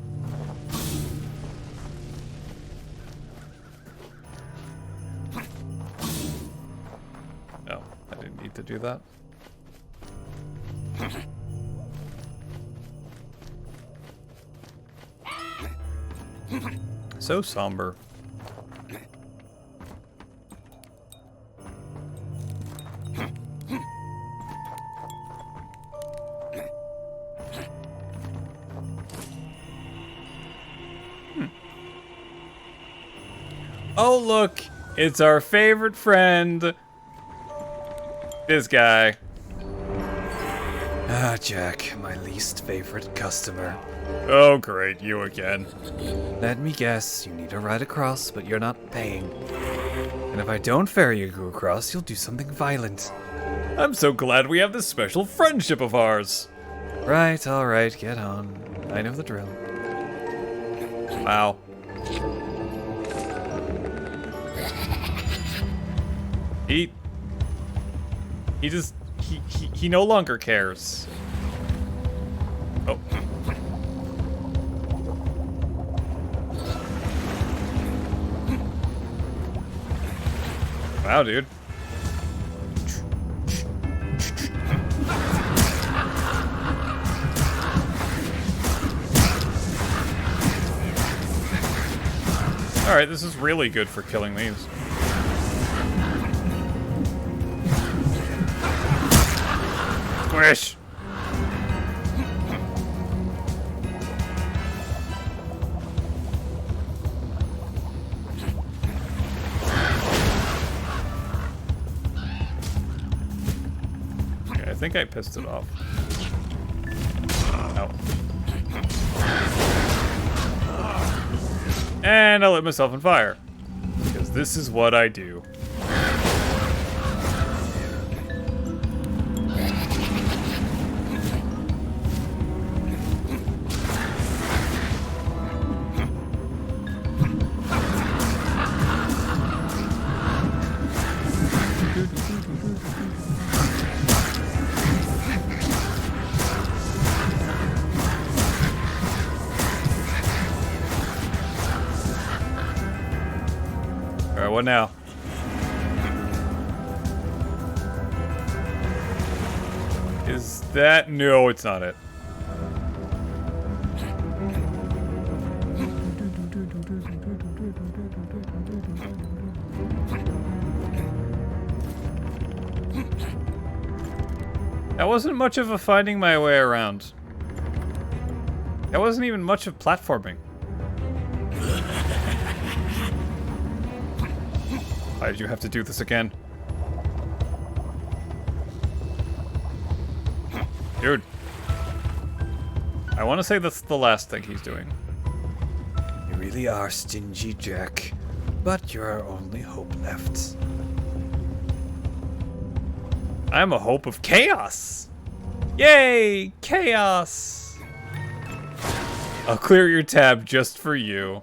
Oh, I didn't need to do that. So somber. Oh, look, it's our favorite friend. This guy. Ah, Jack, my least favorite customer. Oh, great, you again. Let me guess, you need a ride across, but you're not paying. And if I don't ferry you across, you'll do something violent. I'm so glad we have this special friendship of ours. Right, alright, get on. I know the drill. Wow. He no longer cares. Oh. Wow, dude. Alright, this is really good for killing these. Squish! Okay, I think I pissed it off. Ow. And I lit myself on fire. Because this is what I do. Alright, what now? Is that... No, it's not it. That wasn't much of a finding my way around. That wasn't even much of platforming. Why did you have to do this again? Dude. I want to say that's the last thing he's doing. You really are stingy, Jack. But you're our only hope left. I'm a hope of chaos! Yay! Chaos! I'll clear your tab just for you.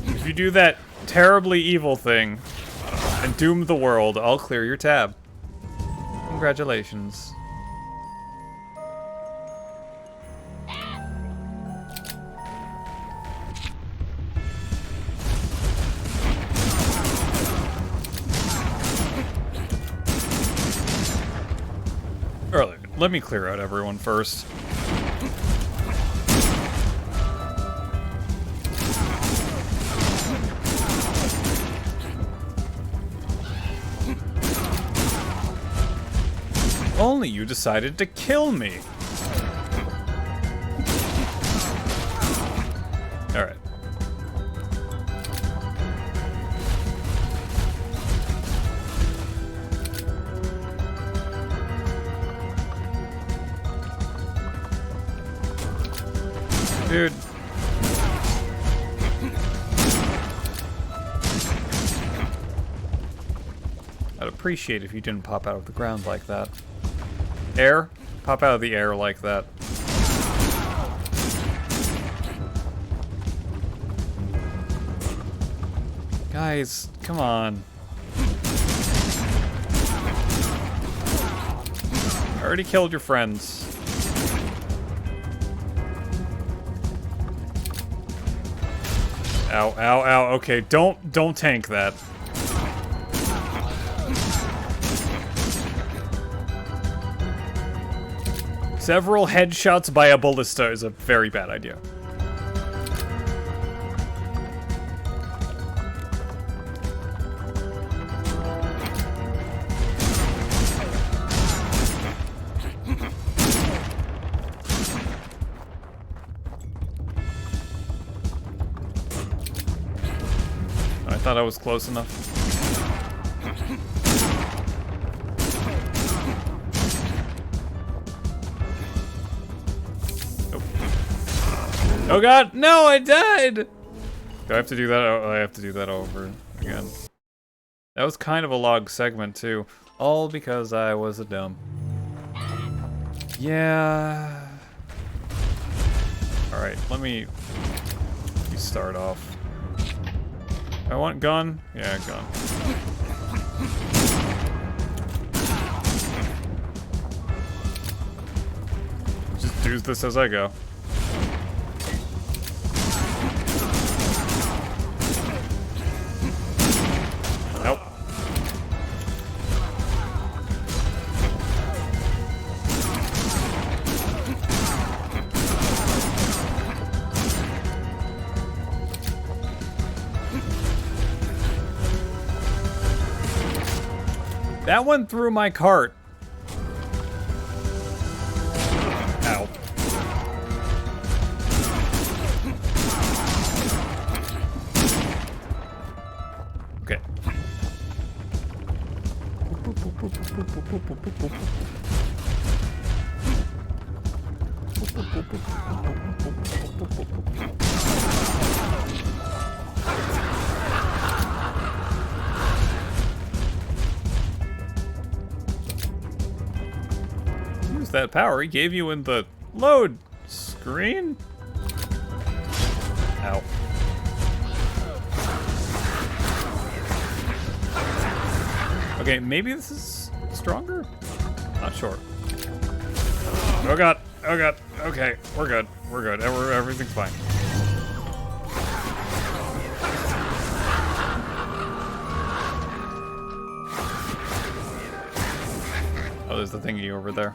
If you do that terribly evil thing, and doom the world, I'll clear your tab. Congratulations. Earlier, let me clear out everyone first. Only you decided to kill me. All right. Dude. I'd appreciate if you didn't pop out of the ground like that. Air? Pop out of the air like that. Guys, come on. I already killed your friends. Ow, ow, ow. Okay, don't tank that. Several headshots by a ballista is a very bad idea. I thought I was close enough. Oh god, no, I died! Do I have to do that? Oh, I have to do that over again. That was kind of a log segment too. All because I was a dumb. Yeah. Alright, let me start off. I want gun? Yeah, gun. Just do this as I go. Nope. That one threw my cart. Ow. Okay. Use that power he gave you in the load screen? Ow. Okay, maybe this is stronger? Not sure. Oh god, oh god. Okay, we're good. We're good. Everything's fine. Oh, there's the thingy over there.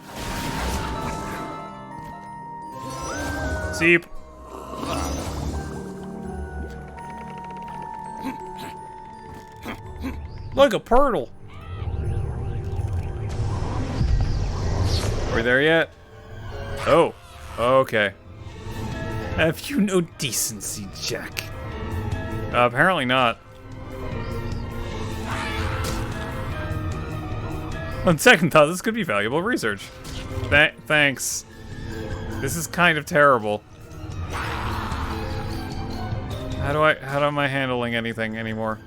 Seep. Look, a turtle. Are we there yet? Oh, okay. Have you no decency, Jack? Apparently not. On second thought, this could be valuable research. Thanks. This is kind of terrible. How am I handling anything anymore?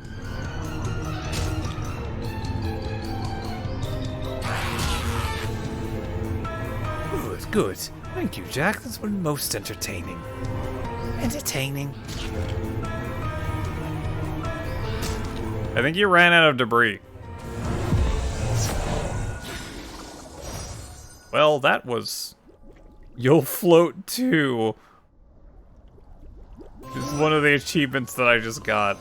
Good, good. Thank you, Jack. That's been most entertaining. Entertaining. I think you ran out of debris. Well, that was... You'll float too. This is one of the achievements that I just got.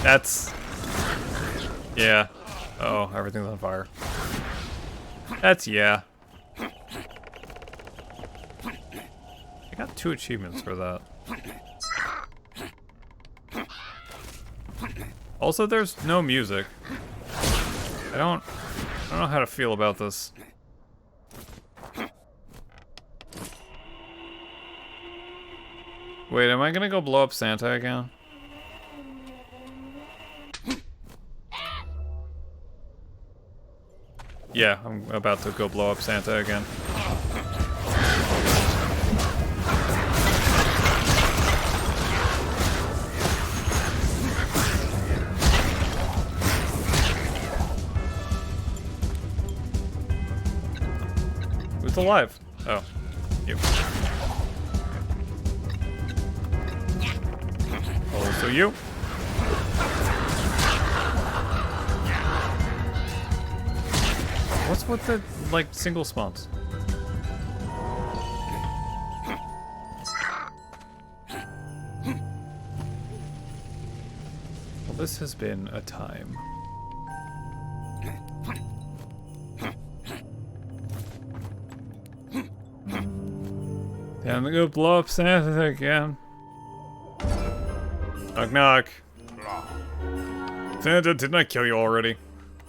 That's... Yeah. Oh, everything's on fire. That's yeah. I got 2 achievements for that. Also, there's no music. I don't know how to feel about this. Wait, am I gonna go blow up Santa again? Yeah, I'm about to go blow up Santa again. Who's alive? Oh, you. Also you. What's with the, like, single spawns? Well, this has been a time. Yeah, I'm gonna go blow up Santa again. Knock knock. Santa, didn't I kill you already?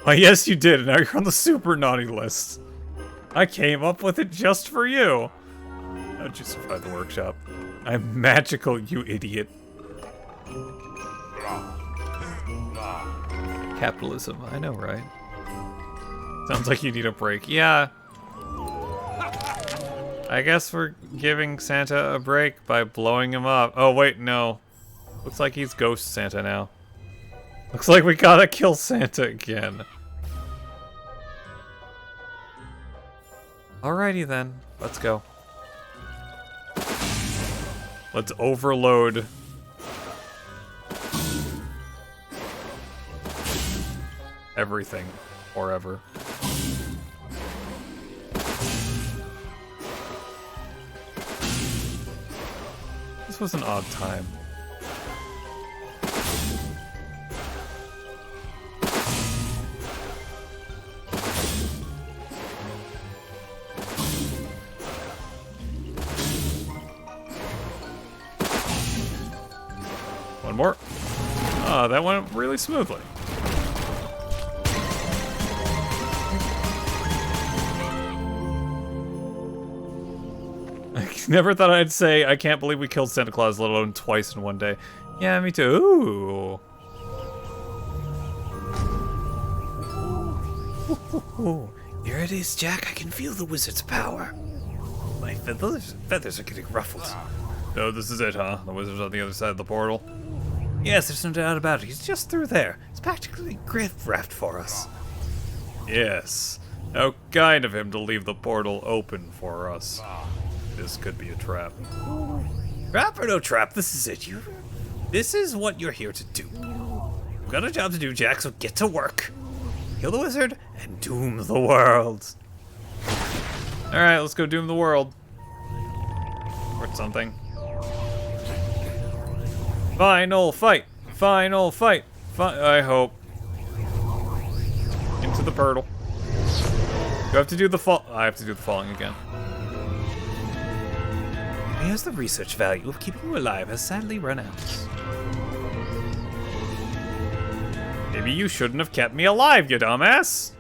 Oh, yes, you did, and now you're on the super naughty list. I came up with it just for you. How'd you survive the workshop? I'm magical, you idiot. Capitalism, I know, right? Sounds like you need a break. Yeah. I guess we're giving Santa a break by blowing him up. Oh, wait, no. Looks like he's Ghost Santa now. Looks like we gotta kill Santa again. Alrighty then, let's go. Let's overload. Everything, forever. This was an odd time. One more. Oh, that went really smoothly. I never thought I'd say, I can't believe we killed Santa Claus, let alone twice in one day. Yeah, me too. Ooh, here it is, Jack. I can feel the wizard's power. My feathers are getting ruffled. No, this is it, huh? The wizard's on the other side of the portal. Yes, there's no doubt about it. He's just through there. It's practically gift wrapped for us. Yes. How kind of him to leave the portal open for us. This could be a trap. Trap or no trap, this is it. This is what you're here to do. We've got a job to do, Jack, so get to work. Kill the wizard and doom the world. Alright, let's go doom the world. Or something. Final fight! Final fight! I hope. Into the portal. Do I have to do the fall? I have to do the falling again. Here's the research value of keeping you alive has sadly run out. Maybe you shouldn't have kept me alive, you dumbass!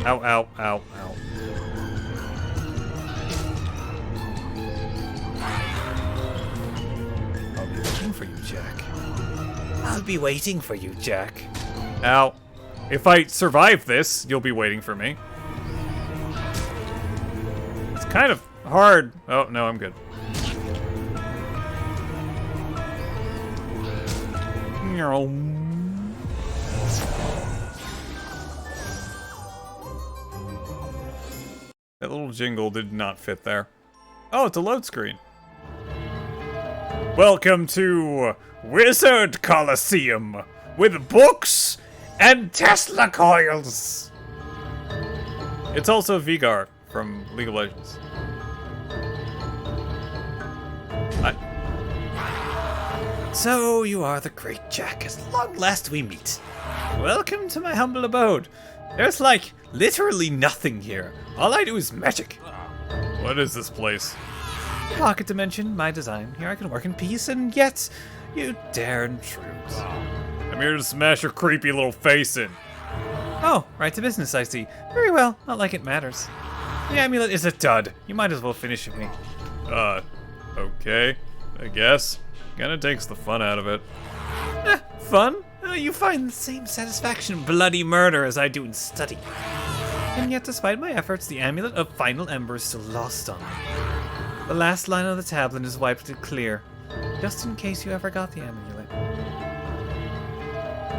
Ow, ow, ow, ow. I'll be waiting for you, Jack. I'll be waiting for you, Jack. Ow. If I survive this, you'll be waiting for me. It's kind of hard. Oh, no, I'm good. That little jingle did not fit there. Oh, it's a load screen. Welcome to Wizard Coliseum with books and Tesla coils. It's also Vigar from League of Legends. So you are the great Jack. At long last we meet. Welcome to my humble abode. There's like literally nothing here. All I do is magic. What is this place? Pocket dimension, my design. Here I can work in peace, and yet you dare intrude. I'm here to smash your creepy little face in. Oh, right to business, I see. Very well, not like it matters. The amulet is a dud. You might as well finish with me. Okay, I guess. Kinda takes the fun out of it. Fun? You find the same satisfaction in bloody murder as I do in study. And yet, despite my efforts, the amulet of final ember is still lost on me. The last line of the tablet is wiped it clear, just in case you ever got the amulet.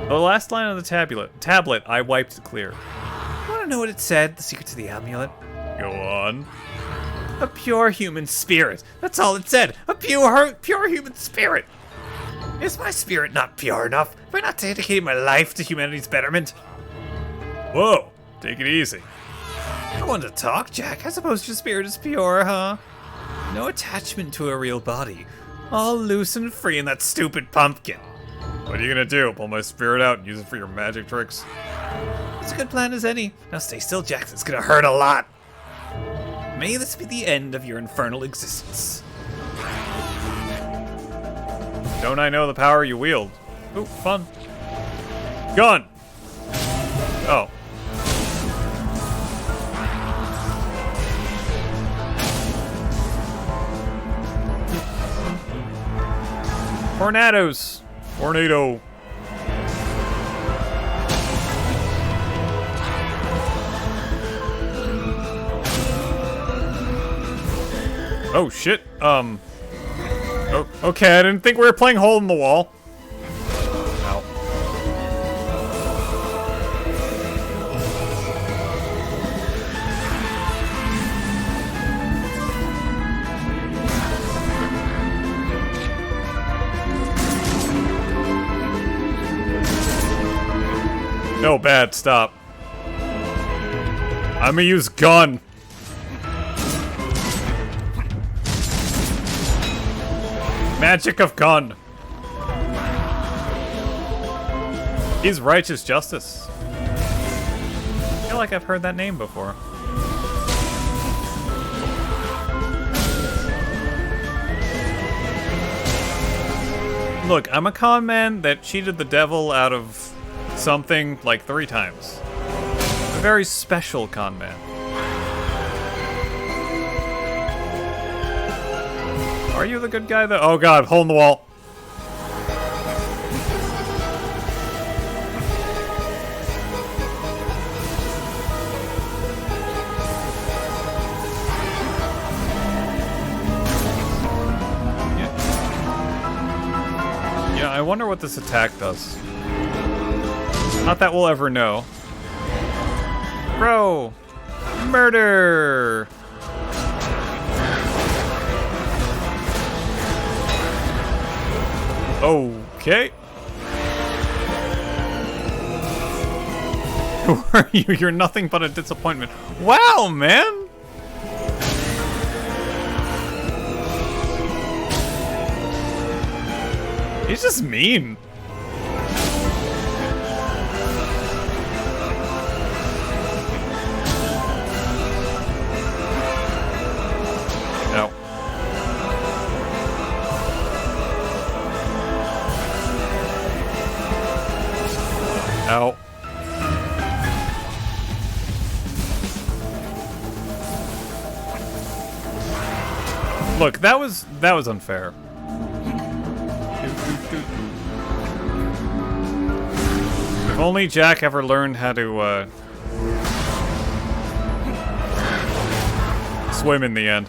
The last line of the tablet, I wiped it clear. Want to know what it said? The secret to the amulet? Go on. A pure human spirit. That's all it said. A pure human spirit. Is my spirit not pure enough? Have I not dedicated my life to humanity's betterment? Whoa, take it easy. I want to talk, Jack. I suppose your spirit is pure, huh? No attachment to a real body. All loose and free in that stupid pumpkin. What are you gonna do? Pull my spirit out and use it for your magic tricks? It's a good plan as any. Now stay still, Jack. It's gonna hurt a lot. May this be the end of your infernal existence. Don't I know the power you wield? Ooh, fun. Gun! Oh. Tornadoes! Tornado. Oh shit, oh, okay, I didn't think we were playing hole in the wall. Ow. No, bad, stop. I'm gonna use gun. Magic of gun. He's Righteous Justice. I feel like I've heard that name before. Look, I'm a con man that cheated the devil out of something like 3 times. A very special con man. Are you the good guy though? Oh god, hole in the wall. Yeah, I wonder what this attack does. Not that we'll ever know. Bro! Murder! Okay. Who are you? You're nothing but a disappointment. Wow, man! He's just mean. No. Ow. Look, that was unfair. If only Jack ever learned how to swim in the end.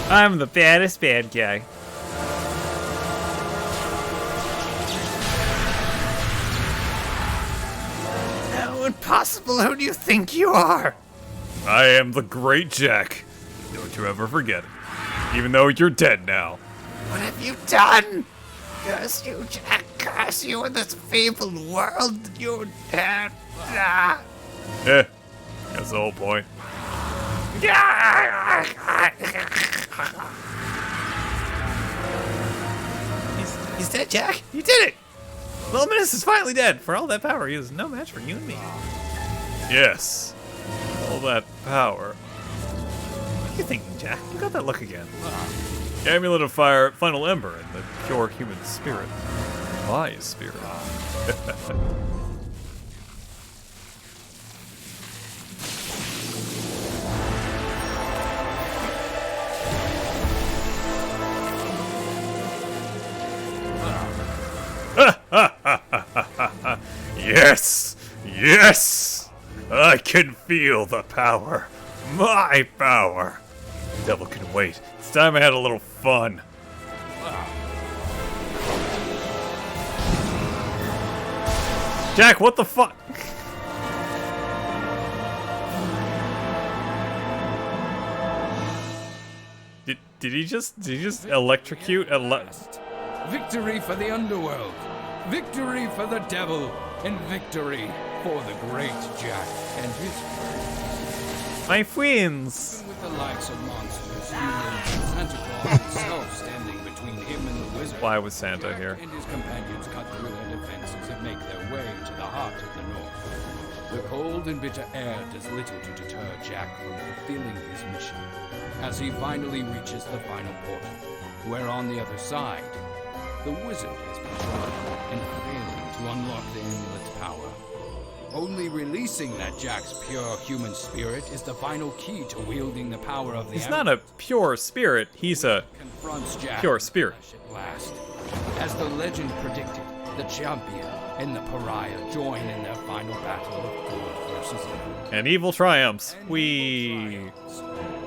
I'm the baddest bad guy. How impossible, who do you think you are? I am the Great Jack. Don't you ever forget it. Even though you're dead now. What have you done? Curse you, Jack. Curse you in this feeble world. You're dead. Ah. That's the whole point. He's dead, Jack. You did it. Luminous is finally dead. For all that power, he is no match for you and me. Yes. All that power. What are you thinking, Jack? You got that look again. Amulet of Fire, Final Ember, and the pure human spirit. My spirit. Yes! Yes! I can feel the power. My power. Devil can wait. It's time I had a little fun. Jack, what the fuck? Did he just electrocute Victory for the underworld, victory for the devil, and victory for the great Jack and his friends. My friends. With the likes of monsters, humans, and Santa Claus himself standing between him and the wizard. Why was Santa Jack here? and his companions cut through their defenses and make their way to the heart of the north. The cold and bitter air does little to deter Jack from fulfilling his mission, as he finally reaches the final portal, where on the other side, the wizard has been trying and failing to unlock the amulet's power. Only releasing that Jack's pure human spirit is the final key to wielding the power of the He's amulet. not a pure spirit, he's a Confronts Jack pure spirit. at last. As the legend predicted, the champion and the pariah join in their final battle of good versus evil. And evil triumphs. We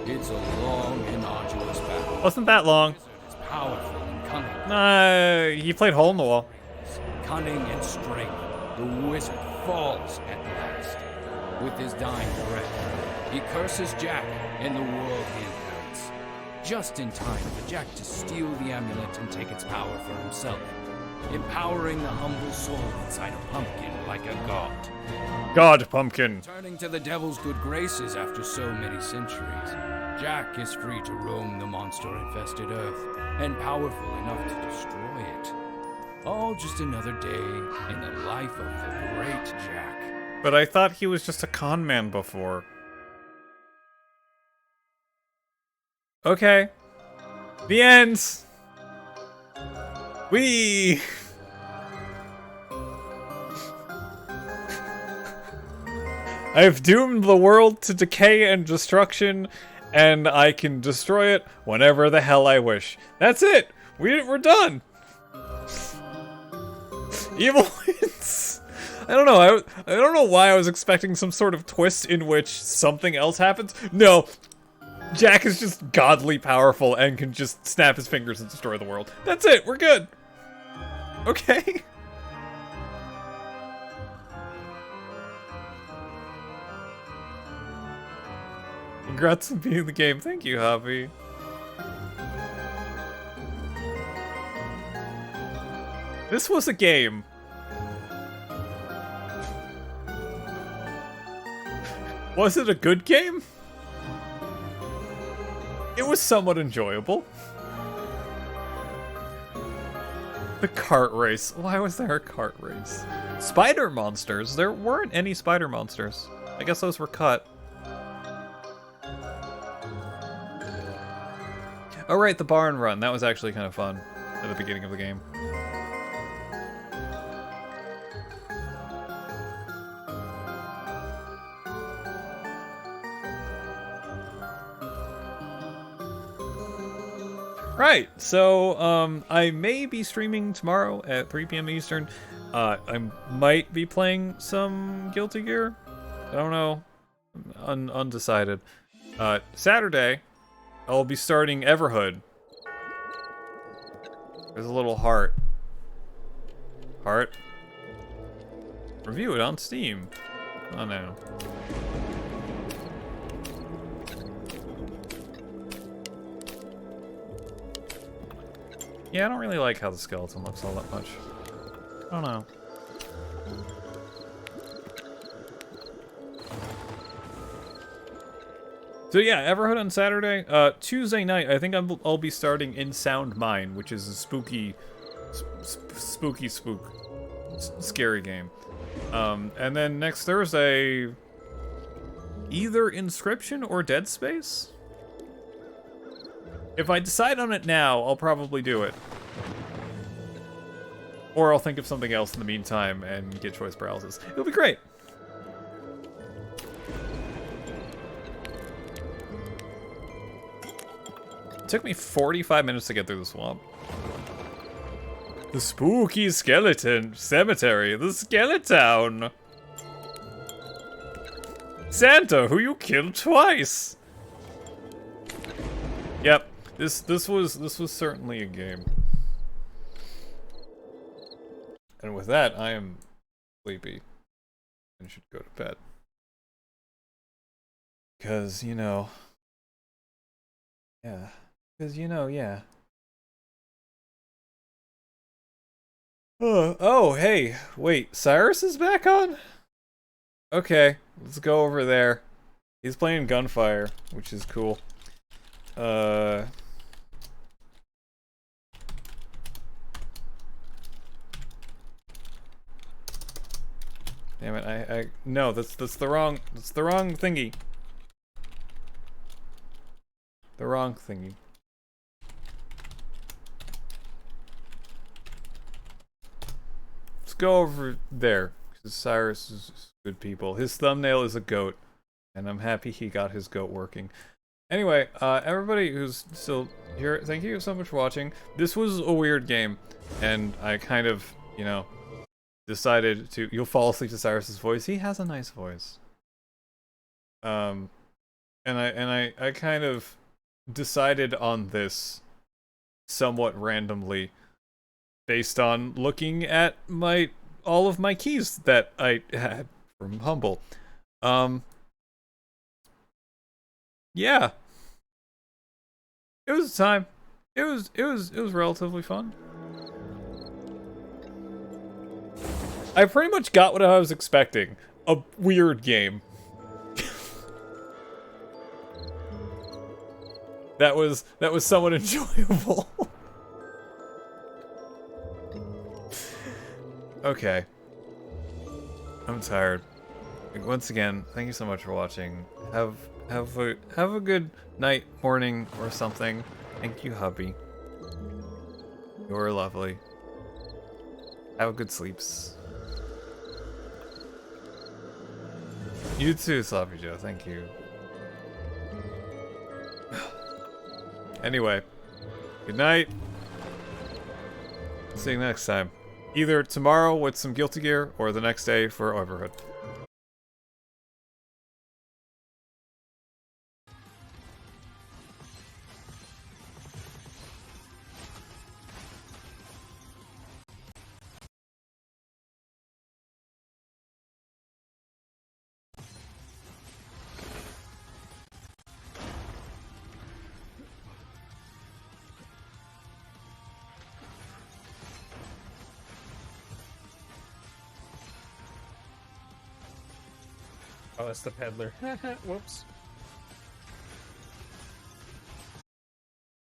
It's a long and arduous battle. wasn't that long. It's powerful and cunning. He played hole in the wall. Cunning and strength, the wizard falls at last. With his dying breath, he curses Jack and the world he inherits. Just in time for Jack to steal the amulet and take its power for himself, empowering the humble soul inside a pumpkin like a god. God, pumpkin. Turning to the devil's good graces after so many centuries, Jack is free to roam the monster-infested earth, and powerful enough to destroy it. All just another day in the life of the great Jack. But I thought he was just a con man before. Okay. The end. We. I've doomed the world to decay and destruction, and I can destroy it whenever the hell I wish. That's it. We're done. Evil wins. I don't know. I don't know why I was expecting some sort of twist in which something else happens. No. Jack is just godly powerful and can just snap his fingers and destroy the world. That's it. We're good. Okay. Congrats on beating the game. Thank you, Javi. This was a game. Was it a good game? It was somewhat enjoyable. The cart race. Why was there a cart race? Spider monsters. There weren't any spider monsters. I guess those were cut. Oh right, the barn run. That was actually kind of fun at the beginning of the game. Right, so I may be streaming tomorrow at 3 p.m. Eastern. I might be playing some Guilty Gear. I don't know. Undecided. Saturday, I'll be starting Everhood. There's a little heart. Heart. Review it on Steam. Oh no. Yeah, I don't really like how the skeleton looks all that much. I don't know. So yeah, Everhood on Saturday. Tuesday night, I think I'll be starting In Sound Mind, which is a spooky, scary game. And then next Thursday, either Inscription or Dead Space? If I decide on it now, I'll probably do it. Or I'll think of something else in the meantime and get choice paralysis. It'll be great. It took me 45 minutes to get through the swamp. The spooky skeleton cemetery, the Skeletown. Santa, who you killed twice. Yep, this was certainly a game. And with that, I am sleepy and should go to bed. Because, you know, yeah. Because, you know, yeah. Oh, hey, wait, Cyrus is back on? Okay, let's go over there. He's playing Gunfire, which is cool. Damn it, no, that's the wrong thingy. The wrong thingy. Let's go over there, because Cyrus is good people. His thumbnail is a goat, and I'm happy he got his goat working. Anyway, everybody who's still here, thank you so much for watching. This was a weird game, and I kind of, you know, decided to... You'll fall asleep to Cyrus's voice. He has a nice voice. And I kind of decided on this somewhat randomly based on looking at all of my keys that I had from Humble. Yeah. It was a time. It was relatively fun. I pretty much got what I was expecting. A weird game. that was somewhat enjoyable. Okay. I'm tired. Once again, thank you so much for watching. Have a good night, morning, or something. Thank you, hubby. You're lovely. Have good sleeps. You too, Sloppy Joe. Thank you. Anyway, good night. See you next time. Either tomorrow with some Guilty Gear, or the next day for Overhood. Oh, that's the peddler. Whoops.